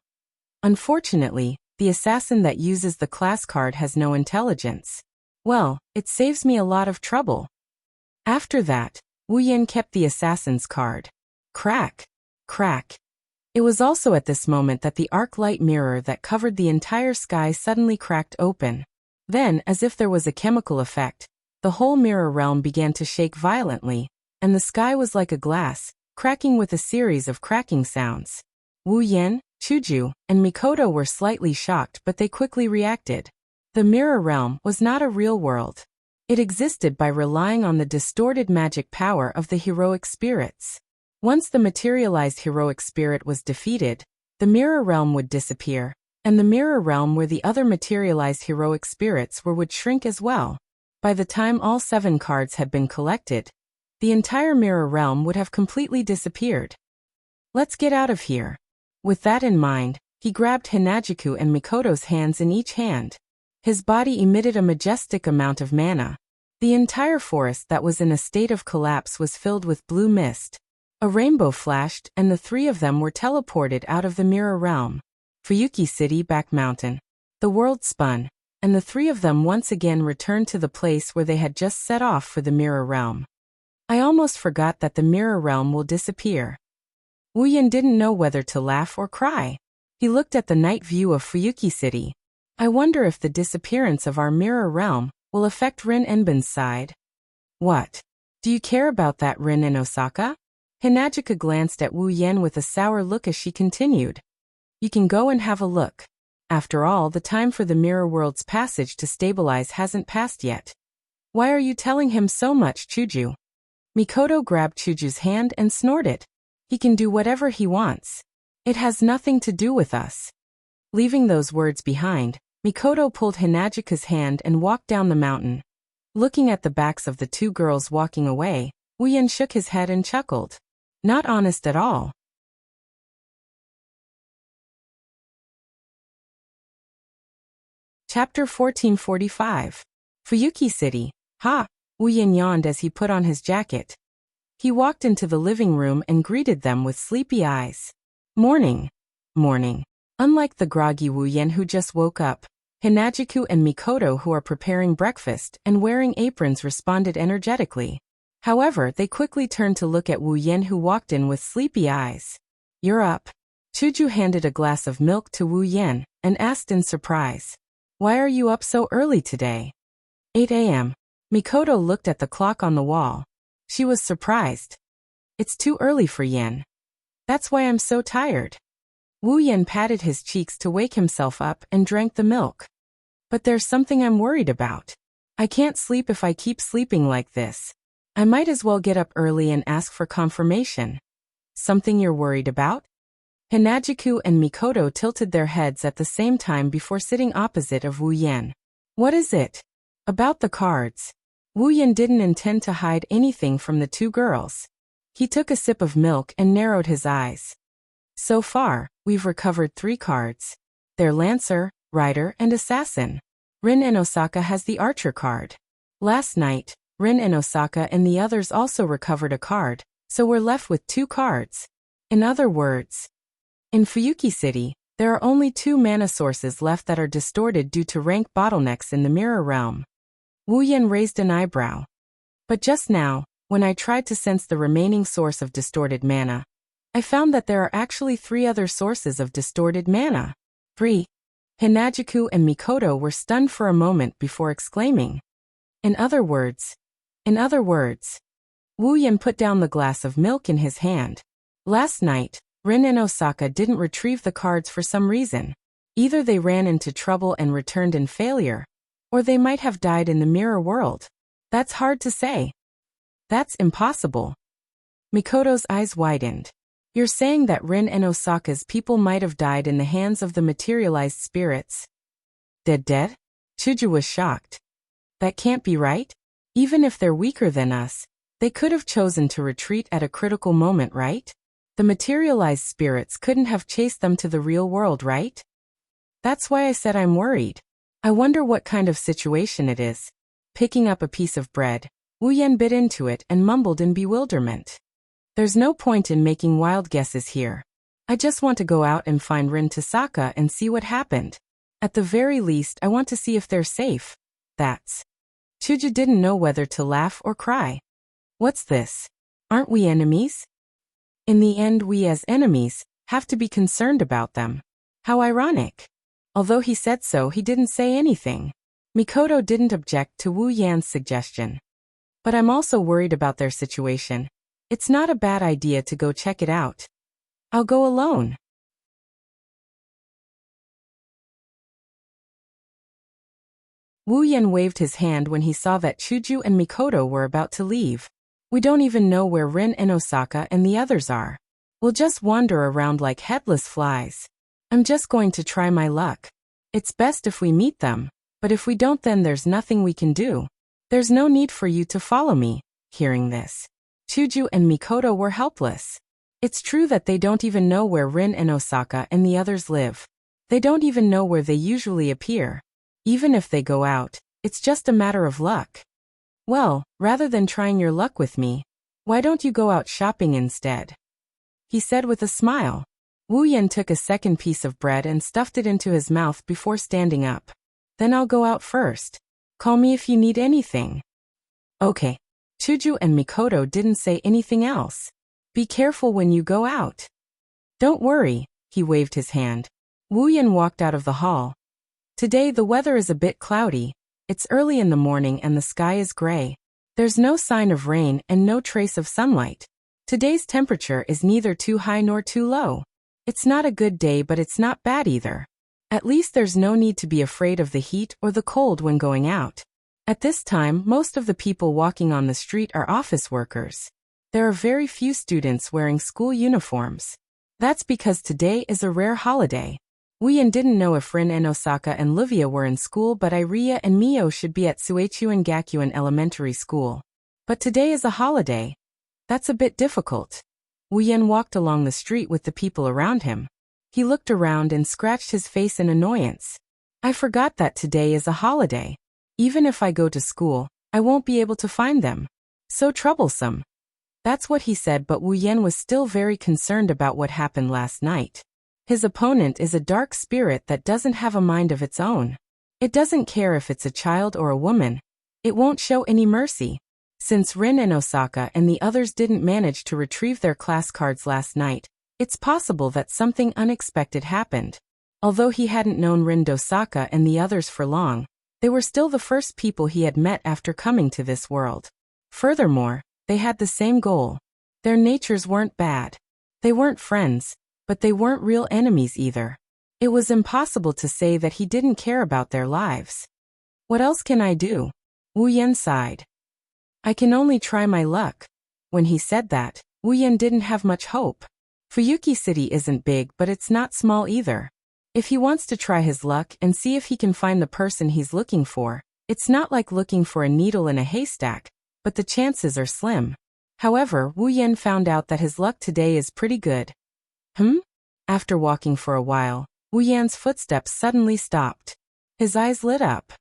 Unfortunately, the assassin that uses the class card has no intelligence. Well, it saves me a lot of trouble. After that, Wu Yan kept the assassin's card. Crack. Crack. It was also at this moment that the arc light mirror that covered the entire sky suddenly cracked open. Then, as if there was a chemical effect, the whole mirror realm began to shake violently, and the sky was like a glass, cracking with a series of cracking sounds. Wu Yan, Chuju, and Mikoto were slightly shocked, but they quickly reacted. The mirror realm was not a real world. It existed by relying on the distorted magic power of the heroic spirits. Once the materialized heroic spirit was defeated, the mirror realm would disappear, and the mirror realm where the other materialized heroic spirits were would shrink as well. By the time all 7 cards had been collected, the entire mirror realm would have completely disappeared. Let's get out of here. With that in mind, he grabbed Hinajiku and Mikoto's hands in each hand. His body emitted a majestic amount of mana. The entire forest that was in a state of collapse was filled with blue mist. A rainbow flashed, and the 3 of them were teleported out of the mirror realm. Fuyuki City, Back Mountain. The world spun, and the 3 of them once again returned to the place where they had just set off for the mirror realm. I almost forgot that the mirror realm will disappear. Wu Yan didn't know whether to laugh or cry. He looked at the night view of Fuyuki City. I wonder if the disappearance of our mirror realm will affect Rin Enbin's side. What? Do you care about that, Rin in Osaka? Hinagika glanced at Wu Yan with a sour look as she continued. You can go and have a look. After all, the time for the mirror world's passage to stabilize hasn't passed yet. Why are you telling him so much, Chuju? Mikoto grabbed Chuju's hand and snorted. He can do whatever he wants. It has nothing to do with us. Leaving those words behind, Mikoto pulled Hinagika's hand and walked down the mountain. Looking at the backs of the 2 girls walking away, Wu Yan shook his head and chuckled. Not honest at all. Chapter 1445. Fuyuki City. Ha! Wu Yan yawned as he put on his jacket. He walked into the living room and greeted them with sleepy eyes. Morning. Morning. Unlike the groggy Wu Yan who just woke up, Hinajiku and Mikoto, who are preparing breakfast and wearing aprons, responded energetically. However, they quickly turned to look at Wu Yan, who walked in with sleepy eyes. You're up. Chuju handed a glass of milk to Wu Yan and asked in surprise. Why are you up so early today? 8 a.m. Mikoto looked at the clock on the wall. She was surprised. It's too early for Yan. That's why I'm so tired. Wu Yan patted his cheeks to wake himself up and drank the milk. But there's something I'm worried about. I can't sleep if I keep sleeping like this. I might as well get up early and ask for confirmation. Something you're worried about? Hinagiku and Mikoto tilted their heads at the same time before sitting opposite of Wu Yan. What is it? About the cards. Wu Yan didn't intend to hide anything from the two girls. He took a sip of milk and narrowed his eyes. So far, we've recovered 3 cards. They're Lancer, Rider, and Assassin. Rin and Osaka has the Archer card. Last night, Rin and Osaka and the others also recovered a card, so we're left with 2 cards. In other words, in Fuyuki City, there are only 2 mana sources left that are distorted due to rank bottlenecks in the Mirror Realm. Wu Yan raised an eyebrow. But just now, when I tried to sense the remaining source of distorted mana, I found that there are actually 3 other sources of distorted mana. 3. Hinagiku and Mikoto were stunned for a moment before exclaiming. In other words, Wu Yan put down the glass of milk in his hand. Last night, Rin and Osaka didn't retrieve the cards for some reason. Either they ran into trouble and returned in failure, or they might have died in the mirror world. That's hard to say. That's impossible. Mikoto's eyes widened. You're saying that Rin and Osaka's people might have died in the hands of the materialized spirits? Dead? Chuju was shocked. That can't be right. Even if they're weaker than us, they could have chosen to retreat at a critical moment, right? The materialized spirits couldn't have chased them to the real world, right? That's why I said I'm worried. I wonder what kind of situation it is. Picking up a piece of bread, Wu Yan bit into it and mumbled in bewilderment. There's no point in making wild guesses here. I just want to go out and find Rin Tasaka and see what happened. At the very least, I want to see if they're safe. That's. Chuju didn't know whether to laugh or cry. What's this? Aren't we enemies? In the end, we as enemies have to be concerned about them. How ironic. Although he said so, he didn't say anything. Mikoto didn't object to Wu Yan's suggestion. But I'm also worried about their situation. It's not a bad idea to go check it out. I'll go alone. Wu Yan waved his hand when he saw that Chuju and Mikoto were about to leave. We don't even know where Rin and Osaka and the others are. We'll just wander around like headless flies. I'm just going to try my luck. It's best if we meet them, but if we don't, then there's nothing we can do. There's no need for you to follow me. Hearing this, Chuju and Mikoto were helpless. It's true that they don't even know where Rin and Osaka and the others live. They don't even know where they usually appear. Even if they go out, it's just a matter of luck. Well, rather than trying your luck with me, why don't you go out shopping instead? He said with a smile. Wu Yan took a second piece of bread and stuffed it into his mouth before standing up. Then I'll go out first. Call me if you need anything. Okay. Chuju and Mikoto didn't say anything else. Be careful when you go out. Don't worry, he waved his hand. Wu Yan walked out of the hall. Today the weather is a bit cloudy. It's early in the morning and the sky is gray. There's no sign of rain and no trace of sunlight. Today's temperature is neither too high nor too low. It's not a good day, but it's not bad either. At least there's no need to be afraid of the heat or the cold when going out. At this time, most of the people walking on the street are office workers. There are very few students wearing school uniforms. That's because today is a rare holiday. Wu Yan didn't know if Rin and Osaka and Livia were in school, but Iria and Mio should be at Suechuan Gakuin Elementary School. But today is a holiday. That's a bit difficult. Wu Yan walked along the street with the people around him. He looked around and scratched his face in annoyance. I forgot that today is a holiday. Even if I go to school, I won't be able to find them. So troublesome. That's what he said, but Wu Yan was still very concerned about what happened last night. His opponent is a dark spirit that doesn't have a mind of its own. It doesn't care if it's a child or a woman. It won't show any mercy. Since Rin and Osaka and the others didn't manage to retrieve their class cards last night, it's possible that something unexpected happened. Although he hadn't known Rin Dosaka and the others for long, they were still the first people he had met after coming to this world. Furthermore, they had the same goal. Their natures weren't bad. They weren't friends, but they weren't real enemies either. It was impossible to say that he didn't care about their lives. What else can I do? Wu Yan sighed. I can only try my luck. When he said that, Wu Yan didn't have much hope. Fuyuki City isn't big, but it's not small either. If he wants to try his luck and see if he can find the person he's looking for, it's not like looking for a needle in a haystack, but the chances are slim. However, Wu Yan found out that his luck today is pretty good. After walking for a while, Wu Yan's footsteps suddenly stopped. His eyes lit up.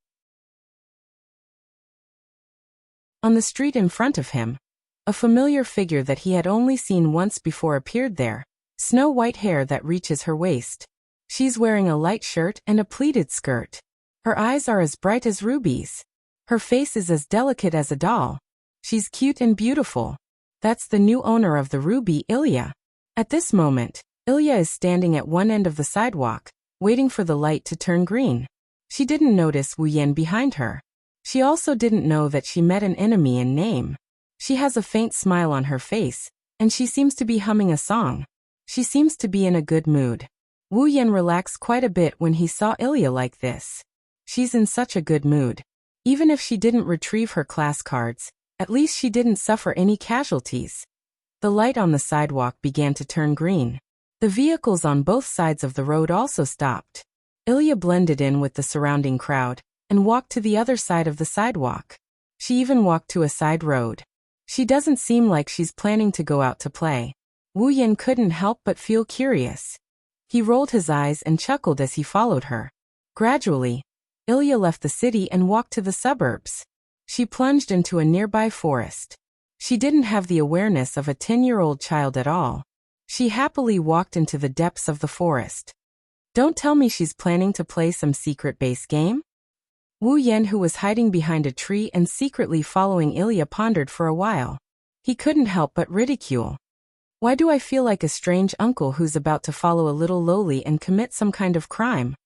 On the street in front of him, a familiar figure that he had only seen once before appeared there, snow-white hair that reaches her waist. She's wearing a light shirt and a pleated skirt. Her eyes are as bright as rubies. Her face is as delicate as a doll. She's cute and beautiful. That's the new owner of the ruby, Ilya. At this moment, Ilya is standing at one end of the sidewalk, waiting for the light to turn green. She didn't notice Wu Yan behind her. She also didn't know that she met an enemy in name. She has a faint smile on her face, and she seems to be humming a song. She seems to be in a good mood. Wu Yan relaxed quite a bit when he saw Ilya like this. She's in such a good mood. Even if she didn't retrieve her class cards, at least she didn't suffer any casualties. The light on the sidewalk began to turn green. The vehicles on both sides of the road also stopped. Ilya blended in with the surrounding crowd and walked to the other side of the sidewalk. She even walked to a side road. She doesn't seem like she's planning to go out to play. Wu Yan couldn't help but feel curious. He rolled his eyes and chuckled as he followed her. Gradually, Ilya left the city and walked to the suburbs. She plunged into a nearby forest. She didn't have the awareness of a 10-year-old child at all. She happily walked into the depths of the forest. Don't tell me she's planning to play some secret base game? Wu Yan, who was hiding behind a tree and secretly following Ilya, pondered for a while. He couldn't help but ridicule. Why do I feel like a strange uncle who's about to follow a little lowly and commit some kind of crime?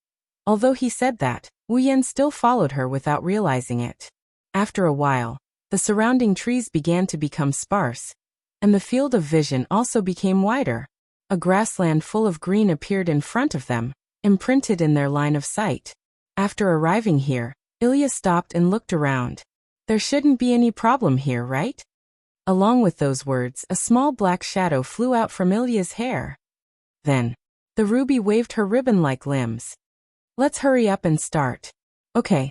Although he said that, Wu Yan still followed her without realizing it. After a while, the surrounding trees began to become sparse, and the field of vision also became wider. A grassland full of green appeared in front of them, imprinted in their line of sight. After arriving here, Ilya stopped and looked around. There shouldn't be any problem here, right? Along with those words, a small black shadow flew out from Ilya's hair. Then, the ruby waved her ribbon-like limbs. Let's hurry up and start. Okay.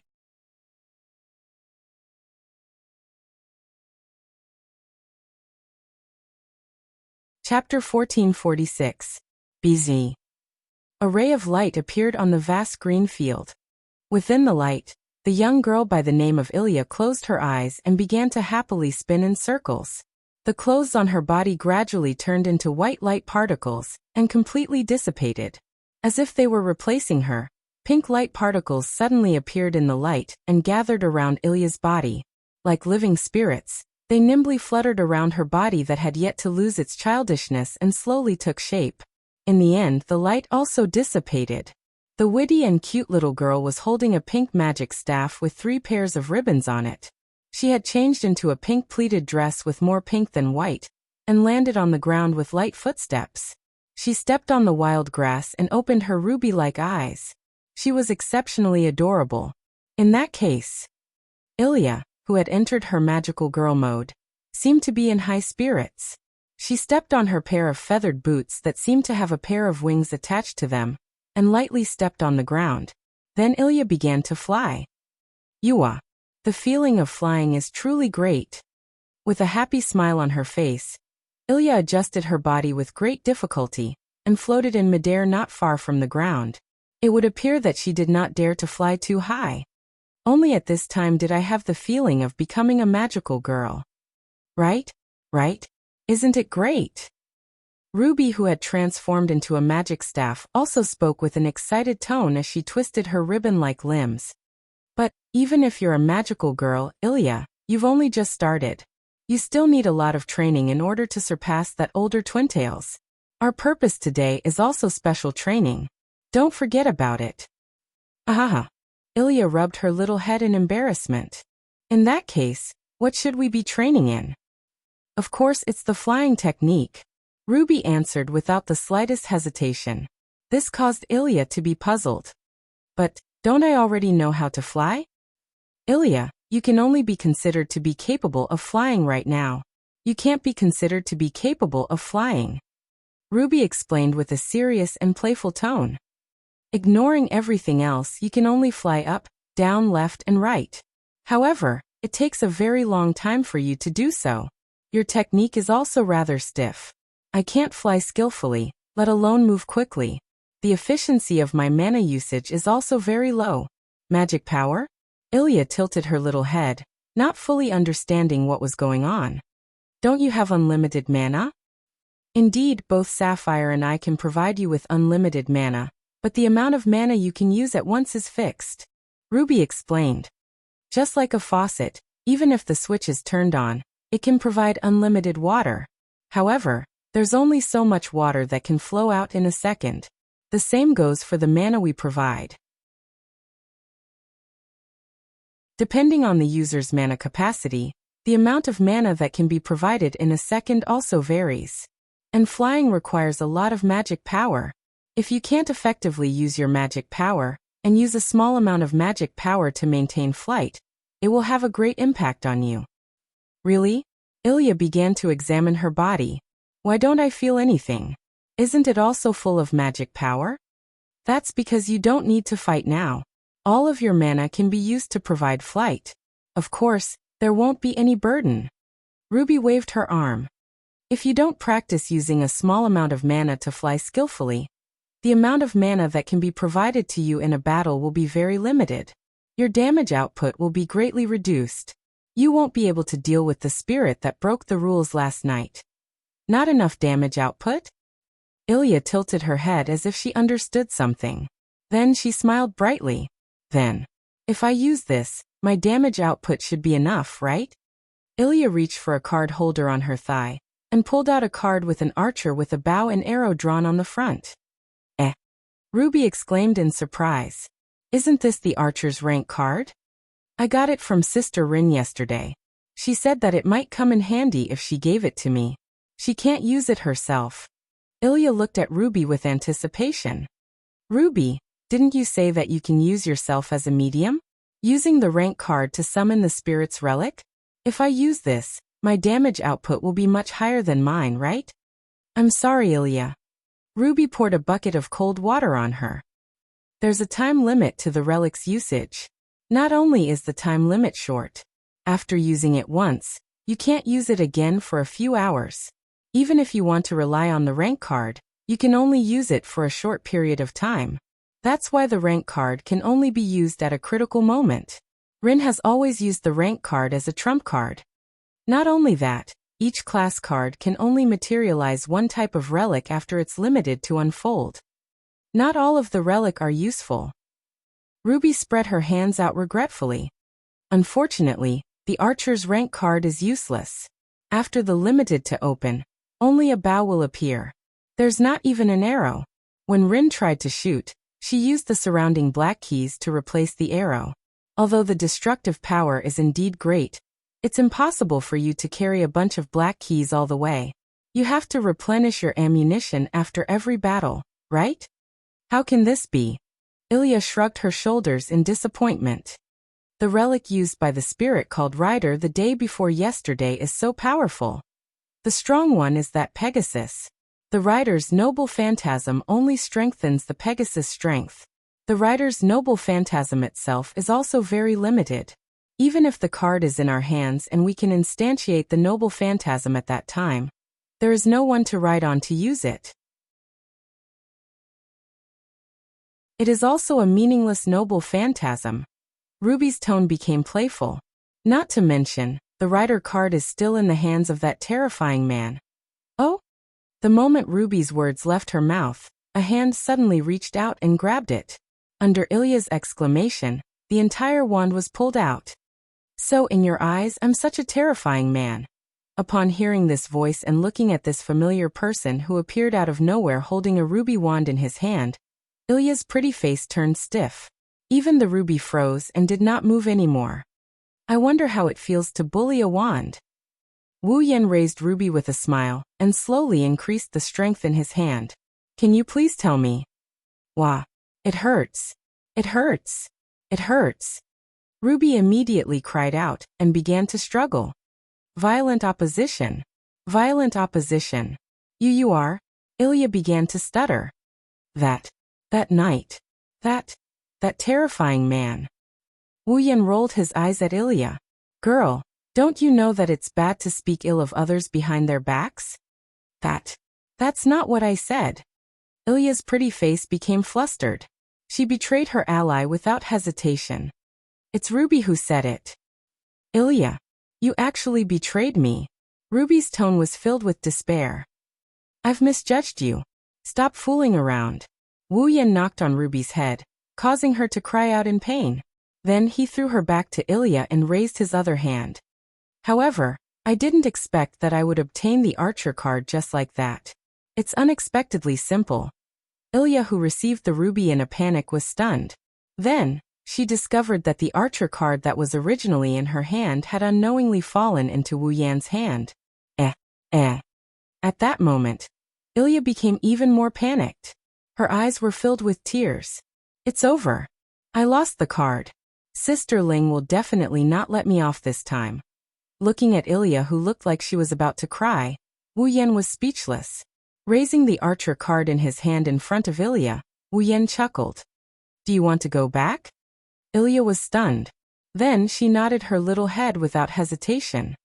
Chapter 1446. BZ. A ray of light appeared on the vast green field. Within the light, the young girl by the name of Ilya closed her eyes and began to happily spin in circles. The clothes on her body gradually turned into white light particles and completely dissipated. As if they were replacing her, pink light particles suddenly appeared in the light and gathered around Ilya's body. Like living spirits, they nimbly fluttered around her body that had yet to lose its childishness and slowly took shape. In the end, the light also dissipated. The witty and cute little girl was holding a pink magic staff with 3 pairs of ribbons on it. She had changed into a pink pleated dress with more pink than white, and landed on the ground with light footsteps. She stepped on the wild grass and opened her ruby-like eyes. She was exceptionally adorable. In that case, Ilya, who had entered her magical girl mode, seemed to be in high spirits. She stepped on her pair of feathered boots that seemed to have a pair of wings attached to them, and lightly stepped on the ground. Then Ilya began to fly. Yua. The feeling of flying is truly great. With a happy smile on her face, Ilya adjusted her body with great difficulty, and floated in midair not far from the ground. It would appear that she did not dare to fly too high. Only at this time did I have the feeling of becoming a magical girl. Right? Right? Isn't it great? Ruby, who had transformed into a magic staff, also spoke with an excited tone as she twisted her ribbon-like limbs. But, even if you're a magical girl, Ilya, you've only just started. You still need a lot of training in order to surpass that older twintails. Our purpose today is also special training. Don't forget about it. Ahaha. Ilya rubbed her little head in embarrassment. In that case, what should we be training in? Of course, it's the flying technique. Ruby answered without the slightest hesitation. This caused Ilya to be puzzled. But, don't I already know how to fly? Ilya, You can only be considered to be capable of flying right now. You can't be considered to be capable of flying. Ruby explained with a serious and playful tone. Ignoring everything else, you can only fly up, down, left, and right. However, it takes a very long time for you to do so. Your technique is also rather stiff. I can't fly skillfully, let alone move quickly. The efficiency of my mana usage is also very low. Magic power? Ilya tilted her little head, not fully understanding what was going on. Don't you have unlimited mana? Indeed, both Sapphire and I can provide you with unlimited mana, but the amount of mana you can use at once is fixed. Ruby explained. Just like a faucet, even if the switch is turned on, it can provide unlimited water. However, there's only so much water that can flow out in a second. The same goes for the mana we provide. Depending on the user's mana capacity, the amount of mana that can be provided in a second also varies. And flying requires a lot of magic power. If you can't effectively use your magic power, and use a small amount of magic power to maintain flight, it will have a great impact on you. Really? Ilya began to examine her body. Why don't I feel anything? Isn't it also full of magic power? That's because you don't need to fight now. All of your mana can be used to provide flight. Of course, there won't be any burden. Ruby waved her arm. If you don't practice using a small amount of mana to fly skillfully, the amount of mana that can be provided to you in a battle will be very limited. Your damage output will be greatly reduced. You won't be able to deal with the spirit that broke the rules last night. Not enough damage output? Ilya tilted her head as if she understood something. Then she smiled brightly. Then, if I use this, my damage output should be enough, right? Ilya reached for a card holder on her thigh, and pulled out a card with an archer with a bow and arrow drawn on the front. Ruby exclaimed in surprise. Isn't this the archer's rank card? I got it from Sister Rin yesterday. She said that it might come in handy if she gave it to me. She can't use it herself. Ilya looked at Ruby with anticipation. Ruby, didn't you say that you can use yourself as a medium? Using the rank card to summon the spirit's relic? If I use this, my damage output will be much higher than mine, right? I'm sorry, Ilya. Ruby poured a bucket of cold water on her. There's a time limit to the relic's usage. Not only is the time limit short, after using it once, you can't use it again for a few hours. Even if you want to rely on the rank card, you can only use it for a short period of time. That's why the rank card can only be used at a critical moment. Rin has always used the rank card as a trump card. Not only that, each class card can only materialize one type of relic after it's limited to unfold. Not all of the relic are useful. Ruby spread her hands out regretfully. Unfortunately, the archer's rank card is useless. After the limited to open, only a bow will appear. There's not even an arrow. When Rin tried to shoot, she used the surrounding black keys to replace the arrow. Although the destructive power is indeed great, it's impossible for you to carry a bunch of black keys all the way. You have to replenish your ammunition after every battle, right? How can this be? Ilya shrugged her shoulders in disappointment. The relic used by the spirit called Rider the day before yesterday is so powerful. The strong one is that Pegasus. The Rider's noble phantasm only strengthens the Pegasus' strength. The Rider's noble phantasm itself is also very limited. Even if the card is in our hands and we can instantiate the noble phantasm at that time, there is no one to ride on to use it. It is also a meaningless noble phantasm. Ruby's tone became playful. Not to mention, the Rider card is still in the hands of that terrifying man. Oh? The moment Ruby's words left her mouth, a hand suddenly reached out and grabbed it. Under Ilya's exclamation, the entire wand was pulled out. So in your eyes, I'm such a terrifying man. Upon hearing this voice and looking at this familiar person who appeared out of nowhere holding a ruby wand in his hand, Ilya's pretty face turned stiff. Even the ruby froze and did not move anymore. I wonder how it feels to bully a wand. Wu Yan raised Ruby with a smile, and slowly increased the strength in his hand. Can you please tell me? Wah. It hurts. It hurts. It hurts. Ruby immediately cried out and began to struggle. Violent opposition. Violent opposition. You are? Ilya began to stutter. That night. That terrifying man. Wu Yan rolled his eyes at Ilya. Girl, don't you know that it's bad to speak ill of others behind their backs? That's not what I said. Ilya's pretty face became flustered. She betrayed her ally without hesitation. It's Ruby who said it. Ilya, you actually betrayed me. Ruby's tone was filled with despair. I've misjudged you. Stop fooling around. Wu Yan knocked on Ruby's head, causing her to cry out in pain. Then he threw her back to Ilya and raised his other hand. However, I didn't expect that I would obtain the Archer card just like that. It's unexpectedly simple. Ilya, who received the ruby in a panic, was stunned. Then, she discovered that the Archer card that was originally in her hand had unknowingly fallen into Wu Yan's hand. At that moment, Ilya became even more panicked. Her eyes were filled with tears. It's over. I lost the card. Sister Ling will definitely not let me off this time. Looking at Ilya, who looked like she was about to cry, Wu Yan was speechless. Raising the Archer card in his hand in front of Ilya, Wu Yan chuckled. Do you want to go back? Ilya was stunned. Then she nodded her little head without hesitation.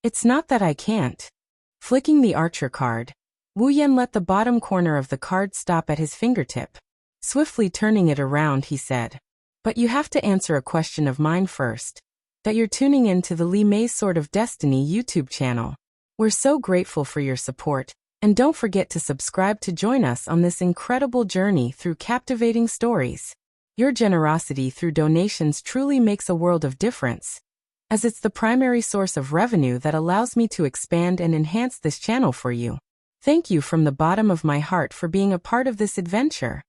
It's not that I can't. Flicking the Archer card, Wu Yan let the bottom corner of the card stop at his fingertip. Swiftly turning it around, he said, But you have to answer a question of mine first. That you're tuning in to the Li Mei's Sword of Destiny YouTube channel. We're so grateful for your support, and don't forget to subscribe to join us on this incredible journey through captivating stories. Your generosity through donations truly makes a world of difference, as it's the primary source of revenue that allows me to expand and enhance this channel for you. Thank you from the bottom of my heart for being a part of this adventure.